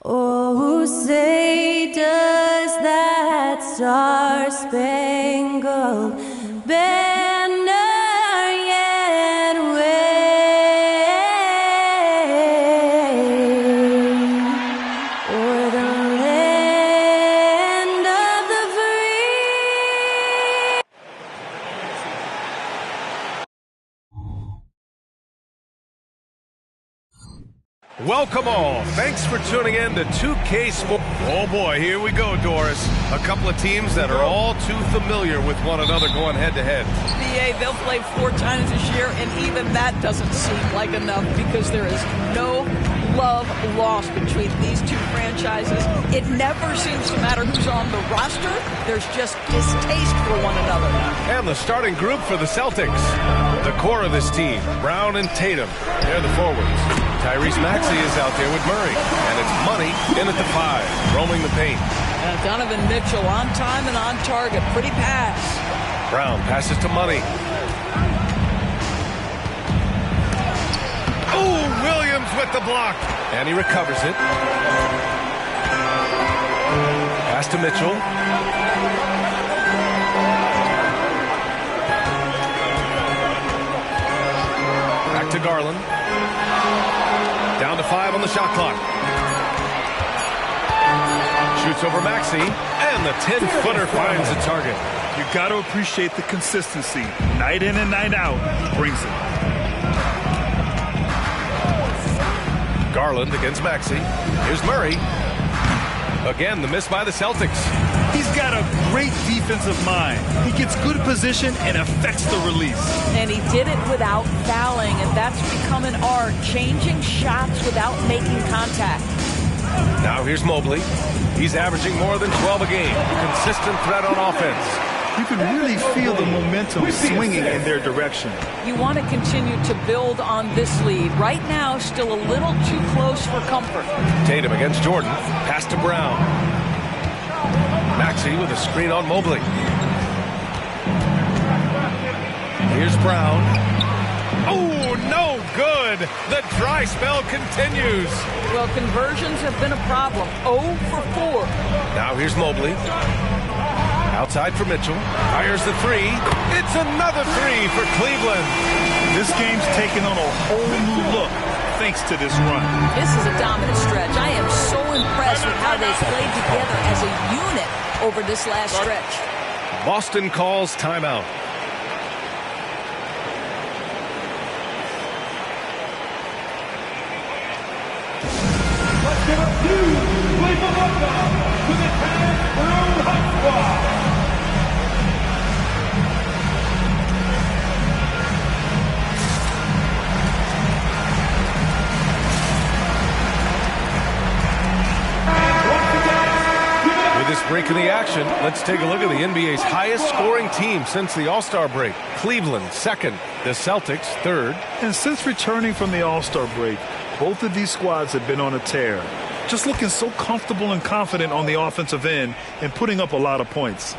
Oh, say does that star-spangled banner yet wave o'er the land of the free? Welcome all. Thanks for tuning in to 2K Sports. Oh boy, here we go, Doris. A couple of teams that are all too familiar with one another going head-to-head. BA, they'll play 4 times this year, and even that doesn't seem like enough because there is no love lost between these two franchises. It never seems to matter who's on the roster. There's just distaste for one another. And the starting group for the Celtics. The core of this team, Brown and Tatum. They're the forwards. Tyrese Maxey is out there with Murray. And it's Money in at the 5, roaming the paint. Donovan Mitchell on time and on target. Pretty pass. Brown passes to Money. Oh, Williams with the block. And he recovers it. Pass to Mitchell. Back to Garland. Down to 5 on the shot clock. Shoots over Maxey, and the 10-footer finds the target. You got to appreciate the consistency. Night in and night out, he brings it. Garland against Maxey. Here's Murray. Again, the miss by the Celtics. He's got a great defensive mind. He gets good position and affects the release. And he did it without fouling, and that's become an art, changing shots without making contact. Now here's Mobley. He's averaging more than 12 a game. Consistent threat on offense. You can really feel the momentum swinging in their direction. You want to continue to build on this lead. Right now, still a little too close for comfort. Tatum against Jordan. Pass to Brown. Maxey with a screen on Mobley. Here's Brown. Oh, no good. The dry spell continues. Well, conversions have been a problem. 0 for 4. Now here's Mobley. Outside for Mitchell. Fires the 3. It's another 3 for Cleveland. This game's taken on a whole new look thanks to this run. This is a dominant stretch. I am so impressed with how they've played together as a unit over this last stretch. Boston calls timeout. Let's give a huge Cleveland welcome to the Tag Crew Hot Squad. With this break in the action, let's take a look at the NBA's highest scoring team since the All-Star break. Cleveland, second. The Celtics, third. And since returning from the All-Star break, both of these squads have been on a tear. Just looking so comfortable and confident on the offensive end and putting up a lot of points.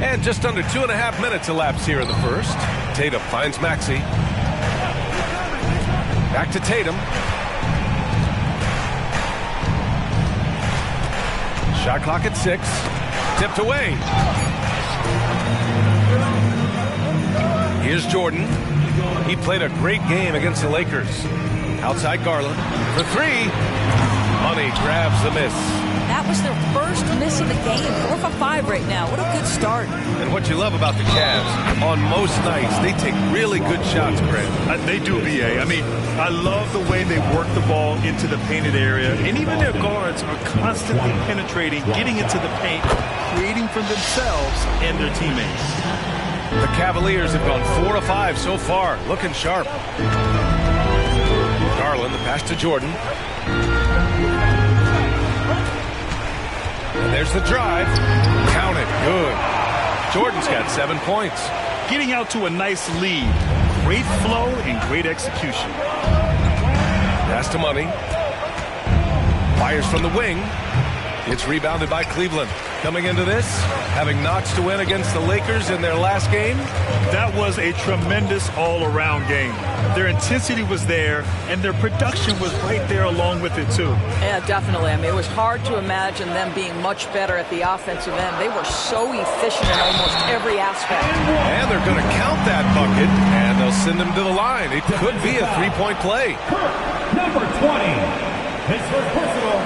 And just under 2.5 minutes elapsed here in the first. Tatum finds Maxey. Back to Tatum. Shot clock at 6. Tipped away. Here's Jordan. He played a great game against the Lakers. Outside Garland for 3. Money grabs the miss. That was their first miss of the game. 4 for 5 right now. What a good start. And what you love about the Cavs, on most nights, they take really good shots, Brent. They do, BA. I mean, I love the way they work the ball into the painted area. And even their guards are constantly penetrating, getting into the paint, creating for themselves and their teammates. The Cavaliers have gone 4 of 5 so far, looking sharp. Garland, the pass to Jordan. And there's the drive. Count it. Good. Jordan's got 7 points. Getting out to a nice lead. Great flow and great execution. Pass to Money. Fires from the wing. It's rebounded by Cleveland. Coming into this, having knocks to win against the Lakers in their last game. That was a tremendous all-around game. Their intensity was there, and their production was right there along with it, too. Yeah, definitely. I mean, it was hard to imagine them being much better at the offensive end. They were so efficient in almost every aspect. And they're going to count that bucket, and they'll send him to the line. It could be a three-point play. Number 20, his first personal,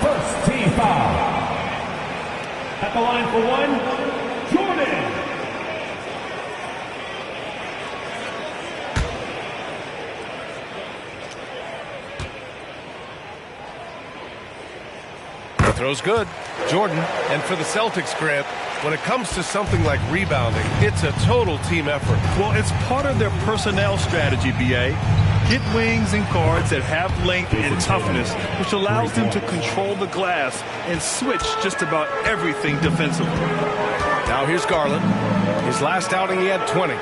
first team foul. At the line for one, Jordan. The throw's good. Jordan. And for the Celtics, Grant, when it comes to something like rebounding, it's a total team effort. Well, it's part of their personnel strategy, B.A. Get wings and guards that have length and toughness, which allows them to control the glass and switch just about everything defensively. Now here's Garland. His last outing, he had 20.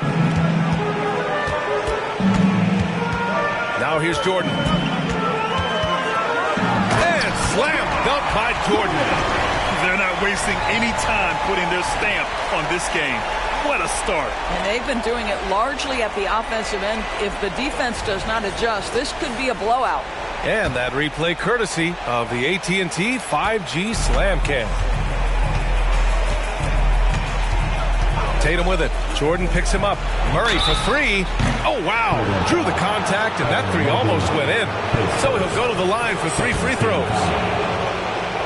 Now here's Jordan. And slam dunk by Jordan. They're not wasting any time putting their stamp on this game. What a start. And they've been doing it largely at the offensive end. If the defense does not adjust, this could be a blowout. And that replay courtesy of the AT&T 5G Slam Cam. Tatum with it. Jordan picks him up. Murray for three. Oh, wow. Drew the contact, and that three almost went in. So he'll go to the line for 3 free throws.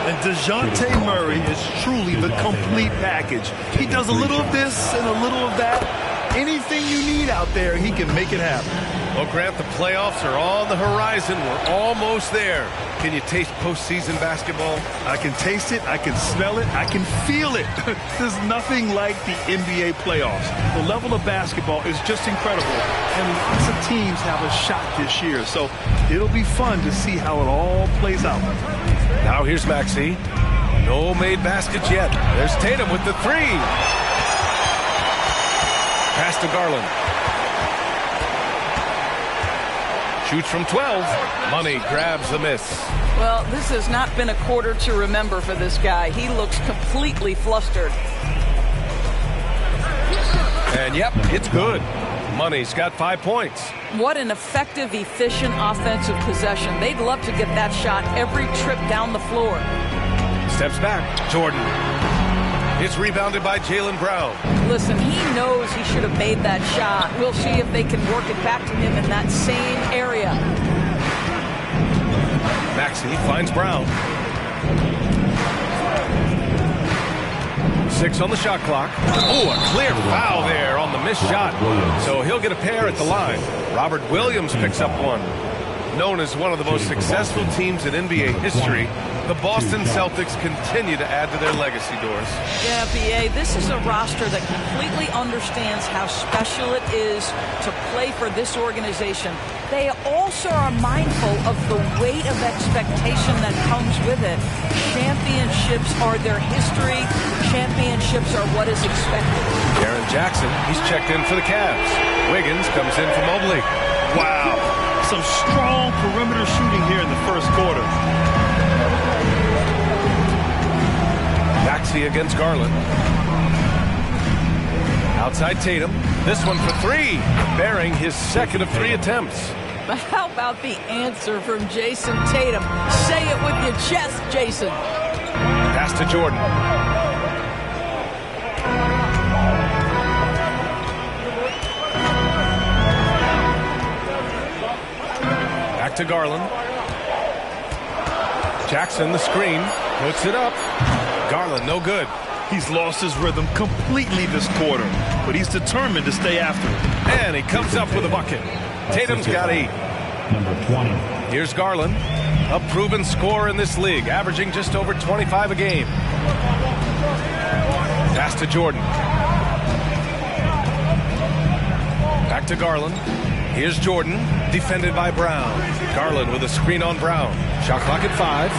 And DeJounte Murray is truly the complete package. He does a little of this and a little of that. Anything you need out there, he can make it happen. Well, Grant, the playoffs are on the horizon. We're almost there. Can you taste postseason basketball? I can taste it. I can smell it. I can feel it. There's nothing like the NBA playoffs. The level of basketball is just incredible. And lots of teams have a shot this year. So it'll be fun to see how it all plays out. Now here's Maxey. No made baskets yet. There's Tatum with the three. Pass to Garland. Shoots from 12. Money grabs the miss. Well, this has not been a quarter to remember for this guy. He looks completely flustered. And yep, it's good. Money's got 5 points. What an effective, efficient offensive possession. They'd love to get that shot every trip down the floor. Steps back. Jordan. It's rebounded by Jaylen Brown. Listen, he knows he should have made that shot. We'll see if they can work it back to him in that same area. Maxey finds Brown. 6 on the shot clock. Oh, a clear foul there on the missed shot. So he'll get a pair at the line. Robert Williams picks up one. Known as one of the most successful teams in NBA history, the Boston Celtics continue to add to their legacy, Doris. Yeah, B.A., this is a roster that completely understands how special it is to play for this organization. They also are mindful of the weight of expectation that comes with it. Championships are their history. Championships are what is expected. Jaren Jackson, he's checked in for the Cavs. Wiggins comes in for Mobley. Wow. Some strong perimeter shooting here in the first quarter. Maxey against Garland. Outside Tatum. This one for three. Bearing his second of 3 attempts. But how about the answer from Jason Tatum? Say it with your chest, Jason. Pass to Jordan. Back to Garland. Jackson, the screen, puts it up. Garland, no good. He's lost his rhythm completely this quarter, but he's determined to stay after it. And he comes up with a bucket. Tatum's got 8. Number 20. Here's Garland, a proven scorer in this league, averaging just over 25 a game. Pass to Jordan. Back to Garland. Here's Jordan, defended by Brown. Garland with a screen on Brown. Shot clock at 5.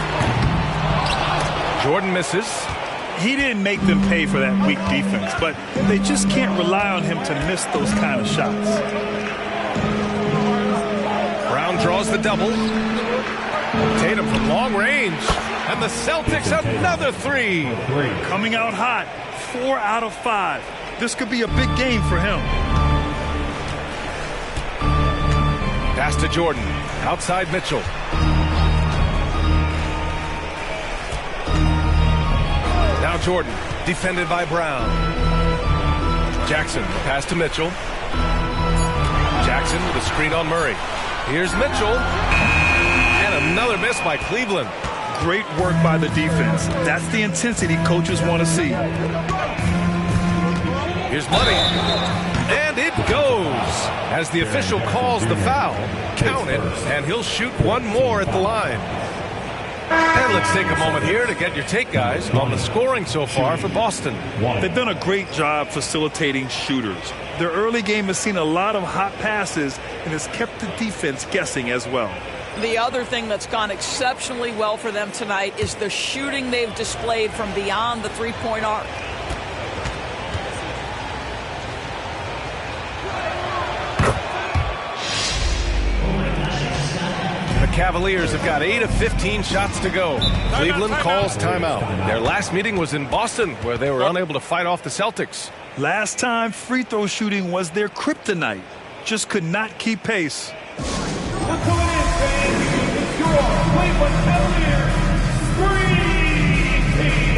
Jordan misses. He didn't make them pay for that weak defense, but they just can't rely on him to miss those kind of shots. Brown draws the double. Tatum from long range. And the Celtics another three. Coming out hot. 4 out of 5. This could be a big game for him. Pass to Jordan. Outside Mitchell. Now Jordan. Defended by Brown. Jackson. Pass to Mitchell. Jackson with a screen on Murray. Here's Mitchell. And another miss by Cleveland. Great work by the defense. That's the intensity coaches want to see. Here's Money. And it goes. As the official calls the foul, count it, and he'll shoot one more at the line. And let's take a moment here to get your take, guys, on the scoring so far for Boston. They've done a great job facilitating shooters. Their early game has seen a lot of hot passes and has kept the defense guessing as well. The other thing that's gone exceptionally well for them tonight is the shooting they've displayed from beyond the three-point arc. The Cavaliers have got 8 of 15 shots to go. Cleveland calls timeout. Their last meeting was in Boston, where they were unable to fight off the Celtics. Last time, free throw shooting was their kryptonite. Just could not keep pace.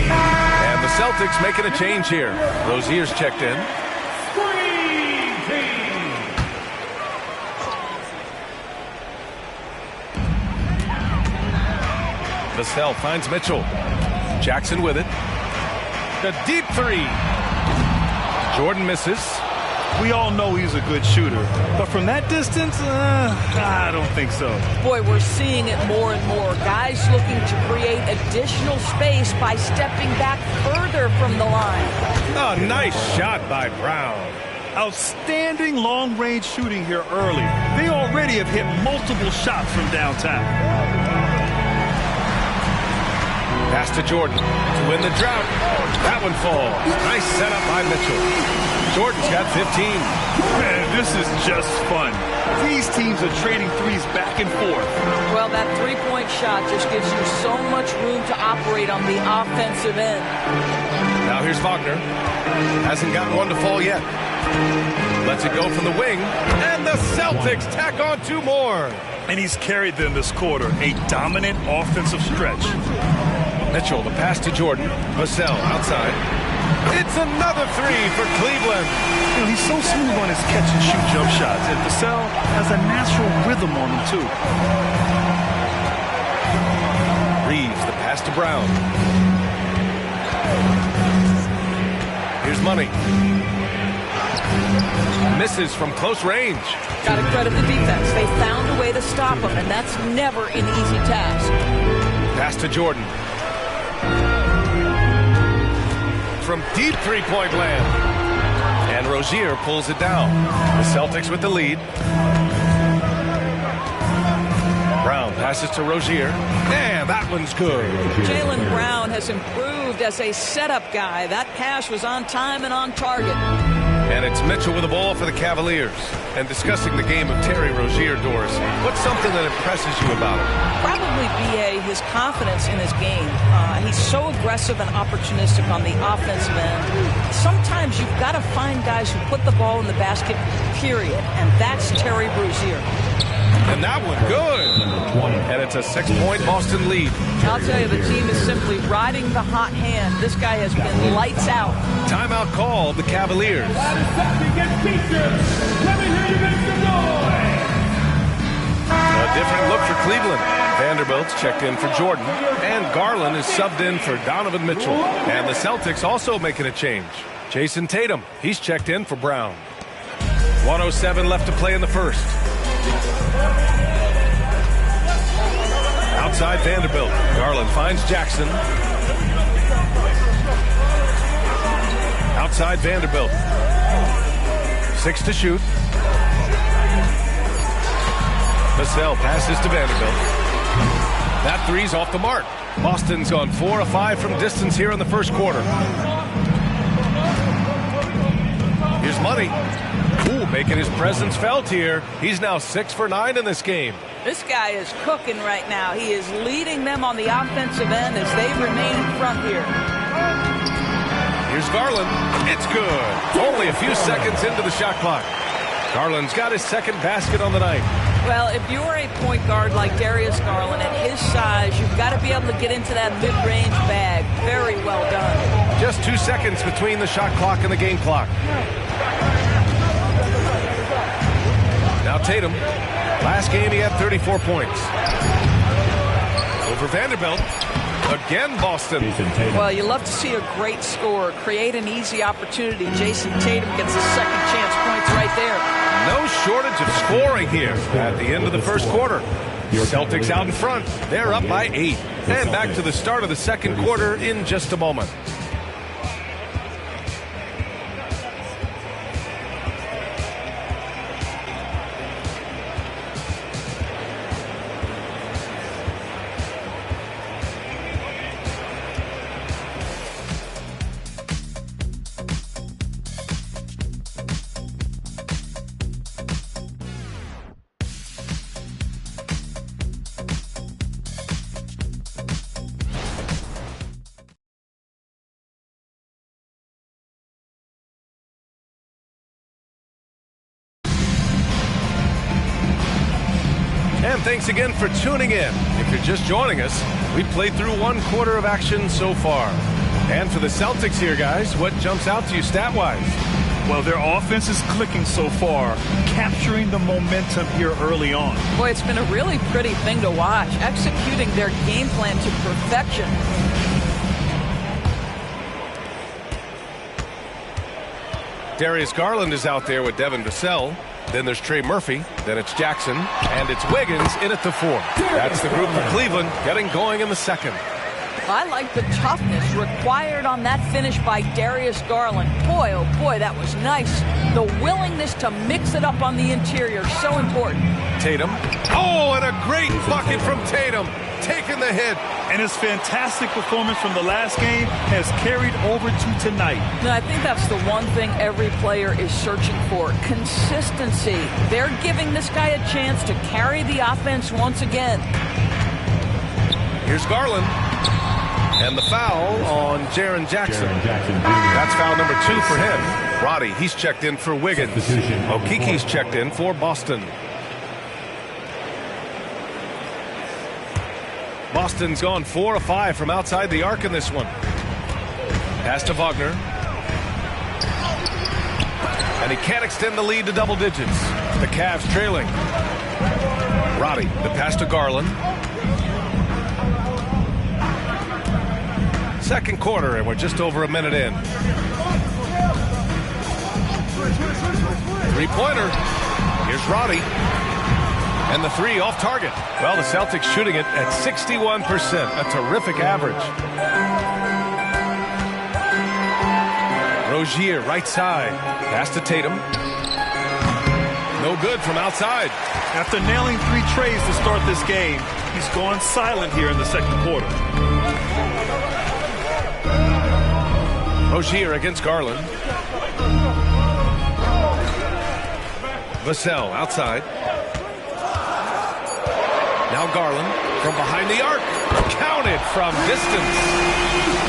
And the Celtics making a change here. Rozier's checked in. Vassell finds Mitchell. Jackson with it. The deep three. Jordan misses. We all know he's a good shooter, but from that distance, I don't think so. Boy, we're seeing it more and more. Guys looking to create additional space by stepping back further from the line. Oh, nice shot by Brown. Outstanding long-range shooting here early. They already have hit multiple shots from downtown. Pass to Jordan to win the drought. That one falls. Nice setup by Mitchell. Jordan's got 15. Man, this is just fun. These teams are trading threes back and forth. Well, that three-point shot just gives you so much room to operate on the offensive end. Now here's Wagner. Hasn't gotten one to fall yet. Lets it go from the wing. And the Celtics tack on 2 more. And he's carried them this quarter. A dominant offensive stretch. Mitchell, the pass to Jordan. Vassell outside. It's another three for Cleveland. You know, he's so smooth on his catch-and-shoot jump shots. And Vassell has a natural rhythm on him, too. Reeves, the pass to Brown. Here's Money. Misses from close range. Got to credit the defense. They found a way to stop him, and that's never an easy task. Pass to Jordan. From deep three-point land. And Rozier pulls it down. The Celtics with the lead. Brown passes to Rozier. And that one's good. Jaylen Brown has improved as a setup guy. That pass was on time and on target. And it's Mitchell with the ball for the Cavaliers. And discussing the game of Terry Rozier, Doris, what's something that impresses you about him? Probably, B.A., his confidence in his game. He's so aggressive and opportunistic on the offensive end. Sometimes you've got to find guys who put the ball in the basket, period. And that's Terry Rozier. And that one good. And it's a 6-point Boston lead. I'll tell you, the team is simply riding the hot hand. This guy has been lights out. Timeout called, the Cavaliers. A different look for Cleveland. Vanderbilt's checked in for Jordan. And Garland is subbed in for Donovan Mitchell. And the Celtics also making a change. Jason Tatum, he's checked in for Brown. 1:07 left to play in the first. Outside Vanderbilt. Garland finds Jackson. Outside Vanderbilt. 6 to shoot. Vassell passes to Vanderbilt. That three's off the mark. Boston's gone 4 of 5 from distance here in the first quarter. Here's Money. Ooh, making his presence felt here. He's now 6 for 9 in this game. This guy is cooking right now. He is leading them on the offensive end as they remain in front here. Here's Garland. It's good. Only a few seconds into the shot clock. Garland's got his second basket on the night. Well, if you're a point guard like Darius Garland, at his size, you've got to be able to get into that mid-range bag. Very well done. Just 2 seconds between the shot clock and the game clock. Now Tatum. Last game he had 34 points. Over Vanderbilt. Again, Boston. Well, you love to see a great scorer create an easy opportunity. Jason Tatum gets a second chance points right there. No shortage of scoring here at the end of the first quarter. Celtics out in front. They're up by 8. And back to the start of the second quarter in just a moment. And thanks again for tuning in. If you're just joining us, we've played through 1 quarter of action so far. And for the Celtics here, guys, what jumps out to you stat-wise? Well, their offense is clicking so far, capturing the momentum here early on. Boy, it's been a really pretty thing to watch, executing their game plan to perfection. Darius Garland is out there with Devin Vassell. Then there's Trey Murphy. Then it's Jackson. And it's Wiggins in at the 4. That's the group for Cleveland getting going in the second. I like the toughness required on that finish by Darius Garland. Boy, oh boy, that was nice. The willingness to mix it up on the interior, so important. Tatum. Oh, and a great bucket from Tatum. Taking the hit. And his fantastic performance from the last game has carried over to tonight. No, I think that's the one thing every player is searching for. Consistency. They're giving this guy a chance to carry the offense once again. Here's Garland. And the foul on Jaren Jackson. That's foul number 2 for him. Roddy, he's checked in for Wiggins. Okiki's checked in for Boston. Boston's gone 4 of 5 from outside the arc in this one. Pass to Wagner. And he can't extend the lead to double digits. The Cavs trailing. Roddy, the pass to Garland. Second quarter, and we're just over a minute in. Three-pointer. Here's Roddy. And the 3 off target. Well, the Celtics shooting it at 61%, a terrific average. Rozier, right side. Pass to Tatum. No good from outside. After nailing 3 trays to start this game, he's gone silent here in the second quarter. Rozier against Garland. Vassell outside. Now Garland from behind the arc. Counted from distance.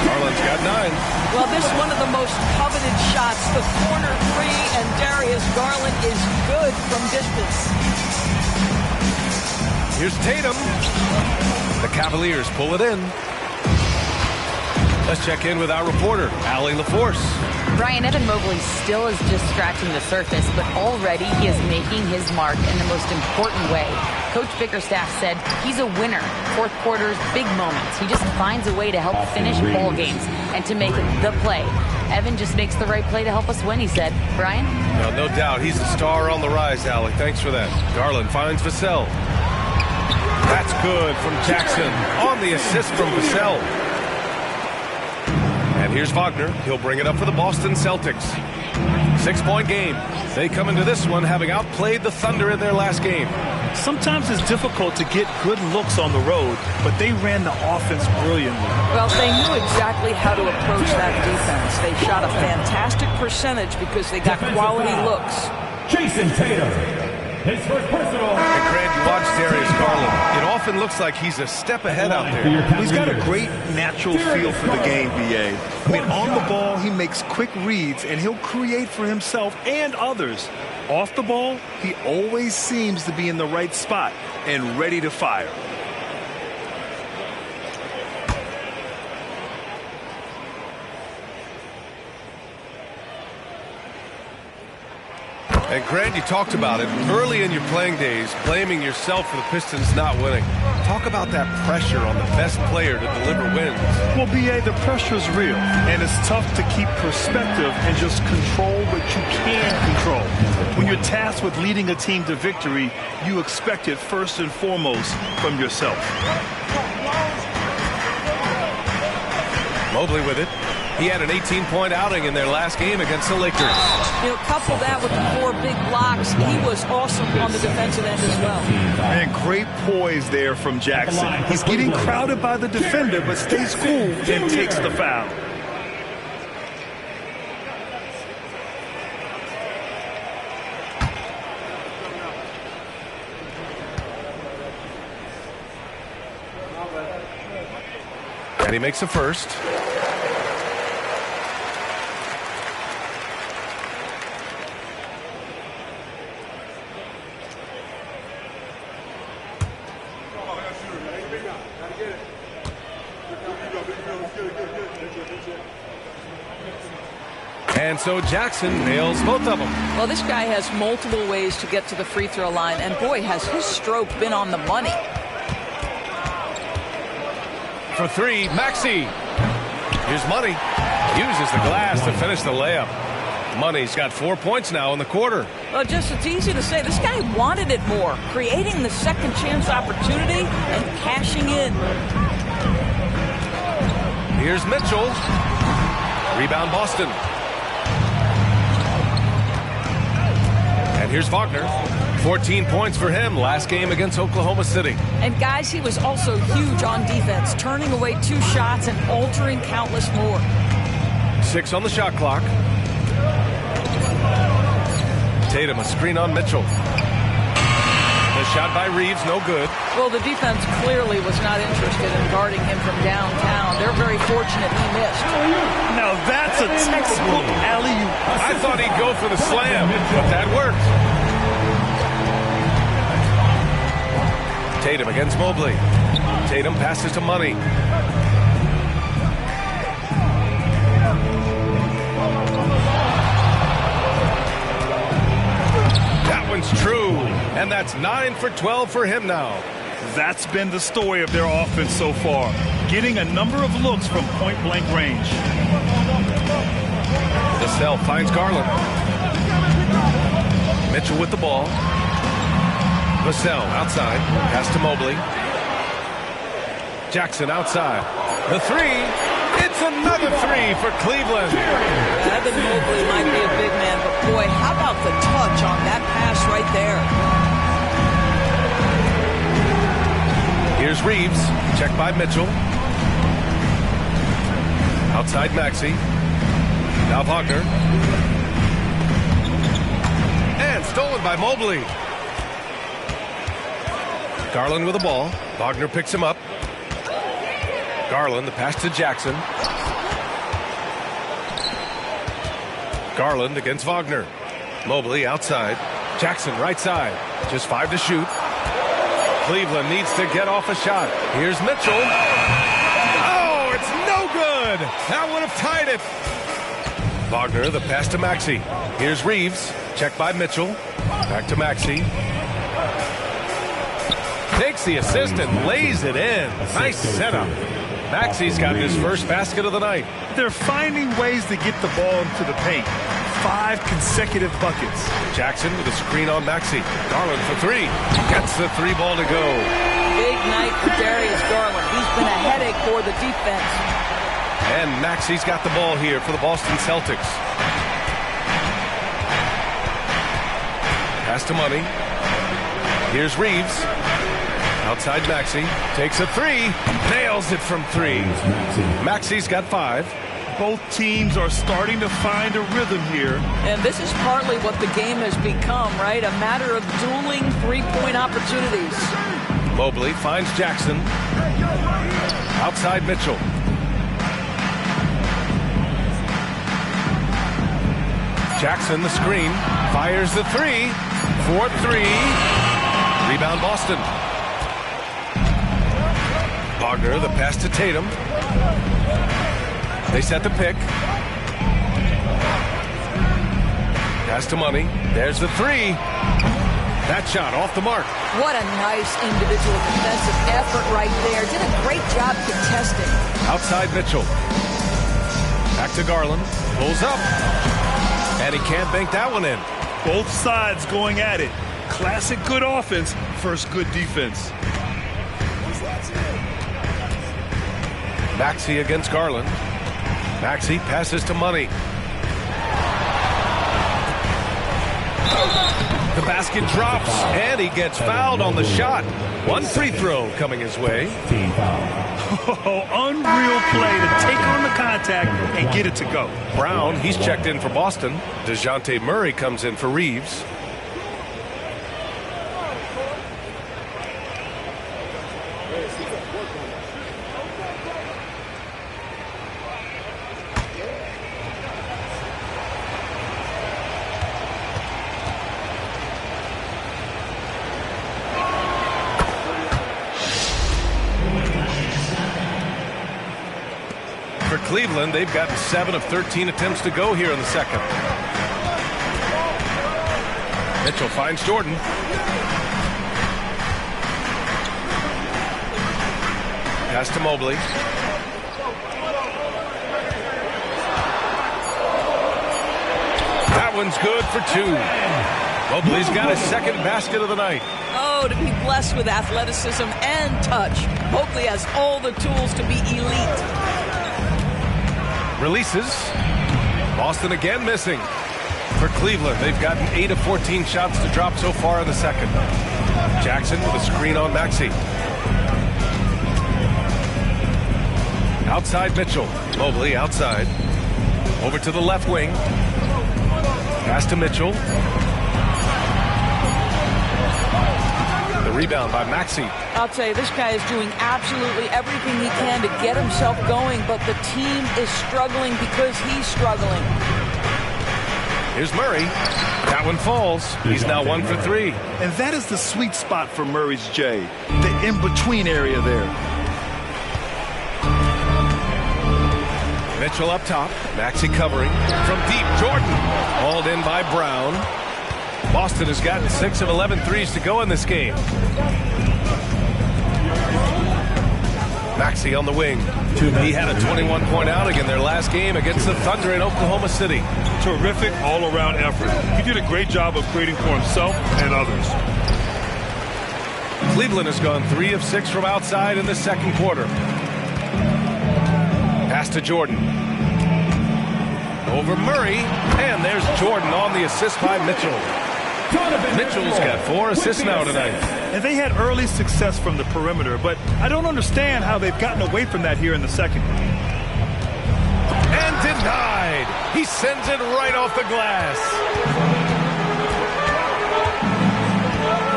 Garland's got 9. Well, this is one of the most coveted shots. The corner 3, and Darius Garland is good from distance. Here's Tatum. The Cavaliers pull it in. Let's check in with our reporter, Allie LaForce. Brian, Evan Mobley still is just scratching the surface, but already he is making his mark in the most important way. Coach Bickerstaff said he's a winner. Fourth quarter's big moments. He just finds a way to help finish ball games and to make the play. Evan just makes the right play to help us win, he said. Brian? No doubt. He's the star on the rise, Allie. Thanks for that. Garland finds Vassell. That's good from Jackson on the assist from Vassell. And here's Wagner. He'll bring it up for the Boston Celtics. 6-point game. They come into this one having outplayed the Thunder in their last game. Sometimes it's difficult to get good looks on the road, but they ran the offense brilliantly. Well, they knew exactly how to approach that defense. They shot a fantastic percentage because they got quality looks. Jason Tatum. His first personal. And Grant, you watch Darius Garland. It often looks like he's a step ahead out there. He's got a great natural feel for the game, BA. I mean, on the ball, he makes quick reads, and he'll create for himself and others. Off the ball, he always seems to be in the right spot and ready to fire. And Grant, you talked about it early in your playing days, blaming yourself for the Pistons not winning. Talk about that pressure on the best player to deliver wins. Well, BA, the pressure's real, and it's tough to keep perspective and just control what you can control. When you're tasked with leading a team to victory, you expect it first and foremost from yourself. Mobley with it. He had an 18-point outing in their last game against the Lakers. You know, couple that with the 4 big blocks, he was awesome on the defensive end as well. And great poise there from Jackson. He's getting crowded by the defender, but stays cool and takes the foul. And he makes the first. And so Jackson nails both of them. Well, this guy has multiple ways to get to the free throw line, and boy, has his stroke been on the money. For 3, Maxey. Here's Money. Uses the glass to finish the layup. Money's got 4 points now in the quarter. Well, just it's easy to say. This guy wanted it more, creating the second chance opportunity and cashing in. Here's Mitchell. Rebound Boston. And here's Wagner. 14 points for him last game against Oklahoma City. And guys, he was also huge on defense, turning away 2 shots and altering countless more. 6 on the shot clock. Tatum, a screen on Mitchell. The shot by Reeves, no good. Well, the defense clearly was not interested in guarding him from downtown. They're very fortunate he missed. Now that's a textbook alley-oop. I thought he'd go for the slam, but that worked. Tatum against Mobley. Tatum passes to Money. That one's true, and that's 9 for 12 for him now. That's been the story of their offense so far, getting a number of looks from point-blank range. Vassell finds Garland. Mitchell with the ball. Vassell outside. Pass to Mobley. Jackson outside. The 3. It's another 3 for Cleveland. Evan Mobley might be a big man, but boy, how about the touch on that pass right there? Here's Reeves. Check by Mitchell. Outside Maxey. Now Wagner. And stolen by Mobley. Garland with the ball. Wagner picks him up. Garland, the pass to Jackson. Garland against Wagner. Mobley outside. Jackson right side. Just 5 to shoot. Cleveland needs to get off a shot. Here's Mitchell. Oh, it's no good. That would have tied it. Wagner, the pass to Maxey. Here's Reeves. Checked by Mitchell. Back to Maxey. Takes the assist and lays it in. Nice setup. Maxey's got his first basket of the night. They're finding ways to get the ball into the paint. 5 consecutive buckets. Jackson with a screen on Maxey. Garland for 3. Gets the 3 ball to go. Big night for Darius Garland. He's been a headache for the defense. And Maxey's got the ball here for the Boston Celtics. Pass to Money. Here's Reeves. Outside Maxey. Takes a 3. Nails it from 3. Maxey's got 5. both teams are starting to find a rhythm here. And this is partly what the game has become, right? A matter of dueling three-point opportunities. Mobley finds Jackson. Outside Mitchell. Jackson, the screen, fires the three. 4-3. Rebound Boston. Wagner, the pass to Tatum. They set the pick. Pass to Money. There's the three. That shot off the mark. What a nice individual defensive effort right there. Did a great job contesting. Outside Mitchell. Back to Garland. Pulls up. And he can't bank that one in. Both sides going at it. Classic good offense, first good defense. Maxey against Garland. Maxey passes to Money. The basket drops, and he gets fouled on the shot. One free throw coming his way. Oh, unreal play to take on the contact and get it to go. Brown, he's checked in for Boston. DeJounte Murray comes in for Reeves. Cleveland, they've gotten 7 of 13 attempts to go here in the second. Mitchell finds Jordan. Pass to Mobley. That one's good for 2. Mobley's got his second basket of the night. Oh, to be blessed with athleticism and touch. Mobley has all the tools to be elite. Releases. Boston again missing. For Cleveland, they've gotten 8 of 14 shots to drop so far in the second. Jackson with a screen on Maxey. Outside Mitchell. Mobley outside. Over to the left wing. Pass to Mitchell. The rebound by Maxey. I'll tell you, this guy is doing absolutely everything he can to get himself going, but the team is struggling because he's struggling. Here's Murray. That one falls. He's now 1 for 3. And that is the sweet spot for Murray's J, the in-between area there. Mitchell up top. Maxey covering. From deep, Jordan. Hauled in by Brown. Boston has gotten 6 of 11 threes to go in this game. Maxey on the wing. He had a 21-point outing in their last game against the Thunder in Oklahoma City. Terrific all-around effort. He did a great job of creating for himself and others. Cleveland has gone 3 of 6 from outside in the second quarter. Pass to Jordan. Over Murray, and there's Jordan on the assist by Mitchell. Mitchell's got 4 assists now tonight. And they had early success from the perimeter, but I don't understand how they've gotten away from that here in the second. And denied. He sends it right off the glass.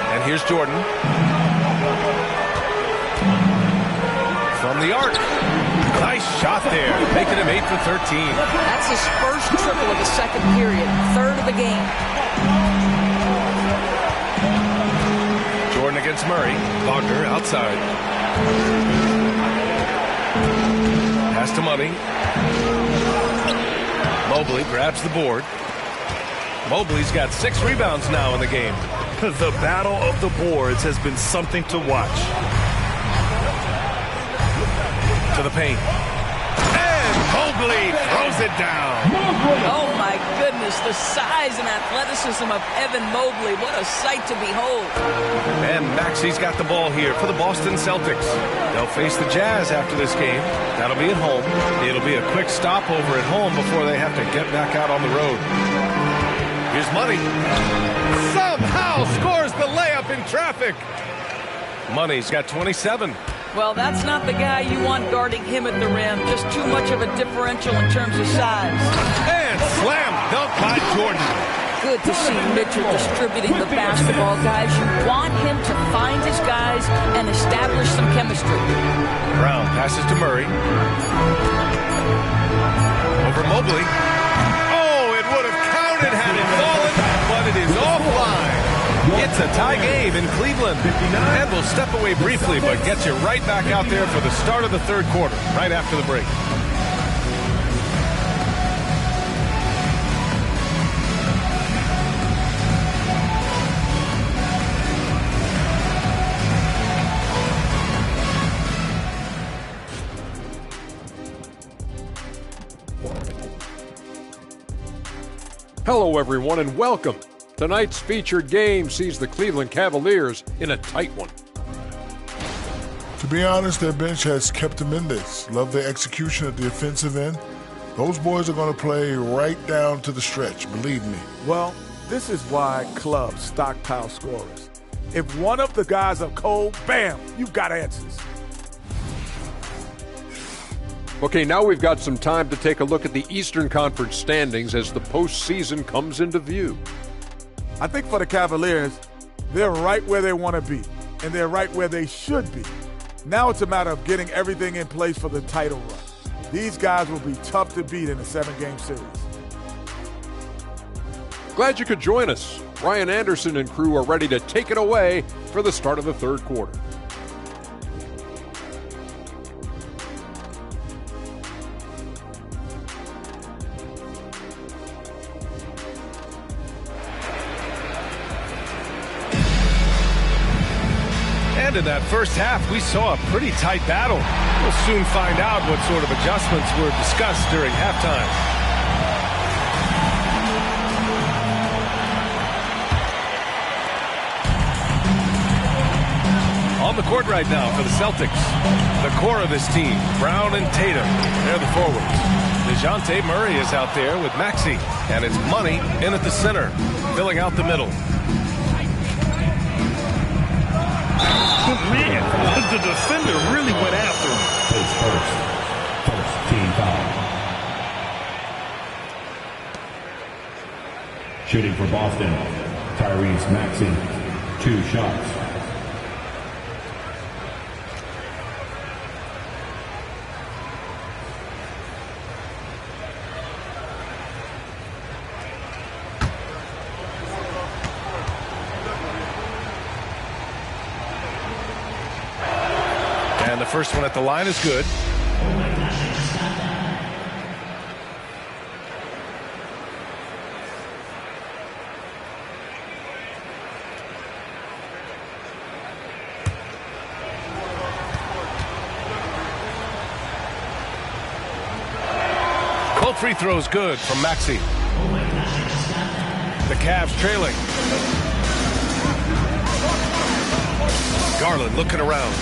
And here's Jordan. From the arc. Nice shot there, making him 8 for 13. That's his first triple of the second period, third of the game. Jordan against Murray. Wagner outside. Pass to Money. Mobley grabs the board. Mobley's got 6 rebounds now in the game. The battle of the boards has been something to watch. To the paint. And Mobley throws it down. Oh my goodness, the size and athleticism of Evan Mobley. What a sight to behold. And Maxey's got the ball here for the Boston Celtics. They'll face the Jazz after this game. That'll be at home. It'll be a quick stopover at home before they have to get back out on the road. Here's Money. Somehow scores the layup in traffic. Money's got 27. Well, that's not the guy you want guarding him at the rim. Just too much of a differential in terms of size. And slam dunk by Jordan. Good to see Mitchell distributing the basketball, guys. You want him to find his guys and establish some chemistry. Brown passes to Murray. Over Mobley. Oh, it would have counted had it fallen, but it is offline. It's a tie game in Cleveland. And we'll step away briefly, but get you right back out there for the start of the third quarter, right after the break. Hello, everyone, and welcome. Tonight's featured game sees the Cleveland Cavaliers in a tight one. To be honest, their bench has kept them in this. Love their execution at the offensive end. Those boys are going to play right down to the stretch, believe me. Well, this is why clubs stockpile scorers. If one of the guys are cold, bam, you've got answers. Okay, now we've got some time to take a look at the Eastern Conference standings as the postseason comes into view. I think for the Cavaliers, they're right where they want to be, and they're right where they should be. Now it's a matter of getting everything in place for the title run. These guys will be tough to beat in a 7-game series. Glad you could join us. Ryan Anderson and crew are ready to take it away for the start of the third quarter. And in that first half, we saw a pretty tight battle. We'll soon find out what sort of adjustments were discussed during halftime. On the court right now for the Celtics, the core of this team, Brown and Tatum, they're the forwards. DeJounte Murray is out there with Maxey, and it's Money in at the center, filling out the middle. Man, the defender really went after him. His first team foul. Shooting for Boston, Tyrese Maxey, 2 shots. And the first one at the line is good. Both free throws good from Maxey. The Cavs trailing. Garland looking around.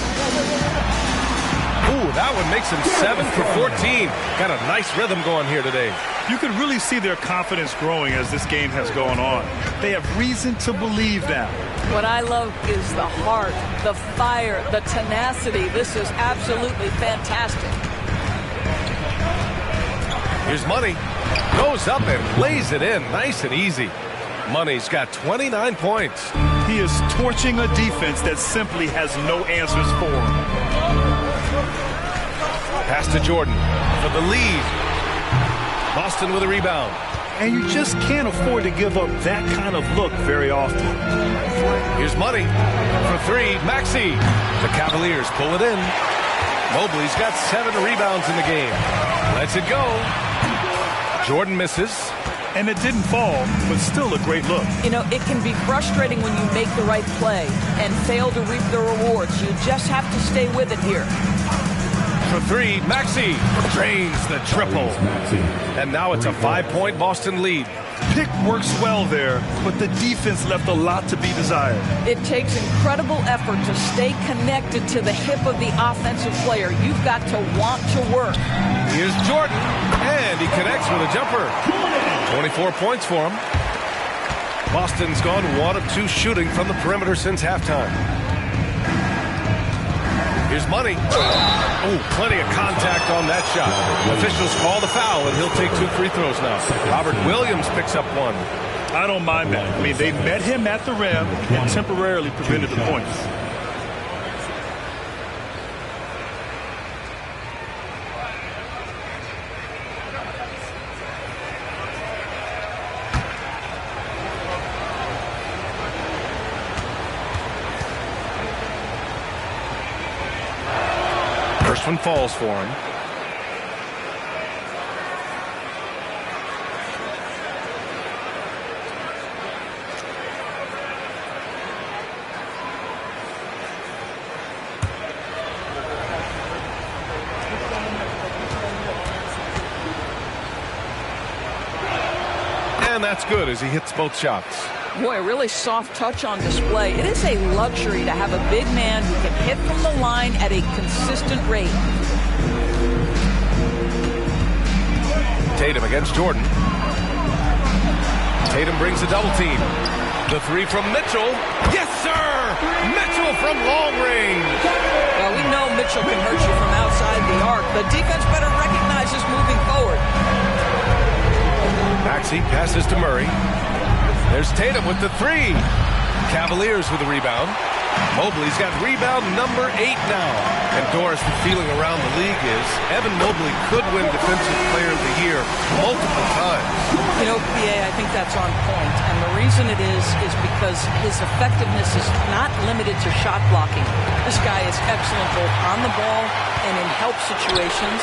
Ooh, that one makes him 7 for 14. Got a nice rhythm going here today. You can really see their confidence growing as this game has gone on. They have reason to believe now. What I love is the heart, the fire, the tenacity. This is absolutely fantastic. Here's Money. Goes up and lays it in nice and easy. Money's got 29 points. He is torching a defense that simply has no answers for him. Pass to Jordan for the lead. Boston with a rebound. And you just can't afford to give up that kind of look very often. Here's Money for 3. Maxey. The Cavaliers pull it in. Mobley's got 7 rebounds in the game. Lets it go. Jordan misses. And it didn't fall, but still a great look. You know, it can be frustrating when you make the right play and fail to reap the rewards. You just have to stay with it here. For 3, Maxey drains the triple. And now it's a 5-point Boston lead. Pick works well there, but the defense left a lot to be desired. It takes incredible effort to stay connected to the hip of the offensive player. You've got to want to work. Here's Jordan, and he connects with a jumper. 24 points for him. Boston's gone 1 of 2 shooting from the perimeter since halftime. Here's Money. Oh, plenty of contact on that shot. Officials call the foul, and he'll take 2 free throws now. Robert Williams picks up 1. I don't mind that. I mean, they met him at the rim and temporarily prevented the points. First one falls for him. And that's good as he hits both shots. Boy, a really soft touch on display. It is a luxury to have a big man who can hit from the line at a consistent rate. Tatum against Jordan. Tatum brings a double team. The 3 from Mitchell. Yes, sir! Mitchell from long range. Well, we know Mitchell can hurt you from outside the arc. The defense better recognize this moving forward. Maxey passes to Murray. There's Tatum with the 3. Cavaliers with a rebound. Mobley's got rebound number 8 now. And Doris, the feeling around the league is Evan Mobley could win Defensive Player of the Year multiple times. You know, PA, I think that's on point. And the reason it is because his effectiveness is not limited to shot blocking. This guy is excellent both on the ball and in help situations.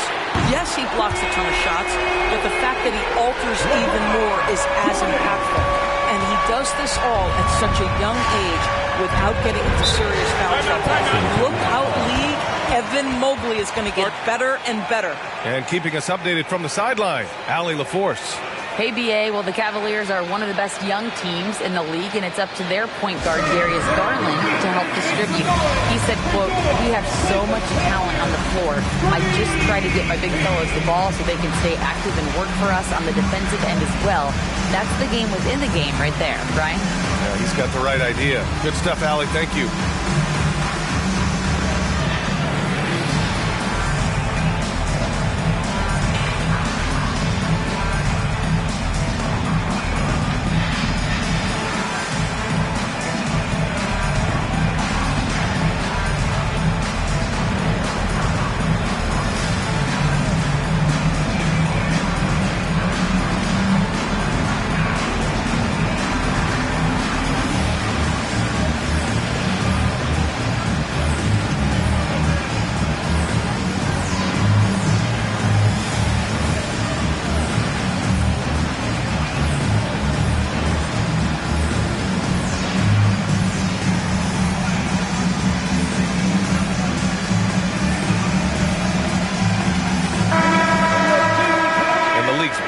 Yes, he blocks a ton of shots, but the fact that he alters even more is as impactful. And he does this all at such a young age without getting into serious foul trouble. Look out, league. Evan Mobley is going to get better and better. And keeping us updated from the sideline, Allie LaForce. Hey, BA, well, the Cavaliers are one of the best young teams in the league, and it's up to their point guard, Darius Garland, to help distribute. He said, quote, "We have so much talent on the floor. I just try to get my big fellas the ball so they can stay active and work for us on the defensive end as well." That's the game within the game right there, Brian. Yeah, he's got the right idea. Good stuff, Allie. Thank you.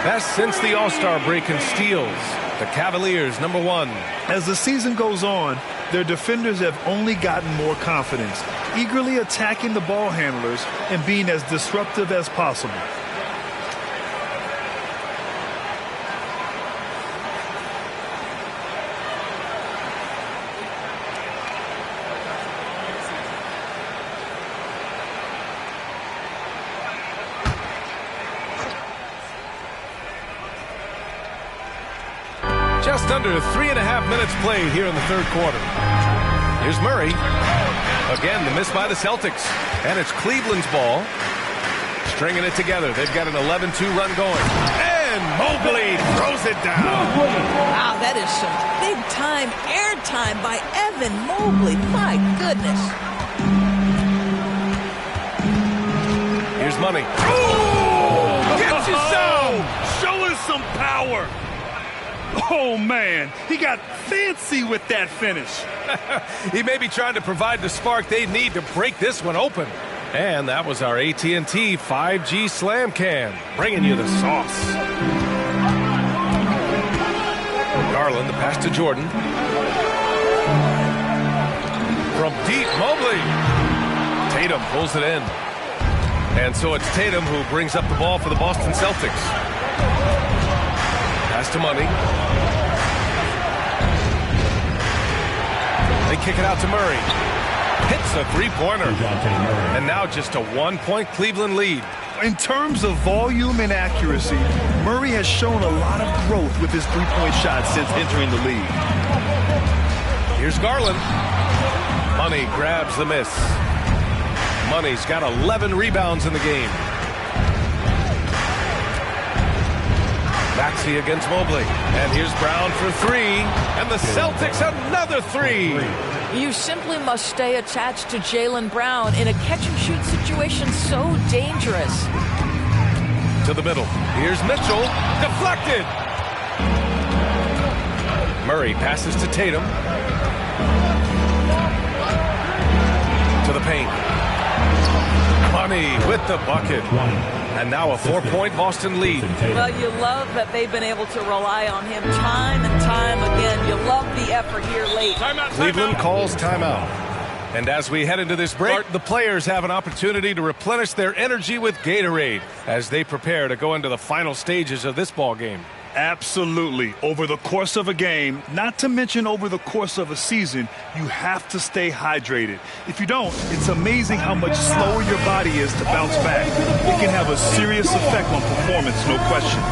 Best since the All-Star break in steals. The Cavaliers, number 1. As the season goes on, their defenders have only gotten more confidence, eagerly attacking the ball handlers and being as disruptive as possible. Just under 3.5 minutes played here in the third quarter. Here's Murray. Again, the miss by the Celtics. And it's Cleveland's ball. Stringing it together. They've got an 11-2 run going. And Mobley throws it down. Wow, that is some big-time airtime by Evan Mobley. My goodness. Here's Money. Oh! Get you some! Show us some power. Oh, man, he got fancy with that finish. He may be trying to provide the spark they need to break this one open. And that was our AT&T 5G Slam Cam, bringing you the sauce. Garland, the pass to Jordan. From deep, Mobley. Tatum pulls it in. And so it's Tatum who brings up the ball for the Boston Celtics. Pass to Money. They kick it out to Murray. hits a three-pointer. And now just a 1-point Cleveland lead. In terms of volume and accuracy, Murray has shown a lot of growth with his three-point shot since entering the league. Here's Garland. Money grabs the miss. Money's got 11 rebounds in the game. Maxey against Mobley. And here's Brown for three. And the Celtics another three. You simply must stay attached to Jaylen Brown in a catch-and-shoot situation so dangerous. To the middle. Here's Mitchell. Deflected. Murray passes to Tatum. To the paint. Money with the bucket. And now a 4-point Boston lead. Well, you love that they've been able to rely on him time and time again. You love the effort here late. Cleveland calls timeout. And as we head into this break, the players have an opportunity to replenish their energy with Gatorade as they prepare to go into the final stages of this ball game. Absolutely. Over the course of a game, not to mention over the course of a season, you have to stay hydrated. If you don't, it's amazing how much slower your body is to bounce back. It can have a serious effect on performance, no question.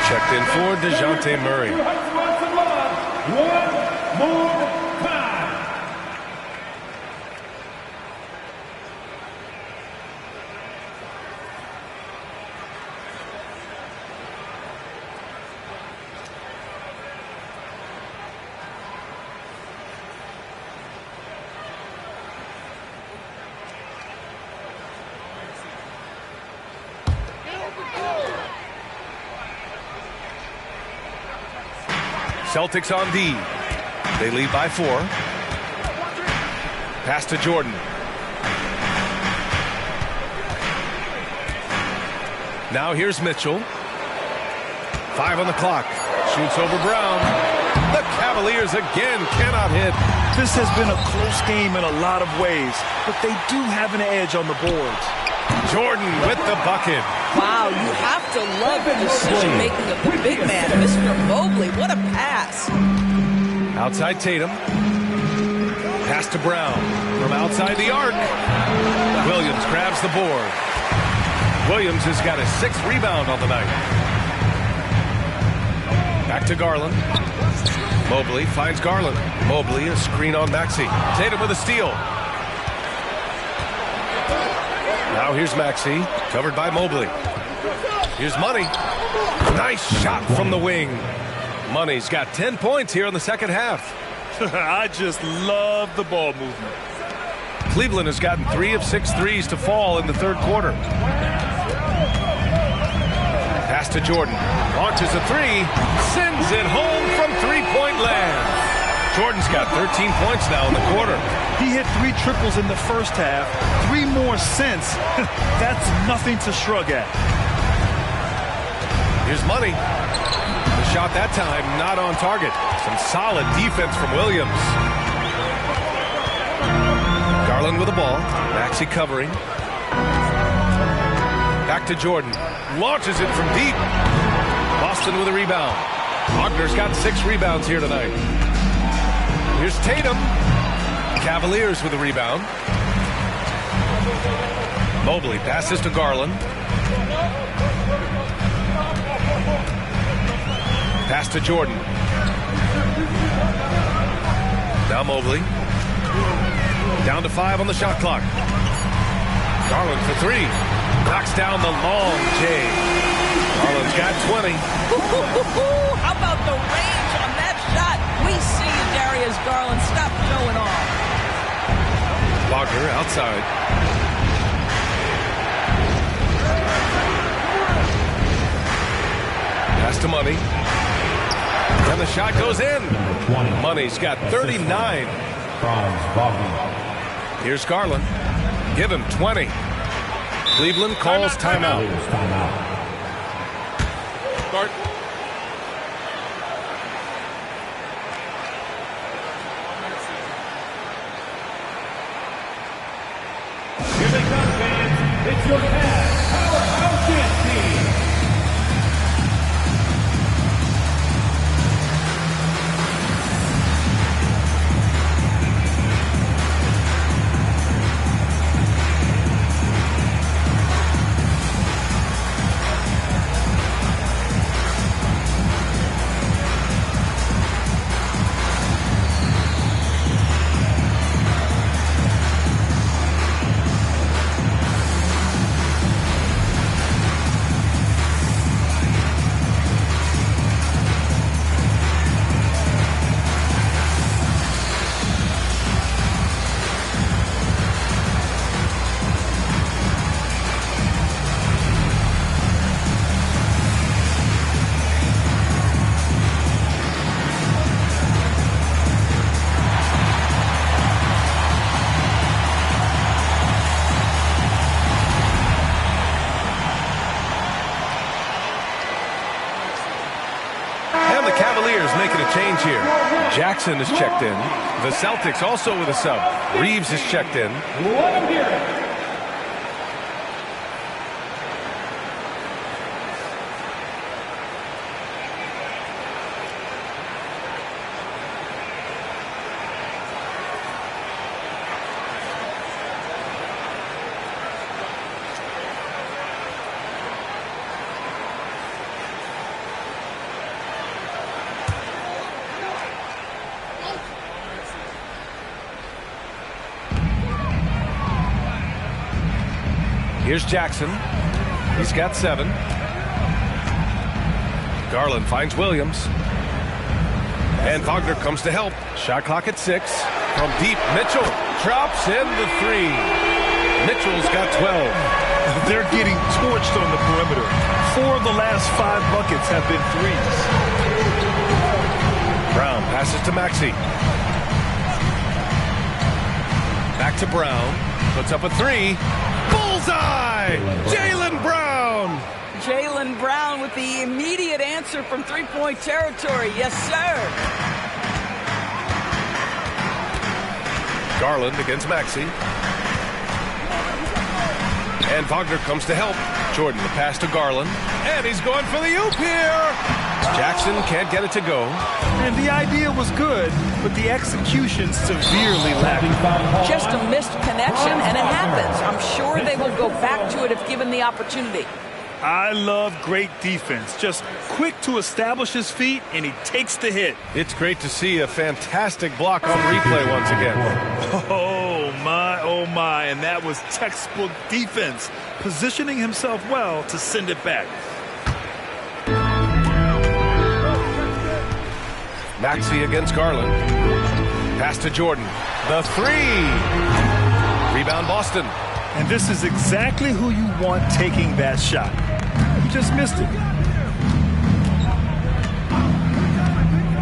Checked in for DeJounte Murray. One more time. Celtics on D. They lead by 4. Pass to Jordan. Now here's Mitchell. 5 on the clock. Shoots over Brown. The Cavaliers again cannot hit. This has been a close game in a lot of ways, but they do have an edge on the boards. Jordan with the bucket. Wow, you have to love the decision-making of the big man, Mr. Mobley. What a pass. Outside Tatum. Pass to Brown. From outside the arc. Williams grabs the board. Williams has got a 6th rebound on the night. Back to Garland. Mobley finds Garland. Mobley, a screen on Maxey. Tatum with a steal. Now here's Maxey, covered by Mobley. Here's Money. Nice shot from the wing. Money's got 10 points here in the second half. I just love the ball movement. Cleveland has gotten 3 of 6 threes to fall in the third quarter. Pass to Jordan. Launches a 3. Sends it home from three-point land. Jordan's got 13 points now in the quarter. He hit 3 triples in the first half. 3 more since. That's nothing to shrug at. Here's Money. The shot that time not on target. Some solid defense from Williams. Garland with the ball. Maxey covering. Back to Jordan. Launches it from deep. Boston with a rebound. Wagner's got 6 rebounds here tonight. Here's Tatum. Cavaliers with a rebound. Mobley passes to Garland. Pass to Jordan. Now Mobley. Down to 5 on the shot clock. Garland for 3. Knocks down the long J. Garland's got 20. How about the range on that shot? We see you, Darius Garland. Stop showing off. Wagner outside. Pass to Money. And the shot goes in. Money's got 39. Here's Garland. Give him 20. Cleveland calls timeout. Start. Here they come, fans. It's your Cavs Powerhouse Dance Team. Change here. Jackson is checked in. The Celtics also with a sub. Reeves is checked in. Let him hear it. Here's Jackson. He's got 7. Garland finds Williams. And Wagner comes to help. Shot clock at 6. From deep, Mitchell drops in the 3. Mitchell's got 12. They're getting torched on the perimeter. 4 of the last 5 buckets have been threes. Brown passes to Maxey. Back to Brown. Puts up a 3. Bullseye! Jaylen Brown! Jaylen Brown with the immediate answer from three-point territory. Yes, sir. Garland against Maxey. And Wagner comes to help. Jordan, the pass to Garland. And he's going for the oop here. Jackson can't get it to go. And the idea was good, but the execution severely lacking. Just a missed connection, and it happens. I'm sure they will go back to it if given the opportunity. I love great defense. Just quick to establish his feet, and he takes the hit. It's great to see a fantastic block on replay once again. Oh, my. And that was textbook defense, positioning himself well to send it back. Maxey against Garland. Pass to Jordan. The 3. Rebound Boston. And this is exactly who you want taking that shot. You just missed it.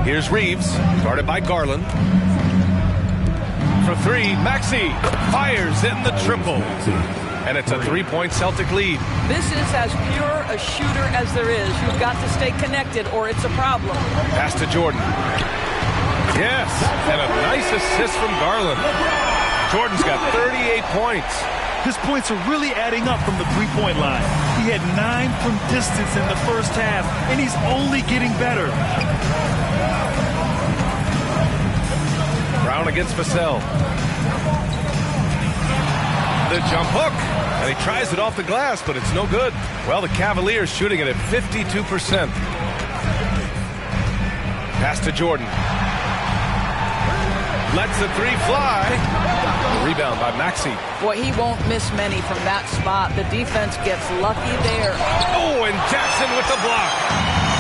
Here's Reeves, guarded by Garland. For 3, Maxey fires in the triple. And it's a 3-point Celtic lead. This is as pure a shooter as there is. You've got to stay connected or it's a problem. Pass to Jordan. Yes, and a nice assist from Garland. Jordan's got 38 points. His points are really adding up from the three-point line. He had 9 from distance in the first half, and he's only getting better. Brown against Vassell. The jump hook, and he tries it off the glass, but it's no good. Well, the Cavaliers shooting it at 52%. Pass to Jordan. Lets the three fly. Rebound by Maxey. Boy, he won't miss many from that spot. The defense gets lucky there. Oh, and Jackson with the block.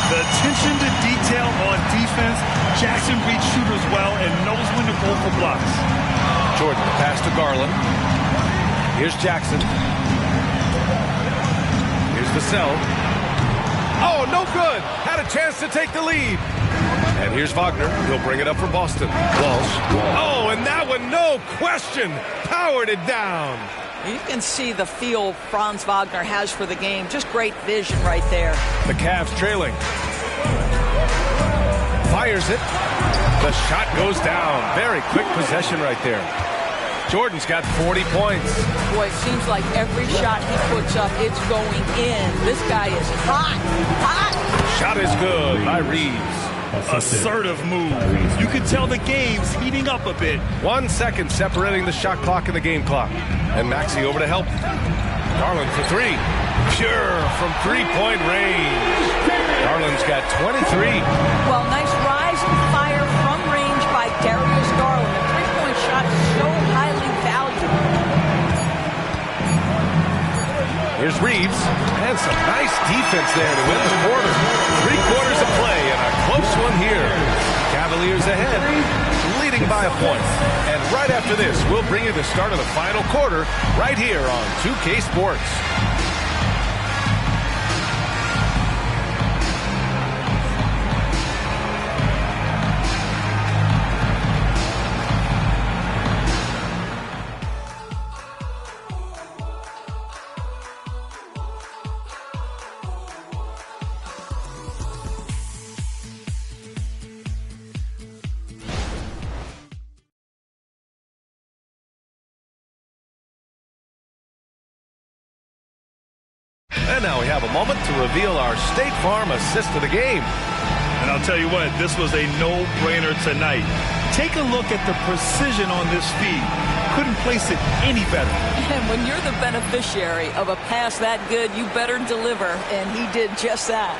The attention to detail on defense. Jackson reads shooters well and knows when to go for blocks. Jordan, pass to Garland. Here's Jackson. Here's Vassell. Oh, no good. Had a chance to take the lead. And here's Wagner. He'll bring it up for Boston. Walsh. Oh, and that one, no question, powered it down. You can see the feel Franz Wagner has for the game. Just great vision right there. The Cavs trailing. Fires it. The shot goes down. Very quick possession right there. Jordan's got 40 points. Boy, it seems like every shot he puts up, it's going in. This guy is hot, hot. Shot is good by Reeves. Assertive move. You can tell the game's heating up a bit. 1 second separating the shot clock and the game clock. And Maxey over to help. Garland for three. Pure from three-point range. Garland's got 23. Well, nice rise and fire from range by Darius Garland. A three-point shot is so highly valued. Here's Reeves. And some nice defense there to win the quarter. 3 quarters of play and a close one here. Cavaliers ahead, leading by a point. And right after this, we'll bring you the start of the final quarter right here on 2K Sports. And now we have a moment to reveal our State Farm assist of the game. And I'll tell you what, this was a no-brainer tonight. Take a look at the precision on this feed. Couldn't place it any better. And when you're the beneficiary of a pass that good, you better deliver. And he did just that.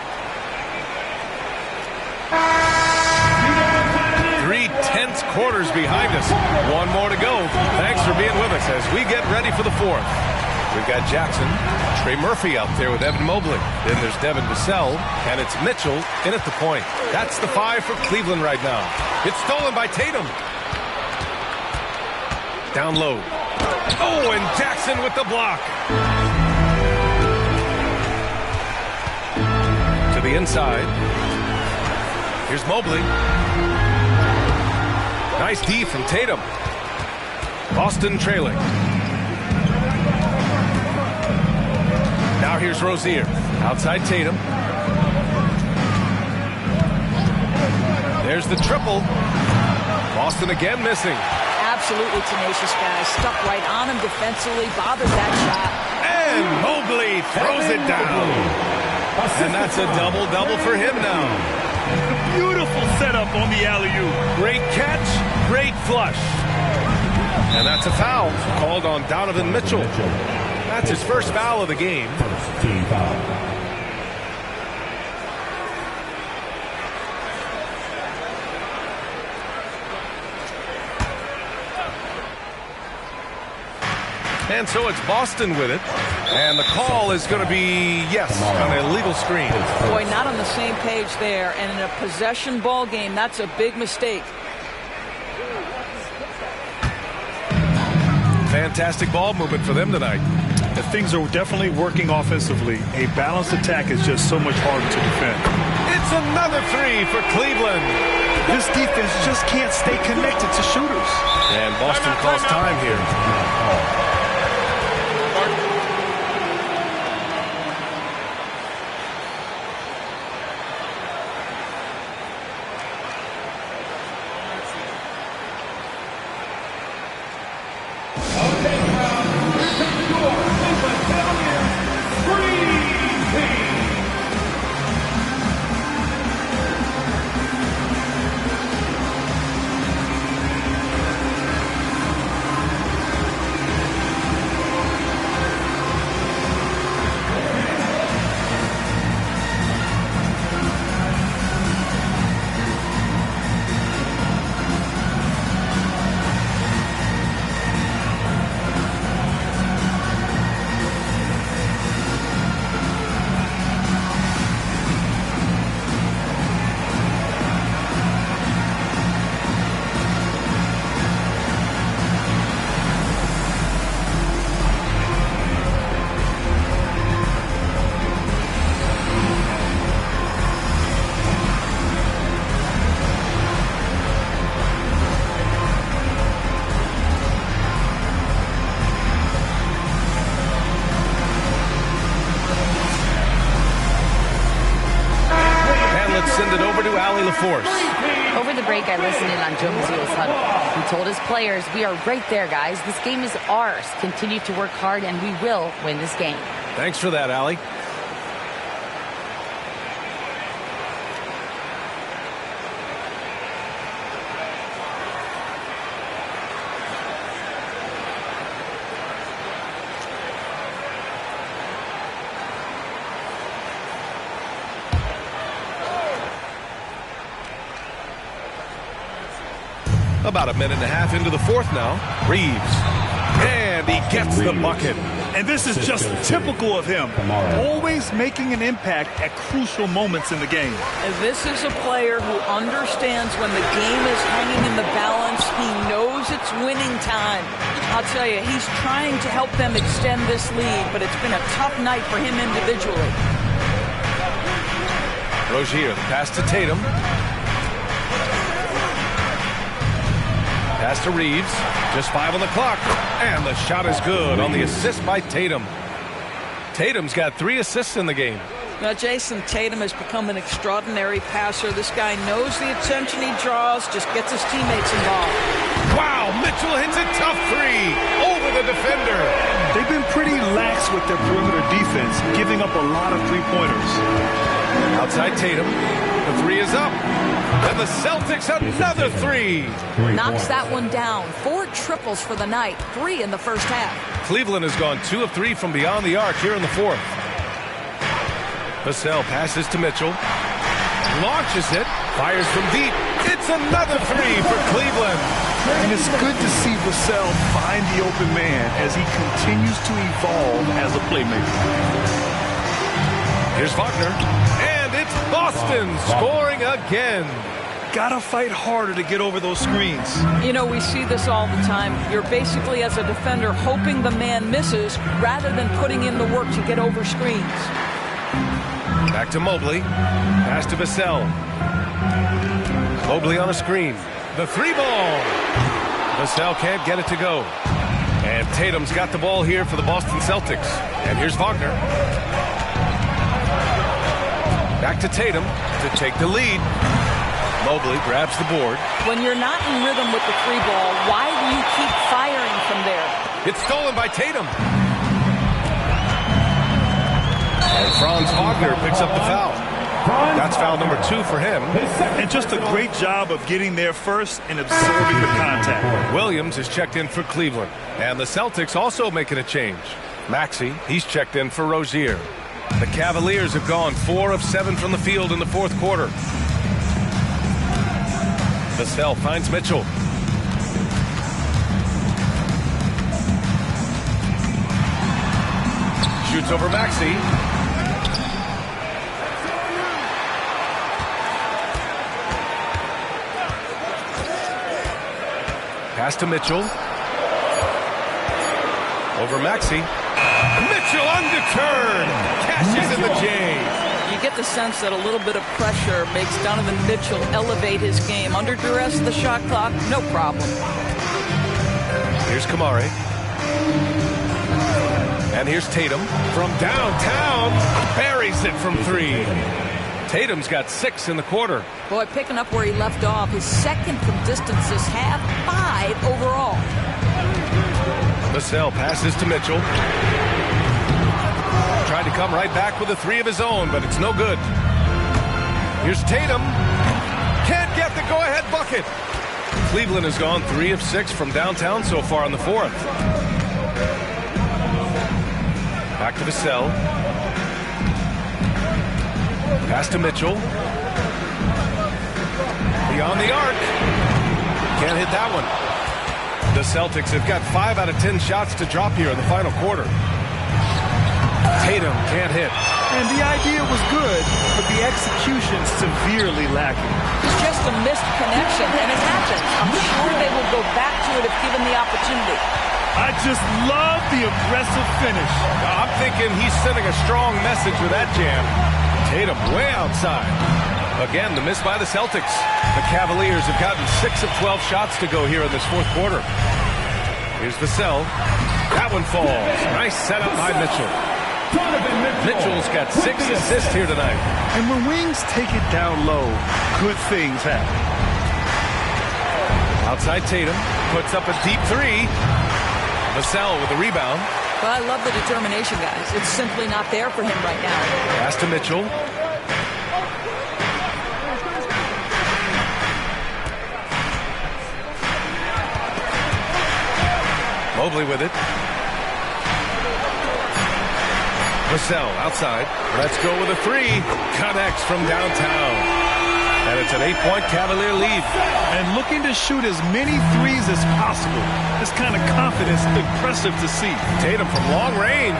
3/10 quarters behind us. One more to go. Thanks for being with us as we get ready for the fourth. We've got Jackson, Trey Murphy out there with Evan Mobley. Then there's Devin Vassell, and it's Mitchell in at the point. That's the 5 for Cleveland right now. It's stolen by Tatum. Down low. Oh, and Jackson with the block. To the inside. Here's Mobley. Nice D from Tatum. Boston trailing. Now here's Rozier. Outside Tatum. There's the triple. Boston again missing. Absolutely tenacious guy. Stuck right on him defensively. Bothered that shot. And Mobley throws it down. And that's a double-double for him now. Beautiful setup on the alley-oop. Great catch, great flush. And that's a foul called on Donovan Mitchell. That's his first foul of the game. First team foul. And so it's Boston with it. And the call is going to be, yes, on an illegal screen. Boy, not on the same page there. And in a possession ball game, that's a big mistake. Fantastic ball movement for them tonight. Things are definitely working offensively. A balanced attack is just so much harder to defend. It's another 3 for Cleveland. This defense just can't stay connected to shooters. And Boston calls time here. Allie LaForce. Over the break, I listened in on Joe Mazzulla's huddle. He told his players, "We are right there, guys. This game is ours. Continue to work hard, and we will win this game." Thanks for that, Allie. About a minute and a half into the fourth now. Reeves. And he gets the bucket. And this is just typical of him. Always making an impact at crucial moments in the game. And this is a player who understands when the game is hanging in the balance. He knows it's winning time. I'll tell you, he's trying to help them extend this lead, but it's been a tough night for him individually. Rozier, the pass to Tatum. Pass to Reeves. Just 5 on the clock. And the shot is good on the assist by Tatum. Tatum's got 3 assists in the game. Now, Jason Tatum has become an extraordinary passer. This guy knows the attention he draws, just gets his teammates involved. Wow, Mitchell hits a tough 3 over the defender. They've been pretty lax with their perimeter defense, giving up a lot of three-pointers. Outside Tatum. The 3 is up. And the Celtics another 3. Knocks that one down. 4 triples for the night. 3 in the first half. Cleveland has gone 2 of 3 from beyond the arc here in the fourth. Vassell passes to Mitchell. Launches it. Fires from deep. It's another 3 for Cleveland. And it's good to see Vassell find the open man as he continues to evolve as a playmaker. Here's Wagner. And it's Boston scoring again. Gotta fight harder to get over those screens. You know, we see this all the time. You're basically, as a defender, hoping the man misses rather than putting in the work to get over screens. Back to Mobley. Pass to Vassell. Mobley on a screen. The 3 ball. Vassell can't get it to go. And Tatum's got the ball here for the Boston Celtics. And here's Wagner. Back to Tatum to take the lead. Mobley grabs the board. When you're not in rhythm with the 3 ball, why do you keep firing from there? It's stolen by Tatum. And Franz Wagner picks up the foul. That's foul number 2 for him. And just a great job of getting there first and absorbing the contact. Williams is checked in for Cleveland. And the Celtics also making a change. Maxey, he's checked in for Rozier. The Cavaliers have gone 4 of 7 from the field in the fourth quarter. Vassell finds Mitchell. Shoots over Maxey. Pass to Mitchell. Over Maxey. Mitchell undeterred. Cashes in the J. You get the sense that a little bit of pressure makes Donovan Mitchell elevate his game. Under duress of the shot clock, no problem. Here's Kamare. And here's Tatum from downtown. Buries it from 3. Tatum's got 6 in the quarter. Boy, picking up where he left off. His second from distance this half, 5 overall. Vassell passes to Mitchell. Tried to come right back with a 3 of his own, but it's no good. Here's Tatum. Can't get the go-ahead bucket. Cleveland has gone 3 of 6 from downtown so far in the fourth. Back to Vassell. Pass to Mitchell. Beyond the arc. Can't hit that one. The Celtics have got 5 out of 10 shots to drop here in the final quarter. Tatum can't hit. And the idea was good, but the execution severely lacking. It's just a missed connection, and it happens. I'm sure they will go back to it if given the opportunity. I just love the aggressive finish. I'm thinking he's sending a strong message with that jam. Tatum way outside. Again, the miss by the Celtics. The Cavaliers have gotten 6 of 12 shots to go here in this fourth quarter. Here's Vassell. That one falls. Nice setup by Mitchell. Mitchell's got 6 assists here tonight. And when wings take it down low, good things happen. Outside Tatum puts up a deep 3. Vassell with the rebound. Well, I love the determination, guys. It's simply not there for him right now. Pass to Mitchell. Mobley with it. Vassell outside. Let's go with a 3. Connects from downtown. And it's an 8-point Cavalier lead. And looking to shoot as many threes as possible. This kind of confidence, impressive to see. Tatum from long range.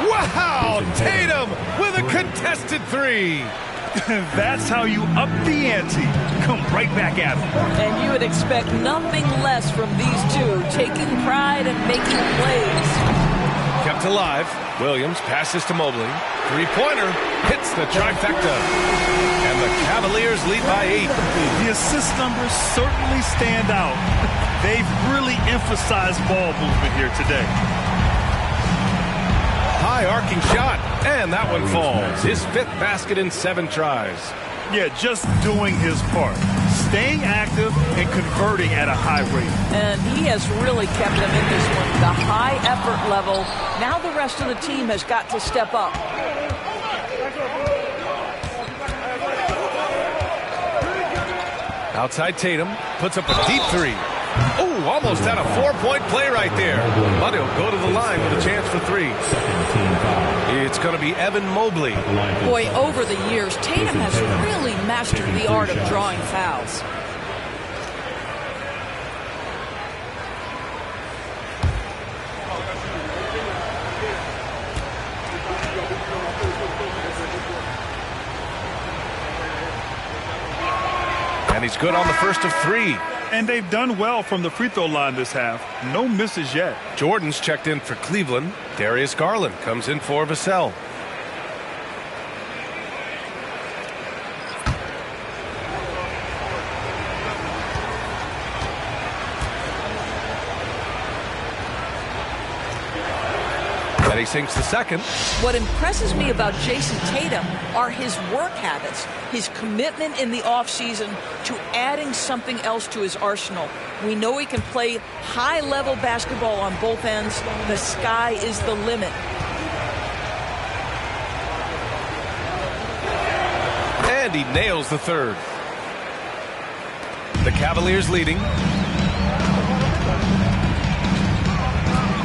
Wow! Tatum with a contested 3. That's how you up the ante. Come right back at him. And you would expect nothing less from these two, taking pride and making plays. Kept alive. Williams passes to Mobley. 3-pointer hits the trifecta. And the Cavaliers lead by 8. The assist numbers certainly stand out. They've really emphasized ball movement here today. High arcing shot, and that one falls. His 5th basket in 7 tries. Yeah, just doing his part. Staying active and converting at a high rate. And he has really kept them in this one. The high effort level. Now the rest of the team has got to step up. Outside Tatum puts up a deep 3. Oh, almost had a 4-point play right there. But he'll go to the line with a chance for 3. It's going to be Evan Mobley. Boy, over the years, Tatum has really mastered the art of drawing fouls. And he's good on the first of 3. And they've done well from the free throw line this half. No misses yet. Jordan's checked in for Cleveland. Darius Garland comes in for Vassell. And he sinks the second. What impresses me about Jason Tatum are his work habits, his commitment in the offseason to adding something else to his arsenal. We know he can play high-level basketball on both ends. The sky is the limit. And he nails the 3rd. The Cavaliers leading.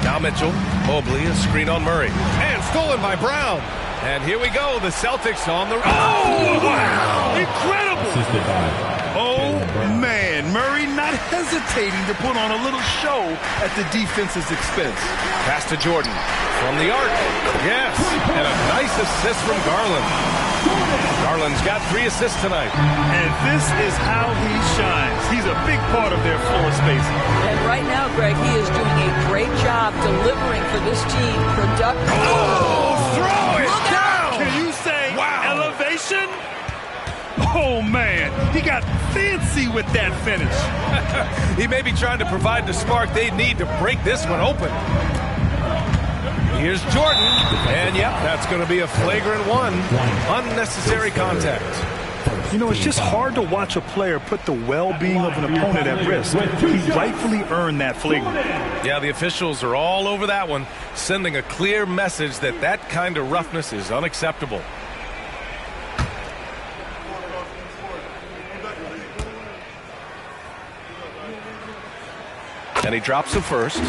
Now Mitchell. Mobley, a screen on Murray. And stolen by Brown. And here we go. The Celtics on the... Oh, wow! Incredible! Oh, man. Murray not hesitating to put on a little show at the defense's expense. Pass to Jordan. From the arc. Yes. And a nice assist from Garland. Garland's got 3 assists tonight. And this is how he shines. He's a big part of their floor spacing. And right now, Greg, he is doing a great job delivering for this team. Productive. Oh, throw it down! Can you say elevation? Oh, man. He got fancy with that finish. He may be trying to provide the spark they need to break this one open. Here's Jordan. And, yep, that's going to be a flagrant 1. Unnecessary contact. You know, it's just hard to watch a player put the well-being of an opponent at risk. He rightfully earned that flagrant. Yeah, the officials are all over that one, sending a clear message that that kind of roughness is unacceptable. And he drops the first.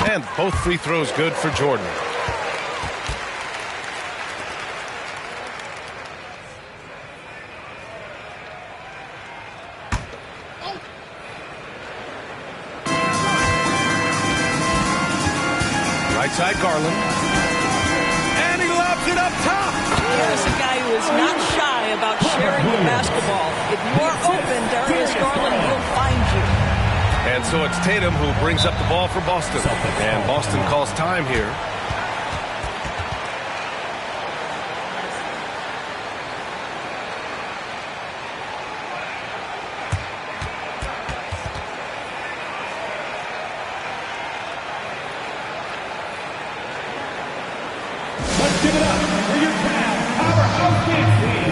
And both free throws good for Jordan. Right side Garland. And he lobs it up top. Here's a guy who is not shy about sharing the basketball. If you are open, Darius Garland will find you. And so it's Tatum who brings up the ball for Boston. And Boston calls time here. for your powerhouse dance team.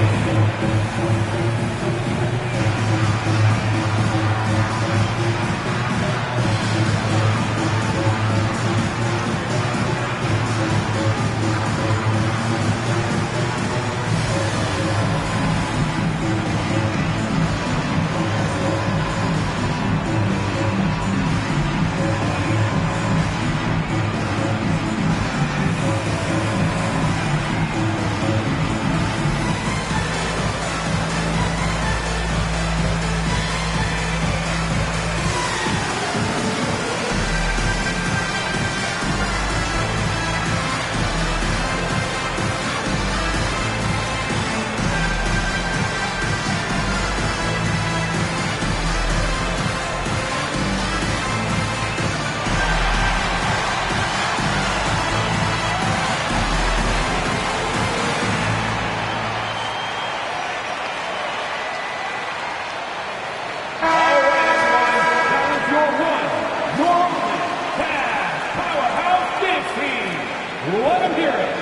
Let him hear it.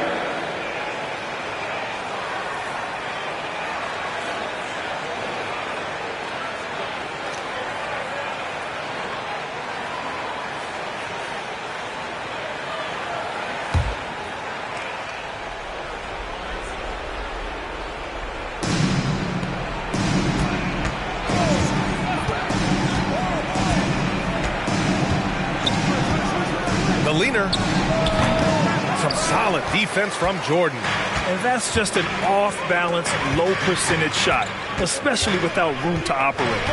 The leaner. Some solid defense from Jordan. And that's just an off-balance, low-percentage shot, especially without room to operate.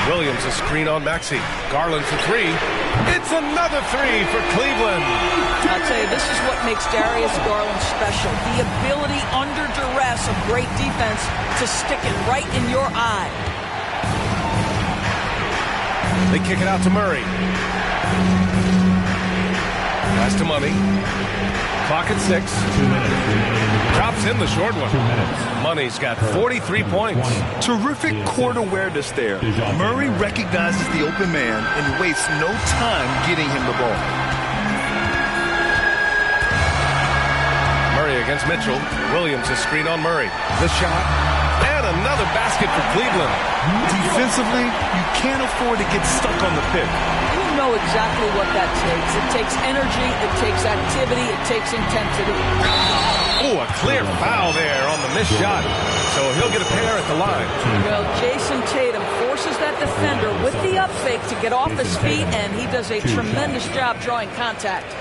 Williams a screen on Maxey. Garland for three. It's another three for Cleveland. I'll tell you, this is what makes Darius Garland special. The ability under duress of great defense to stick it right in your eye. They kick it out to Murray. Pass to Money. Clock at 6. 2 minutes. Drops in the short one. 2 minutes. Money's got 43 points. Terrific court awareness there. Murray recognizes the open man and wastes no time getting him the ball. Murray against Mitchell. Williams a screen on Murray. The shot. And another basket for Cleveland. Defensively, you can't afford to get stuck on the pick. You know exactly what that takes. It takes energy, it takes activity, it takes intensity. Oh, a clear foul there on the missed shot. So he'll get a pair at the line. Well, Jason Tatum forces that defender with the up fake to get off his feet, and he does a tremendous job drawing contact.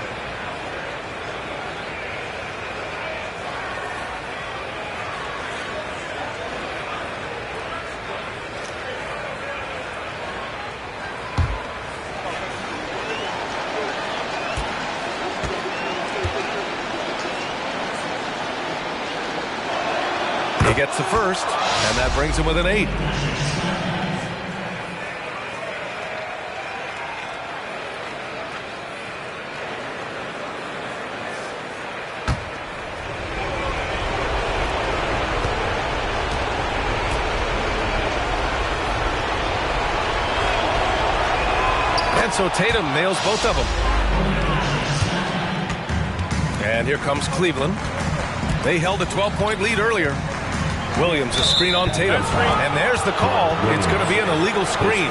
He gets the first, and that brings him with an 8. And so Tatum nails both of them. And here comes Cleveland. They held a 12-point lead earlier. Williams a screen on Tatum. And there's the call. It's going to be an illegal screen.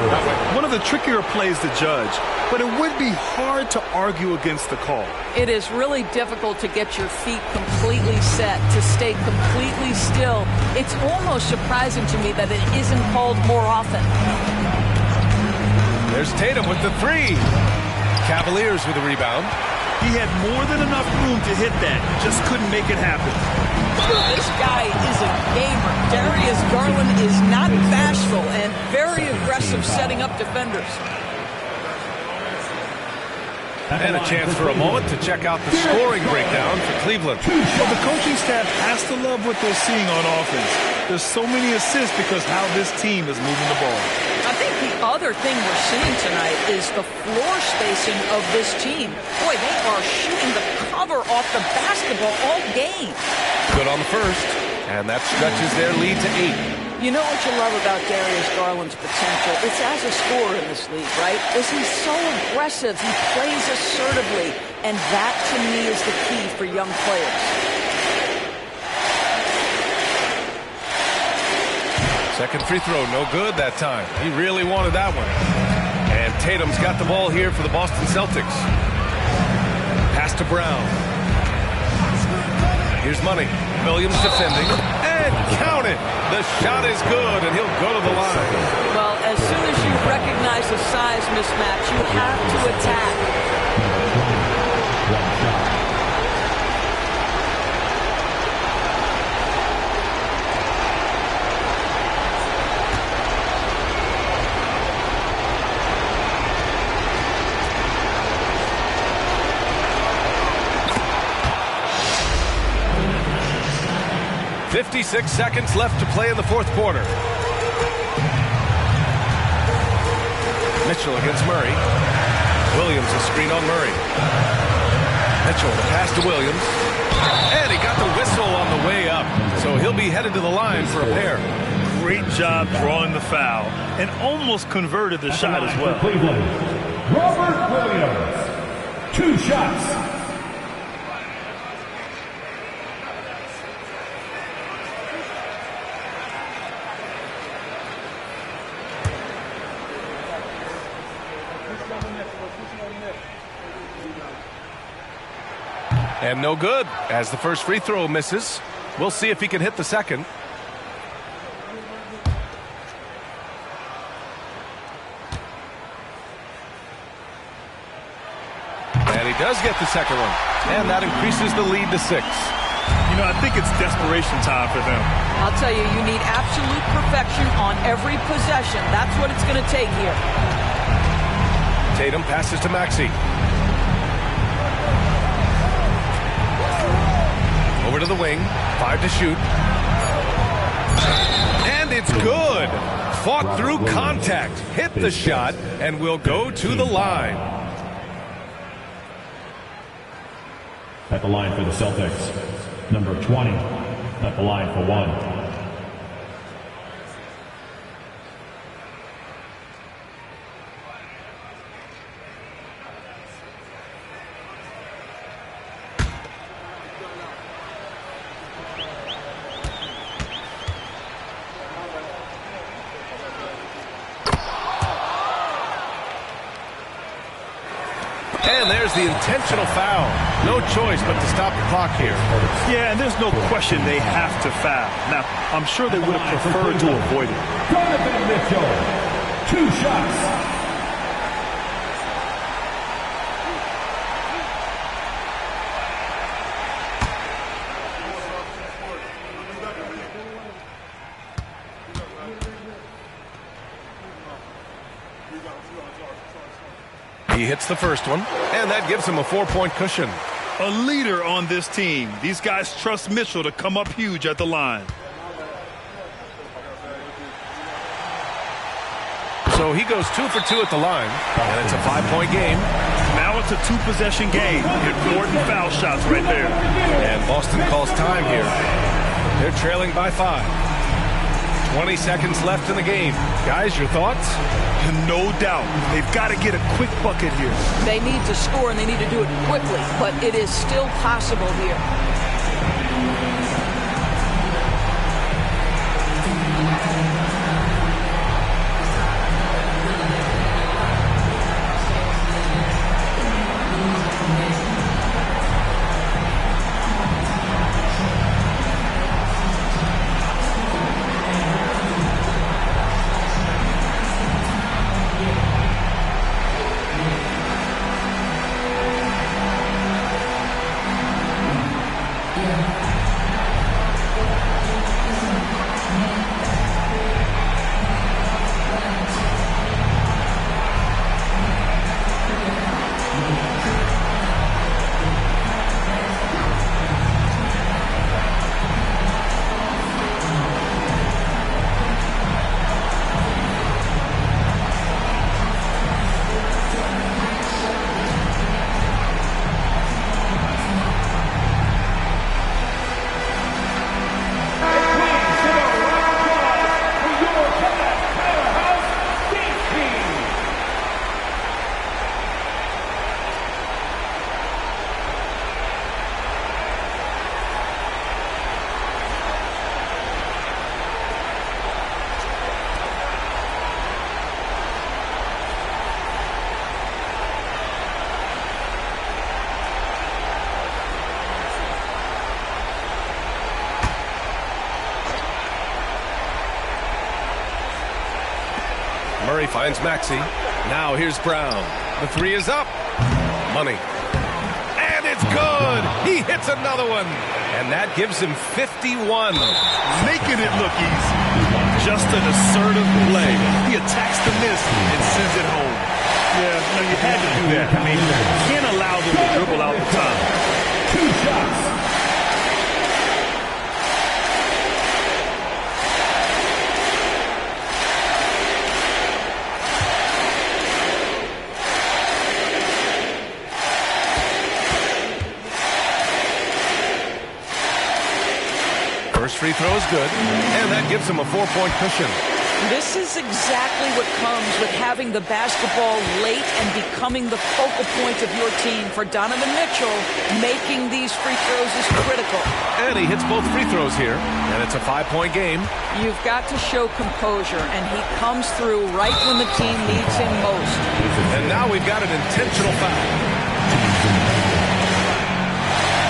One of the trickier plays to judge, but it would be hard to argue against the call. It is really difficult to get your feet completely set, to stay completely still. It's almost surprising to me that it isn't called more often. There's Tatum with the 3. Cavaliers with the rebound. He had more than enough room to hit that, just couldn't make it happen. This guy is a gamer. Darius Garland is not bashful and very aggressive setting up defenders. And a chance for a moment to check out the scoring breakdown for Cleveland. Well, the coaching staff has to love what they're seeing on offense. There's so many assists because how this team is moving the ball. I think the other thing we're seeing tonight is the floor spacing of this team. Boy, they are shooting the cover off the basketball all game. Good on the first, and that stretches their lead to 8. You know what you love about Darius Garland's potential? It's as a scorer in this league, right? Is he's so aggressive. He plays assertively. And that, to me, is the key for young players. Second free throw, no good that time. He really wanted that one. And Tatum's got the ball here for the Boston Celtics. Pass to Brown. Here's Money. Williams defending. And count it. The shot is good, and he'll go to the line. Well, as soon as you recognize the size mismatch, you have to attack. 56 seconds left to play in the fourth quarter. Mitchell against Murray. Williams a screen on Murray. Mitchell the pass to Williams. And he got the whistle on the way up. So he'll be headed to the line for a pair. Great job drawing the foul and almost converted the shot as well. Robert Williams, 2 shots. And no good, as the first free throw misses. We'll see if he can hit the second. And he does get the second one. And that increases the lead to 6. You know, I think it's desperation time for them. I'll tell you, you need absolute perfection on every possession. That's what it's going to take here. Tatum passes to Maxey. Over to the wing, 5 to shoot. And it's good. Fought through contact, hit the shot, and will go to the line. At the line for the Celtics, number 20. At the line for 1. And there's the intentional foul. No choice but to stop the clock here. Yeah, and there's no question they have to foul. Now, I'm sure they would have preferred to avoid it. Donovan Mitchell, 2 shots. He hits the first one, and that gives him a 4-point cushion. A leader on this team. These guys trust Mitchell to come up huge at the line. So he goes 2 for 2 at the line, and it's a 5-point game. Now it's a 2-possession game. Important foul shots right there. And Boston calls time here. They're trailing by 5. 20 seconds left in the game. Guys, your thoughts? No doubt. They've got to get a quick bucket here. They need to score, and they need to do it quickly, but it is still possible here. Murray finds Maxey. Now here's Brown. The three is up. Money. And it's good. He hits another one. And that gives him 51. Making it look easy. Just an assertive play. He attacks the miss and sends it home. Yeah, no, you had to do that. I mean, you can't allow them to dribble out the time. 2 shots. First free throw is good, and that gives him a 4-point cushion. This is exactly what comes with having the basketball late and becoming the focal point of your team. For Donovan Mitchell, making these free throws is critical. And he hits both free throws here, and it's a 5-point game. You've got to show composure, and he comes through right when the team needs him most. And now we've got an intentional foul.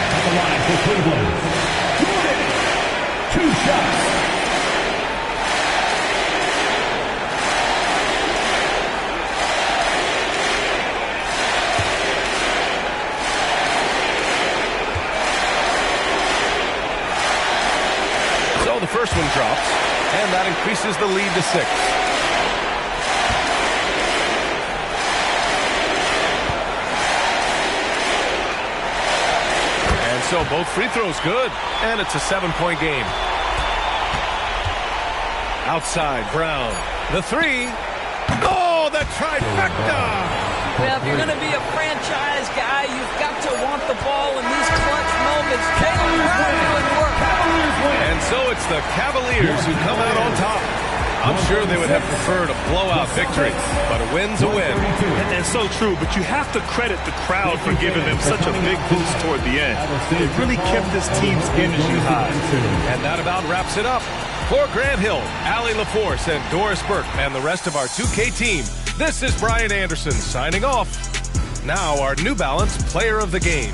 At the line for Cleveland. 2 shots. So the first one drops, and that increases the lead to 6. So both free throws good, and it's a 7-point game. Outside, Brown. The three. Oh, the trifecta! Well, if you're going to be a franchise guy, you've got to want the ball in these clutch moments. Jaylen Brown doing work. And so it's the Cavaliers who come out on top. I'm sure they would have preferred a blowout victory, but a win's a win. And so true, but you have to credit the crowd for giving them such a big boost toward the end. It really kept this team's energy high. And that about wraps it up. For Grant Hill, Allie LaForce, and Doris Burke, and the rest of our 2K team, this is Brian Anderson signing off. Now our New Balance Player of the Game.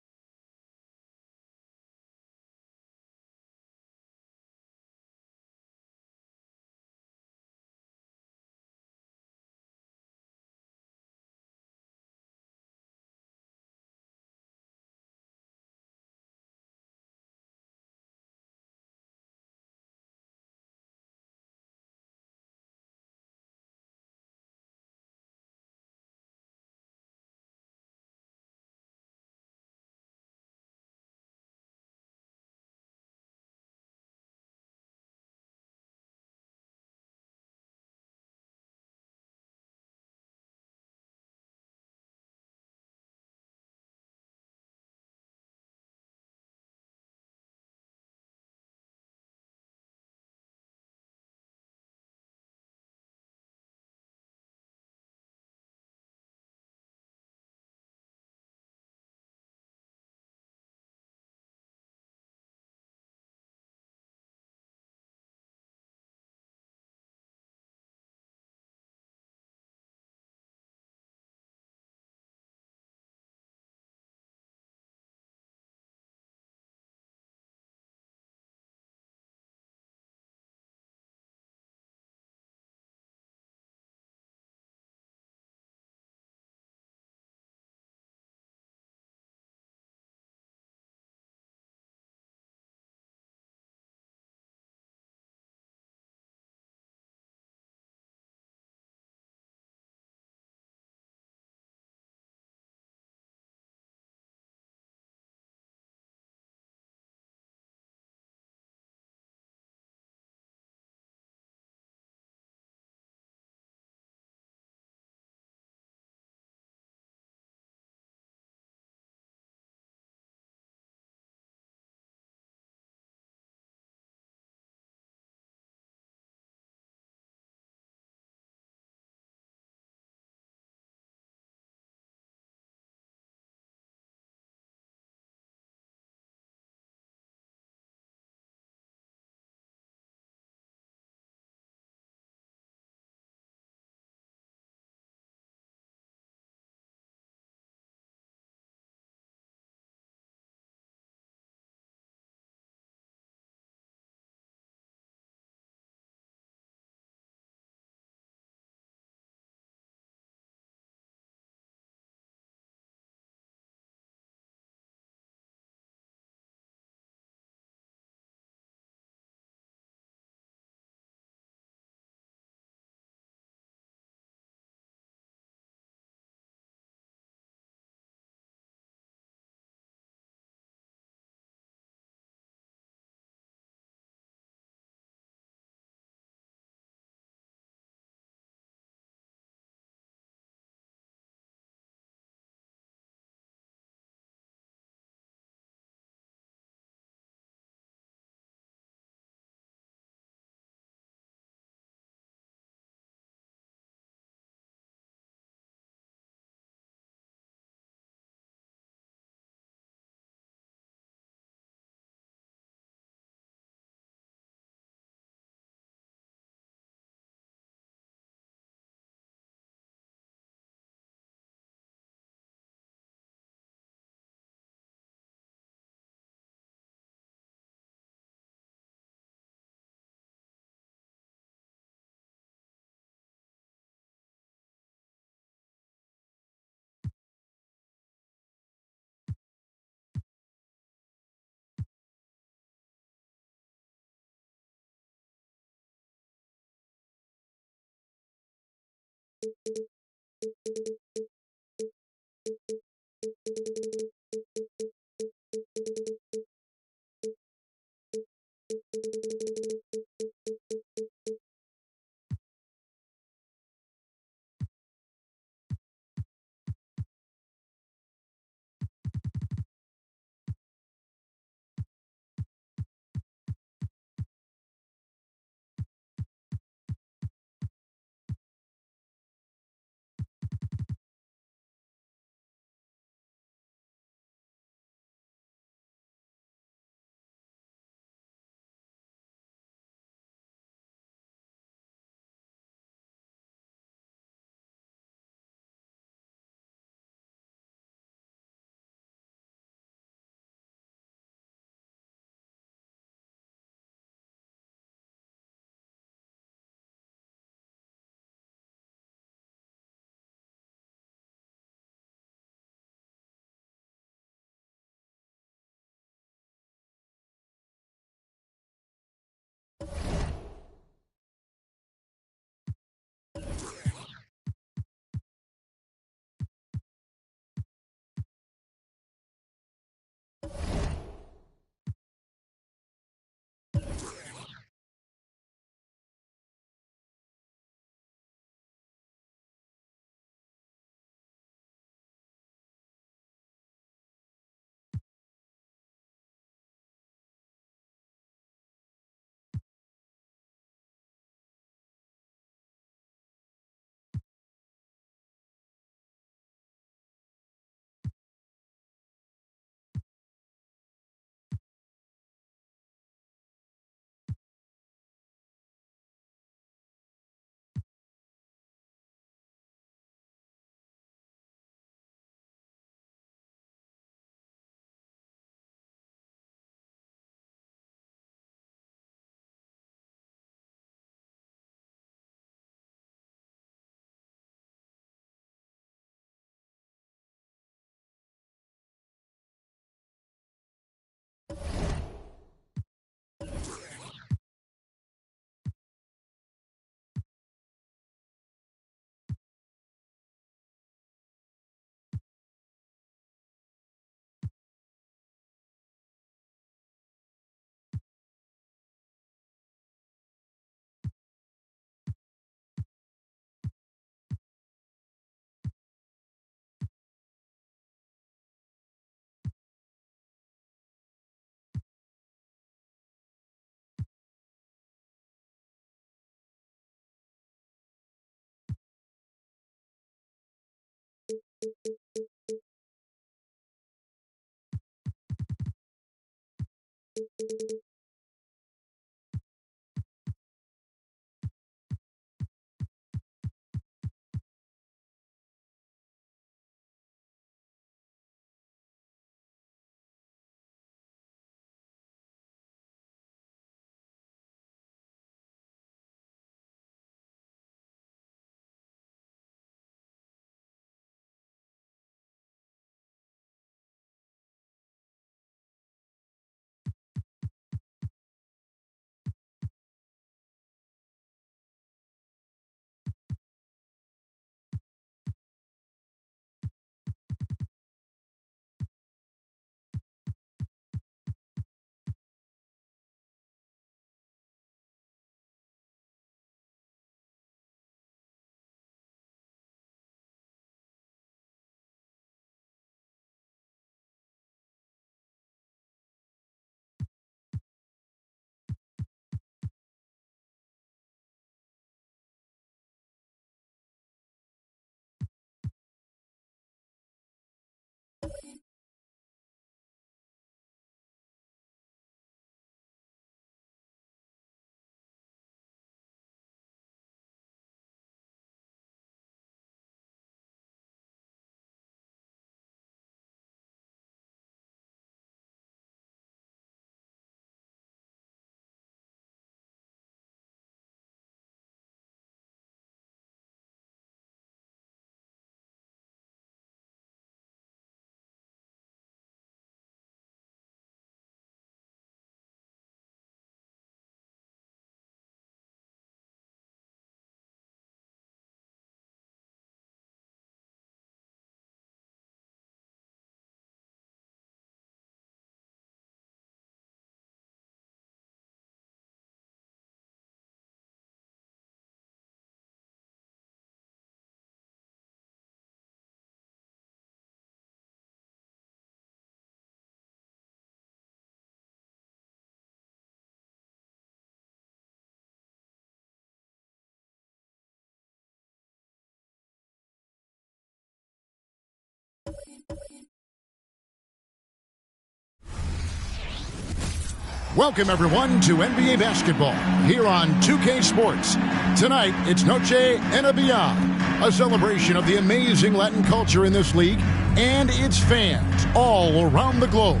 Welcome, everyone, to NBA basketball here on 2K Sports. Tonight, it's Noche NBA, a celebration of the amazing Latin culture in this league and its fans all around the globe.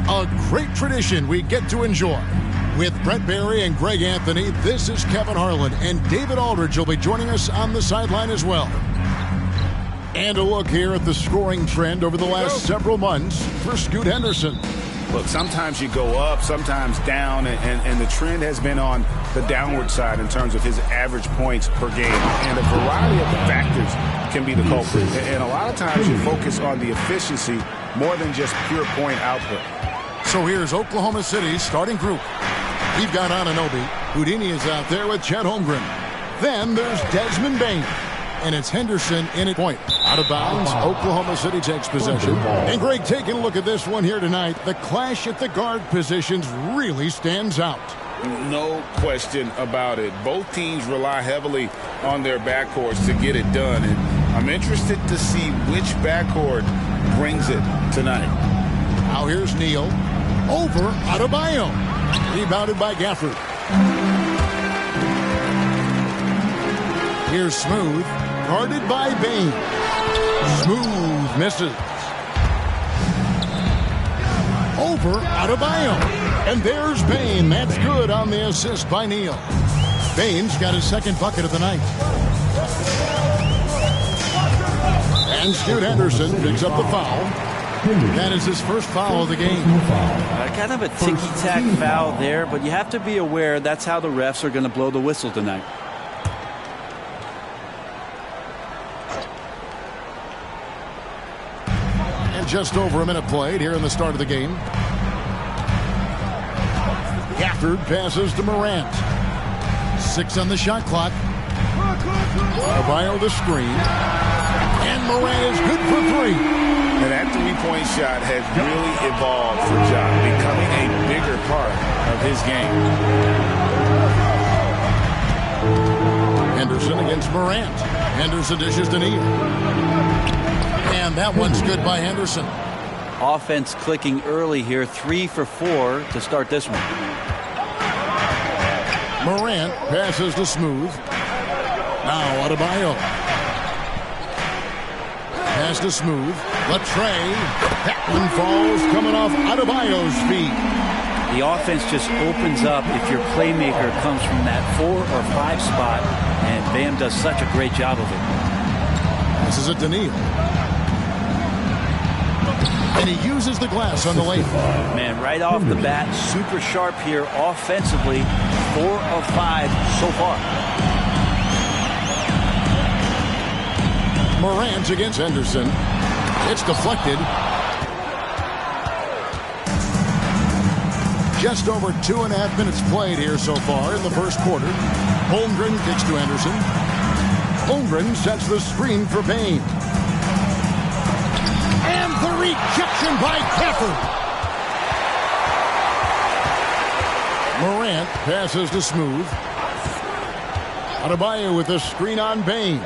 A great tradition we get to enjoy. With Brett Barry and Greg Anthony, this is Kevin Harlan, and David Aldridge will be joining us on the sideline as well. And a look here at the scoring trend over the last several months for Scoot Henderson. Look, sometimes you go up, sometimes down, and the trend has been on the downward side in terms of his average points per game. And a variety of factors can be the culprit. And a lot of times you focus on the efficiency more than just pure point output. So here's Oklahoma City's starting group. We've got Anunoby. Houdini is out there with Chet Holmgren. Then there's Desmond Bane. And it's Henderson in at point. Out of bounds, Oklahoma City takes possession. And Greg, taking a look at this one here tonight, the clash at the guard positions really stands out. No question about it. Both teams rely heavily on their backcourts to get it done. And I'm interested to see which backcourt brings it tonight. Now here's Neal. Over Adebayo. Rebounded by Gafford. Here's Smooth. Guarded by Bane. Smooth misses. Over Adebayo. And there's Bane. That's good on the assist by Neal. Bane's got his second bucket of the night. And Scoot Henderson picks up the foul. That is his first foul of the game. Kind of a ticky-tack foul there, but you have to be aware that's how the refs are going to blow the whistle tonight. Just over a minute played here in the start of the game. Gafford passes to Morant. 6 on the shot clock. Adebayo the screen. And Morant is good for 3. And that three-point shot has really evolved for Ja, becoming a bigger part of his game. Henderson against Morant. Henderson dishes to Neal. And that one's good by Henderson. Offense clicking early here, 3 for 4 to start this one. Morant passes to Smooth. Now Adebayo. Pass to Smooth. Latrey. That one falls coming off Adebayo's feet. The offense just opens up if your playmaker comes from that 4 or 5 spot, and Bam does such a great job of it. This is a Neal. And he uses the glass on the lane. Man, right off the bat, super sharp here offensively. 4 of 5 so far. Morant against Henderson. It's deflected. Just over 2.5 minutes played here so far in the first quarter. Holmgren kicks to Henderson. Holmgren sets the screen for Bane. And the rejection by Gafford. Morant passes to Smooth. Adebayo with a screen on Bane.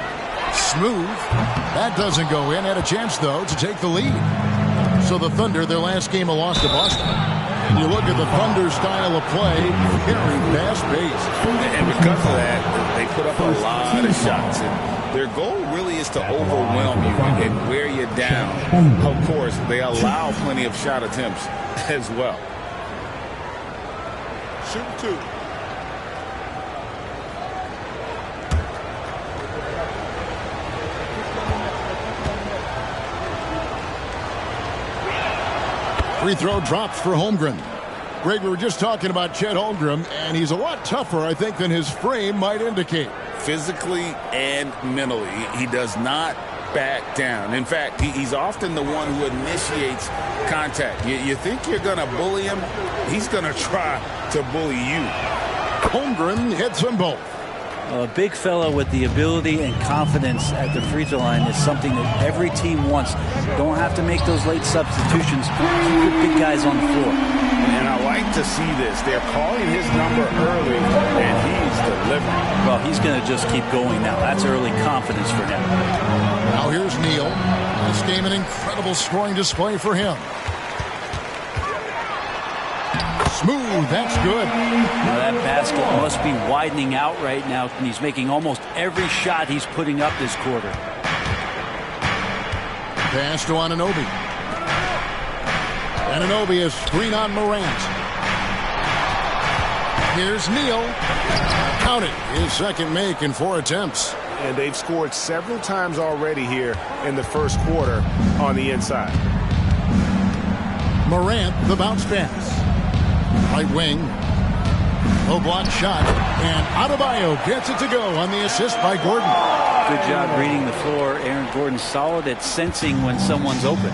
Smooth. That doesn't go in. Had a chance, though, to take the lead. So the Thunder, their last game, a loss to Boston. And you look at the Thunder style of play, very fast-paced. And because of that, they put up a lot of shots. And their goal really is to overwhelm you and wear you down. Of course, they allow plenty of shot attempts as well. Shoot 2. Free throw drops for Holmgren. Greg, we were just talking about Chet Holmgren, and he's a lot tougher, I think, than his frame might indicate. Physically and mentally, he does not back down. In fact, he's often the one who initiates contact. You think you're going to bully him, he's going to try to bully you. Holmgren hits them both. A big fella with the ability and confidence at the free throw line is something that every team wants. Don't have to make those late substitutions. Keep your big guys on the floor. And I like to see this. They're calling his number early, and he's delivering. Well, he's going to just keep going now. That's early confidence for him. Now here's Neal. This game an incredible scoring display for him. Smooth, that's good. Now that basket must be widening out right now, and he's making almost every shot he's putting up this quarter. Pass to Anunoby. Anunoby is screen on Morant. Here's Neal. Count it. His second make in 4 attempts. And they've scored several times already here in the first quarter on the inside. Morant, the bounce pass. Right wing. Low block shot. And Adebayo gets it to go on the assist by Gordon. Good job reading the floor. Aaron Gordon solid at sensing when someone's open.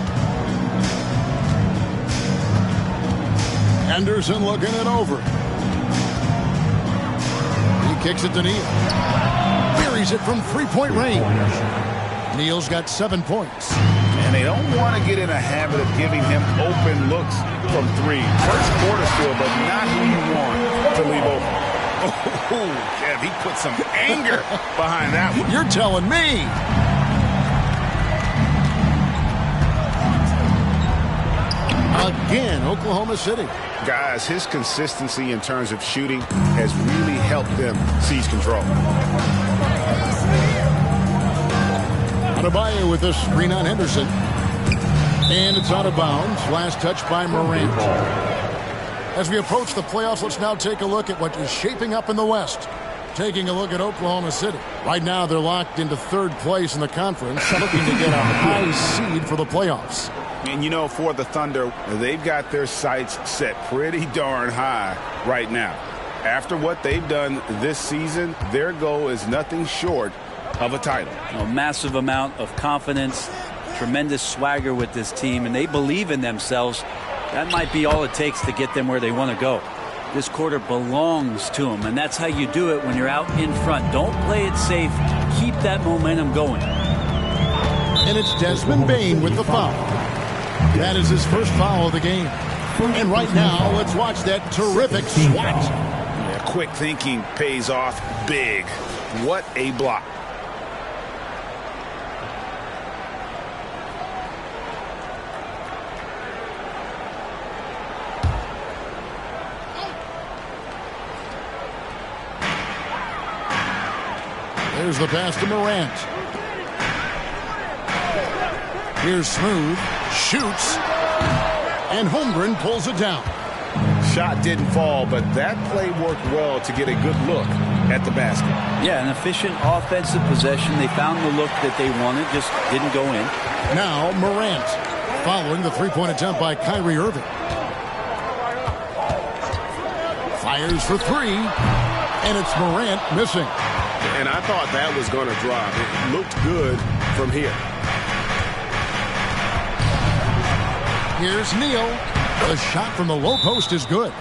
Henderson looking it over. He kicks it to Neal. Buries it from 3-point range. Neal's got 7 points. And they don't want to get in a habit of giving him open looks from 3. First quarter still, but not who you want to leave open. Oh, Kev, he put some anger behind that one. You're telling me. Again, Oklahoma City. Guys, his consistency in terms of shooting has really helped them seize control. Adebayo with a screen on Henderson. And it's out of bounds. Last touch by Morant. As we approach the playoffs, let's now take a look at what is shaping up in the West. Taking a look at Oklahoma City. Right now, they're locked into 3rd place in the conference, looking to get a high seed for the playoffs. And, you know, for the Thunder, they've got their sights set pretty darn high right now. After what they've done this season, their goal is nothing short of a title. A massive amount of confidence, tremendous swagger with this team, and they believe in themselves. That might be all it takes to get them where they want to go. This quarter belongs to them, and that's how you do it when you're out in front. Don't play it safe. Keep that momentum going. And it's Desmond Bane with the foul. That is his first foul of the game. And right now, let's watch that terrific swat. Yeah, quick thinking pays off big. What a block. There's the pass to Morant. Here's Smooth. Shoots. And Holmgren pulls it down. Shot didn't fall, but that play worked well to get a good look at the basket. Yeah, an efficient offensive possession. They found the look that they wanted, just didn't go in. Now Morant, following the 3-point attempt by Kyrie Irving. Fires for 3, and it's Morant missing. And I thought that was going to drop. It looked good from here. Here's Neal. The shot from the low post is good.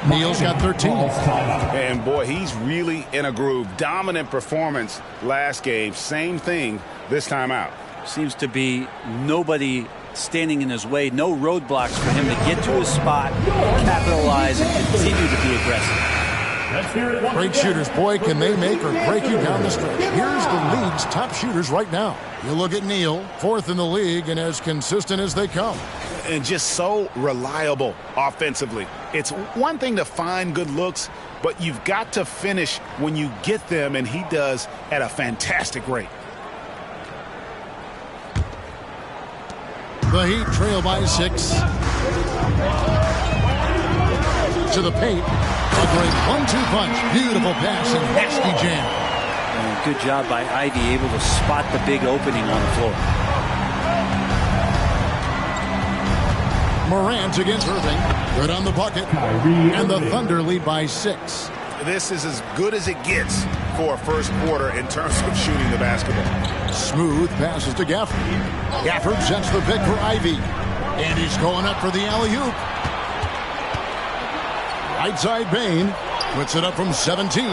Neal's got 13. And boy, he's really in a groove. Dominant performance last game. Same thing this time out. Seems to be nobody standing in his way. No roadblocks for him to get to his spot, capitalize, and continue to be aggressive. Great shooters, boy, can they make or break you down the stretch. Here's the league's top shooters right now. You look at Neal, 4th in the league and as consistent as they come. And just so reliable offensively. It's one thing to find good looks, but you've got to finish when you get them, and he does at a fantastic rate. The Heat trail by 6. To the paint. A great 1-2 punch. Beautiful pass and nasty jam. And good job by Ivy, able to spot the big opening on the floor. Morant against Irving. Good on the bucket. And the Thunder lead by 6. This is as good as it gets for a first quarter in terms of shooting the basketball. Smooth passes to Gafford. Gafford sets the pick for Ivy. And he's going up for the alley-oop. Right side Bane puts it up from 17.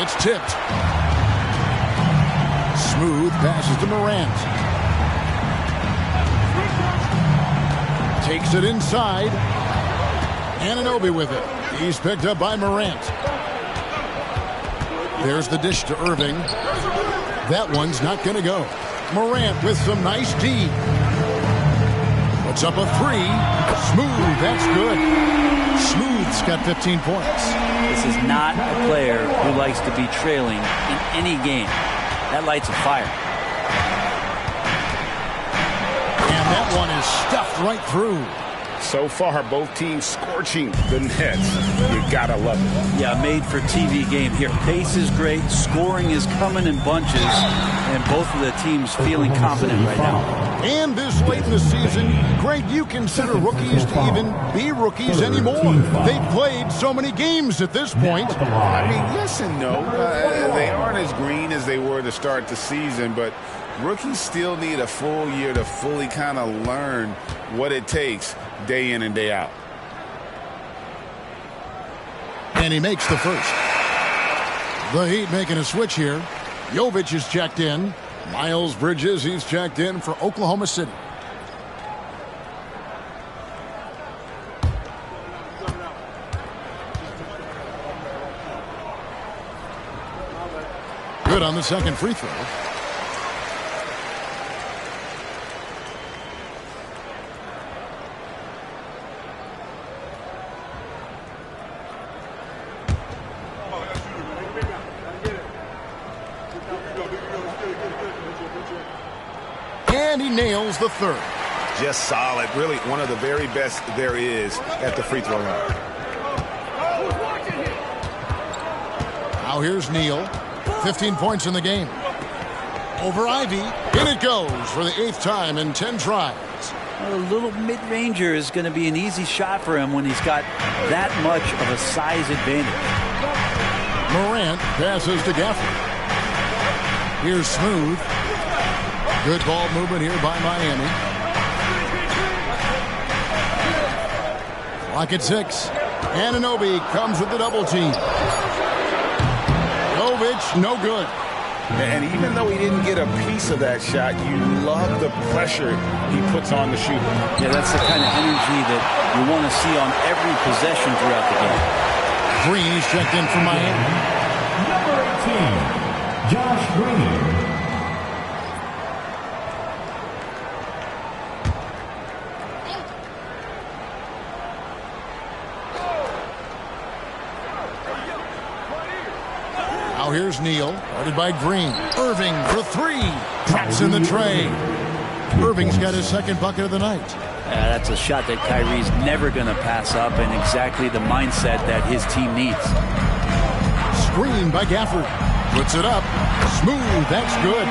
It's tipped. Smooth passes to Morant. Takes it inside. Anunoby with it. He's picked up by Morant. There's the dish to Irving. That one's not going to go. Morant with some nice D. Puts up a 3. Smooth, that's good. Smooth's got 15 points. This is not a player who likes to be trailing in any game. That lights a fire. And that one is stuffed right through. So far, both teams scorching the nets. You gotta love it. Yeah, made for TV game here. Pace is great. Scoring is coming in bunches. And both of the teams feeling confident right now. And this late in the season, Greg, you consider rookies to even be rookies anymore. They've played so many games at this point. I mean, yes and no. They aren't as green as they were to start the season, but rookies still need a full year to fully kind of learn what it takes day in and day out. And he makes the first. The Heat making a switch here. Jovic is checked in. Miles Bridges, he's checked in for Oklahoma City. Good on the second free throw. And he nails the third. Just solid. Really one of the very best there is at the free throw line. Now here's Neal. 15 points in the game. Over Ivy. In it goes for the 8th time in 10 tries. A little mid-ranger is going to be an easy shot for him when he's got that much of a size advantage. Morant passes to Gafford. Here's Smooth. Good ball movement here by Miami. Clock at 6. Anunoby comes with the double team. Jovic, no good. And even though he didn't get a piece of that shot, you love the pressure he puts on the shooter. Yeah, that's the kind of energy that you want to see on every possession throughout the game. Green is checked in for Miami. Number 18, Josh Green. Now here's Neal, guarded by Green. Irving for 3. Drops in the tray. Irving's got his second bucket of the night. That's a shot that Kyrie's never going to pass up, and exactly the mindset that his team needs. Screen by Gafford. Puts it up. Smooth. That's good.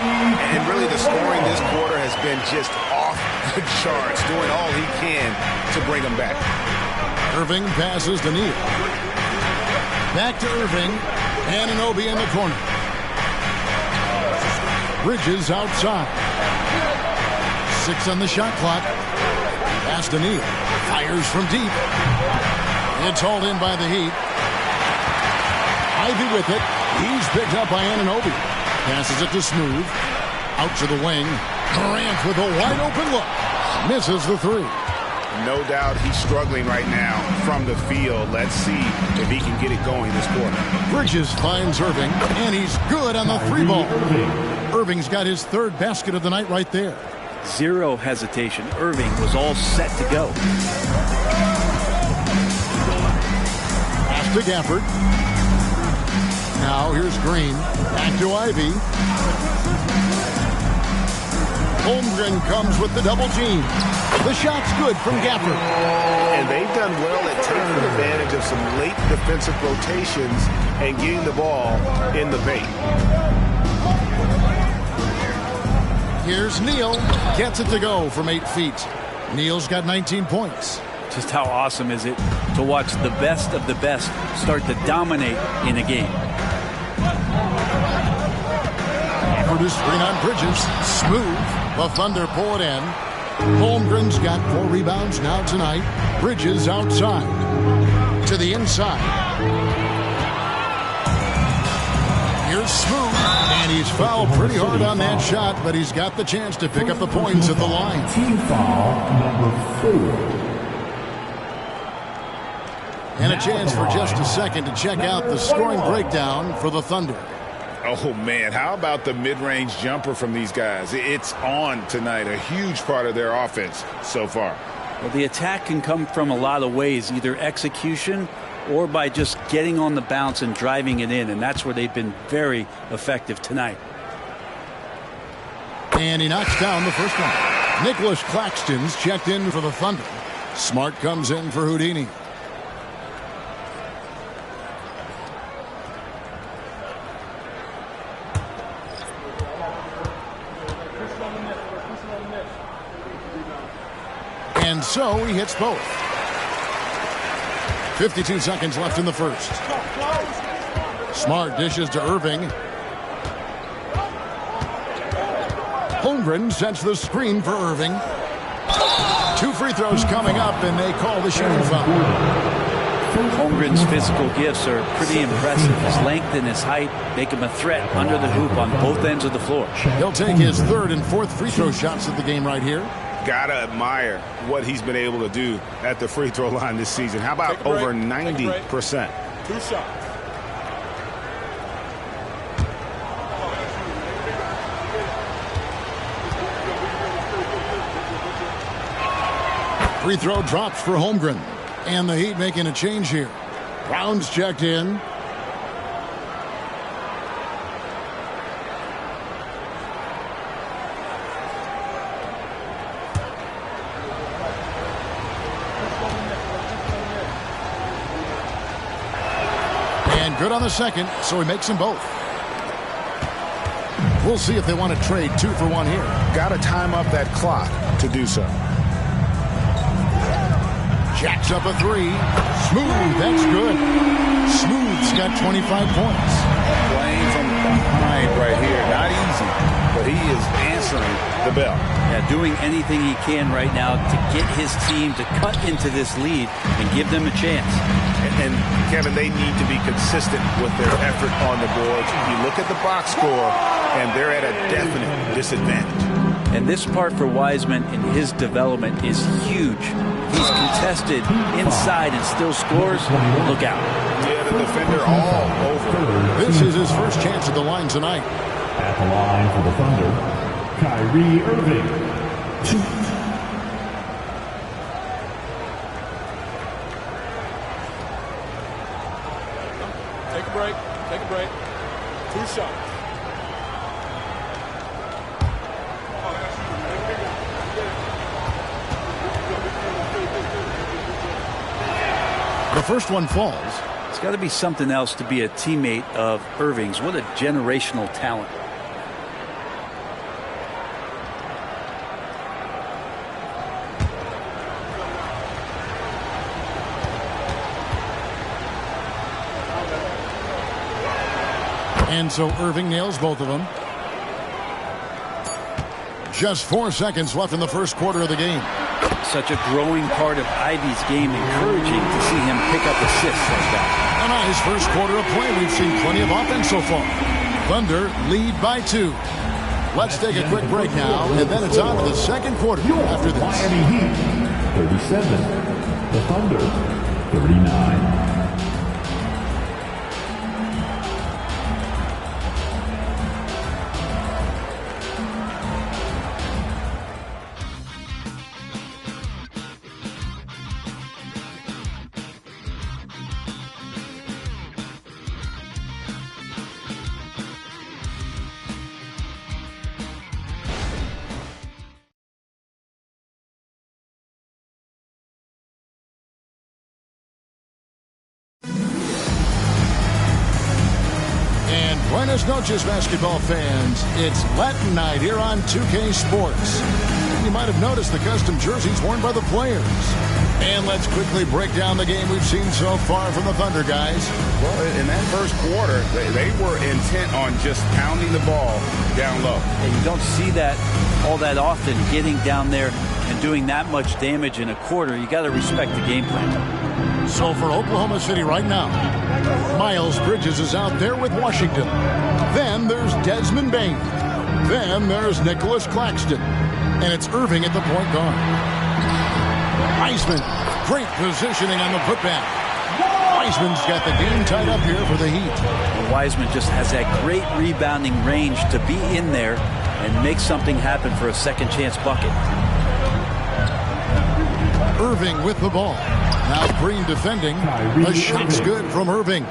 And really the scoring this quarter has been just off the charts, doing all he can to bring them back. Irving passes to Neal. Back to Irving. Anunoby in the corner. Bridges outside. 6 on the shot clock. Pass to Neal. Fires from deep. It's hauled in by the Heat. Ivy with it. He's picked up by Anunoby. Passes it to Smooth. Out to the wing. Durant with a wide open look. Misses the 3. No doubt he's struggling right now from the field. Let's see if he can get it going this quarter. Bridges finds Irving, and he's good on the 3 ball. Irving's got his 3rd basket of the night right there. Zero hesitation. Irving was all set to go. Pass to Gafford. Now here's Green. Back to Ivy. Holmgren comes with the double team. The shot's good from Gafford. And they've done well at taking advantage of some late defensive rotations and getting the ball in the paint. Here's Neal. Gets it to go from 8 feet. Neal's got 19 points. Just how awesome is it to watch the best of the best start to dominate in a game. Gafford is screen on Bridges. Smooth. The Thunder pull it in. Holmgren's got 4 rebounds now tonight. Bridges outside. To the inside. Here's Smooth. And he's fouled pretty hard on that shot, but he's got the chance to pick up the points at the line. Team foul number 4. And a chance for just a second to check out the scoring breakdown for the Thunder. Oh, man, how about the mid-range jumper from these guys? It's on tonight, a huge part of their offense so far. Well, the attack can come from a lot of ways, either execution or by just getting on the bounce and driving it in, and that's where they've been very effective tonight. And he knocks down the first one. Nicholas Claxton's checked in for the Thunder. Smart comes in for Houdini. And so he hits both. 52 seconds left in the first. Smart dishes to Irving. Holmgren sets the screen for Irving. 2 free throws coming up, and they call the shooting foul. Holmgren's physical gifts are pretty impressive. His length and his height make him a threat under the hoop on both ends of the floor. He'll take his 3rd and 4th free throw shots of the game right here. Gotta admire what he's been able to do at the free throw line this season. How about over 90%? 2 shots. Free throw drops for Holmgren. And the Heat making a change here. Brown's checked in. And good on the second, so he makes them both. We'll see if they want to trade 2 for 1 here. Got to time up that clock to do so. Jacks up a 3. Smooth, that's good. Smooth's got 25 points. Playing from behind right here. Not easy, but he is answering the bell. Yeah, doing anything he can right now to get his team to cut into this lead and give them a chance. And Kevin, they need to be consistent with their effort on the boards. You look at the box score, and they're at a definite disadvantage. And this part for Wiseman in his development is huge. He's contested inside and still scores. Look out. Yeah, the defender all over. This is his first chance at the line tonight. At the line for the Thunder, Kyrie Irving. 2. Take a break. Take a break. 2 shots. The first one falls. It's got to be something else to be a teammate of Irving's. What a generational talent. And so Irving nails both of them. Just 4 seconds left in the first quarter of the game. Such a growing part of Ivy's game, encouraging to see him pick up assists like that. A nice first quarter of play. We've seen plenty of offense so far. Thunder lead by 2. Let's take a quick break now, and then it's on to the second quarter after this. Miami Heat, 37. The Thunder, 39. Buenas noches, basketball fans. It's Latin night here on 2K Sports. You might have noticed the custom jerseys worn by the players. And let's quickly break down the game we've seen so far from the Thunder, guys. Well, in that first quarter, they were intent on just pounding the ball down low. And you don't see that all that often, getting down there and doing that much damage in a quarter. You got to respect the game plan. So for Oklahoma City right now, Miles Bridges is out there with Washington. Then there's Desmond Bain. Then there's Nicholas Claxton. And it's Irving at the point guard. Wiseman, great positioning on the putback. Wiseman's got the game tied up here for the Heat. And Wiseman just has that great rebounding range to be in there and make something happen for a second chance bucket. Irving with the ball. Now Green defending. The shot's good from Irving.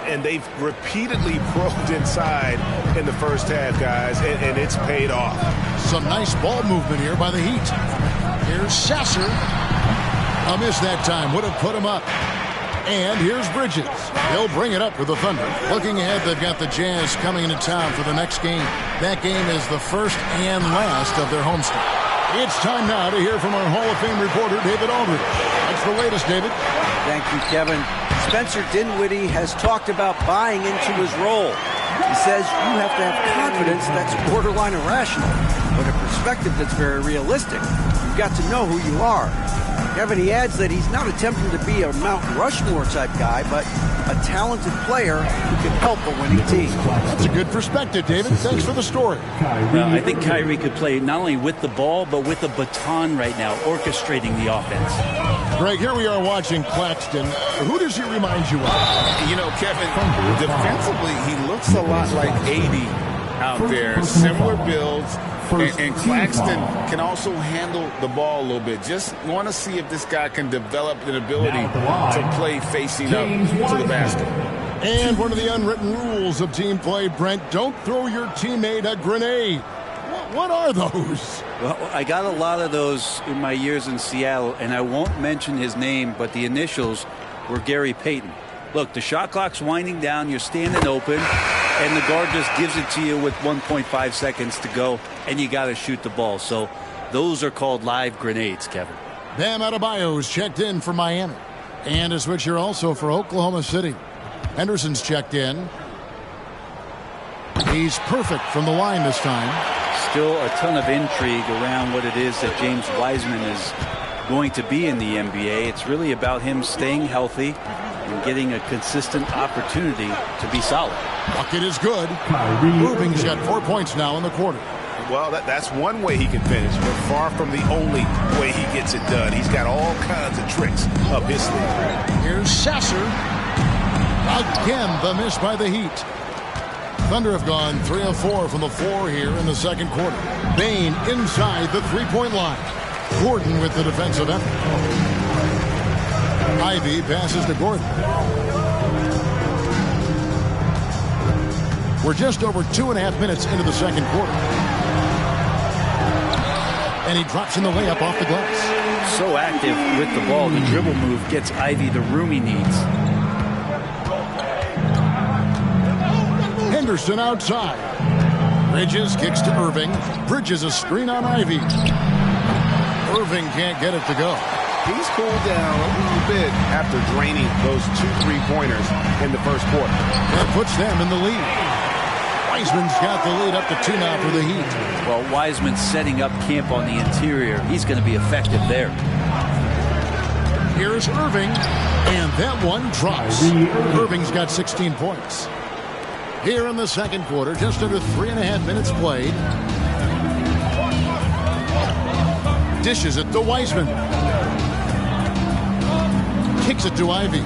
And they've repeatedly probed inside in the first half, guys, and it's paid off. Some nice ball movement here by the Heat. Here's Sasser. A miss that time. Would have put him up. And here's Bridges. He'll bring it up for the Thunder. Looking ahead, they've got the Jazz coming into town for the next game. That game is the first and last of their homestand. It's time now to hear from our Hall of Fame reporter, David Aldridge. What's the latest, David? Thank you, Kevin. Spencer Dinwiddie has talked about buying into his role. He says you have to have confidence that's borderline irrational, but a perspective that's very realistic. You've got to know who you are. Kevin, he adds that he's not attempting to be a Mount Rushmore type guy, but a talented player who can help a winning team. That's a good perspective, David. Thanks for the story. Well, I think Kyrie could play not only with the ball, but with the baton right now, orchestrating the offense. Greg, here we are watching Claxton. Who does he remind you of? You know, Kevin, defensively, he looks a lot like 80 out there. Similar builds. And Claxton can also handle the ball a little bit. Just want to see if this guy can develop an ability to play facing up to the basket. And one of the unwritten rules of team play, Brent, don't throw your teammate a grenade. What are those? Well, I got a lot of those in my years in Seattle, and I won't mention his name, but the initials were Gary Payton. Look, the shot clock's winding down, you're standing open, and the guard just gives it to you with 1.5 seconds to go, and you got to shoot the ball. So those are called live grenades, Kevin. Bam Adebayo's checked in for Miami. And a switch here also for Oklahoma City. Henderson's checked in. He's perfect from the line this time. Still a ton of intrigue around what it is that James Wiseman is going to be in the NBA. It's really about him staying healthy and getting a consistent opportunity to be solid. Bucket is good. Irving's got 4 points now in the quarter. Well, that's one way he can finish, but far from the only way he gets it done. He's got all kinds of tricks up his sleeve. Here's Sasser. Again, the miss by the Heat. Thunder have gone 3 of 4 from the floor here in the second quarter. Bain inside the three-point line. Gordon with the defensive effort. Ivy passes to Gordon. We're just over 2.5 minutes into the second quarter. And he drops in the layup off the glass. So active with the ball. The dribble move gets Ivy the room he needs. Henderson outside. Bridges kicks to Irving. Bridges a screen on Ivy. Irving can't get it to go. He's cooled down a little bit after draining those 2 3-pointers in the first quarter. That puts them in the lead. Wiseman's got the lead up to 2 now for the Heat. Well, Wiseman's setting up camp on the interior. He's going to be effective there. Here's Irving, and that one drops. Irving's got 16 points. Here in the second quarter, just under 3.5 minutes played. Dishes it to Wiseman. Kicks it to Ivy.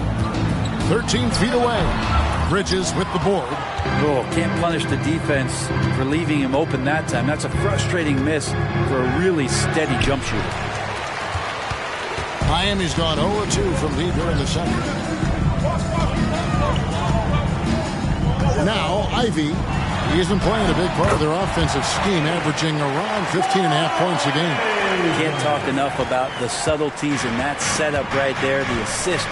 13 feet away. Bridges with the board. Oh, can't punish the defense for leaving him open that time. That's a frustrating miss for a really steady jump shooter. Miami's gone 0-2 from deep here in the second. Now, Ivy, he has been playing a big part of their offensive scheme, averaging around 15.5 points a game. Can't talk enough about the subtleties in that setup right there. The assist,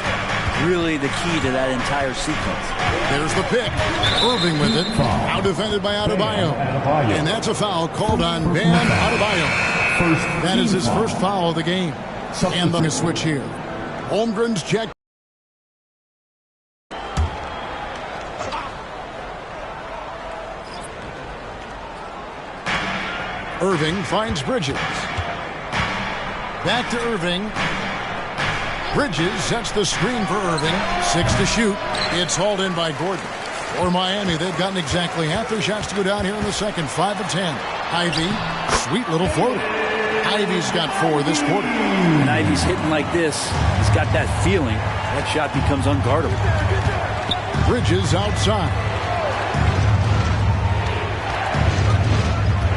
really the key to that entire sequence. There's the pick. Irving with it. Now defended by Adebayo. And that's a foul called on Bam Adebayo. That is his first foul of the game. And the switch here. Holmgren's check. Irving finds Bridges. Back to Irving. Bridges sets the screen for Irving. 6 to shoot. It's hauled in by Gordon. For Miami, they've gotten exactly half their shots to go down here in the second. 5 of 10. Ivy, sweet little floater. Ivy's got 4 this quarter. And Ivy's hitting like this. He's got that feeling. That shot becomes unguardable. Bridges outside.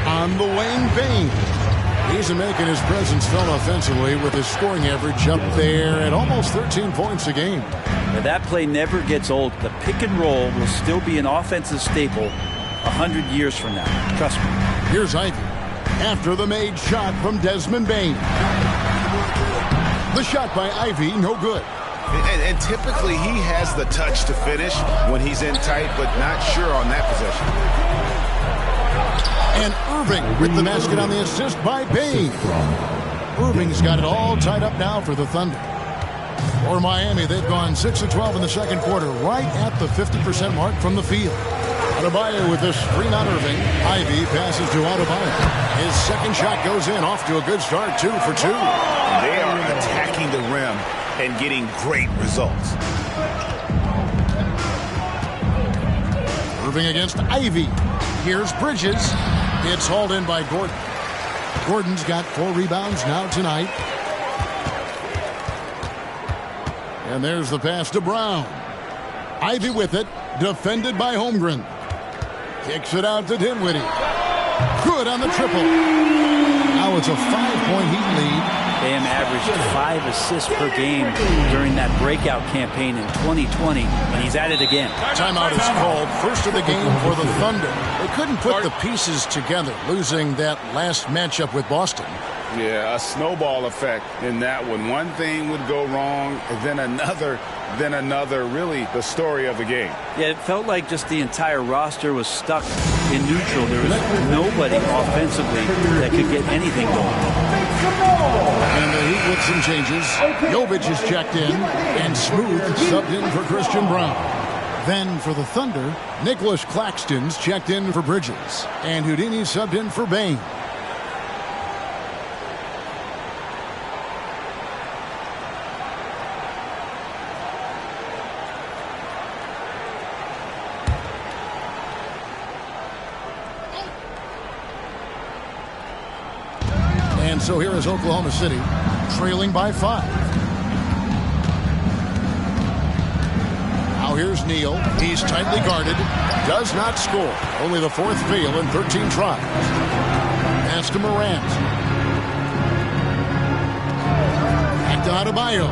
On the wing, Bain. He's making his presence felt offensively with his scoring average up there at almost 13 points a game. Now, that play never gets old. The pick and roll will still be an offensive staple 100 years from now. Trust me. Here's Ivy after the made shot from Desmond Bain. The shot by Ivy, no good. And typically he has the touch to finish when he's in tight, but not sure on that possession. And Irving with the basket on the assist by Bain. Irving's got it all tied up now for the Thunder. For Miami, they've gone 6 of 12 in the second quarter, right at the 50% mark from the field. Adebayo with this screen on Irving. Ivy passes to Adebayo. His second shot goes in, off to a good start, 2 for 2. They are attacking the rim and getting great results. Irving against Ivy. Here's Bridges. It's hauled in by Gordon. Gordon's got 4 rebounds now tonight. And there's the pass to Brown. Ivy with it, defended by Holmgren. Kicks it out to Dinwiddie. Good on the triple. Now it's a 5-point Heat lead. Bam averaged 5 assists per game during that breakout campaign in 2020, and he's at it again. Timeout is called. First of the game for the Thunder. They couldn't put the pieces together, losing that last matchup with Boston. Yeah, a snowball effect in that one. One thing would go wrong, then another, really the story of the game. Yeah, it felt like just the entire roster was stuck in neutral. There was nobody offensively that could get anything going. And the Heat with some changes. Jovic is checked in, and Smooth subbed in for Christian Brown. Then for the Thunder, Nicholas Claxton's checked in for Bridges, and Houdini subbed in for Bain. And so here is Oklahoma City, trailing by 5. Now here's Neal. He's tightly guarded. Does not score. Only the 4th fail in 13 tries. Pass to Morant. Back to Adebayo.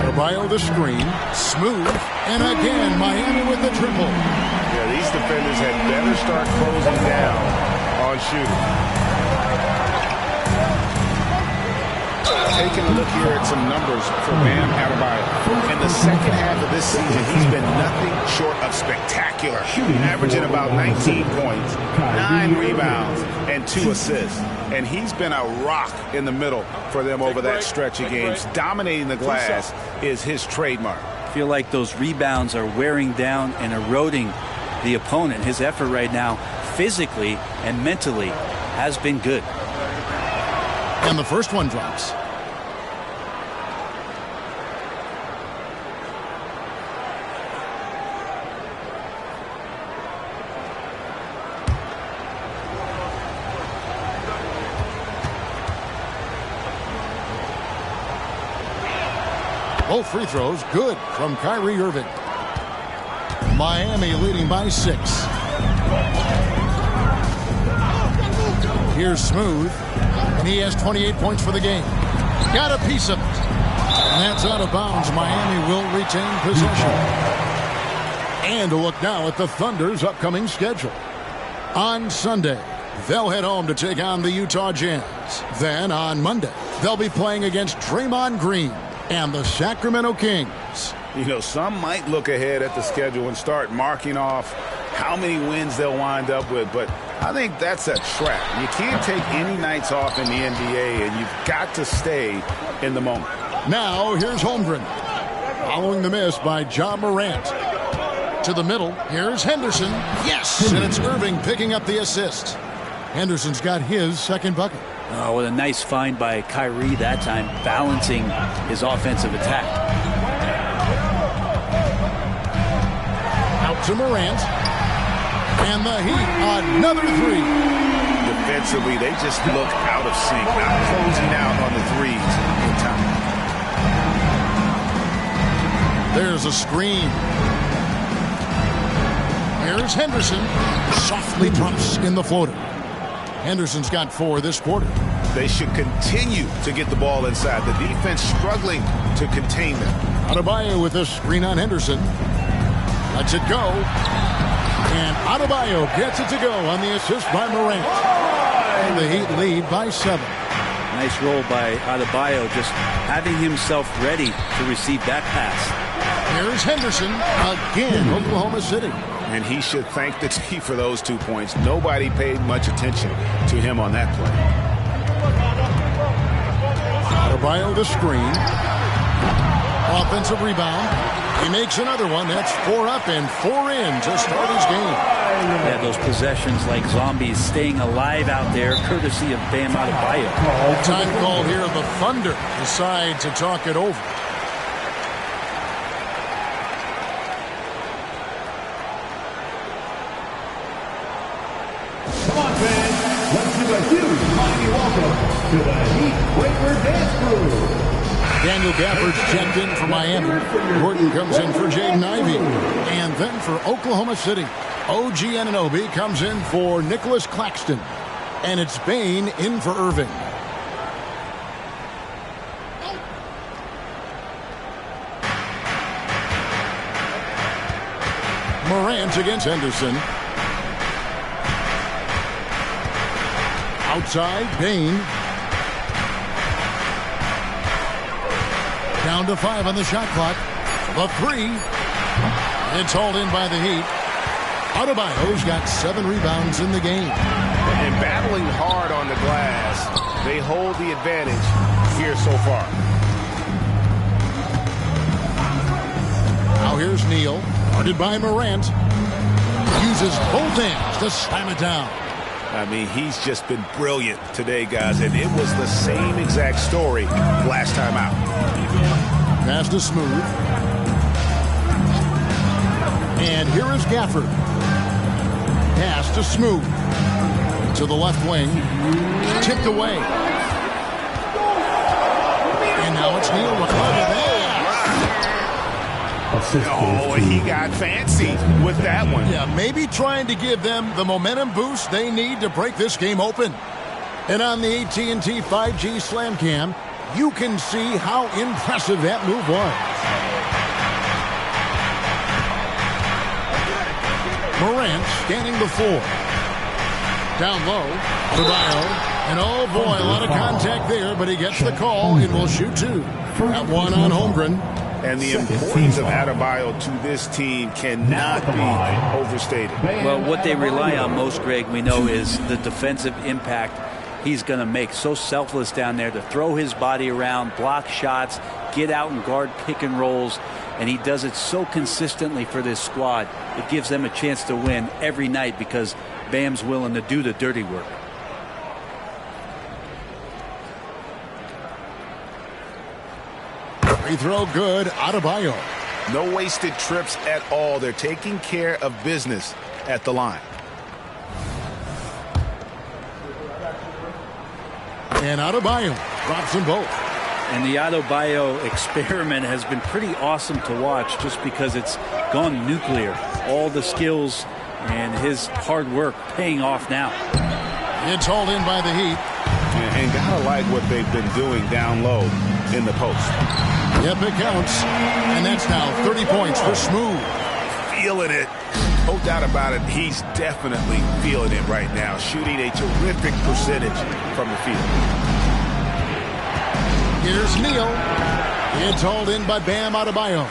Adebayo the screen. Smooth. And again, Miami with the triple. Yeah, these defenders had better start closing down on shooting. Taking a look here at some numbers for Bam Adebayo. In the second half of this season, he's been nothing short of spectacular. Averaging about 19 points, 9 rebounds, and 2 assists. And he's been a rock in the middle for them over that stretch of games. Dominating the glass is his trademark. I feel like those rebounds are wearing down and eroding the opponent. His effort right now, physically and mentally, has been good. And the first one drops. Both free throws good from Kyrie Irving. Miami leading by 6. Here's Smooth, and he has 28 points for the game. Got a piece of it. And that's out of bounds. Miami will retain possession. And a look now at the Thunder's upcoming schedule. On Sunday, they'll head home to take on the Utah Jazz. Then on Monday, they'll be playing against Draymond Green and the Sacramento Kings. You know, some might look ahead at the schedule and start marking off how many wins they'll wind up with, but I think that's a trap. You can't take any nights off in the NBA, and you've got to stay in the moment. Now, here's Holmgren. Following the miss by Ja Morant. To the middle, here's Henderson. Yes! And it's Irving picking up the assist. Henderson's got his second bucket. Oh, what a nice find by Kyrie that time, balancing his offensive attack. Out to Morant. And the Heat, another 3. Defensively, they just look out of sync, not closing out on the threes in time. There's a screen. Here's Henderson. Softly drops in the floater. Henderson's got 4 this quarter. They should continue to get the ball inside. The defense struggling to contain them. Adebayo with a screen on Henderson. Lets it go. And Adebayo gets it to go on the assist by Morant. And the Heat lead by 7. Nice roll by Adebayo, just having himself ready to receive that pass. Here's Henderson again, Oklahoma City. And he should thank the team for those 2 points. Nobody paid much attention to him on that play. Adebayo the screen. Offensive rebound. He makes another one. That's 4 up and 4 in to start his game. Yeah, those possessions like zombies staying alive out there, courtesy of Bam Adebayo. Time call here. The Thunder decide to talk it over. Come on, fans. Let's do a huge mighty welcome to the Heat Breaker Dance Crew. Daniel Gafford's checked in for Miami. Gordon comes in for Jaden Ivey. And then for Oklahoma City, OG Anunoby comes in for Nicholas Claxton. And it's Bane in for Irving. Morant against Henderson. Outside, Bane. Down to 5 on the shot clock. The 3. It's hauled in by the Heat. Adebayo's got 7 rebounds in the game. And battling hard on the glass, they hold the advantage here so far. Now here's Neal. Guarded by Morant. Uses both hands to slam it down. I mean, he's just been brilliant today, guys, and it was the same exact story last time out. Pass to Smooth. And here is Gafford. Pass to Smooth. To the left wing. Tipped away. And now it's Neal. Look at that. Oh, he got fancy with that one. Yeah, maybe trying to give them the momentum boost they need to break this game open. And on the AT&T 5G Slam Cam, you can see how impressive that move was. Morant scanning the floor. Down low, Adebayo. And oh boy, a lot of contact there, but he gets the call and will shoot 2. That one on Holmgren. And the importance of Adebayo to this team cannot be overstated. Well, what they rely on most, Greg, we know, is the defensive impact he's going to make. So selfless down there to throw his body around, block shots, get out and guard pick and rolls. And he does it so consistently for this squad. It gives them a chance to win every night because Bam's willing to do the dirty work. Free throw good, Adebayo. No wasted trips at all. They're taking care of business at the line. And Adebayo drops them both. And the Adebayo experiment has been pretty awesome to watch just because it's gone nuclear. All the skills and his hard work paying off now. It's hauled in by the Heat. And gotta like what they've been doing down low in the post. Yep, it counts. And that's now 30 points for Smooth. Feeling it. No doubt about it. He's definitely feeling it right now. Shooting a terrific percentage from the field. Here's Neal. It's hauled in by Bam Adebayo.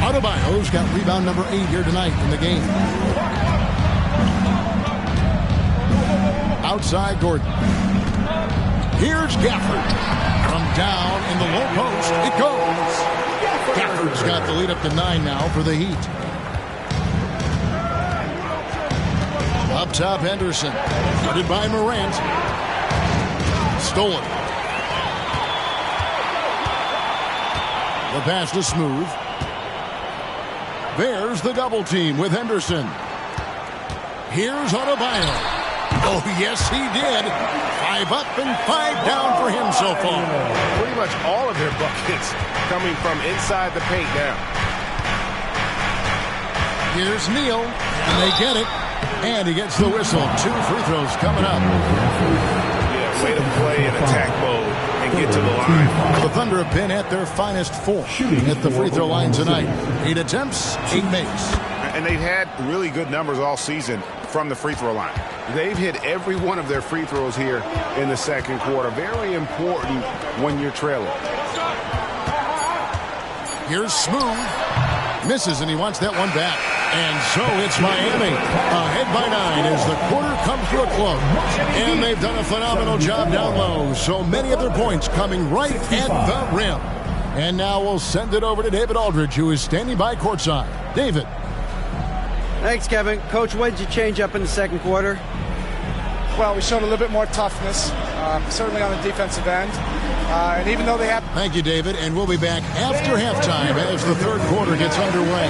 Adebayo's got rebound number 8 here tonight in the game. Outside Gordon. Here's Gafford. From down in the low post, it goes. Gafford's got the lead up to 9 now for the Heat. Up top, Henderson. Guarded by Morant. Stolen. The pass to Smooth. There's the double team with Henderson. Here's Adebayo. Oh, yes, he did. 5 up and 5 down for him so far. Pretty much all of their buckets coming from inside the paint now. Here's Neal, and they get it. And he gets the whistle. 2 free throws coming up. Yeah, way to play in attack mode and get to the line. The Thunder have been at their finest 4 at the free throw line tonight. 8 attempts, 8 makes. And they've had really good numbers all season from the free throw line. They've hit every one of their free throws here in the second quarter. Very important when you're trailing. Here's Smooth. Misses, and he wants that one back. And so it's Miami ahead by 9 as the quarter comes to a close. And they've done a phenomenal job down low. So many of their points coming right at the rim. And now we'll send it over to David Aldridge, who is standing by courtside. David. Thanks, Kevin. Coach, what did you change up in the second quarter? Well, we showed a little bit more toughness, certainly on the defensive end. And even though they have... Thank you, David. And we'll be back after halftime as the third quarter gets underway.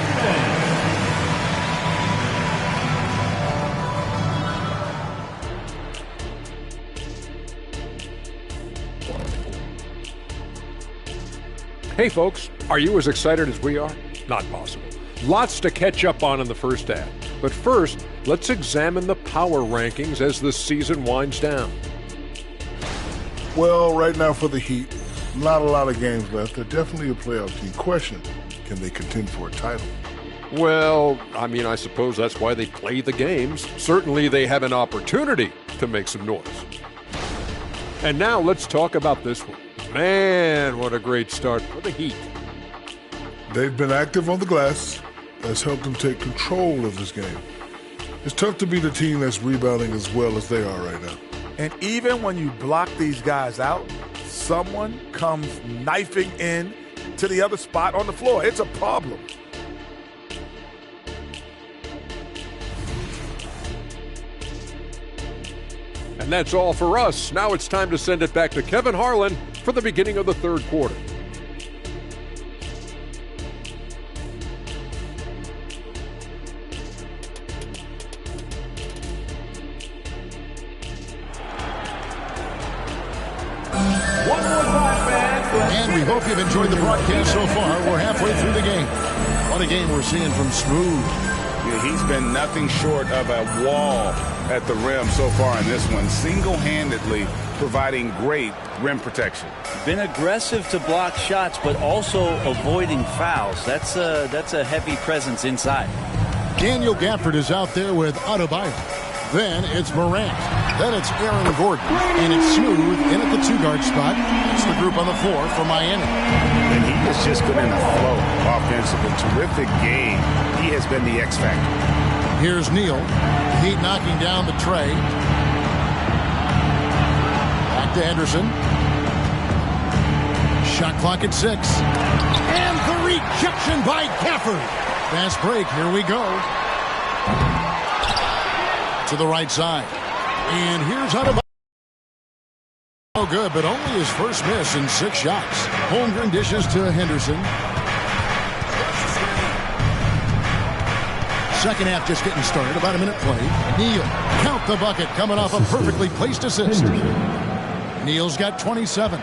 Hey folks, are you as excited as we are? Not possible. Lots to catch up on in the first half. But first, let's examine the power rankings as the season winds down. Well, right now for the Heat, not a lot of games left. They're definitely a playoff team. Question, can they contend for a title? Well, I suppose that's why they play the games. Certainly they have an opportunity to make some noise. And now let's talk about this one. Man, what a great start for the Heat. They've been active on the glass. That's helped them take control of this game. It's tough to beat a team that's rebounding as well as they are right now. And even when you block these guys out, someone comes knifing in to the other spot on the floor. It's a problem. And that's all for us. Now it's time to send it back to Kevin Harlan for the beginning of the third quarter. And we hope you've enjoyed the broadcast so far. We're halfway through the game. What a game we're seeing from Smooth. Yeah, he's been nothing short of a wall at the rim so far in this one, single-handedly providing great rim protection. Been aggressive to block shots, but also avoiding fouls. That's a heavy presence inside. Daniel Gafford is out there with Adebayo. Then it's Morant. Then it's Aaron Gordon. And it's Smooth in at the 2-guard spot. It's the group on the floor for Miami. And he has just been in a flow offensively. Terrific game. He has been the X factor. Here's Neal. Heat knocking down the tray. Back to Henderson. Shot clock at 6. And the rejection by Gafford. Fast break. Here we go. To the right side. And here's Adebayo. Oh, good, but only his first miss in 6 shots. Holmgren dishes to Henderson. Second half just getting started. About a minute played. Neal, count the bucket, coming off a perfectly placed assist. Neal's got 27.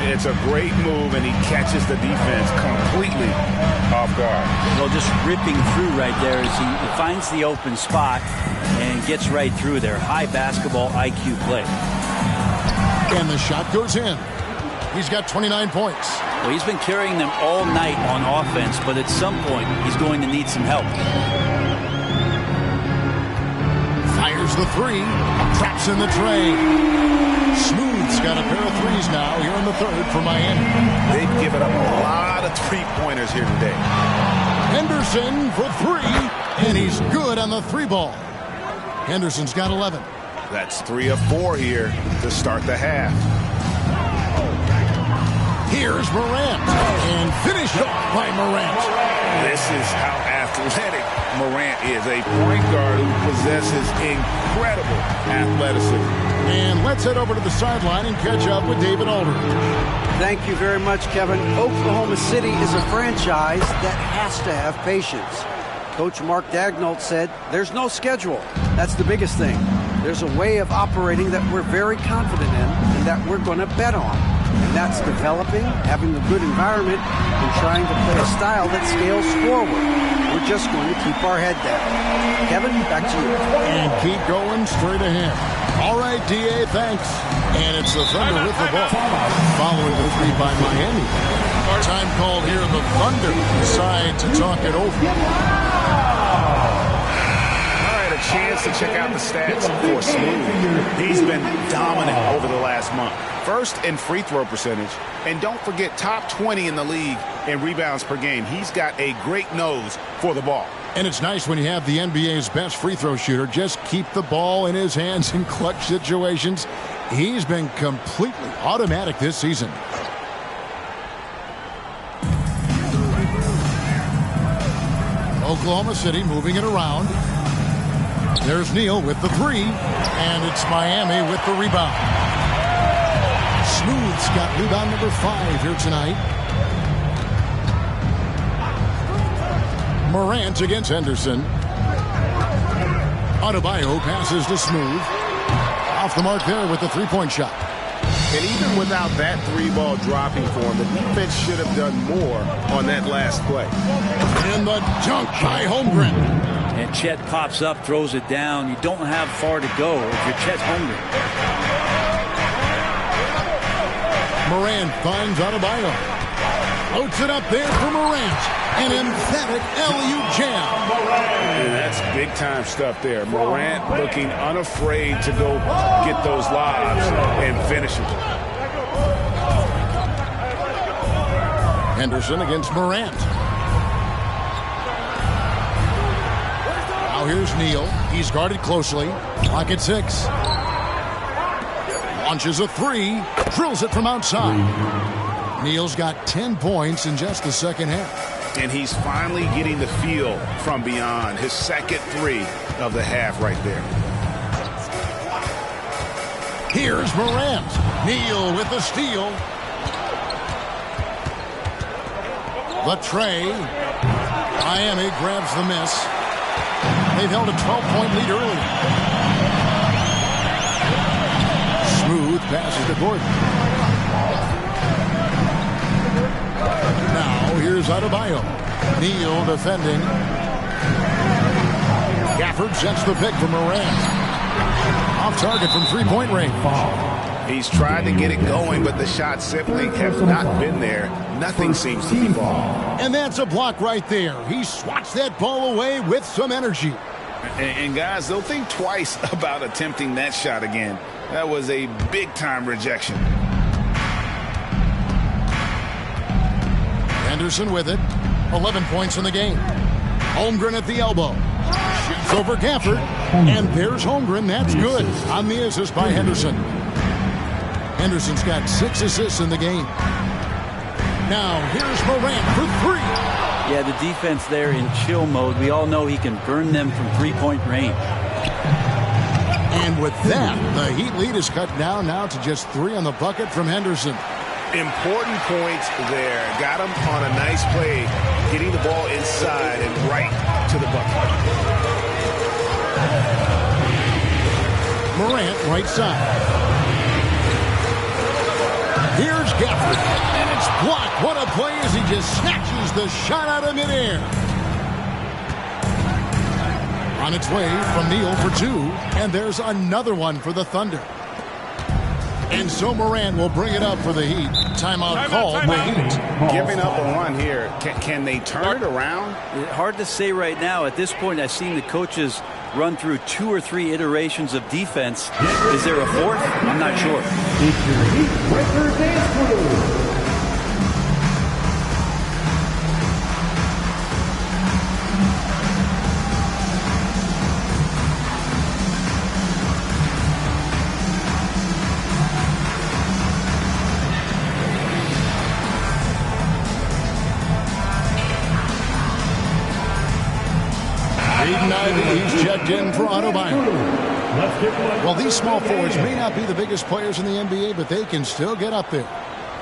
It's a great move, and he catches the defense completely off guard. Well, just ripping through right there as he finds the open spot and gets right through there. High basketball IQ play. And the shot goes in. He's got 29 points. Well, he's been carrying them all night on offense, but at some point, he's going to need some help. Fires the 3. Traps in the tray. Smooth's got a pair of 3s now here in the third for Miami. They've given up a lot of 3-pointers here today. Henderson for 3. And he's good on the 3 ball. Henderson's got 11. That's 3 of 4 here to start the half. Here's Morant. And finished off by Morant. This is how athletic Morant is. A point guard who possesses incredible athleticism. And let's head over to the sideline and catch up with David Aldridge. Thank you very much, Kevin. Oklahoma City is a franchise that has to have patience. Coach Mark Daigneault said, there's no schedule. That's the biggest thing. There's a way of operating that we're very confident in and that we're going to bet on. And that's developing, having a good environment, and trying to play a style that scales forward. We're just going to keep our head down. Kevin, back to you. And keep going straight ahead. All right, D.A., thanks. And it's the Thunder with the ball. Following the three by Miami. Time called here. The Thunder decide to talk it over. All right, a chance to check out the stats for Smooth. He's been dominant over the last month. First in free throw percentage. And don't forget, top 20 in the league in rebounds per game. He's got a great nose for the ball. And it's nice when you have the NBA's best free throw shooter just keep the ball in his hands in clutch situations. He's been completely automatic this season. Oklahoma City moving it around. There's Neal with the three, and it's Miami with the rebound. Smooth's got rebound number 5 here tonight. Morant against Henderson. Adebayo passes to Smooth. Off the mark there with the three-point shot. And even without that three-ball dropping for him, the defense should have done more on that last play. And the dunk by Holmgren. And Chet pops up, throws it down. You don't have far to go if you're Chet Holmgren. Morant finds Adebayo. Floats it up there for Morant. An emphatic LU jam. And that's big-time stuff there. Morant looking unafraid to go get those lobs and finish them. Henderson against Morant. Now here's Neal. He's guarded closely. Clock at 6. Launches a three. Drills it from outside. Neal's got 10 points in just the second half. And he's finally getting the feel from beyond. His second three of the half right there. Here's Morant. Neal with the steal. The tray. Miami grabs the miss. They've held a 12-point lead early. Smooth passes to Gordon. Now here's Adebayo. Neal defending. Gafford sets the pick for Morant. Off target from three-point range. He's tried to get it going, but the shots simply have not been there. Nothing seems to be falling. And that's a block right there. He swats that ball away with some energy. And guys, they'll think twice about attempting that shot again. That was a big-time rejection. Henderson with it. 11 points in the game. Holmgren at the elbow. Shoots over Gafford. And there's Holmgren. That's good on the assist by Henderson. Henderson's got 6 assists in the game. Now here's Morant for 3. Yeah, the defense there in chill mode. We all know he can burn them from three-point range. And with that, the Heat lead is cut down now to just 3 on the bucket from Henderson. Important points there. Got him on a nice play, getting the ball inside and right to the bucket. Morant right side. Here's Gafford, and it's blocked. What a play as he just snatches the shot out of midair. On its way from Neal for 2, and there's another one for the Thunder. And so Morant will bring it up for the Heat. Timeout called by Heat. Giving up a run here. Can they turn it around? Hard to say right now. At this point, I've seen the coaches run through 2 or 3 iterations of defense. Is there a fourth? I'm not sure. It's your Heat Breaker Dance Crew. He's checked in for Adebayo. Well, these small forwards may not be the biggest players in the NBA, but they can still get up there.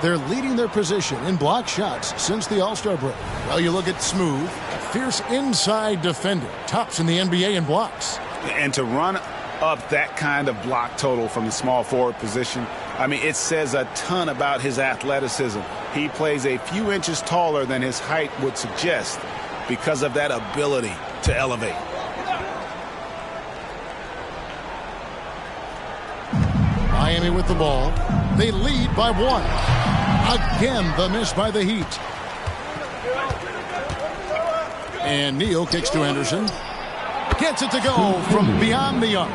They're leading their position in block shots since the All-Star break. Well, you look at Smooth, a fierce inside defender, tops in the NBA in blocks. And to run up that kind of block total from the small forward position, I mean, it says a ton about his athleticism. He plays a few inches taller than his height would suggest. because of that ability to elevate. Miami with the ball. They lead by 1. Again, the miss by the Heat. And Neal kicks to Henderson. Gets it to go from beyond the arc.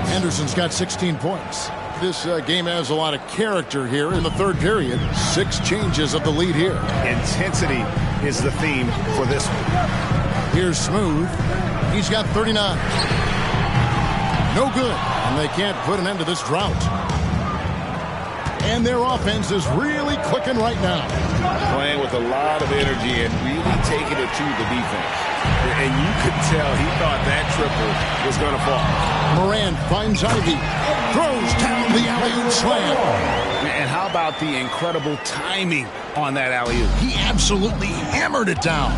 Henderson's got 16 points. This game has a lot of character here in the third period. 6 changes of the lead here. Intensity is the theme for this one. Here's Smooth. He's got 39. No good. And they can't put an end to this drought. And their offense is really clicking right now. Playing with a lot of energy and really taking it to the defense. And you could tell he thought that triple was going to fall. Morant finds Ivy. Throws down the alley-oop slam. And how about the incredible timing on that alley-oop? He absolutely hammered it down.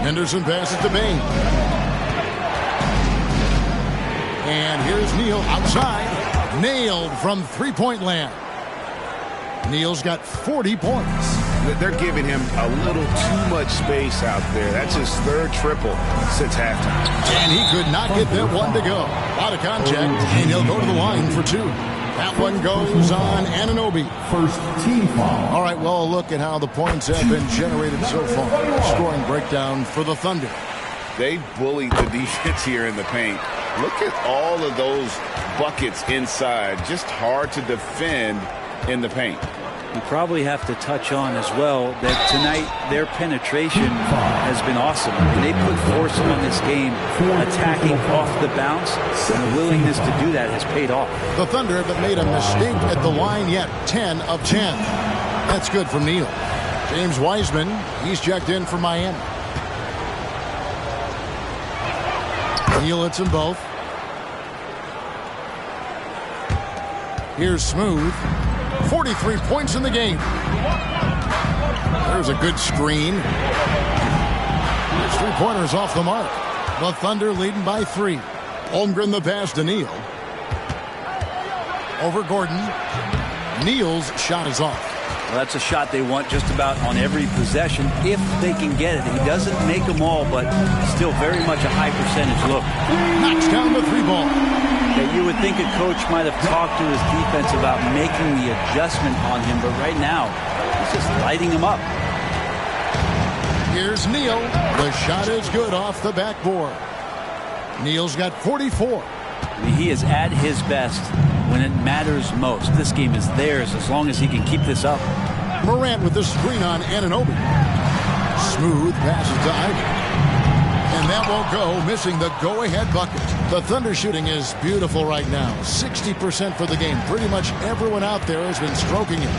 Henderson passes to Bain. And here's Neal outside. Nailed from three-point land. Neal's got 40 points. They're giving him a little too much space out there. That's his third triple since halftime. And he could not get that one to go. Out of contact, and he'll go to the line for 2. That one goes on Anunoby. First team foul. All right, well, look at how the points have been generated so far. Scoring breakdown for the Thunder. They bullied the defense here in the paint. Look at all of those buckets inside. Just hard to defend in the paint. You probably have to touch on as well that tonight their penetration has been awesome. I mean, they put force on this game, attacking off the bounce, and the willingness to do that has paid off. The Thunder haven't made a mistake at the line yet. 10 of 10. That's good from Neal. James Wiseman, he's checked in for Miami. Neal hits them both. Here's Smooth. 43 points in the game. There's a good screen. There's 3-pointers off the mark. The Thunder leading by 3. Holmgren the pass to Neal. Over Gordon. Neal's shot is off. Well, that's a shot they want just about on every possession if they can get it. He doesn't make them all, but still very much a high percentage look. Knocks down the 3-ball. Yeah, you would think a coach might have talked to his defense about making the adjustment on him, but right now he's just lighting him up. Here's Neal. The shot is good off the backboard. Neal's got 44. I mean, he is at his best when it matters most. This game is theirs as long as he can keep this up. Morant with the screen on Anunoby. Smooth passes to Ivy. And that won't go, missing the go-ahead bucket. The Thunder shooting is beautiful right now. 60% for the game. Pretty much everyone out there has been stroking it.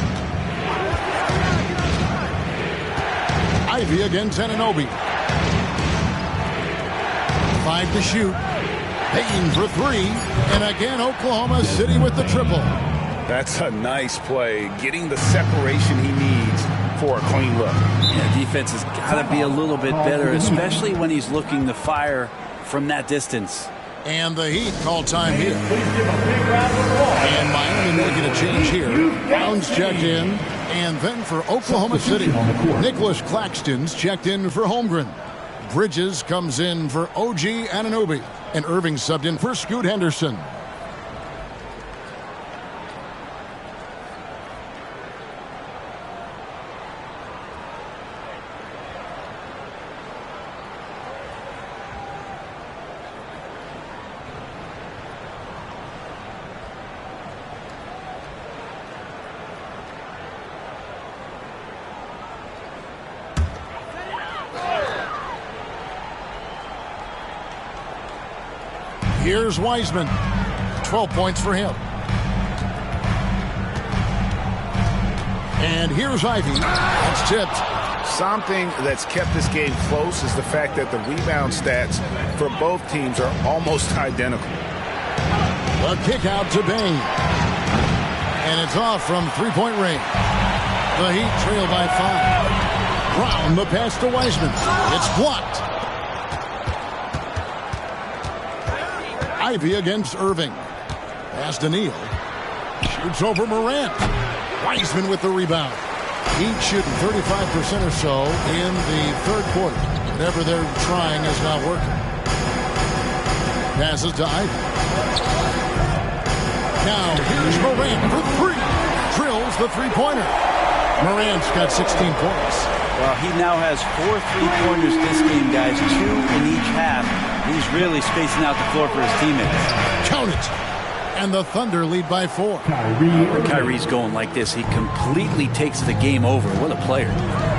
Ivy against Anunoby. 5 to shoot. Payton for 3. And again, Oklahoma City with the triple. That's a nice play. Getting the separation he needs for a clean look. Yeah, defense has got to be a little bit better, especially when he's looking to fire from that distance. And the Heat call time here. And Miami may get a change here. Brown's checked in. And then for Oklahoma City, Nicholas Claxton's checked in for Holmgren. Bridges comes in for OG Anunoby. And Irving subbed in for Scoot Henderson. Here's Wiseman. 12 points for him. And here's Ivy. That's tipped. Something that's kept this game close is the fact that the rebound stats for both teams are almost identical. The kick out to Bain. And it's off from three-point range. The Heat trail by 5. Brown the pass to Wiseman. It's blocked. Ivy against Irving. Pass to Neal. Shoots over Morant. Wiseman with the rebound. Heat shooting 35% or so in the third quarter. Whatever they're trying is not working. Passes to Ivy. Now here's Morant for three. Drills the three-pointer. Morant's got 16 points. Well, he now has 4 3-pointers this game, guys. 2 in each half. He's really spacing out the floor for his teammates. Count it. And the Thunder lead by 4. When Kyrie's going like this, he completely takes the game over. What a player.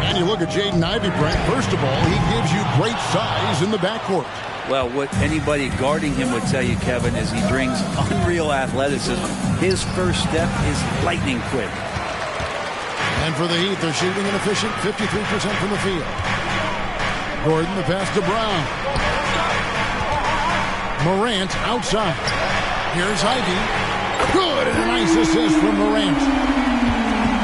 And you look at Jaden Ivey, Brent. First of all, he gives you great size in the backcourt. Well, what anybody guarding him would tell you, Kevin, is he brings unreal athleticism. His first step is lightning quick. And for the Heat, they're shooting an efficient 53% from the field. Gordon, the pass to Brown. Morant outside. Here's Ivy. Good, and a nice assist from Morant.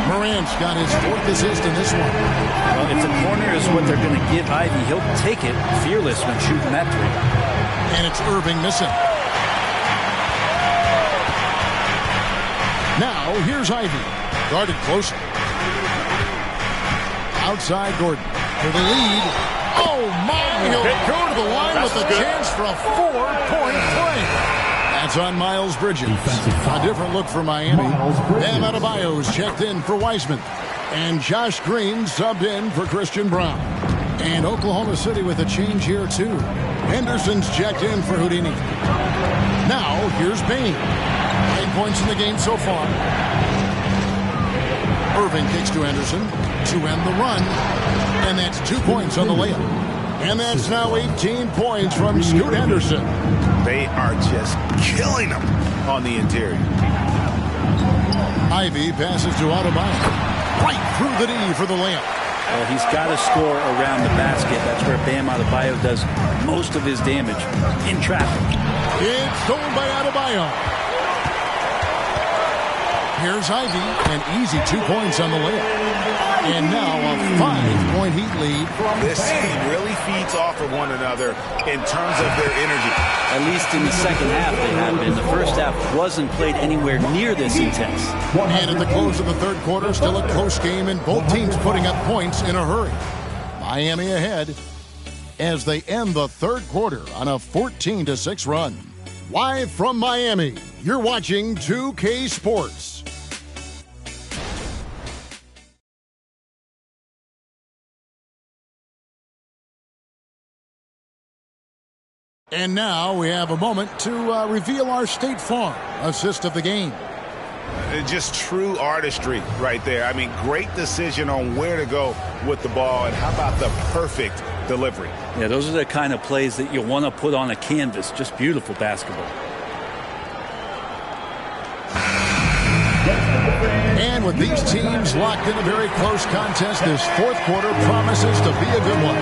Morant's got his 4th assist in this one. Well, if the corner is what they're going to give Ivy, he'll take it fearless when shooting that three. And it's Irving missing. Now, here's Ivy. Guarded closely. Outside Gordon for the lead. Oh, my! He'll go to the line with a chance for a 4-point play. That's on Miles Bridges. A different look for Miami. Bam Adebayo's checked in for Wiseman. And Josh Green subbed in for Christian Brown. And Oklahoma City with a change here, too. Henderson's checked in for Houdini. Now, here's Payne. 9 points in the game so far. Irving kicks to Henderson to end the run. And that's 2 points on the layup. And that's now 18 points from Scoot Henderson. They are just killing them on the interior. Ivy passes to Adebayo. Right through the D for the layup. Well, he's got to score around the basket. That's where Bam Adebayo does most of his damage in traffic. It's stolen by Adebayo. Here's Ivy, an easy 2 points on the layup. And now a 5-point Heat lead. This team really feeds off of one another in terms of their energy. At least in the second half they have been. The first half wasn't played anywhere near this intense. And at the close of the third quarter, still a close game, and both teams putting up points in a hurry. Miami ahead as they end the third quarter on a 14-6 run. Live from Miami, you're watching 2K Sports. And now we have a moment to reveal our State Farm assist of the game. Just true artistry right there. I mean, great decision on where to go with the ball, and how about the perfect delivery? Yeah, those are the kind of plays that you want to put on a canvas. Just beautiful basketball. And with these teams locked in a very close contest, this fourth quarter promises to be a good one.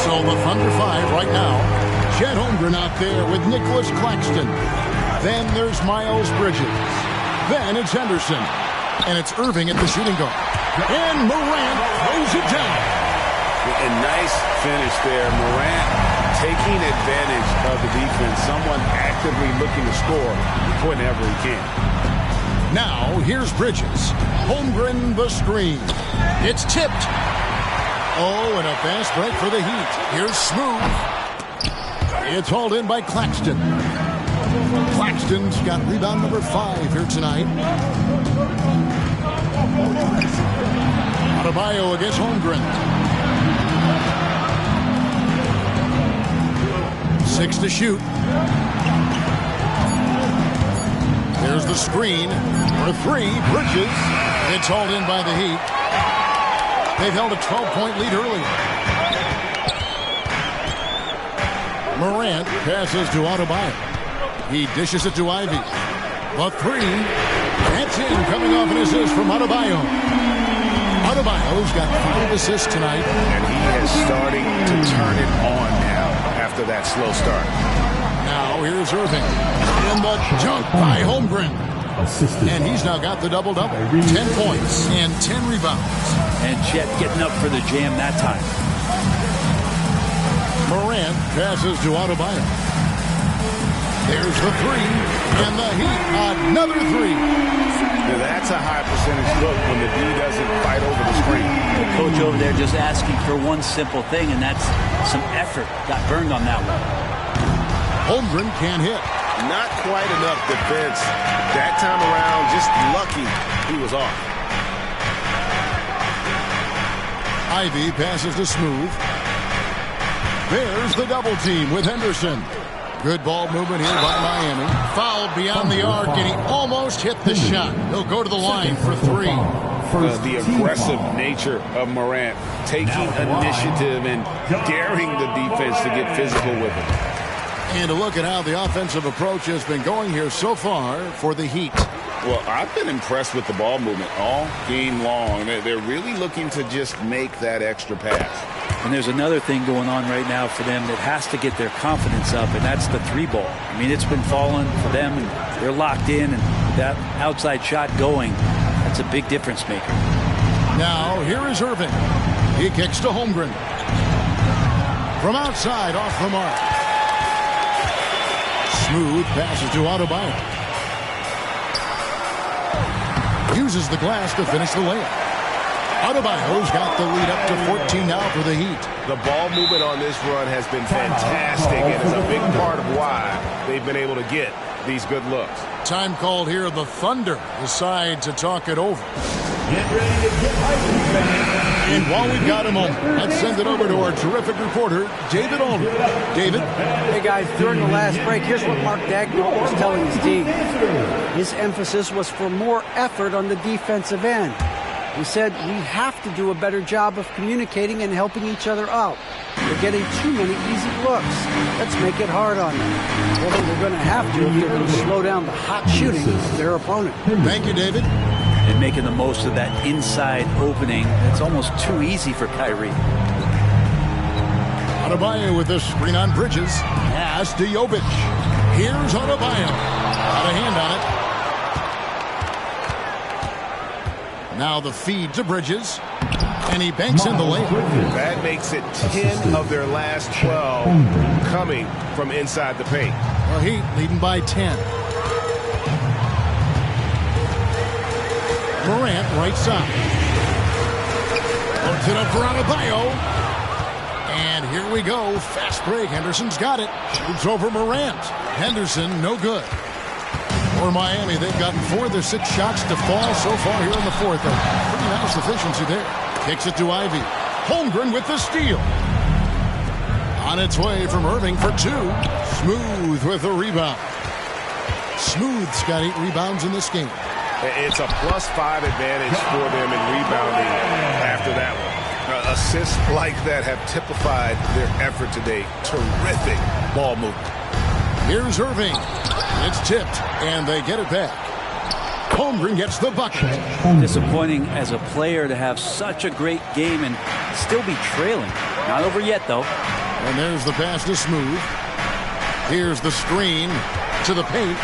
So the Thunder 5 right now. Chet Holmgren out there with Nicholas Claxton. Then there's Miles Bridges. Then it's Henderson. And it's Irving at the shooting guard. And Morant throws it down. A nice finish there. Morant taking advantage of the defense. Someone actively looking to score whenever he can. Now here's Bridges. Holmgren the screen. It's tipped. Oh, and a fast break for the Heat. Here's Smooth. It's hauled in by Claxton. Claxton's got rebound number 5 here tonight. Adebayo against Holmgren. 6 to shoot. There's the screen for 3. Bridges. It's hauled in by the Heat. They've held a 12-point lead early. Morant passes to Adebayo. He dishes it to Ivy. The 3. That's in, coming off an assist from Adebayo. Adebayo's got 5 assists tonight. And he is starting to turn it on now after that slow start. Now here's Irving. In the dunk by Holmgren. And he's now got the double-double. 10 points and 10 rebounds. And Chet getting up for the jam that time. Morant passes to Adebayo. There's the 3. And the Heat, another 3. Now, that's a high percentage look when the D doesn't fight over the screen. The coach over there just asking for one simple thing, and that's some effort. Got burned on that one. Holmgren can't hit. Not quite enough defense. That time around, just lucky he was off. Ivy passes to Smooth. There's the double team with Henderson. Good ball movement here by Miami. Fouled beyond the arc, and he almost hit the shot. He'll go to the line for three. The aggressive nature of Morant, taking initiative and daring the defense to get physical with him. And to look at how the offensive approach has been going here so far for the Heat. Well, I've been impressed with the ball movement all game long. They're really looking to just make that extra pass. And there's another thing going on right now for them that has to get their confidence up, and that's the three ball. I mean, it's been falling for them, and they're locked in, and that outside shot going, that's a big difference maker. Now, here is Irving. He kicks to Holmgren. From outside, off the mark. Smooth passes to Adebayo. Uses the glass to finish the layup. Adebayo's got the lead up to 14 now for the Heat. The ball movement on this run has been fantastic and is a big part of why they've been able to get these good looks. Time called here. The Thunder decide to talk it over. Get ready to get hyped. And while we've got a moment, let's send it over to our terrific reporter, David Aldridge. David? Hey, guys, during the last break, here's what Mark Daigneault was telling his team. His emphasis was for more effort on the defensive end. He said, we have to do a better job of communicating and helping each other out. They're getting too many easy looks. Let's make it hard on them. Well, they're going to have to if they're going to slow down the hot shooting of their opponent. Thank you, David. And making the most of that inside opening. It's almost too easy for Kyrie. Adebayo with the screen on Bridges. Pass to Jovic. Here's Adebayo. Got a hand on it. Now the feed to Bridges. And he banks in the layup. That makes it 10 of their last 12 coming from inside the paint. Well, Heat leading by 10. Morant right side. Puts it up for Adebayo. And here we go. Fast break. Henderson's got it. Shoots over Morant. Henderson, no good. For Miami, they've gotten 4 of their 6 shots to fall so far here in the fourth. Pretty nice efficiency there. Kicks it to Ivy. Holmgren with the steal. On its way from Irving for 2. Smooth with the rebound. Smooth's got 8 rebounds in this game. It's a +5 advantage for them in rebounding after that one. Assists like that have typified their effort today. Terrific ball movement. Here's Irving. It's tipped, and they get it back. Holmgren gets the bucket. Disappointing as a player to have such a great game and still be trailing. Not over yet, though. And there's the pass to Smooth. Here's the screen to the paint.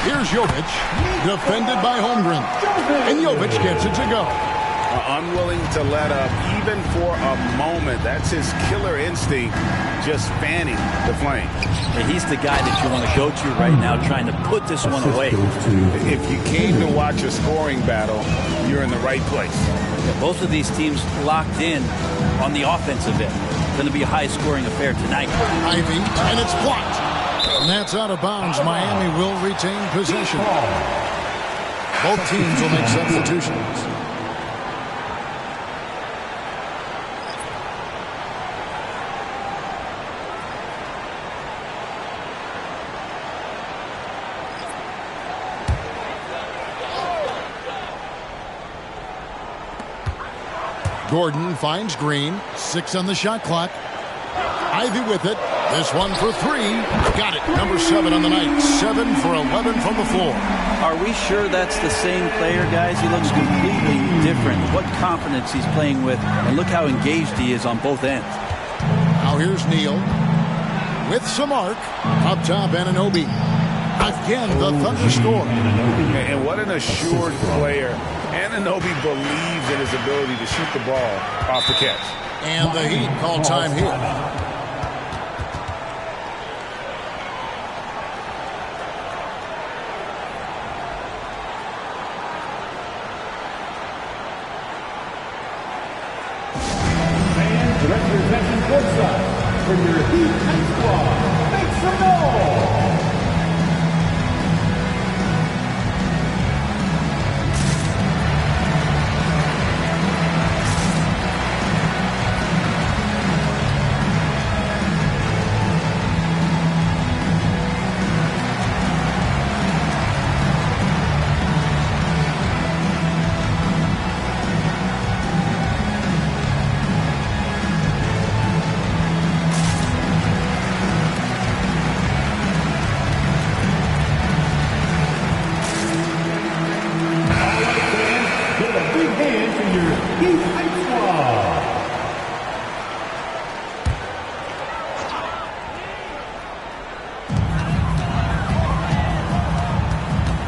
Here's Jovic, defended by Holmgren. And Jovic gets it to go. Unwilling to let up even for a moment. That's his killer instinct, just fanning the flame. And he's the guy that you want to go to right now, trying to put this one away. If you came to watch a scoring battle, you're in the right place. Yeah, both of these teams locked in on the offensive end. Going to be a high-scoring affair tonight. Ivy, and it's blocked. And that's out of bounds. Miami will retain possession. Both teams will make substitutions. Gordon finds Green. 6 on the shot clock. Ivy with it. This one for 3. Got it. Number 7 on the night. 7 for 11 from the floor. Are we sure that's the same player, guys? He looks completely different. What confidence he's playing with. And look how engaged he is on both ends. Now here's Neal. With some arc. Up top, Anunoby. Again, the Thunder score. And what an assured player. Anunoby believes in his ability to shoot the ball off the catch. And the Heat call time here. direct your attention courtside for your Heat High Squad. Make some noise!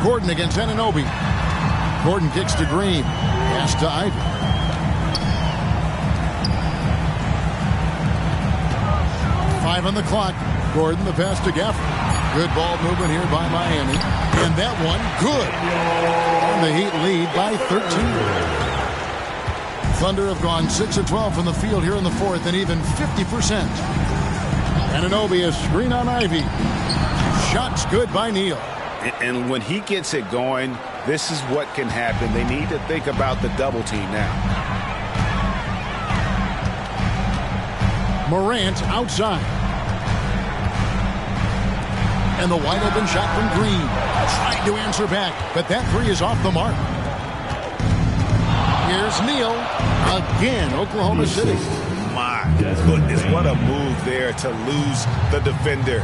Gordon against Anunoby. Gordon kicks to Green. Pass to Ivy. Five on the clock. Gordon the pass to Gafford. Good ball movement here by Miami. And that one, good. And the Heat lead by 13. Thunder have gone 6 of 12 from the field here in the fourth and even 50%. Anunoby a screen on Ivy. Shots good by Neal. And when he gets it going, this is what can happen. They need to think about the double team now. Morant outside. And the wide open shot from Green. Trying to answer back, but that three is off the mark. Here's Neal. Again, Oklahoma City. My goodness, what a move there to lose the defender.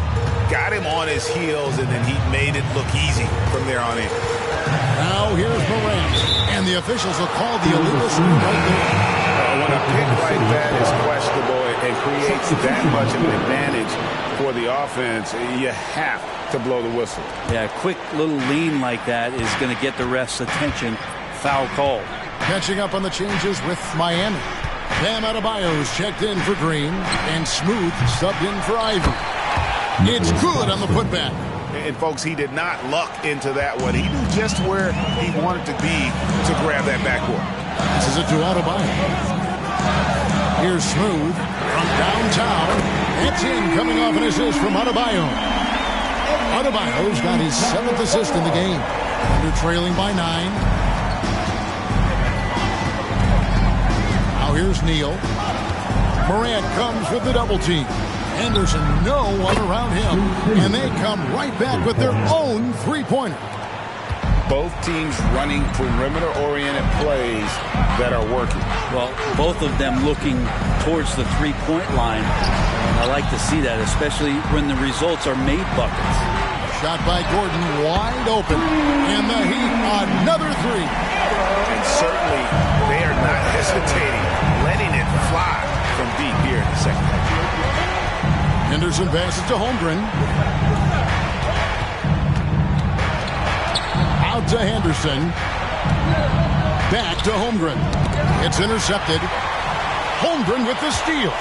Got him on his heels, and then he made it look easy from there on in. Now here's Morant, and the officials will call the illegal swing right there. When a pick like that is questionable and creates that much of an advantage for the offense, you have to blow the whistle. Yeah, a quick little lean like that is going to get the ref's attention. Foul call. Catching up on the changes with Miami. Bam Adebayo's checked in for Green, and Smooth subbed in for Ivy. It's good on the putback. And, folks, he did not luck into that one. He knew just where he wanted to be to grab that backboard. This is it to Adebayo. Here's Smooth from downtown. It's in, coming off an assist from Adebayo. Adebayo's got his 7th assist in the game. They're trailing by 9. Now here's Neal. Morant comes with the double team. Henderson, no one around him. And they come right back with their own three-pointer. Both teams running perimeter-oriented plays that are working. Well, both of them looking towards the three-point line. And I like to see that, especially when the results are made buckets. Shot by Gordon, wide open. And the Heat, another three. And certainly, they are not hesitating, letting it fly from deep here in the second half. Henderson passes to Holmgren. Out to Henderson. Back to Holmgren. It's intercepted. Holmgren with the steal.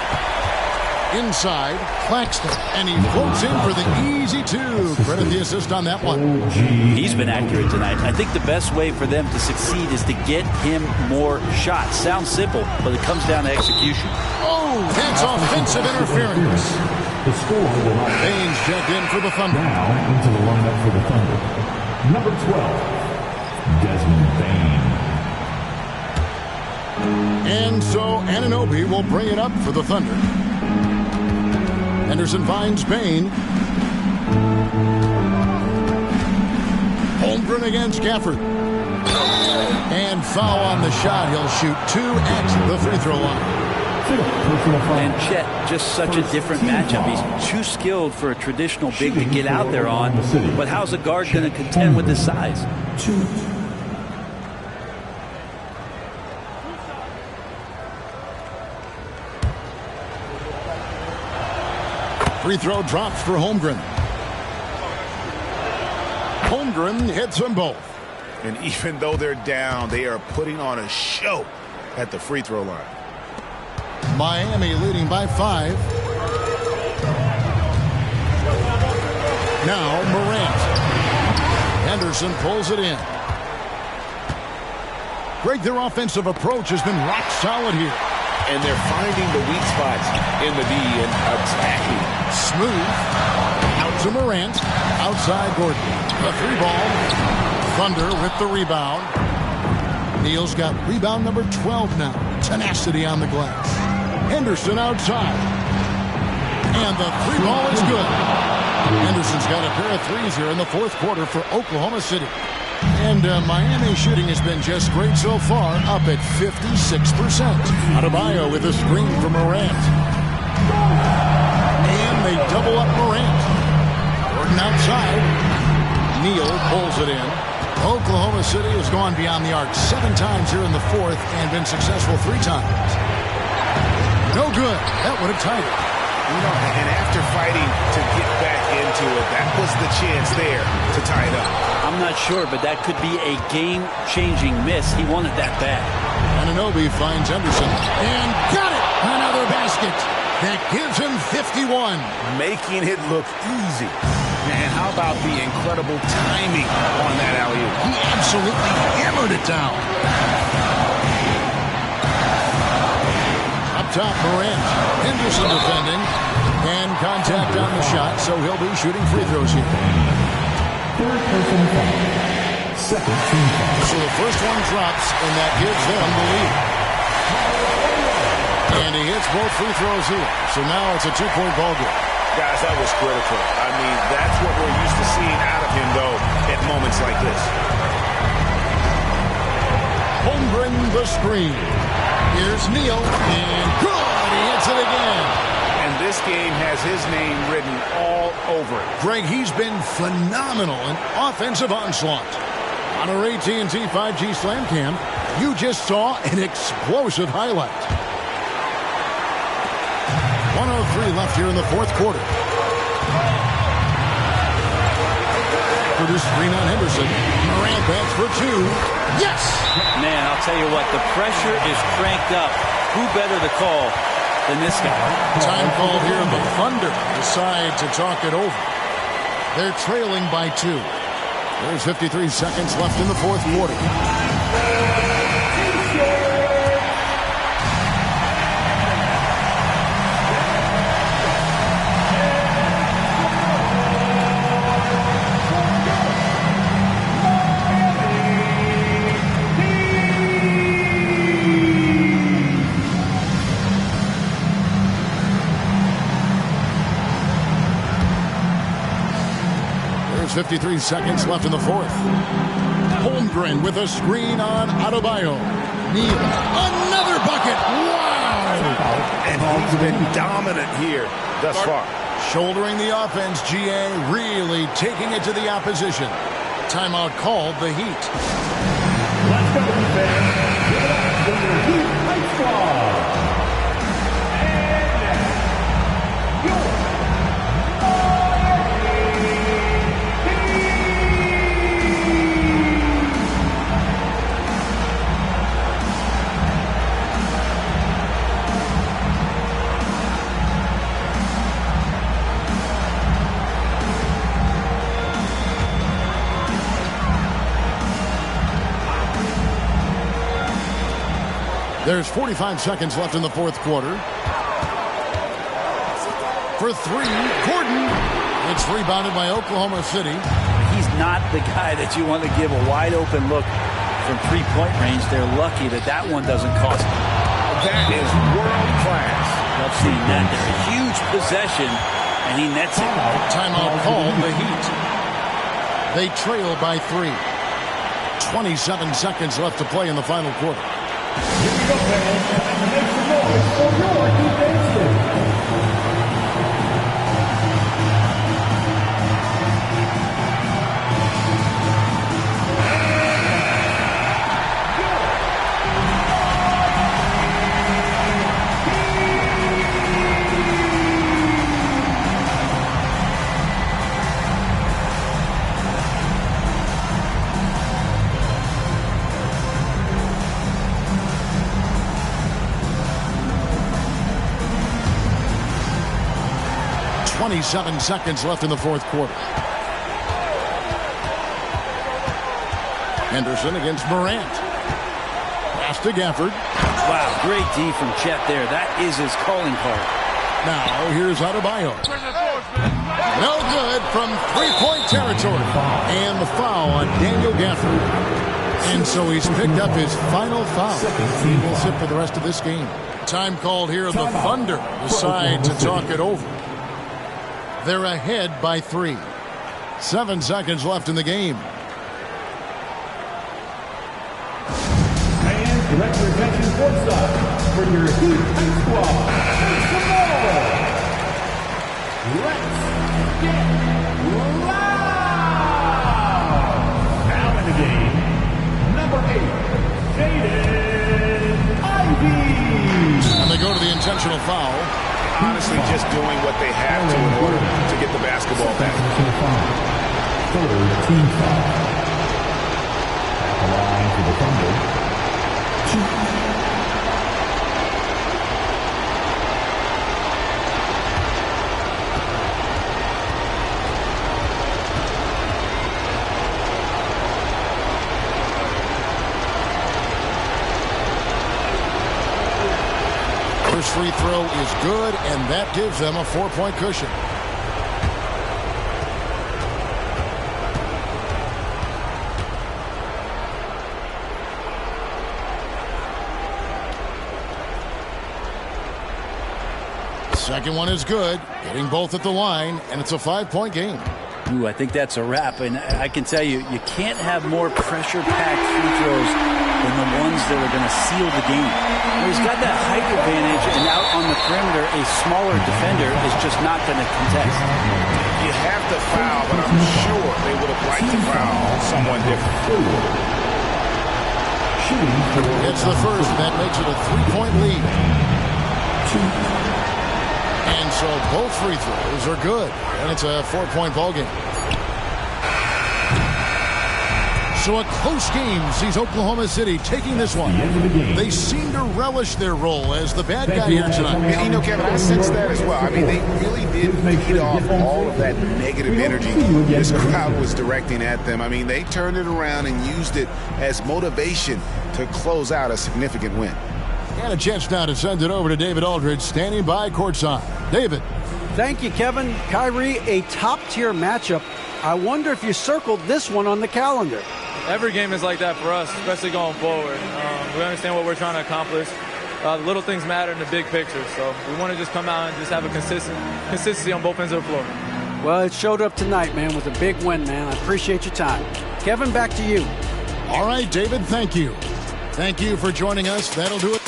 Inside, Claxton. And he floats in for the easy two. Credit the assist on that one. He's been accurate tonight. I think the best way for them to succeed is to get him more shots. Sounds simple, but it comes down to execution. Oh, that's offensive interference. The score will not. Baines checked in for the Thunder. Now into the lineup for the Thunder. Number 12, Desmond Bane. And so Anunoby will bring it up for the Thunder. Henderson finds Bane. Holmgren against Gafford. And foul on the shot. He'll shoot 2 at the free throw line. And Chet, just such a different matchup. He's too skilled for a traditional big to get out there on. But how's a guard going to contend with his size? Free throw drops for Holmgren. Holmgren hits them both. And even though they're down, they are putting on a show at the free throw line. Miami leading by 5. Now Morant. Henderson pulls it in. Greg, their offensive approach has been rock solid here. and they're finding the weak spots in the D and attacking. Smooth. Out to Morant. Outside Gordon. A 3-ball. Thunder with the rebound. Neal's got rebound number 12 now. Tenacity on the glass. Henderson outside. And the 3-ball is good. Henderson's got a pair of threes here in the fourth quarter for Oklahoma City. And Miami shooting has been just great so far, up at 56%. Adebayo with a screen from Morant. And they double up Morant. Gordon outside. Neal pulls it in. Oklahoma City has gone beyond the arc 7 times here in the fourth and been successful 3 times. No good. That would have tied it. You know, and after fighting to get back into it, that was the chance there to tie it up. I'm not sure, but that could be a game-changing miss. He wanted that bad. Anunoby finds Henderson and got it. Another basket. That gives him 51. Making it look easy. And how about the incredible timing on that alley-oop? He absolutely hammered it down. Up top, Morant. Henderson defending. And contact on the shot, so he'll be shooting free throws here. Third personal foul. Second team foul. So the first one drops, and that gives them the lead. And he hits both free throws here. So now it's a 2-point ball game. Guys, that was critical. I mean, that's what we're used to seeing out of him, though, at moments like this. Holmgren the screen. Here's Neal, and good! He hits it again. And this game has his name written all over it. Greg, he's been phenomenal in offensive onslaught. On our AT&T 5G Slam Cam, you just saw an explosive highlight. 1:03 left here in the fourth quarter. For this screen on Henderson. Morant backs for 2. Yes! Man, I'll tell you what, the pressure is cranked up. Who better to call than this guy? Time called here, and the Thunder decide to talk it over. They're trailing by 2. There's 53 seconds left in the fourth quarter. There's 53 seconds left in the fourth. Holmgren with a screen on Adebayo. Neal, another bucket. Wow! And he's been dominant here thus far. Shouldering the offense, GA really taking it to the opposition. Timeout called, the Heat. Let's go, fans. Give it up for your Heat Night Squad. There's 45 seconds left in the fourth quarter. For 3, Gordon. It's rebounded by Oklahoma City. He's not the guy that you want to give a wide open look from 3-point range. They're lucky that that one doesn't cost them. That is world class. Love seeing that. They're a huge possession, and he nets it. Timeout called, the Heat. They trail by 3. 27 seconds left to play in the final quarter. Here we go, fans. And make some noise for your defense team. Seven seconds left in the fourth quarter. Henderson against Morant. Pass to Gafford. Wow, great D from Chet there. That is his calling card. Now, here's Adebayo. No good from three-point territory. And the foul on Daniel Gafford. And so he's picked up his final foul. He will sit for the rest of this game. Time called here. The Thunder decide to talk it over. They're ahead by 3. 7 seconds left in the game. And direct your attention courtside for your Heat squad. Let's get loud! Now in the game, number 8, Jaden Ivey. And they go to the intentional foul. Honestly, just doing what they have to in order to get the basketball back. Third team foul. At the line for the Thunder. 2. First free throw is good, and that gives them a 4-point cushion. Second one is good, getting both at the line, and it's a 5-point game. Ooh, I think that's a wrap, and I can tell you, you can't have more pressure-packed free throws than the ones that are going to seal the game. He's got that height advantage, and out on the perimeter, a smaller defender is just not going to contest. You have to foul, but I'm sure they would have liked to foul someone different. It's the first, and that makes it a 3-point lead. And so both free throws are good, and it's a 4-point ballgame. So a close game sees Oklahoma City taking this one. They seem to relish their role as the bad guy here tonight. And, you know, Kevin, I sense that as well. I mean, they really did feed off all of that negative energy this crowd was directing at them. I mean, they turned it around and used it as motivation to close out a significant win. And a chance now to send it over to David Aldridge, standing by courtside. David. Thank you, Kevin. Kyrie, a top-tier matchup. I wonder if you circled this one on the calendar. Every game is like that for us, especially going forward. We understand what we're trying to accomplish. The little things matter in the big picture, so we want to just come out and just have a consistency on both ends of the floor. Well, it showed up tonight, man, with a big win, man. I appreciate your time. Kevin, back to you. All right, David, thank you. Thank you for joining us. That'll do it.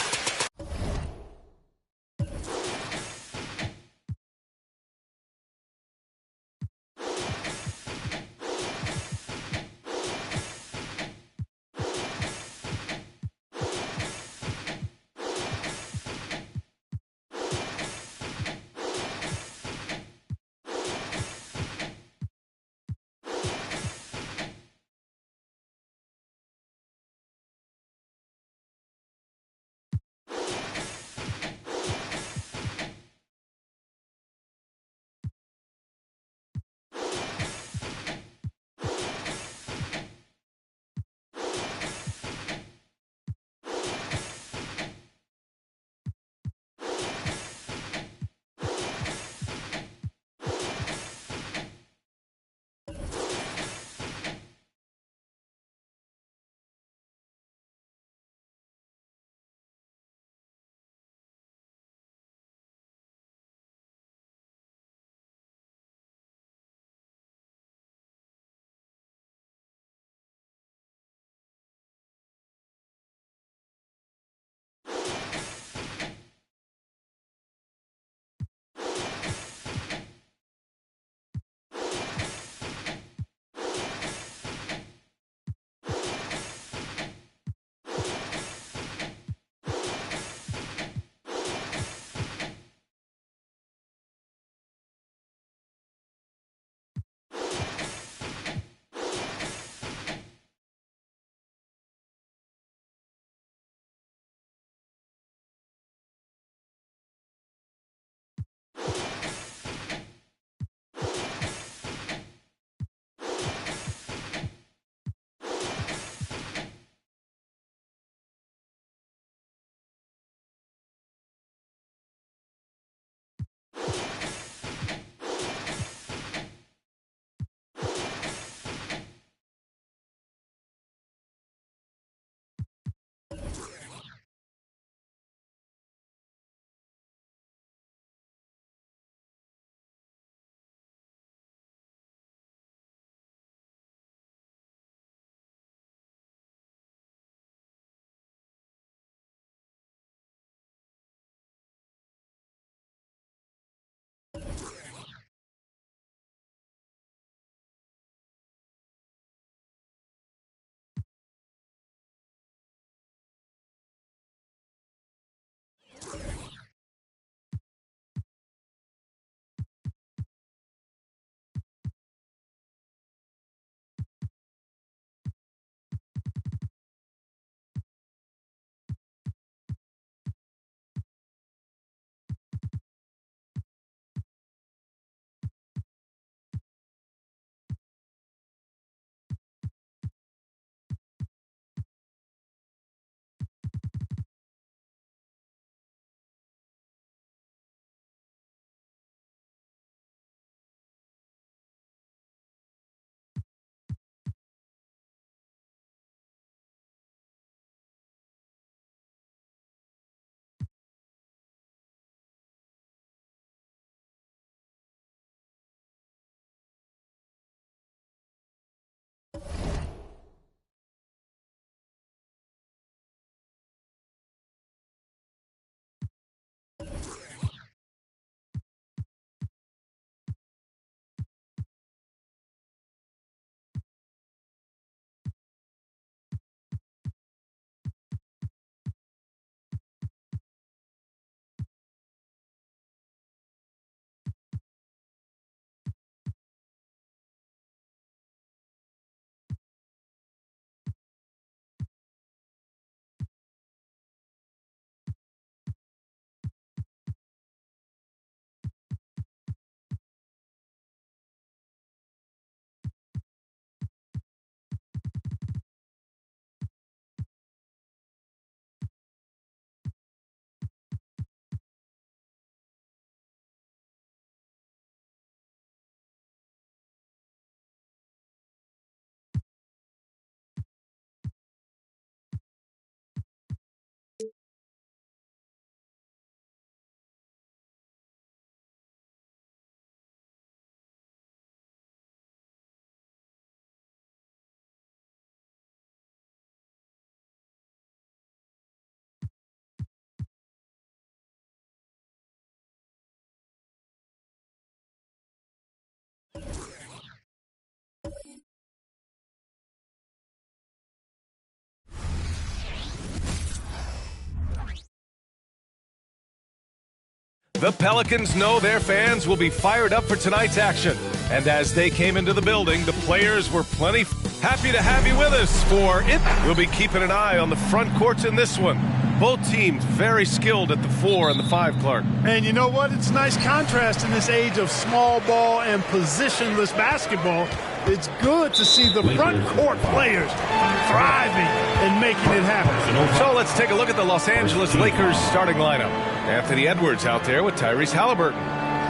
The Pelicans know their fans will be fired up for tonight's action. And as they came into the building, the players were plenty happy to have you with us for it. We'll be keeping an eye on the front courts in this one. Both teams very skilled at the 4 and the 5, Clark. And you know what? It's a nice contrast in this age of small ball and positionless basketball. It's good to see the front court players thriving and making it happen. So let's take a look at the Los Angeles Lakers starting lineup. Anthony Edwards out there with Tyrese Halliburton.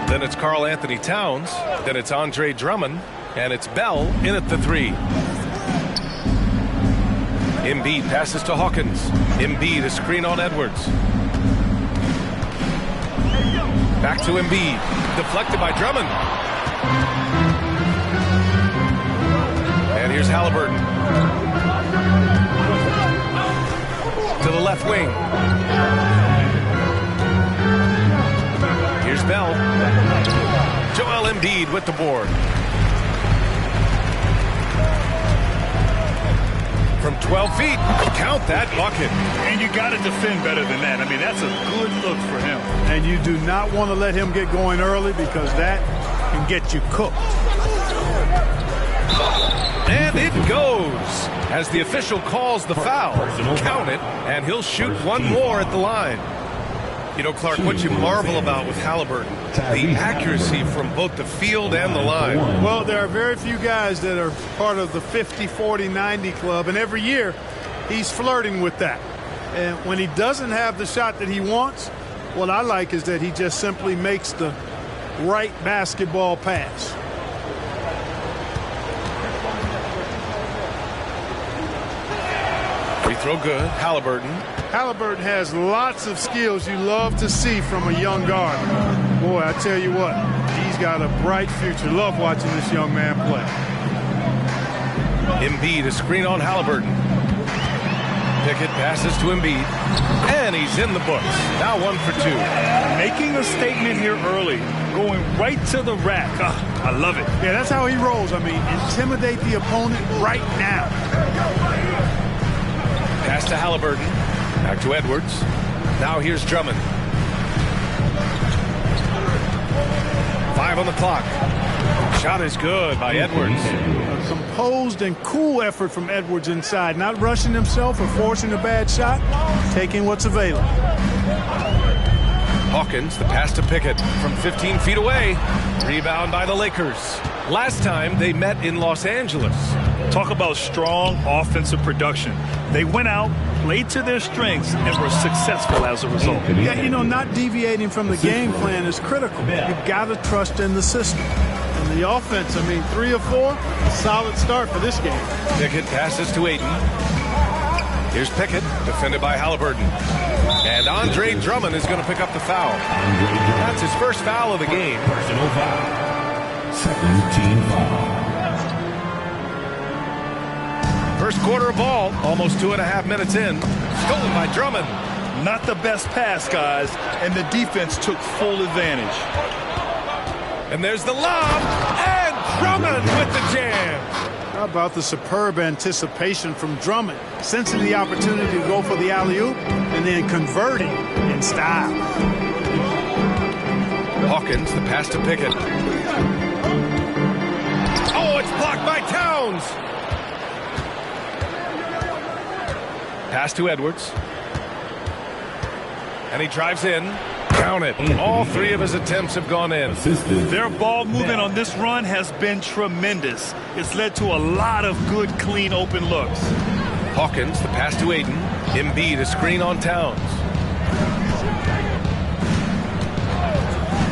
Then it's Karl Anthony Towns. Then it's Andre Drummond. And it's Bell in at the 3. Embiid passes to Hawkins. Embiid a screen on Edwards. Back to Embiid. Deflected by Drummond. And here's Halliburton. To the left wing. Here's Bell. Joel Embiid with the board. From 12 feet, count that bucket. And you got to defend better than that. I mean, that's a good look for him. And you do not want to let him get going early because that can get you cooked. And it goes as the official calls the foul. Count it, and he'll shoot one more at the line. You know, Clark, what you marvel about with Halliburton, the accuracy from both the field and the line. Well, there are very few guys that are part of the 50, 40, 90 club, and every year he's flirting with that. And when he doesn't have the shot that he wants, what I like is that he just simply makes the right basketball pass. Free throw good. Halliburton. Halliburton has lots of skills you love to see from a young guard. Boy, I tell you what, he's got a bright future. Love watching this young man play. Embiid a screen on Halliburton. Pickett passes to Embiid. And he's in the books. Now 1 for 2. Making a statement here early. Going right to the rack. I love it. Yeah, that's how he rolls. I mean, intimidate the opponent right now. Pass to Halliburton. Back to Edwards. Now here's Drummond. 5 on the clock. Shot is good by Edwards. A composed and cool effort from Edwards inside. Not rushing himself or forcing a bad shot. Taking what's available. Hawkins, the pass to Pickett from 15 feet away. Rebound by the Lakers. Last time they met in Los Angeles. Talk about strong offensive production. They went out, played to their strengths, and were successful as a result. Yeah, you know, not deviating from the game plan is critical. You've got to trust in the system. And the offense, I mean, 3 or 4, a solid start for this game. Pickett passes to Ayton. Here's Pickett, defended by Halliburton. And Andre Drummond is going to pick up the foul. That's his first foul of the game. Personal foul. Second team foul. First quarter of ball, almost 2.5 minutes in. Stolen by Drummond. Not the best pass, guys, and the defense took full advantage. And there's the lob, and Drummond with the jam. How about the superb anticipation from Drummond, sensing the opportunity to go for the alley-oop and then converting in style. Hawkins, the pass to Pickett. Oh, it's blocked by Towns. Pass to Edwards. And he drives in. Count it. All 3 of his attempts have gone in. Their ball movement on this run has been tremendous. It's led to a lot of good, clean, open looks. Hawkins, the pass to Ayton. Embiid, a screen on Towns.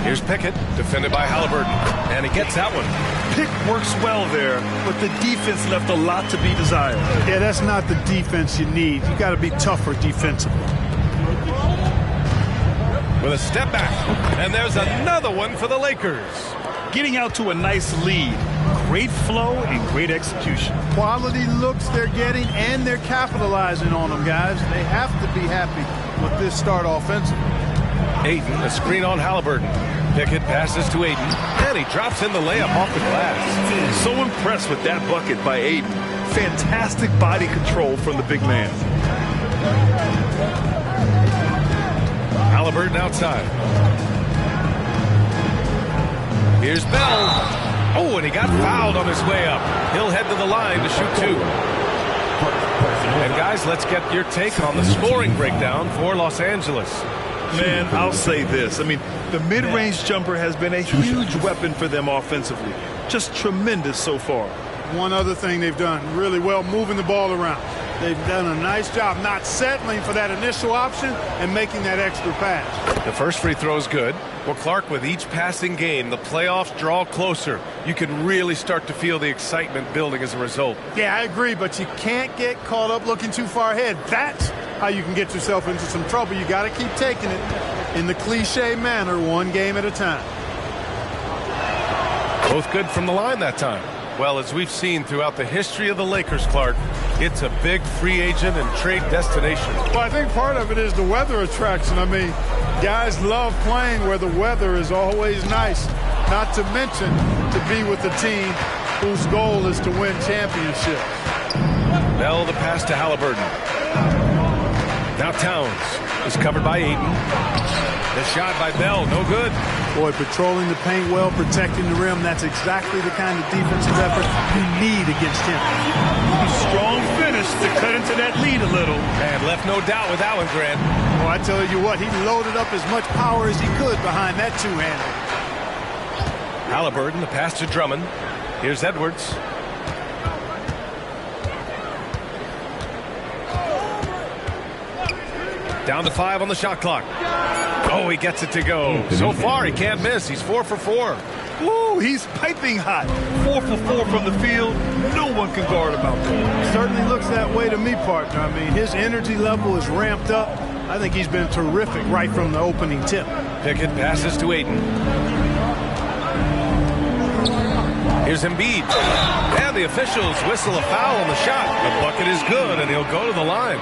Here's Pickett, defended by Halliburton. And he gets that one. Pick works well there, but the defense left a lot to be desired. Yeah, that's not the defense you need. You got to be tougher defensively. With a step back, and there's another one for the Lakers. Getting out to a nice lead. Great flow and great execution. Quality looks they're getting, and they're capitalizing on them, guys. They have to be happy with this start offensively. Ayton, a screen on Halliburton. Pickett passes to Ayton, and he drops in the layup off the glass. So impressed with that bucket by Ayton. Fantastic body control from the big man. Halliburton outside. Here's Bell. Oh, and he got fouled on his way up. He'll head to the line to shoot 2. And guys, let's get your take on the scoring breakdown for Los Angeles. Man, I'll say this. I mean, the mid-range jumper has been a huge weapon for them offensively. Just tremendous so far. One other thing they've done really well, moving the ball around. They've done a nice job not settling for that initial option and making that extra pass. The first free throw is good. Well, Clark, with each passing game, the playoffs draw closer. You can really start to feel the excitement building as a result. Yeah, I agree, but you can't get caught up looking too far ahead. That's how you can get yourself into some trouble. You got to keep taking it in the cliche manner, one game at a time. Both good from the line that time. Well, as we've seen throughout the history of the Lakers, Clark, it's a big free agent and trade destination. Well, I think part of it is the weather attraction. I mean, guys love playing where the weather is always nice, not to mention to be with a team whose goal is to win championships. Bell, the pass to Halliburton. Now Towns is covered by Ayton. The shot by Bell, no good. Boy, patrolling the paint well, protecting the rim, that's exactly the kind of defensive effort you need against him. Strong finish to cut into that lead a little. And left no doubt with that one, Grant. Well, I tell you what, he loaded up as much power as he could behind that two-hander. Halliburton, the pass to Drummond. Here's Edwards. Down to 5 on the shot clock. Oh, he gets it to go. So far, he can't miss. He's 4 for 4. Ooh, he's piping hot. 4 for 4 from the field. No one can guard him out there. Certainly looks that way to me, partner. I mean, his energy level is ramped up. I think he's been terrific right from the opening tip. Pickett passes to Ayton. Here's Embiid. And the officials whistle a foul on the shot. The bucket is good, and he'll go to the line.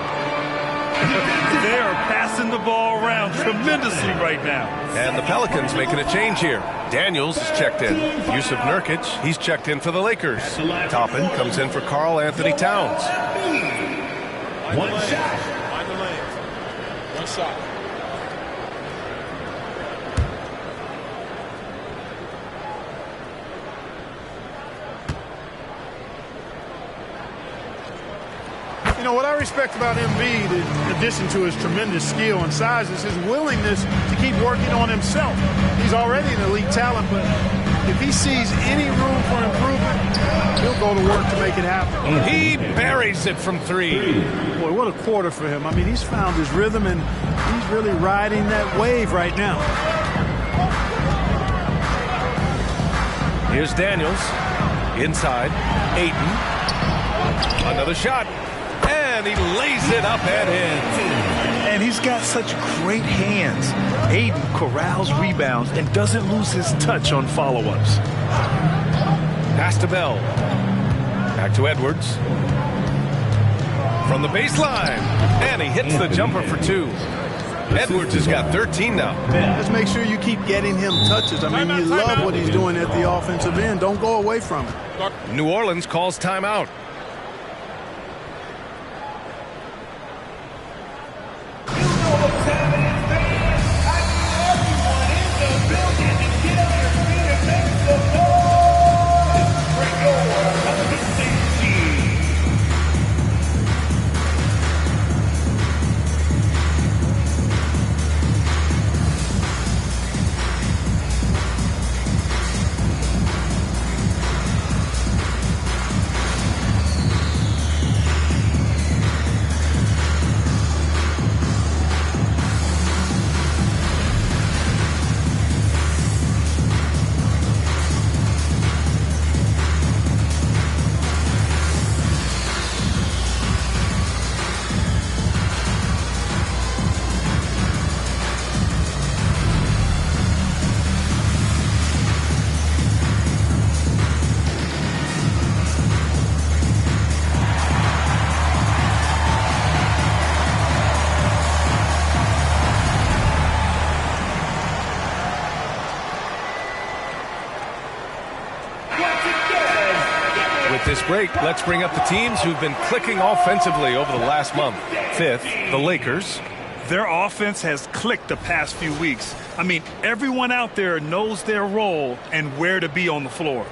They are passing the ball around tremendously right now. And the Pelicans making a change here. Daniels is checked in. Yusuf Nurkic, he's checked in for the Lakers. Toppin comes in for Karl Anthony Towns. One shot. Find the lane. One shot. You know, what I respect about Embiid, in addition to his tremendous skill and size, is his willingness to keep working on himself. He's already an elite talent, but if he sees any room for improvement, he'll go to work to make it happen. He buries it from 3. Boy, what a quarter for him. I mean, he's found his rhythm, and he's really riding that wave right now. Here's Daniels. Inside. Ayton. Another shot. And he lays it up and in. And he's got such great hands. Ayton corrals rebounds and doesn't lose his touch on follow-ups. Pass to Bell. Back to Edwards. From the baseline. And he hits the jumper for 2. Edwards has got 13 now. Just make sure you keep getting him touches. I mean, you love what he's doing at the offensive end. Don't go away from it. New Orleans calls timeout. This break, let's bring up the teams who've been clicking offensively over the last month. 5th, the Lakers. Their offense has clicked the past few weeks. I mean, everyone out there knows their role and where to be on the floor.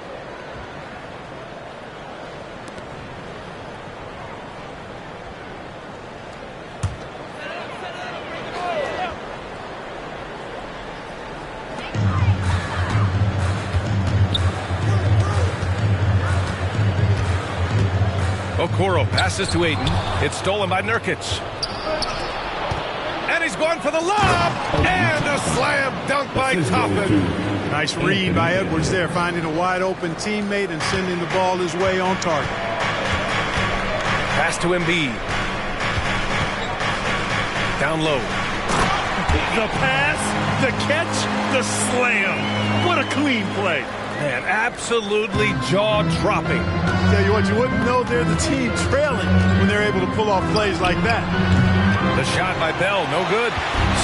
Okoro passes to Ayton. It's stolen by Nurkic. And he's going for the lob. And a slam dunk by Toppin. Nice read by Edwards there, finding a wide open teammate and sending the ball his way on target. Pass to Embiid. Down low. The pass, the catch, the slam. What a clean play. Man, absolutely jaw-dropping. Tell you what, you wouldn't know they're the team trailing when they're able to pull off plays like that. The shot by Bell, no good.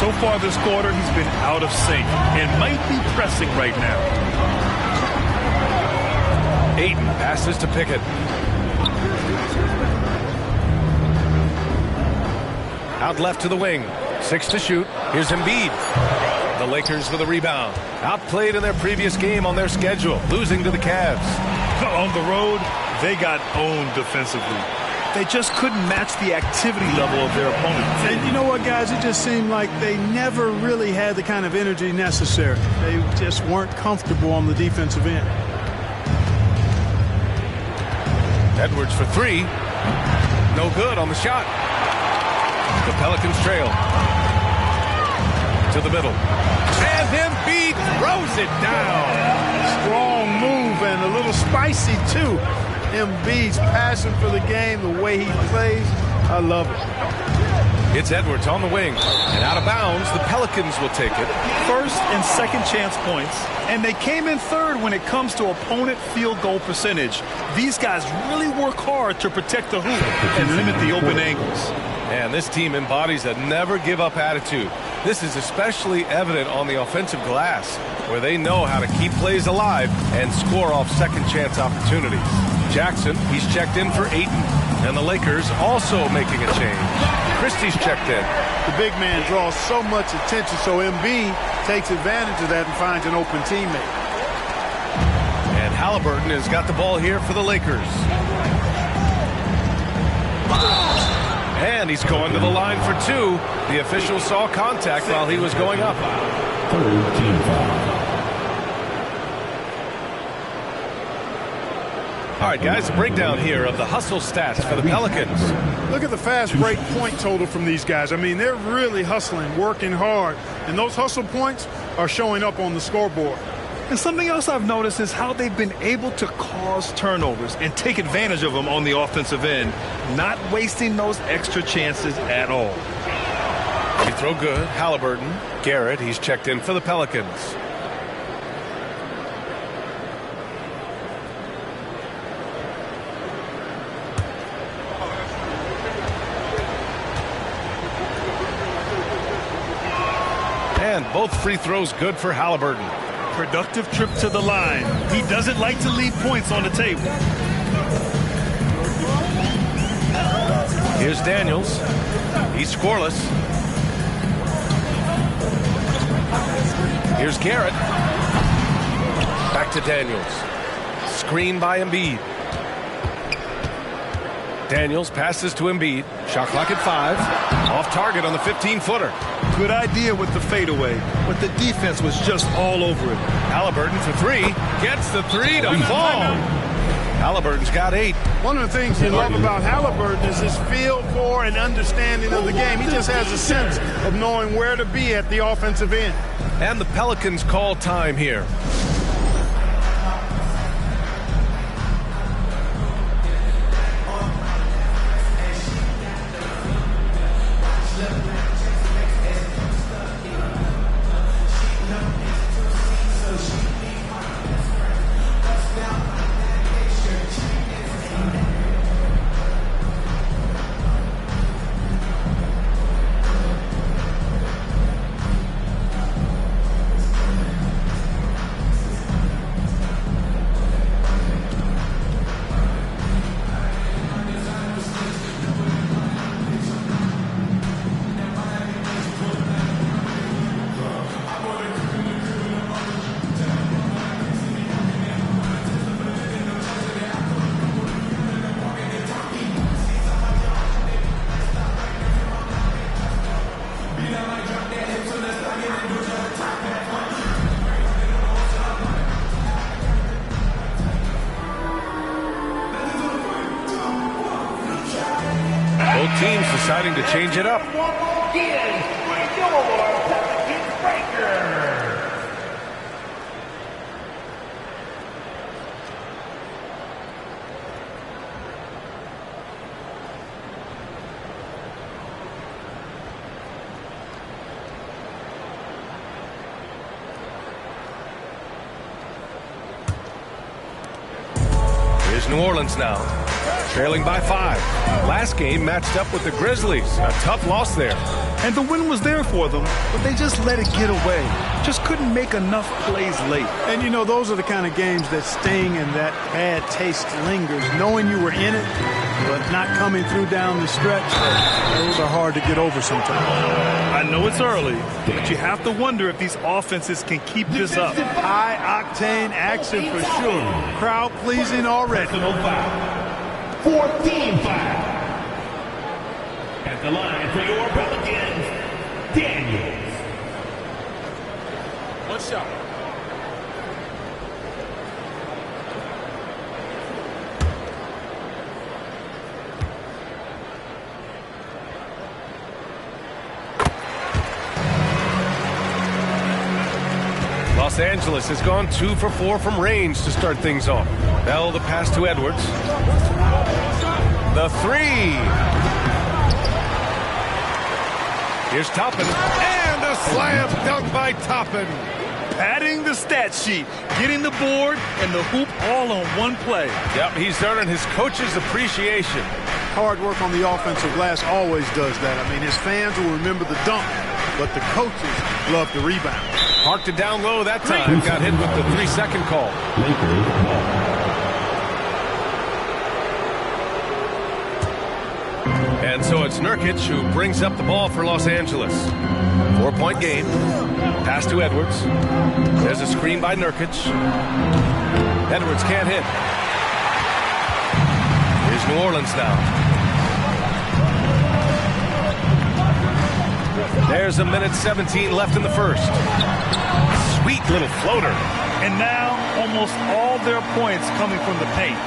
So far this quarter, he's been out of sync and might be pressing right now. Ayton passes to Pickett. Out left to the wing. 6 to shoot. Here's Embiid. The Lakers with a rebound. Outplayed in their previous game on their schedule, losing to the Cavs. On the road, they got owned defensively. They just couldn't match the activity level of their opponents. And you know what, guys? It just seemed like they never really had the kind of energy necessary. They just weren't comfortable on the defensive end. Edwards for 3. No good on the shot. The Pelicans trail. To the middle. And Embiid throws it down. Strong move and a little spicy, too. Embiid's passion for the game, the way he plays, I love it. It's Edwards on the wing. And out of bounds, the Pelicans will take it. First and second chance points. And they came in third when it comes to opponent field goal percentage. These guys really work hard to protect the hoop and limit the open angles. And this team embodies a never-give-up attitude. This is especially evident on the offensive glass, where they know how to keep plays alive and score off second-chance opportunities. Jackson, he's checked in for Ayton. And the Lakers also making a change. Christie's checked in. The big man draws so much attention, so Embiid takes advantage of that and finds an open teammate. And Halliburton has got the ball here for the Lakers. And he's going to the line for 2. The official saw contact while he was going up. Third team foul. All right, guys, a breakdown here of the hustle stats for the Pelicans. Look at the fast break point total from these guys. I mean, they're really hustling, working hard, and those hustle points are showing up on the scoreboard. And something else I've noticed is how they've been able to cause turnovers and take advantage of them on the offensive end, not wasting those extra chances at all. You throw good. Halliburton. Garrett, he's checked in for the Pelicans. And both free throws good for Halliburton. Productive trip to the line. He doesn't like to leave points on the table. Here's Daniels. He's scoreless. Here's Garrett. Back to Daniels. Screen by Embiid. Daniels passes to Embiid. Shot clock at 5. Off target on the 15-footer. Good idea with the fadeaway, but the defense was just all over it. Halliburton for 3. Gets the 3 to fall. Halliburton's got 8. One of the things you love about Halliburton is his feel for and understanding of the game. He just has a sense of knowing where to be at the offensive end. And the Pelicans call time here. Both teams deciding to change it up. Here's New Orleans now, trailing by 5. Last game matched up with the Grizzlies. A tough loss there. And the win was there for them, but they just let it get away. Just couldn't make enough plays late. And, you know, those are the kind of games that sting and that bad taste lingers. Knowing you were in it, but not coming through down the stretch, those are hard to get over sometimes. I know it's early, but you have to wonder if these offenses can keep this up. High-octane action for sure. Crowd-pleasing already. 14 foul. At the line for your Pelicans, Daniels. One shot. Los Angeles has gone 2 for 4 from range to start things off. Bell the pass to Edwards. The 3. Here's Toppin. And a slam dunk by Toppin. Padding the stat sheet, getting the board and the hoop all on one play. Yep, he's earning his coach's appreciation. Hard work on the offensive glass always does that. I mean, his fans will remember the dunk, but the coaches love the rebound. Parked it down low that time. Got hit with the 3-second call. And so it's Nurkic who brings up the ball for Los Angeles. 4-point game. Pass to Edwards. There's a screen by Nurkic. Edwards can't hit. Here's New Orleans now. There's 1:17 left in the first. Sweet little floater. And now almost all their points coming from the paint.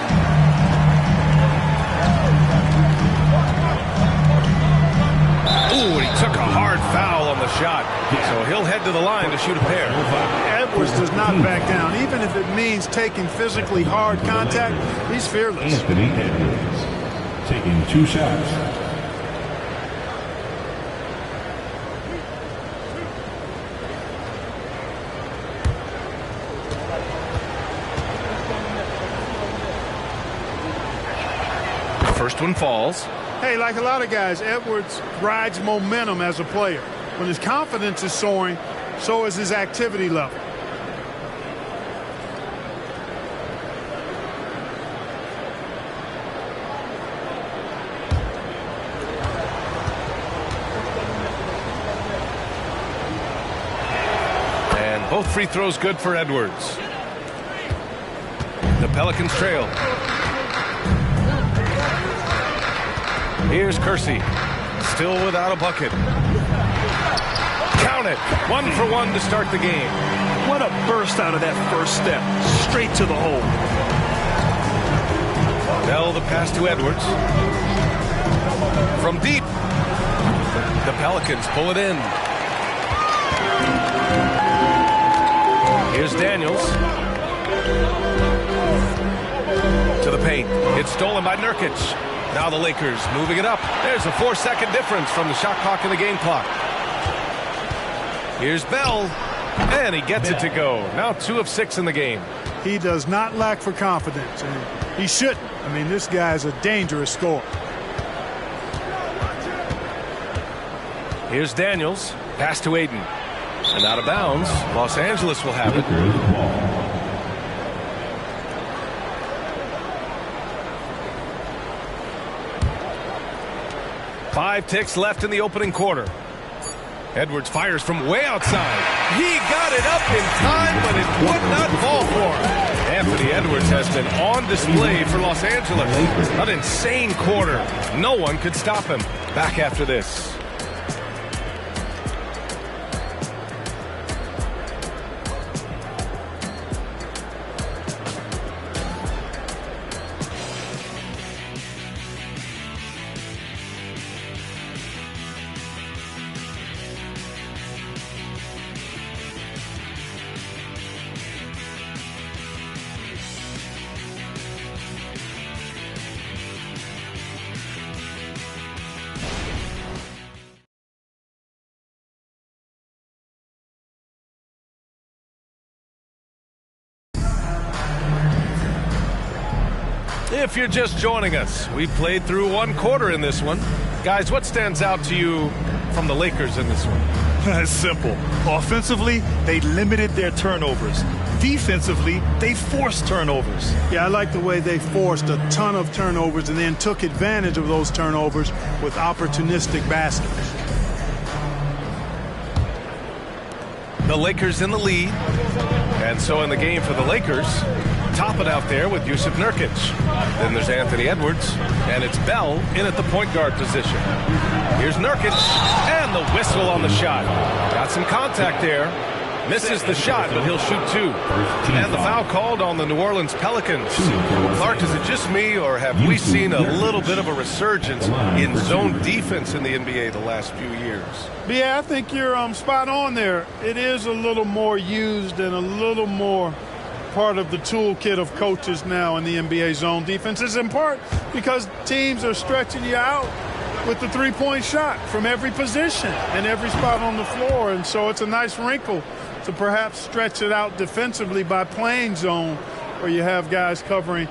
Ooh, and he took a hard foul on the shot. So he'll head to the line to shoot a pair. Edwards does not back down. Even if it means taking physically hard contact, he's fearless. Anthony Edwards taking 2 shots. First one falls. Hey, like a lot of guys, Edwards rides momentum as a player. When his confidence is soaring, so is his activity level. And both free throws good for Edwards. The Pelicans trail. Here's Kersey, still without a bucket. Count it, 1 for 1 to start the game. What a burst out of that first step, straight to the hole. Bell the pass to Edwards. From deep, the Pelicans pull it in. Here's Daniels. To the paint, it's stolen by Nurkic. Now the Lakers moving it up. There's a 4-second difference from the shot clock and the game clock. Here's Bell, and he gets it to go. Now 2 of 6 in the game. He does not lack for confidence, and he shouldn't. I mean, this guy is a dangerous scorer. Here's Daniels, pass to Aiden. And out of bounds, Los Angeles will have it. 5 ticks left in the opening quarter. Edwards fires from way outside. He got it up in time, but it would not fall for him. Anthony Edwards has been on display for Los Angeles. An insane quarter. No one could stop him. Back after this. If you're just joining us, we played through one quarter in this one. Guys, what stands out to you from the Lakers in this one? It's simple. Offensively, they limited their turnovers. Defensively, they forced turnovers. Yeah, I like the way they forced a ton of turnovers and then took advantage of those turnovers with opportunistic baskets. The Lakers in the lead. And so in the game for the Lakers, top it out there with Jusuf Nurkic. Then there's Anthony Edwards, and it's Bell in at the point guard position. Here's Nurkic, and the whistle on the shot. Got some contact there. Misses the shot, but he'll shoot two. And the foul called on the New Orleans Pelicans. Clark, is it just me, or have we seen a little bit of a resurgence in zone defense in the NBA the last few years? Yeah, I think you're spot on there. It is a little more used and a little more part of the toolkit of coaches now in the NBA zone defense. Is in part because teams are stretching you out with the three-point shot from every position and every spot on the floor. And so it's a nice wrinkle to perhaps stretch it out defensively by playing zone, where you have guys covering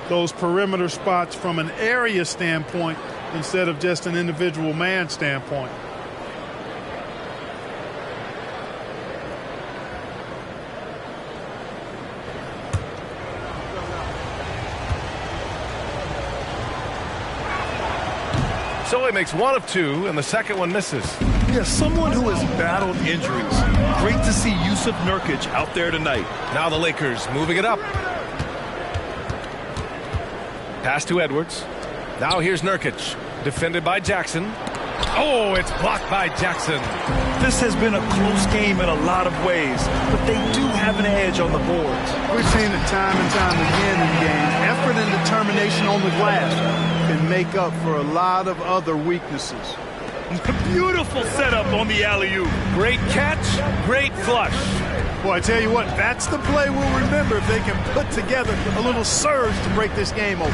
those perimeter spots from an area standpoint instead of just an individual man standpoint. So he makes one of two, and the second one misses. Yeah, someone who has battled injuries. Great to see Jusuf Nurkic out there tonight. Now the Lakers moving it up. Pass to Edwards. Now here's Nurkic, defended by Jackson. Oh, it's blocked by Jackson. This has been a close game in a lot of ways, but they do have an edge on the boards. We've seen it time and time again in games. Effort and determination on the glass can make up for a lot of other weaknesses. Beautiful setup on the alley-oop. Great catch, great flush. Boy, I tell you what, that's the play we'll remember if they can put together a little surge to break this game open.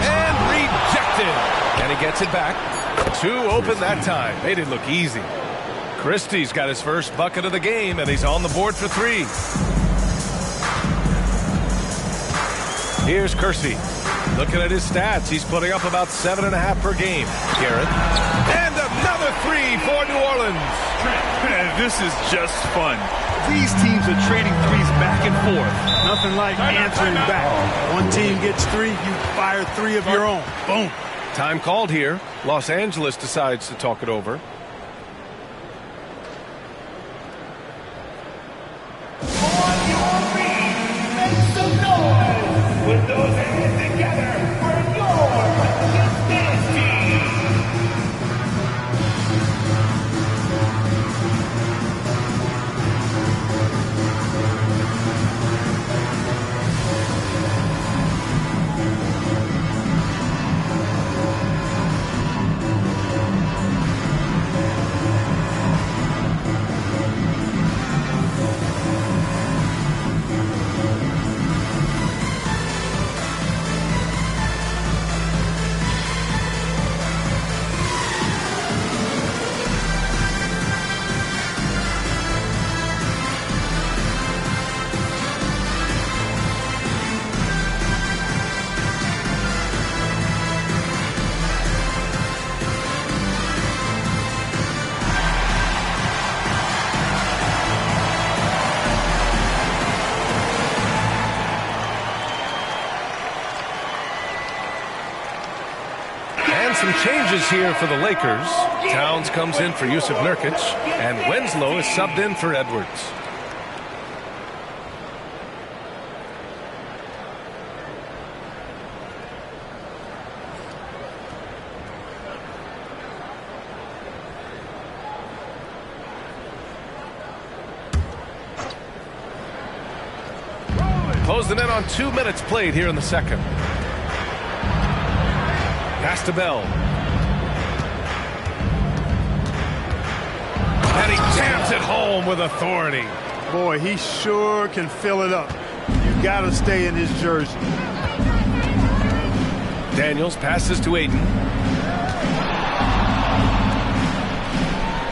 And rejected. And he gets it back. Two open that time. Made it look easy. Christie's got his first bucket of the game, and he's on the board for three. Here's Kersey. Looking at his stats, he's putting up about 7.5 per game. Garrett. And another three for New Orleans. This is just fun. These teams are trading threes back and forth. Nothing like answering back. One team gets three, you fire three of your own. Boom. Time called here. Los Angeles decides to talk it over. On your feet, make some noise. Put those hands together for your dynasty. Some changes here for the Lakers. Towns comes in for Jusuf Nurkic, and Winslow is subbed in for Edwards. Closing in on 2 minutes played here in the second. Pass to Bell. And he jams it home with authority. Boy, he sure can fill it up. You got to stay in his jersey. Daniels passes to Aiden.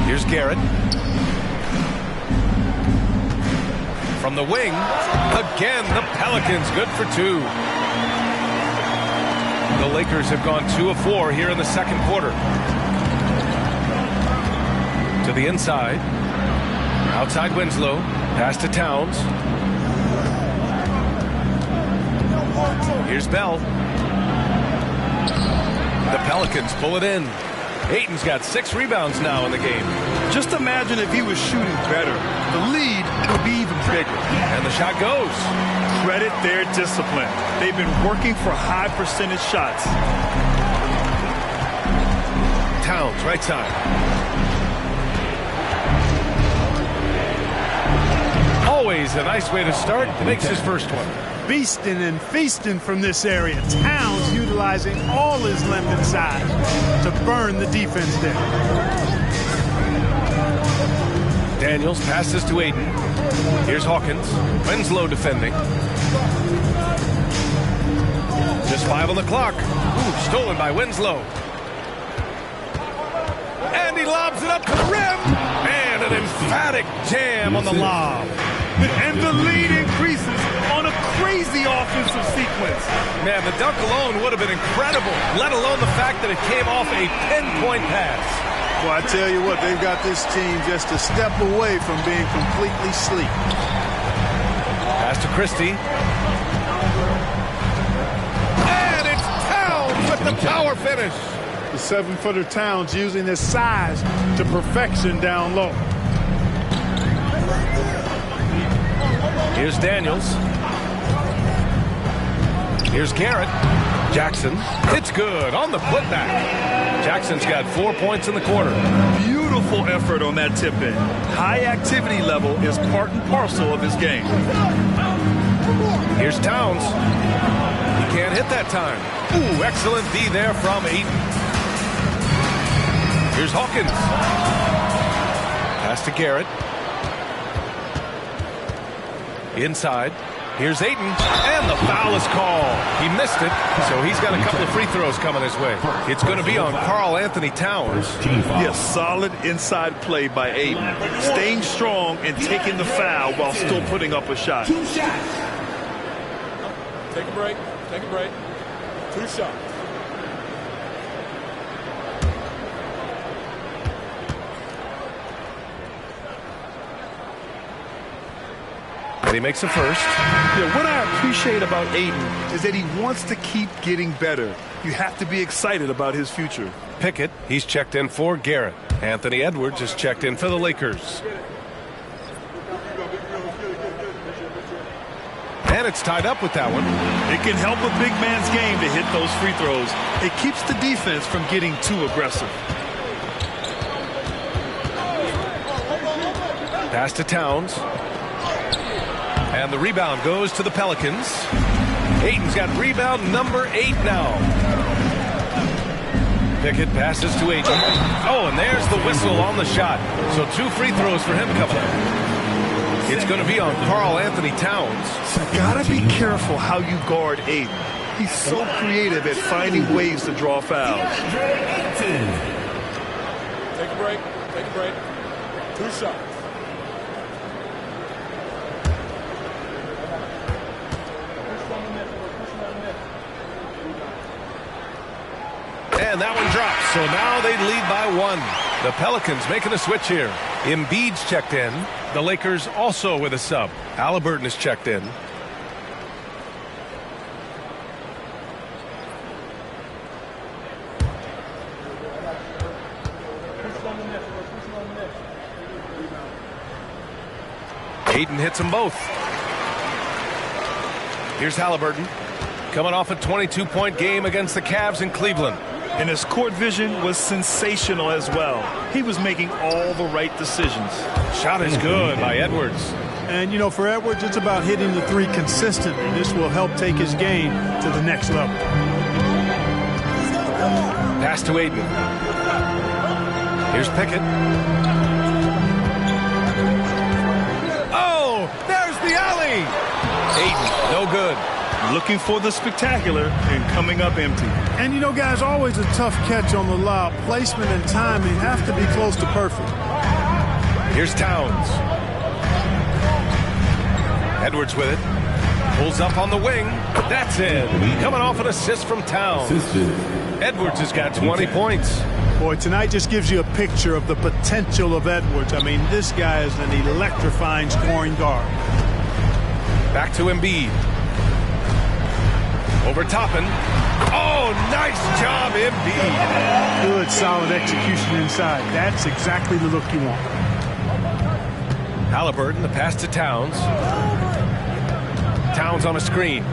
Here's Garrett. From the wing, again, the Pelicans good for 2. The Lakers have gone 2 of 4 here in the second quarter. To the inside. Outside Winslow. Pass to Towns. Here's Bell. The Pelicans pull it in. Ayton's got 6 rebounds now in the game. Just imagine if he was shooting better. The lead would be even bigger. And the shot goes. Credit their discipline. They've been working for high percentage shots. Towns, right side. Always a nice way to start. Makes his first one. Beasting and feasting from this area. Towns utilizing all his length and size to burn the defense there. Daniels passes to Ayton. Here's Hawkins. Winslow defending. Just 5 on the clock. Ooh, stolen by Winslow. And he lobs it up to the rim. And an emphatic jam on the lob. And the lead increases on a crazy offensive sequence. Man, the dunk alone would have been incredible, let alone the fact that it came off a pinpoint pass. Well, I tell you what, they've got this team just a step away from being completely sleek. Pass to Christie. And it's Towns with the power finish. The 7-footer Towns using his size to perfection down low. Here's Daniels. Here's Garrett. Jackson. It's good on the putback. Jackson's got 4 points in the quarter. Beautiful effort on that tip-in. High activity level is part and parcel of his game. Here's Towns. He can't hit that time. Ooh, excellent D there from Ayton. Here's Hawkins. Pass to Garrett. Inside. Here's Ayton. And the foul is called. He missed it, so he's got a couple of free throws coming his way. It's going to be on Karl Anthony Towns. Yes, solid inside play by Ayton. Staying strong and taking the foul while still putting up a shot. 2 shots. Take a break. Take a break. 2 shots. And he makes a first. Yeah, what I appreciate about Ayton is that he wants to keep getting better. You have to be excited about his future. Pickett, he's checked in for Garrett. Anthony Edwards is checked in for the Lakers. And it's tied up with that one. It can help a big man's game to hit those free throws. It keeps the defense from getting too aggressive. Pass to Towns. And the rebound goes to the Pelicans. Ayton's got rebound number 8 now. Pickett passes to Ayton. Oh, and there's the whistle on the shot. So 2 free throws for him coming up. It's going to be on Karl Anthony Towns. Gotta be careful how you guard Ayton. He's so creative at finding ways to draw fouls. Take a break. Take a break. 2 shots. And that one drops. So now they lead by 1. The Pelicans making a switch here. Embiid's checked in. The Lakers also with a sub. Halliburton is checked in. Ayton hits them both. Here's Halliburton. Coming off a 22-point game against the Cavs in Cleveland. And his court vision was sensational as well. He was making all the right decisions. Shot is good by Edwards. And, you know, for Edwards, it's about hitting the 3 consistently. This will help take his game to the next level. Pass to Ayton. Here's Pickett. Oh, there's the alley. Ayton, no good. Looking for the spectacular and coming up empty. And, you know, guys, always a tough catch on the lob. Placement and timing have to be close to perfect. Here's Towns. Edwards with it. Pulls up on the wing. That's in. Coming off an assist from Towns. Edwards has got 20 points. Boy, tonight just gives you a picture of the potential of Edwards. I mean, this guy is an electrifying scoring guard. Back to Embiid. Over Toppin. Oh, nice job, Embiid. Good, solid execution inside. That's exactly the look you want. Halliburton, the pass to Towns. Towns on a screen.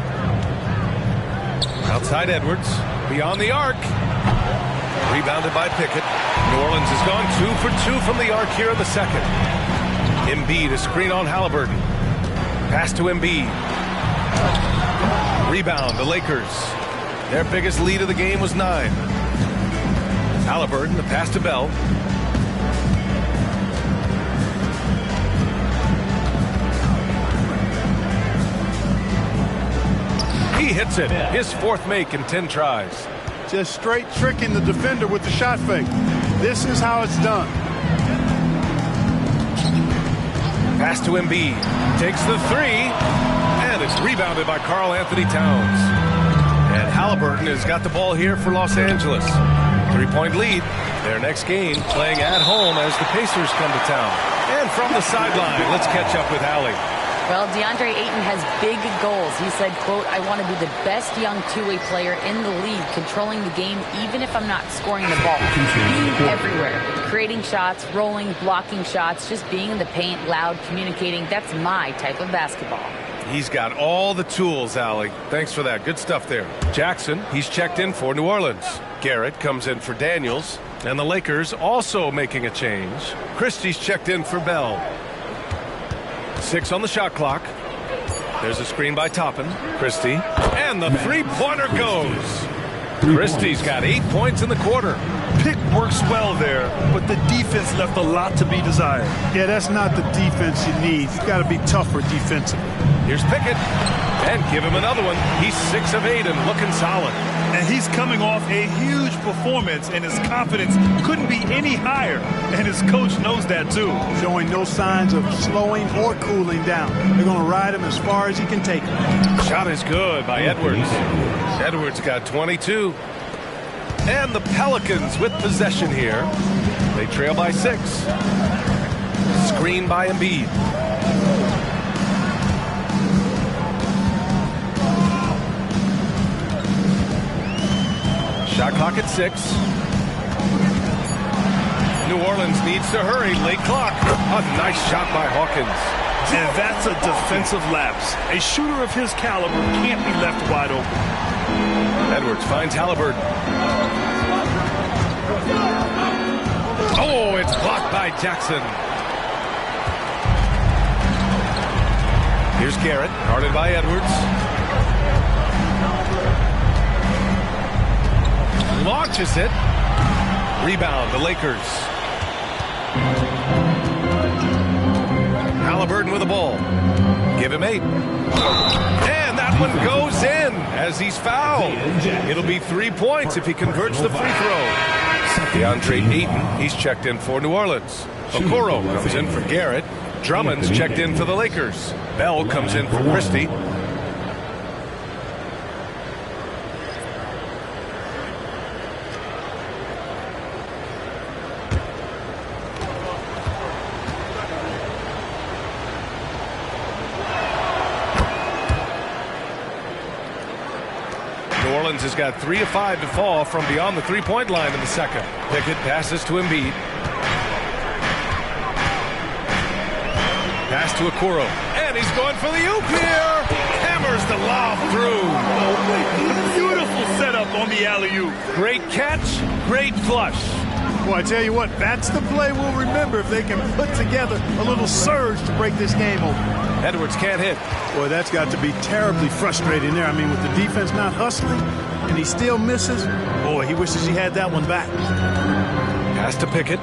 Outside Edwards. Beyond the arc. Rebounded by Pickett. New Orleans has gone 2 for 2 from the arc here in the second. Embiid, a screen on Halliburton. Pass to Embiid. Rebound, the Lakers. Their biggest lead of the game was 9. Halliburton, the pass to Bell. He hits it. His 4th make in 10 tries. Just straight tricking the defender with the shot fake. This is how it's done. Pass to Embiid. Takes the 3. And it's rebounded by Karl Anthony Towns. And Halliburton has got the ball here for Los Angeles. 3-point lead. Their next game playing at home as the Pacers come to town. And from the sideline, let's catch up with Allie. Well, DeAndre Ayton has big goals. He said, quote, I want to be the best young two-way player in the league, controlling the game even if I'm not scoring the ball. Being everywhere, creating shots, rolling, blocking shots, just being in the paint, loud, communicating. That's my type of basketball. He's got all the tools, Allie. Thanks for that. Good stuff there. Jackson, he's checked in for New Orleans. Garrett comes in for Daniels. And the Lakers also making a change. Christie's checked in for Bell. 6 on the shot clock. There's a screen by Toppin. Christie. And the 3-pointer goes. Christie's got 8 points in the quarter. Pick works well there, but the defense left a lot to be desired. Yeah, that's not the defense you need. You've got to be tougher defensively. Here's Pickett. And give him another one. He's 6 of 8 and looking solid. And he's coming off a huge performance, and his confidence couldn't be any higher. And his coach knows that, too. Showing no signs of slowing or cooling down. They're going to ride him as far as he can take him. Shot is good by Edwards. Edwards got 22. And the Pelicans with possession here. They trail by 6. Screen by Embiid. Shot clock at 6. New Orleans needs to hurry. Late clock. A nice shot by Hawkins. And that's a defensive lapse. A shooter of his caliber can't be left wide open. Edwards finds Halliburton. Oh, it's blocked by Jackson. Here's Garrett, guarded by Edwards. Launches it. Rebound, the Lakers. Halliburton with the ball. Give him 8. And that one goes in as he's fouled. It'll be 3 points if he converts the free throw. DeAndre Ayton, he's checked in for New Orleans. Okoro comes in for Garrett. Drummond's checked in for the Lakers. Bell comes in for Christie. Has got 3 of 5 to fall from beyond the 3-point line in the second. Pickett passes to Embiid. Pass to Okoro. And he's going for the oop here. Hammers the lob through. Beautiful setup on the alley-oop. Great catch, great flush. Well, I tell you what, that's the play we'll remember if they can put together a little surge to break this game open. Edwards can't hit. Boy, that's got to be terribly frustrating there. I mean, with the defense not hustling and he still misses, boy, he wishes he had that one back. Pass to Pickett.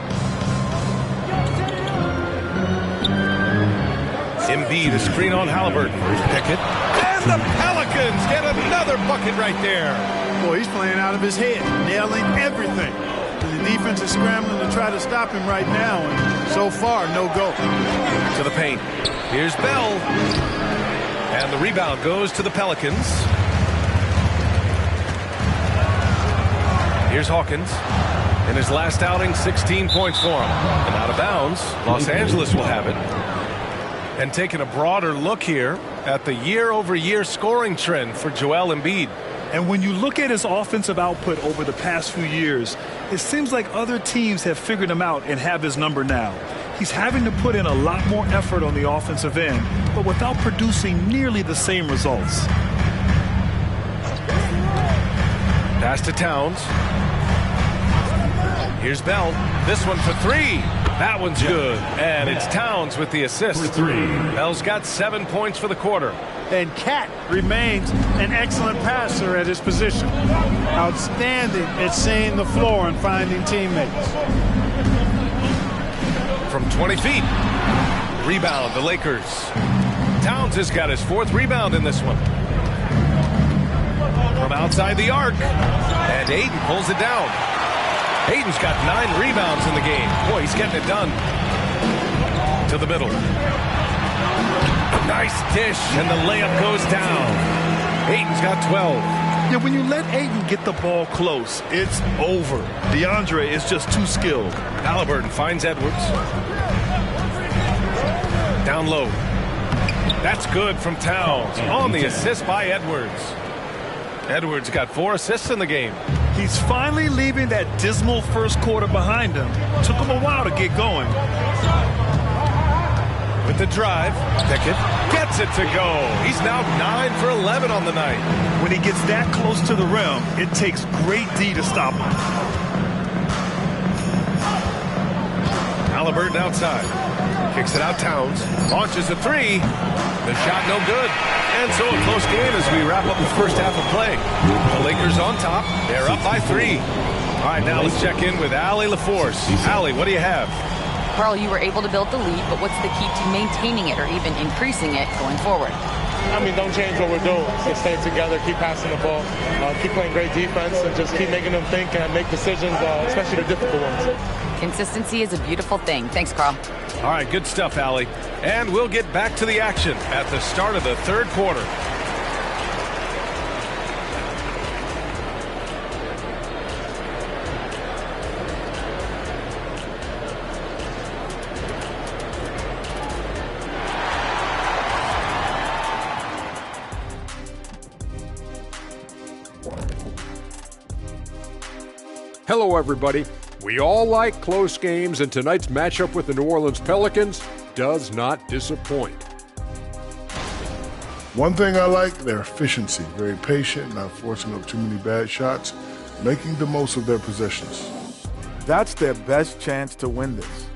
Embiid, a screen on Halliburton. Pickett. And the Pelicans get another bucket right there. Boy, he's playing out of his head, nailing everything. The defense is scrambling to try to stop him right now, and so far, no go. To the paint. Here's Bell. And the rebound goes to the Pelicans. Here's Hawkins. In his last outing, 16 points for him. And out of bounds, Los Angeles will have it. And taking a broader look here at the year-over-year scoring trend for Joel Embiid. And when you look at his offensive output over the past few years, it seems like other teams have figured him out and have his number now. He's having to put in a lot more effort on the offensive end, but without producing nearly the same results. Pass to Towns. Here's Bell. This one for three. That one's good. And it's Towns with the assist. For three. Bell's got 7 points for the quarter. And Cat remains an excellent passer at his position. Outstanding at seeing the floor and finding teammates. From 20 feet. Rebound, the Lakers. Towns has got his 4th rebound in this one. From outside the arc. And Ayton pulls it down. Ayton's got 9 rebounds in the game. Boy, he's getting it done. To the middle. Nice dish, and the layup goes down. Ayton's got 12. Yeah, when you let Ayton get the ball close, it's over. DeAndre is just too skilled. Halliburton finds Edwards. Down low. That's good from Towns. On the assist by Edwards. Edwards got 4 assists in the game. He's finally leaving that dismal first quarter behind him. Took him a while to get going. With the drive, Pickett gets it to go. He's now 9 for 11 on the night. When he gets that close to the rim, it takes great D to stop him. Halliburton outside. Kicks it out Towns. Launches a 3. The shot no good. And so a close game as we wrap up the first half of play. The Lakers on top. They're up by 3. All right, now let's check in with Allie LaForce. Allie, what do you have? Carl, you were able to build the lead, but what's the key to maintaining it or even increasing it going forward? I mean, don't change what we're doing. Just stay together, keep passing the ball, keep playing great defense, and just keep making them think and make decisions, especially the difficult ones. Consistency is a beautiful thing. Thanks, Carl. All right, good stuff, Allie. And we'll get back to the action at the start of the third quarter. Hello, everybody. We all like close games, and tonight's matchup with the New Orleans Pelicans does not disappoint. One thing I like, their efficiency. Very patient, not forcing up too many bad shots, making the most of their possessions. That's their best chance to win this.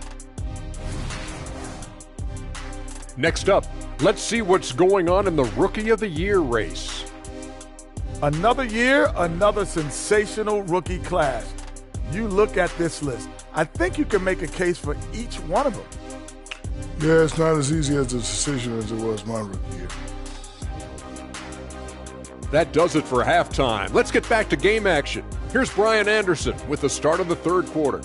Next up, let's see what's going on in the Rookie of the Year race. Another year, another sensational rookie class. You look at this list. I think you can make a case for each one of them. Yeah, it's not as easy as a decision as it was my rookie year. That does it for halftime. Let's get back to game action. Here's Brian Anderson with the start of the third quarter.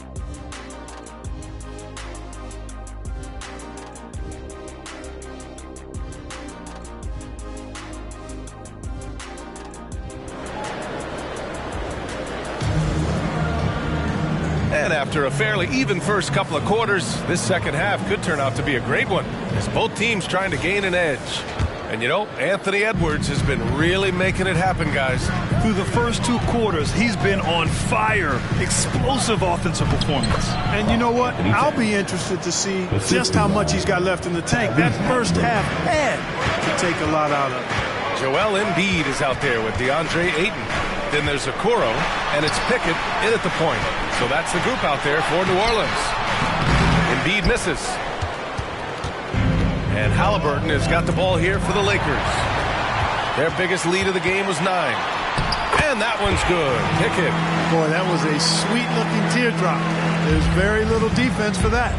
And after a fairly even first couple of quarters, this second half could turn out to be a great one as both teams trying to gain an edge. And you know, Anthony Edwards has been really making it happen, guys. Through the first 2 quarters, he's been on fire. Explosive offensive performance. And you know what? I'll be interested to see just how much he's got left in the tank. That first half had to take a lot out of it. Joel Embiid is out there with DeAndre Ayton. Then there's Okoro, and it's Pickett in at the point. So that's the group out there for New Orleans. Embiid misses. And Halliburton has got the ball here for the Lakers. Their biggest lead of the game was 9. And that one's good. Pickett. Boy, that was a sweet-looking teardrop. There's very little defense for that.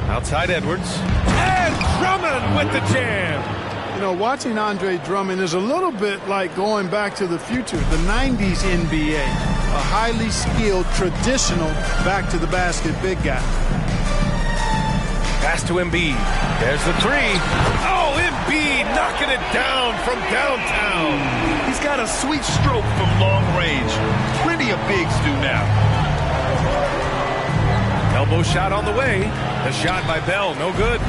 Outside Edwards. And Drummond with the jam. You know, watching Andre Drummond is a little bit like going back to the future, the 90s NBA. A highly skilled, traditional, back-to-the-basket big guy. Pass to Embiid. There's the three. Oh, Embiid knocking it down from downtown. He's got a sweet stroke from long range. Plenty of bigs do now. Elbow shot on the way. The shot by Bell, no good.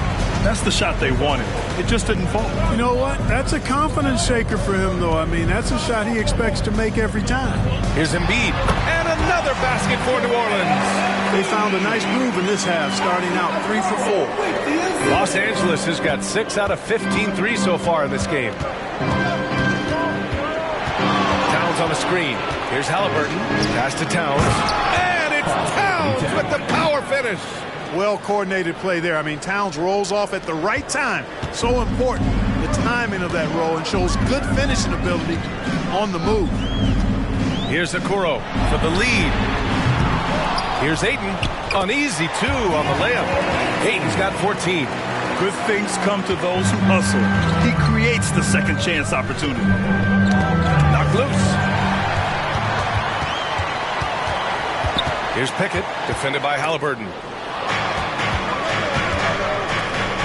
That's the shot they wanted. It just didn't fall. You know what? That's a confidence shaker for him, though. I mean, that's a shot he expects to make every time. Here's Embiid. And another basket for New Orleans. They found a nice groove in this half, starting out 3 for 4. Los Angeles has got 6 out of 15 threes so far in this game. Towns on the screen. Here's Halliburton. Pass to Towns. And it's Towns with the power finish. Well-coordinated play there. I mean, Towns rolls off at the right time. So important, the timing of that roll, and shows good finishing ability on the move. Here's Okoro for the lead. Here's Ayton. An easy 2 on the layup. Ayton's got 14. Good things come to those who hustle. He creates the second chance opportunity. Knocked loose. Here's Pickett, defended by Halliburton.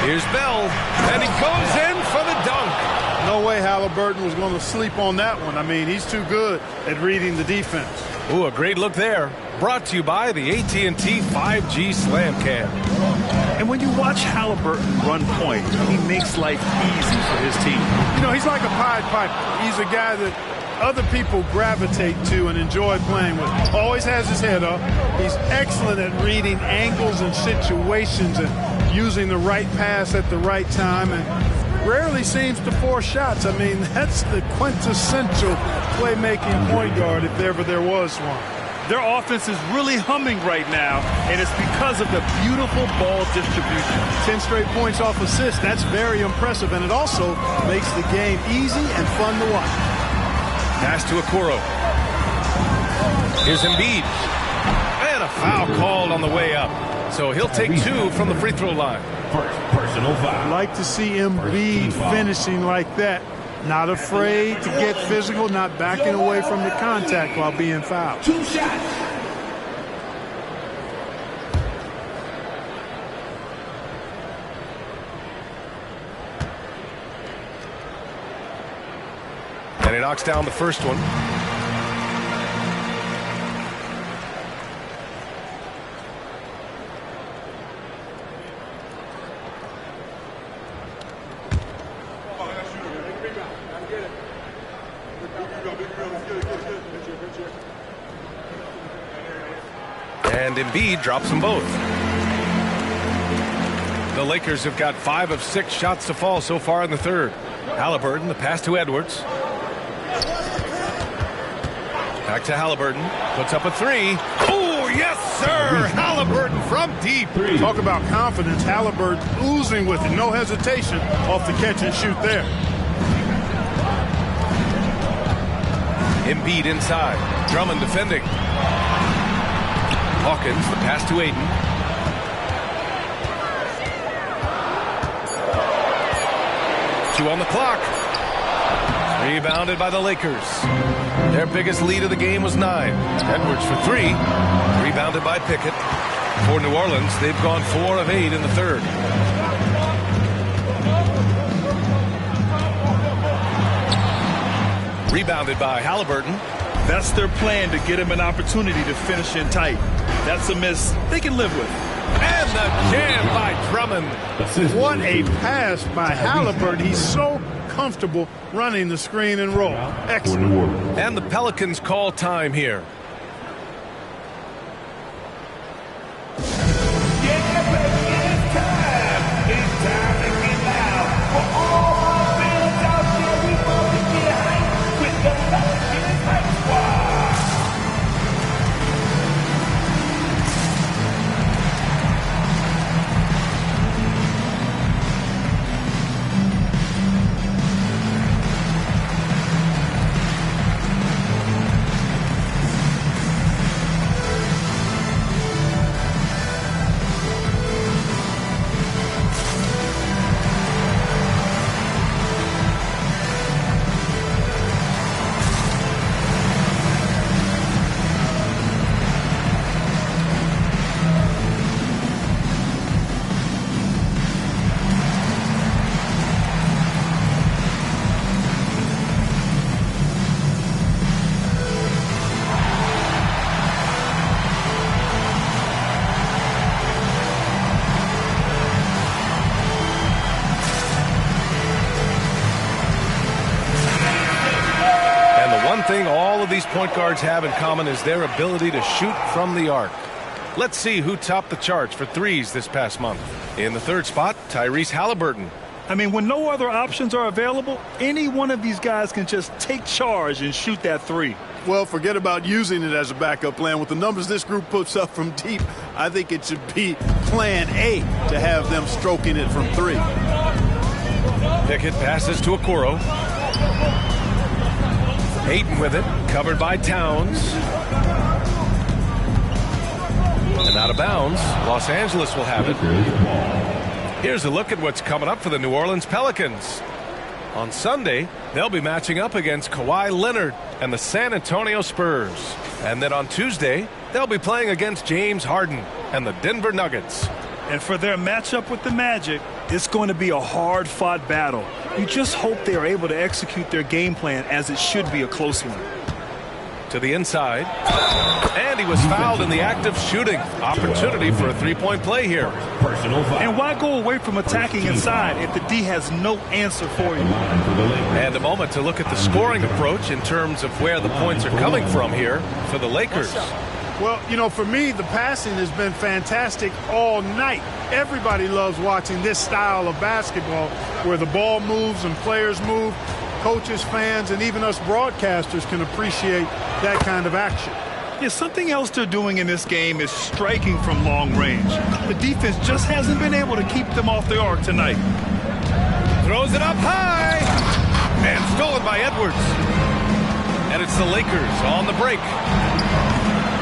Here's Bell, and he goes in for the dunk. No way Halliburton was going to sleep on that one. I mean, he's too good at reading the defense. Ooh, a great look there. Brought to you by the AT&T 5G Slam Cam. And when you watch Halliburton run point, he makes life easy for his team. You know, he's like a Pied Piper. He's a guy that other people gravitate to and enjoy playing with. Always has his head up. He's excellent at reading angles and situations and using the right pass at the right time, and rarely seems to force shots. I mean, that's the quintessential playmaking point guard if ever there was one. Their offense is really humming right now, and it's because of the beautiful ball distribution. 10 straight points off assists. That's very impressive, and it also makes the game easy and fun to watch. Pass to Okoro. Here's Embiid. And a foul called on the way up. So he'll take 2 from the free throw line. First personal foul. I'd like to see Embiid finishing like that. Not afraid to get physical, not backing away from the contact while being fouled. 2 shots. And he knocks down the first one. And Embiid drops them both. The Lakers have got 5 of 6 shots to fall so far in the third. Halliburton, the pass to Edwards. Back to Halliburton. Puts up a 3. Oh, yes, sir! Halliburton from deep. Talk about confidence. Halliburton oozing with it. No hesitation off the catch and shoot there. Embiid inside. Drummond defending. Hawkins, the pass to Ayton. Two on the clock. Rebounded by the Lakers. Their biggest lead of the game was 9. Edwards for 3. Rebounded by Pickett. For New Orleans, they've gone 4 of 8 in the third. Rebounded by Halliburton. That's their plan, to get him an opportunity to finish in tight. That's a miss they can live with. And the jam by Drummond. What a pass by Halliburton. He's so comfortable running the screen and roll. Excellent. And the Pelicans call time here. thing all of these point guards have in common is their ability to shoot from the arc. Let's see who topped the charts for threes this past month. In the third spot, Tyrese Halliburton. I mean, when no other options are available, any one of these guys can just take charge and shoot that three. Well, forget about using it as a backup plan. With the numbers this group puts up from deep, I think it should be plan A to have them stroking it from three. Pickett passes to Okoro. Ayton with it, covered by Towns. And out of bounds, Los Angeles will have it. Here's a look at what's coming up for the New Orleans Pelicans. On Sunday, they'll be matching up against Kawhi Leonard and the San Antonio Spurs. And then on Tuesday, they'll be playing against James Harden and the Denver Nuggets. And for their matchup with the Magic, it's going to be a hard-fought battle. You just hope they are able to execute their game plan as it should be a close one. To the inside. And he was fouled in the act of shooting. Opportunity for a three-point play here. And why go away from attacking inside if the D has no answer for you? And a moment to look at the scoring approach in terms of where the points are coming from here for the Lakers. Well, you know, for me, the passing has been fantastic all night. Everybody loves watching this style of basketball where the ball moves and players move. Coaches, fans, and even us broadcasters can appreciate that kind of action. Yeah, something else they're doing in this game is striking from long range. The defense just hasn't been able to keep them off the arc tonight. Throws it up high. And stolen by Edwards. And it's the Lakers on the break.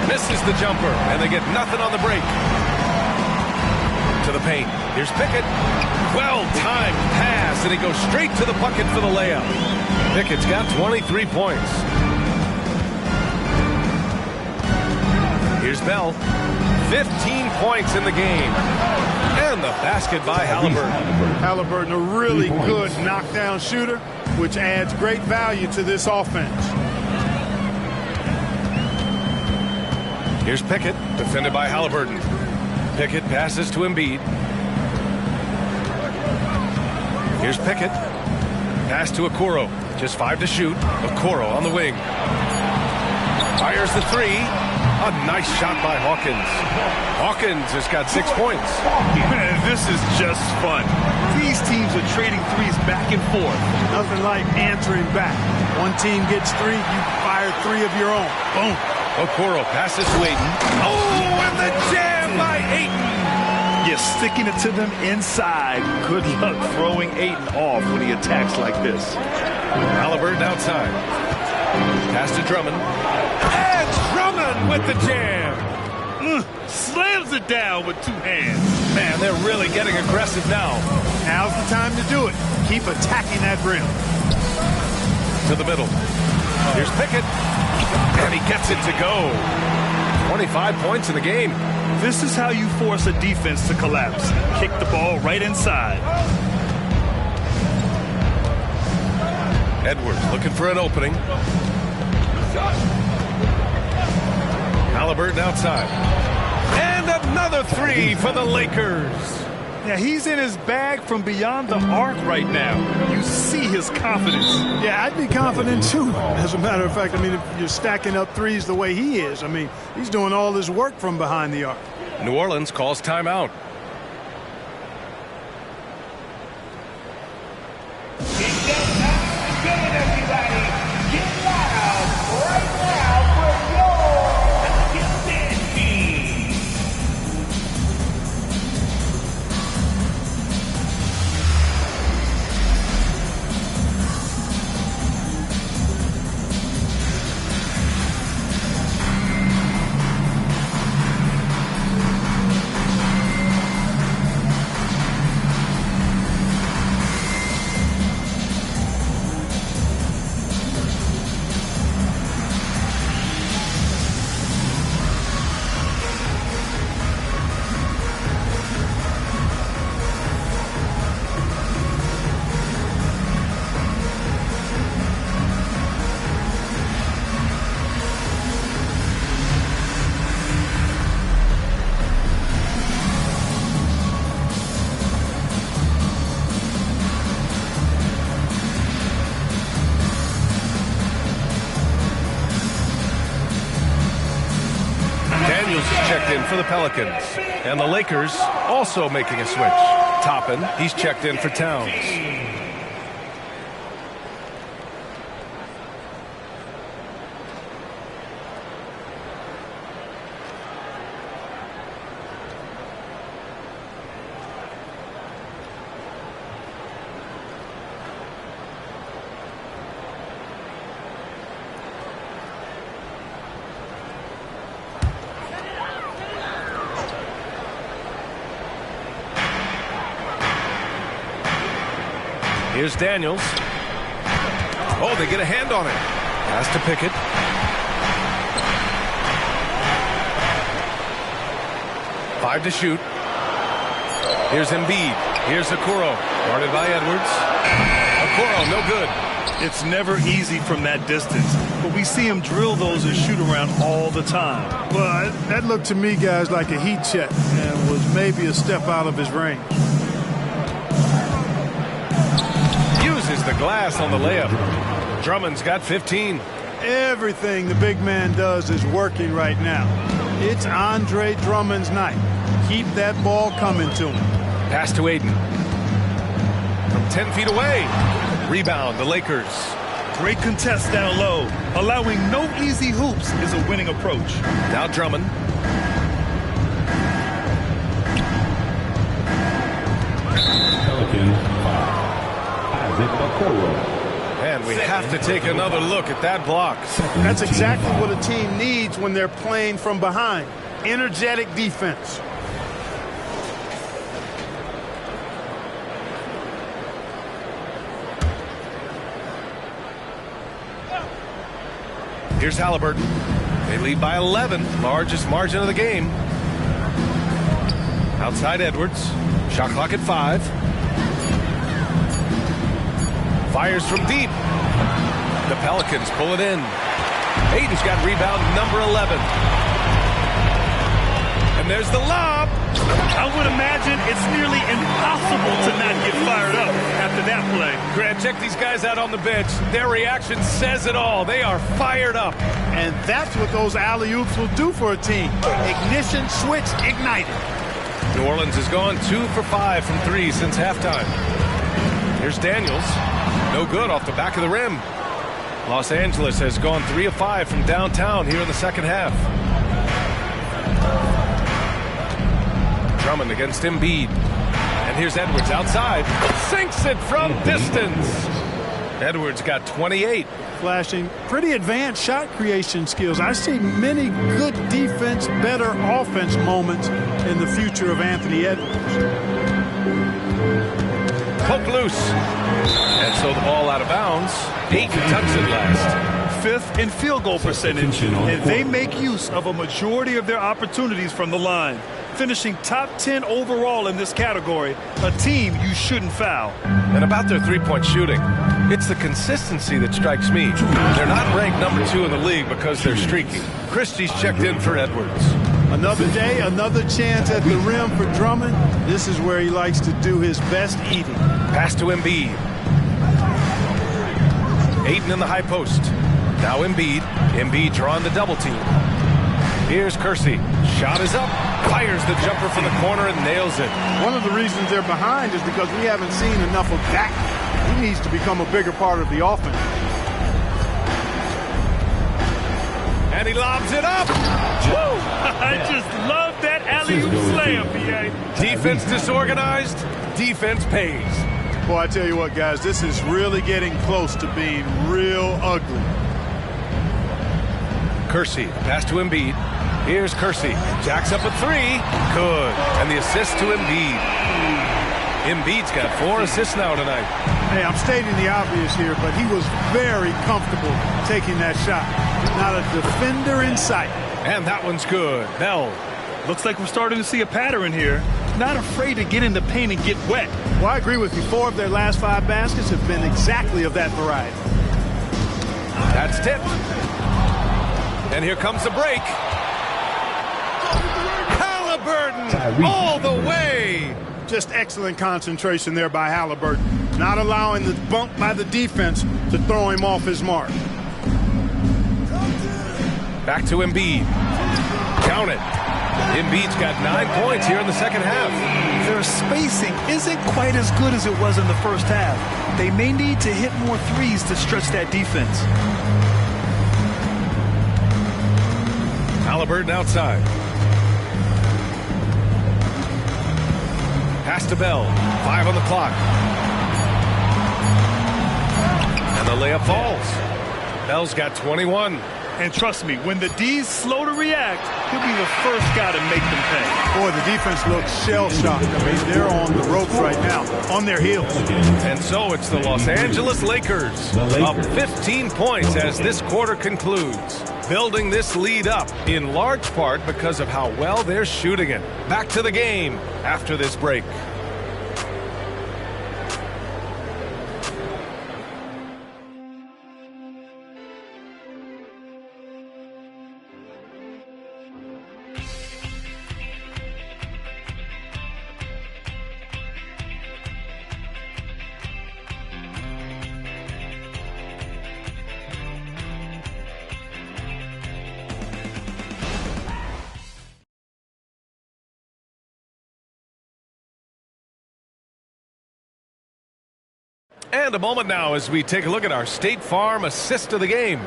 Misses the jumper, and they get nothing on the break. To the paint. Here's Pickett. Well-timed pass, and he goes straight to the bucket for the layup. Pickett's got 23 points. Here's Bell. 15 points in the game. And the basket by Halliburton. Halliburton, a really good knockdown shooter, which adds great value to this offense. Here's Pickett, defended by Halliburton. Pickett passes to Embiid. Here's Pickett. Pass to Okoro. Just 5 to shoot. Okoro on the wing. Fires the three. A nice shot by Hawkins. Hawkins has got 6 points. Man, this is just fun. These teams are trading threes back and forth. Nothing like answering back. One team gets 3, you fire 3 of your own. Boom. Okoro passes to Ayton. Oh, and the jam by Ayton. You're sticking it to them inside. Good luck throwing Ayton off when he attacks like this. Halliburton outside. Pass to Drummond. And Drummond with the jam. Slams it down with 2 hands. Man, they're really getting aggressive now. Now's the time to do it. Keep attacking that rim. To the middle. Here's Pickett. And he gets it to go. 25 points in the game. This is how you force a defense to collapse. Kick the ball right inside. Edwards looking for an opening. Halliburton outside. And another 3 for the Lakers. Yeah, he's in his bag from beyond the arc right now. You see his confidence. Yeah, I'd be confident too. As a matter of fact, I mean, if you're stacking up threes the way he is, I mean, he's doing all his work from behind the arc. New Orleans calls timeout. in for the Pelicans. And the Lakers also making a switch. Toppin, he's checked in for Towns. Here's Daniels. Oh, they get a hand on it. Pass to Pickett. Five to shoot. Here's Embiid. Here's Okoro. Guarded by Edwards. Okoro, no good. It's never easy from that distance, but we see him drill those and shoot around all the time. Well, that looked to me, guys, like a heat check and was maybe a step out of his range. Uses the glass on the layup. Drummond's got 15. Everything the big man does is working right now. It's Andre Drummond's night. Keep that ball coming to him. Pass to Aiden. From 10 feet away. Rebound, the Lakers. Great contest down low. Allowing no easy hoops is a winning approach. Now Drummond. Pelicans foul. And we have to take another look at that block. That's exactly what a team needs when they're playing from behind. Energetic defense. Here's Halliburton. They lead by 11, largest margin of the game. Outside Edwards. Shot clock at 5. Fires from deep. The Pelicans pull it in. Aiden's got rebound number 11. And there's the lob. I would imagine it's nearly impossible to not get fired up after that play. Grant, check these guys out on the bench. Their reaction says it all. They are fired up. And that's what those alley-oops will do for a team. Ignition switch ignited. New Orleans has gone 2 for 5 from 3 since halftime. Here's Daniels. No good off the back of the rim. Los Angeles has gone 3 of 5 from downtown here in the second half. Drummond against Embiid. And here's Edwards outside. Sinks it from distance. Edwards got 28. Flashing pretty advanced shot creation skills. I see many good defense, better offense moments in the future of Anthony Edwards. Poke loose. And so the ball out of bounds. Ayton tucks it last. 5th in field goal percentage, and they make use of a majority of their opportunities from the line. Finishing top 10 overall in this category, a team you shouldn't foul. And about their three-point shooting, it's the consistency that strikes me. They're not ranked number 2 in the league because they're streaky. Christie's checked in for Edwards. Another day, another chance at the rim for Drummond. This is where he likes to do his best eating. Pass to Embiid. Ayton in the high post. Now Embiid. Embiid drawing the double team. Here's Kersey. Shot is up. Fires the jumper from the corner and nails it. One of the reasons they're behind is because we haven't seen enough of that. He needs to become a bigger part of the offense. And he lobs it up. Woo! I just love that alley-oop slam, PA. Defense disorganized. Defense pays. Boy, I tell you what, guys, this is really getting close to being real ugly. Kersey, pass to Embiid. Here's Kersey. Jacks up a 3. Good. And the assist to Embiid. Embiid's got 4 assists now tonight. Hey, I'm stating the obvious here, but he was very comfortable taking that shot. Not a defender in sight. And that one's good. Bell. Looks like we're starting to see a pattern here. Not afraid to get in the paint and get wet. Well, I agree with you. 4 of their last 5 baskets have been exactly of that variety. That's tipped. And here comes the break. Halliburton all the way. Just excellent concentration there by Halliburton. Not allowing the bump by the defense to throw him off his mark. Back to Embiid. Count it. Embiid's got 9 points here in the second half. Their spacing isn't quite as good as it was in the first half. They may need to hit more threes to stretch that defense. Halliburton outside. Pass to Bell. 5 on the clock. And the layup falls. Bell's got 21. And trust me, when the D's slow to react, he'll be the first guy to make them pay. Boy, the defense looks shell-shocked. I mean, they're on the ropes right now, on their heels. And so it's the Los Angeles Lakers up 15 points as this quarter concludes, building this lead up in large part because of how well they're shooting it. Back to the game after this break. And a moment now as we take a look at our State Farm assist of the game.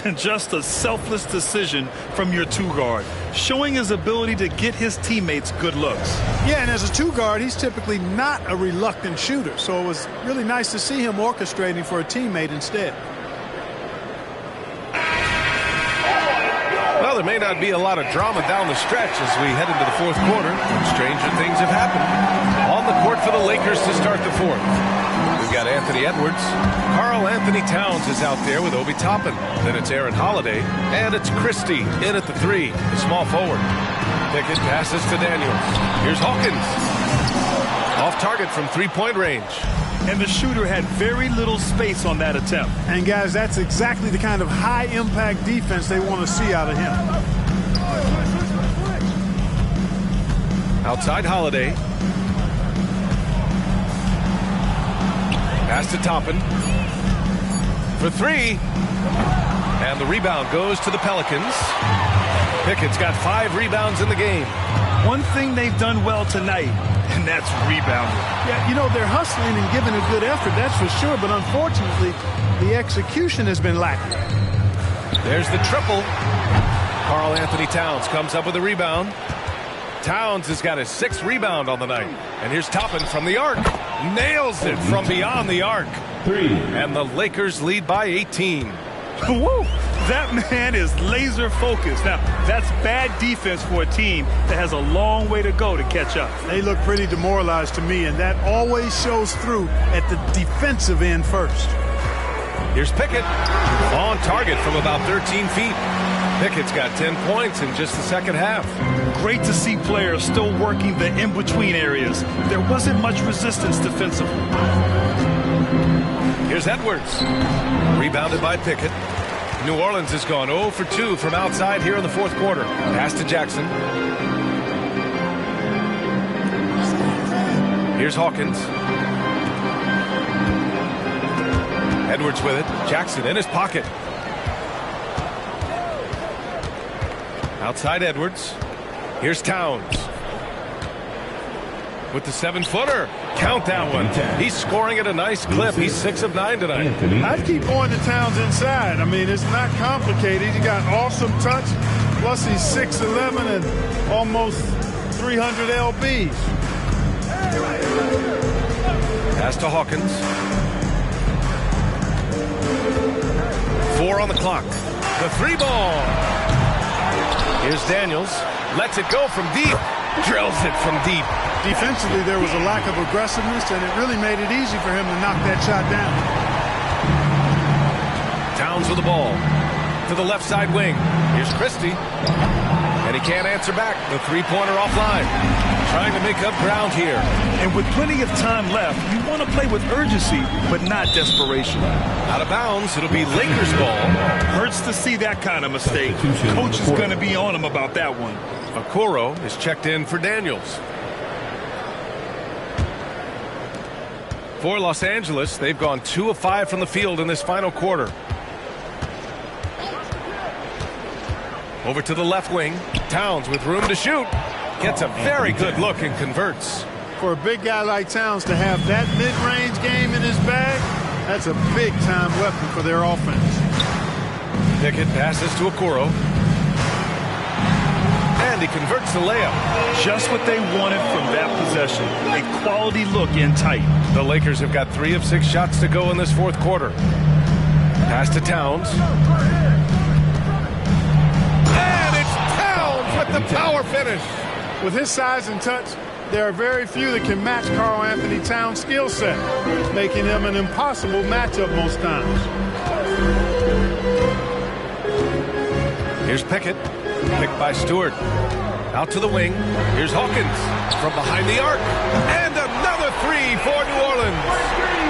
And just a selfless decision from your two-guard, showing his ability to get his teammates good looks. Yeah, and as a two-guard, he's typically not a reluctant shooter, so it was really nice to see him orchestrating for a teammate instead. Well, there may not be a lot of drama down the stretch as we head into the fourth quarter. Stranger things have happened. On the court for the Lakers to start the fourth. We've got Anthony Edwards. Karl Anthony Towns is out there with Obi Toppin. Then it's Aaron Holiday. And it's Christie in at the 3, the small forward. Pickett passes to Daniels. Here's Hawkins. Off target from three-point range. And the shooter had very little space on that attempt. And guys, that's exactly the kind of high-impact defense they want to see out of him. Outside Holiday. Pass to Toppin. For 3. And the rebound goes to the Pelicans. Pickett's got 5 rebounds in the game. One thing they've done well tonight, and that's rebounding. Yeah, you know, they're hustling and giving a good effort, that's for sure, but unfortunately, the execution has been lacking. There's the triple. Karl Anthony Towns comes up with a rebound. Towns has got his 6th rebound on the night. And here's Toppin from the arc. Nails it from beyond the arc. 3. And the Lakers lead by 18. Woo! That man is laser focused. Now, that's bad defense for a team that has a long way to go to catch up. They look pretty demoralized to me, and that always shows through at the defensive end first. Here's Pickett on target from about 13 feet. Pickett's got 10 points in just the second half. Great to see players still working the in-between areas. There wasn't much resistance defensively. Here's Edwards. Rebounded by Pickett. New Orleans has gone 0 for 2 from outside here in the fourth quarter. Pass to Jackson. Here's Hawkins. Edwards with it. Jackson in his pocket. Outside Edwards. Here's Towns. With the 7-footer. Count that one. He's scoring at a nice clip. He's 6 of 9 tonight. I'd keep going to Towns inside. I mean, it's not complicated. He got awesome touch. Plus, he's 6'11" and almost 300 lbs. Pass to Hawkins. 4 on the clock. The 3-ball. Here's Daniels. Lets it go from deep. Drills it from deep. Defensively, there was a lack of aggressiveness, and it really made it easy for him to knock that shot down. Towns with the ball. To the left side wing. Here's Christie. And he can't answer back. The three-pointer offline. Trying to make up ground here. And with plenty of time left, you want to play with urgency, but not desperation. Out of bounds. It'll be Lakers ball. Hurts to see that kind of mistake. Coach is going to be on him about that one. Okoro is checked in for Daniels. For Los Angeles, they've gone 2 of 5 from the field in this final quarter. Over to the left wing. Towns with room to shoot. Gets a very good look and converts. For a big guy like Towns to have that mid-range game in his bag, that's a big-time weapon for their offense. Pickett passes to Okoro. And he converts the layup. Just what they wanted from that possession. A quality look in tight. The Lakers have got 3 of 6 shots to go in this fourth quarter. Pass to Towns. And it's Towns with the power finish. With his size and touch, there are very few that can match Karl Anthony Towns' skill set, making him an impossible matchup most times. Here's Pickett. Picked by Stewart. Out to the wing. Here's Hawkins from behind the arc. And another 3 for New Orleans.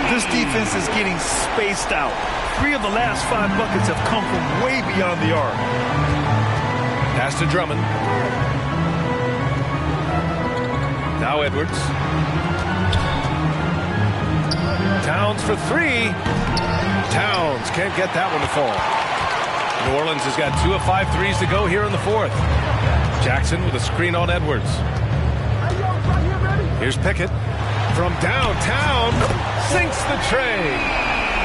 This defense is getting spaced out. 3 of the last 5 buckets have come from way beyond the arc. Pass to Drummond. Now Edwards. Towns for 3. Towns can't get that one to fall. New Orleans has got 2 of 5 threes to go here in the fourth. Jackson with a screen on Edwards. Here's Pickett. From downtown, sinks the tray.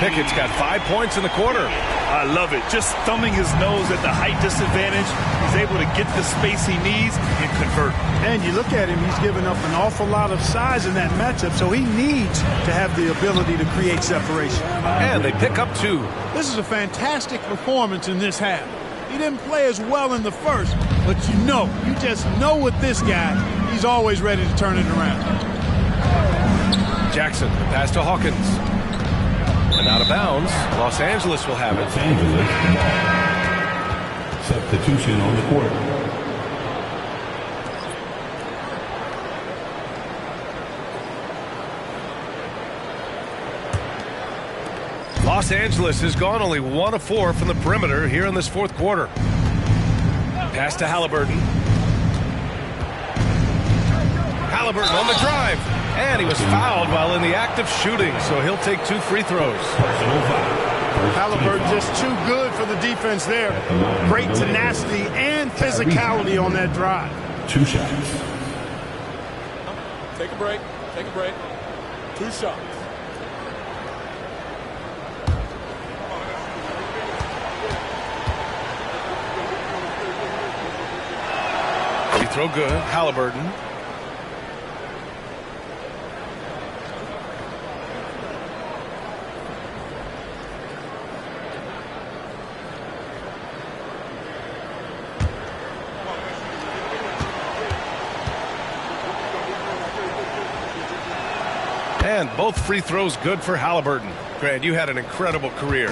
Pickett's got 5 points in the quarter. I love it. Just thumbing his nose at the height disadvantage. He's able to get the space he needs and convert. And you look at him, he's given up an awful lot of size in that matchup, so he needs to have the ability to create separation. And they pick up 2. This is a fantastic performance in this half. He didn't play as well in the first, but you just know with this guy, he's always ready to turn it around. Jackson, pass to Hawkins. And out of bounds, Los Angeles will have it. Los Angeles. Substitution on the court. Los Angeles has gone only 1 of 4 from the perimeter here in this fourth quarter. Pass to Halliburton. Halliburton on the drive. And he was fouled while in the act of shooting, so he'll take 2 free throws. Halliburton just too good for the defense there. Great tenacity and physicality on that drive. 2 shots. Take a break. Take a break. 2 shots. Free throw good. Halliburton. And both free throws good for Halliburton. Grant, you had an incredible career.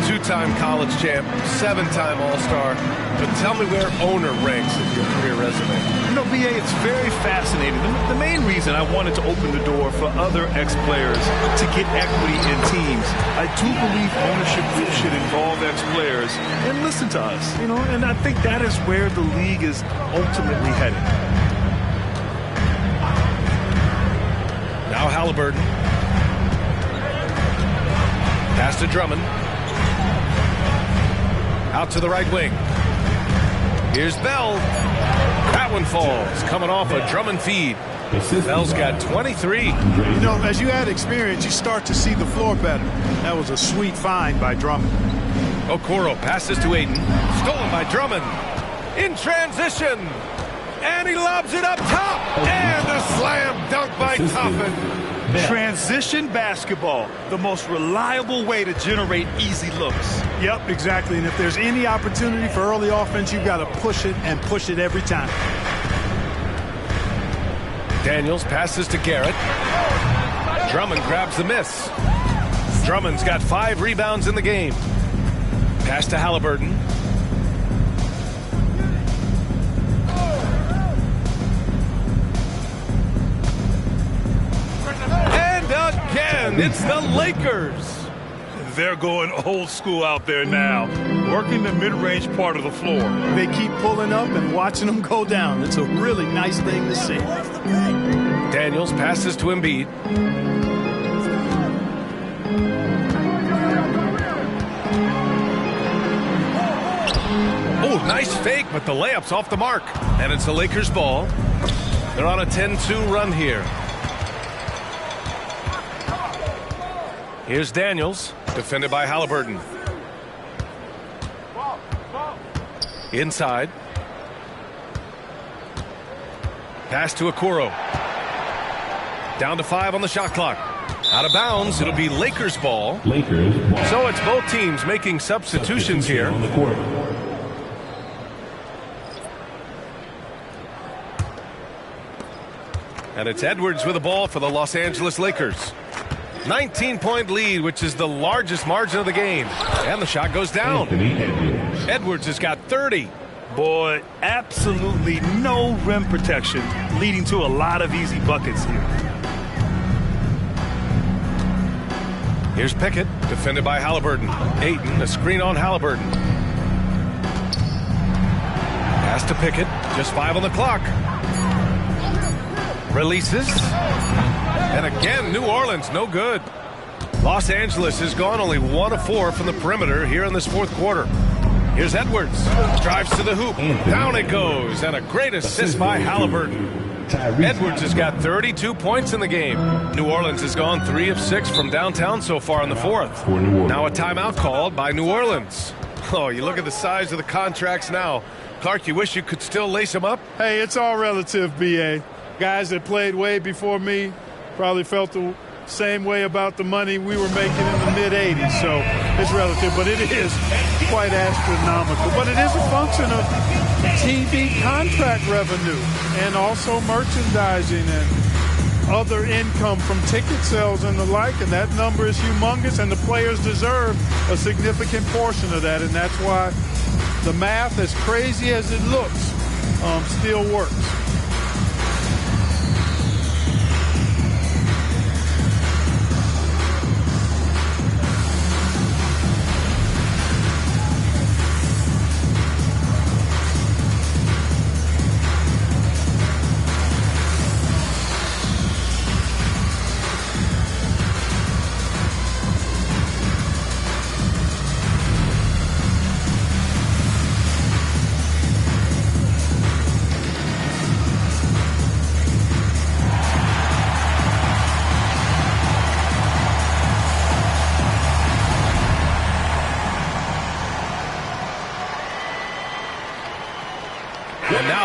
2-time college champ, 7-time All-Star. But tell me where owner ranks in your career resume. You know, B.A., it's very fascinating. The main reason I wanted to open the door for other ex-players to get equity in teams. I do believe ownership groups should involve ex-players and listen to us, and I think that is where the league is ultimately headed. Now Halliburton. Pass to Drummond. Out to the right wing. Here's Bell. That one falls. Coming off a Drummond feed. Bell's got 23. As you add experience, you start to see the floor better. That was a sweet find by Drummond. Okoro passes to Aiden. Stolen by Drummond. In transition. And he lobs it up top. And a slam dunk by Toppin. Transition basketball, the most reliable way to generate easy looks. Yep, exactly. And if there's any opportunity for early offense, you've got to push it and push it every time. Daniels passes to Garrett. Drummond grabs the miss. Drummond's got 5 rebounds in the game. Pass to Halliburton. Again, it's the Lakers. They're going old school out there now, working the mid-range part of the floor. They keep pulling up and watching them go down. It's a really nice thing to see. Daniels passes to Embiid. Oh, Nice fake, but the layup's off the mark. And it's the Lakers ball. They're on a 10-2 run here. Here's Daniels, defended by Halliburton. Inside. Pass to Okoro. Down to 5 on the shot clock. Out of bounds. It'll be Lakers ball. Lakers ball. So it's both teams making substitutions here. On the court. And it's Edwards with the ball for the Los Angeles Lakers. 19-point lead, which is the largest margin of the game. And the shot goes down. Edwards has got 30. Boy, absolutely no rim protection, leading to a lot of easy buckets here. Here's Pickett, defended by Halliburton. Ayton, a screen on Halliburton. Pass to Pickett, just 5 on the clock. Releases. And again, New Orleans, no good. Los Angeles has gone only 1 of 4 from the perimeter here in this fourth quarter. Here's Edwards. Drives to the hoop. Down it goes. And a great assist by Halliburton. Edwards has got 32 points in the game. New Orleans has gone 3 of 6 from downtown so far in the fourth. Now a timeout called by New Orleans. Oh, you look at the size of the contracts now. Clark, you wish you could still lace them up? Hey, it's all relative, B.A. Guys that played way before me probably felt the same way about the money we were making in the mid-'80s. So it's relative, but it is quite astronomical. But it is a function of TV contract revenue and also merchandising and other income from ticket sales and the like. And that number is humongous, and the players deserve a significant portion of that. And that's why the math, as crazy as it looks, still works.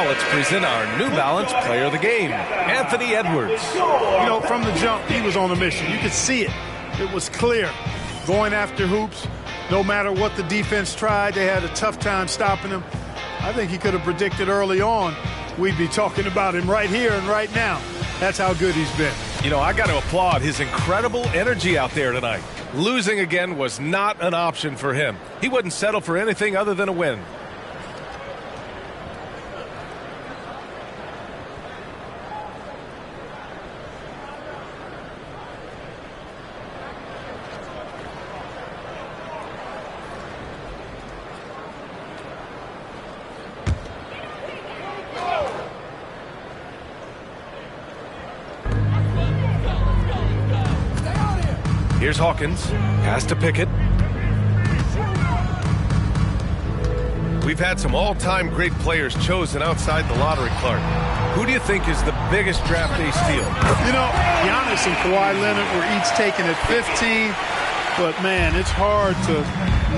Let's present our New Balance player of the game, Anthony Edwards. You know, from the jump, he was on a mission. You could see it. It was clear. Going after hoops, no matter what the defense tried, they had a tough time stopping him. I think he could have predicted early on we'd be talking about him right here and right now. That's how good he's been. You know, I got to applaud his incredible energy out there tonight. Losing again was not an option for him. He wouldn't settle for anything other than a win. Here's Hawkins. Pass to Pickett. We've had some all-time great players chosen outside the lottery, Clark. Who do you think is the biggest draft day steal? You know, Giannis and Kawhi Leonard were each taken at 15. But, man, it's hard to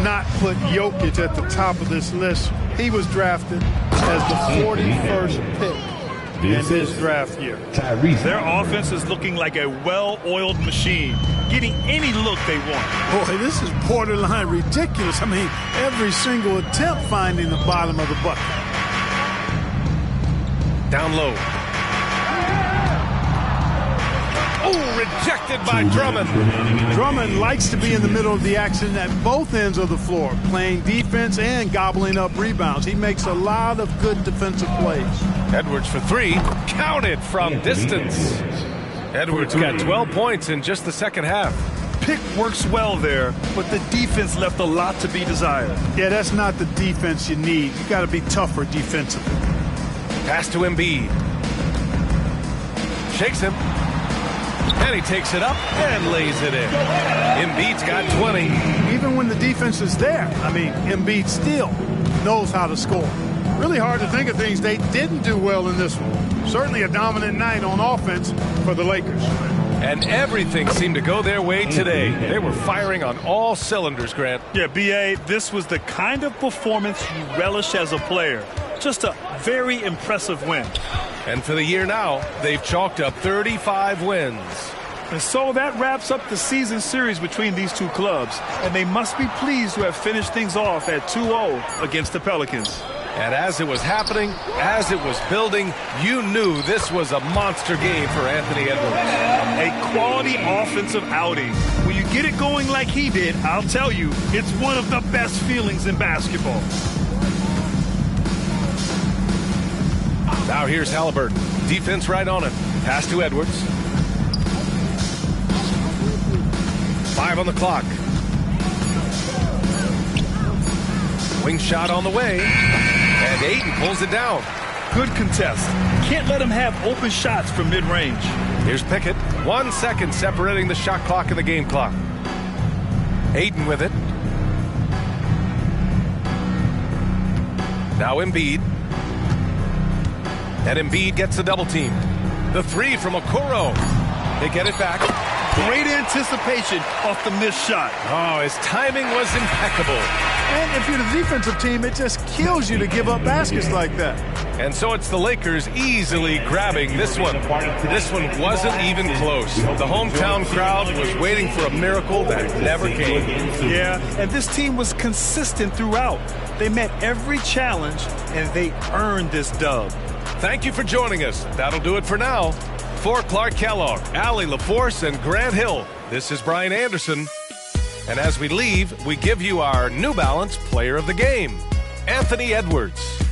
not put Jokic at the top of this list. He was drafted as the 41st pick in this draft year. Their offense is looking like a well-oiled machine, getting any look they want. Boy, this is borderline ridiculous. I mean, every single attempt finding the bottom of the bucket. Down low. Oh, rejected by Drummond. Drummond likes to be in the middle of the action at both ends of the floor, playing defense and gobbling up rebounds. He makes a lot of good defensive plays. Edwards for three. Counted from distance. Edwards got 12 points in just the second half. Pick works well there, but the defense left a lot to be desired. Yeah, that's not the defense you need. You got to be tougher defensively. Pass to Embiid. Shakes him. And he takes it up and lays it in. Embiid's got 20. Even when the defense defense is there. I mean, Embiid still knows how to score. Really hard to think of things they didn't do well in this one. Certainly a dominant night on offense for the Lakers. And everything seemed to go their way today. They were firing on all cylinders, Grant. Yeah, B.A., this was the kind of performance you relish as a player. Just a very impressive win. And for the year now, they've chalked up 35 wins. And so that wraps up the season series between these two clubs. And they must be pleased to have finished things off at 2-0 against the Pelicans. And as it was happening, as it was building, you knew this was a monster game for Anthony Edwards. A quality offensive outing. When you get it going like he did, I'll tell you, it's one of the best feelings in basketball. Now here's Halliburton. Defense right on it. Pass to Edwards. 5 on the clock. Wing shot on the way. And Ayton pulls it down. Good contest. Can't let him have open shots from mid-range. Here's Pickett. 1 second separating the shot clock and the game clock. Ayton with it. Now Embiid. And Embiid gets the double team. The three from Okoro. They get it back. Great anticipation off the missed shot. Oh, his timing was impeccable. And if you're the defensive team, it just kills you to give up baskets like that. And so it's the Lakers easily grabbing this one. This one wasn't even close. The hometown crowd was waiting for a miracle that never came. Yeah, and this team was consistent throughout. They met every challenge, and they earned this dub. Thank you for joining us. That'll do it for now. For Clark Kellogg, Allie LaForce, and Grant Hill, this is Brian Anderson. And as we leave, we give you our New Balance Player of the Game, Anthony Edwards.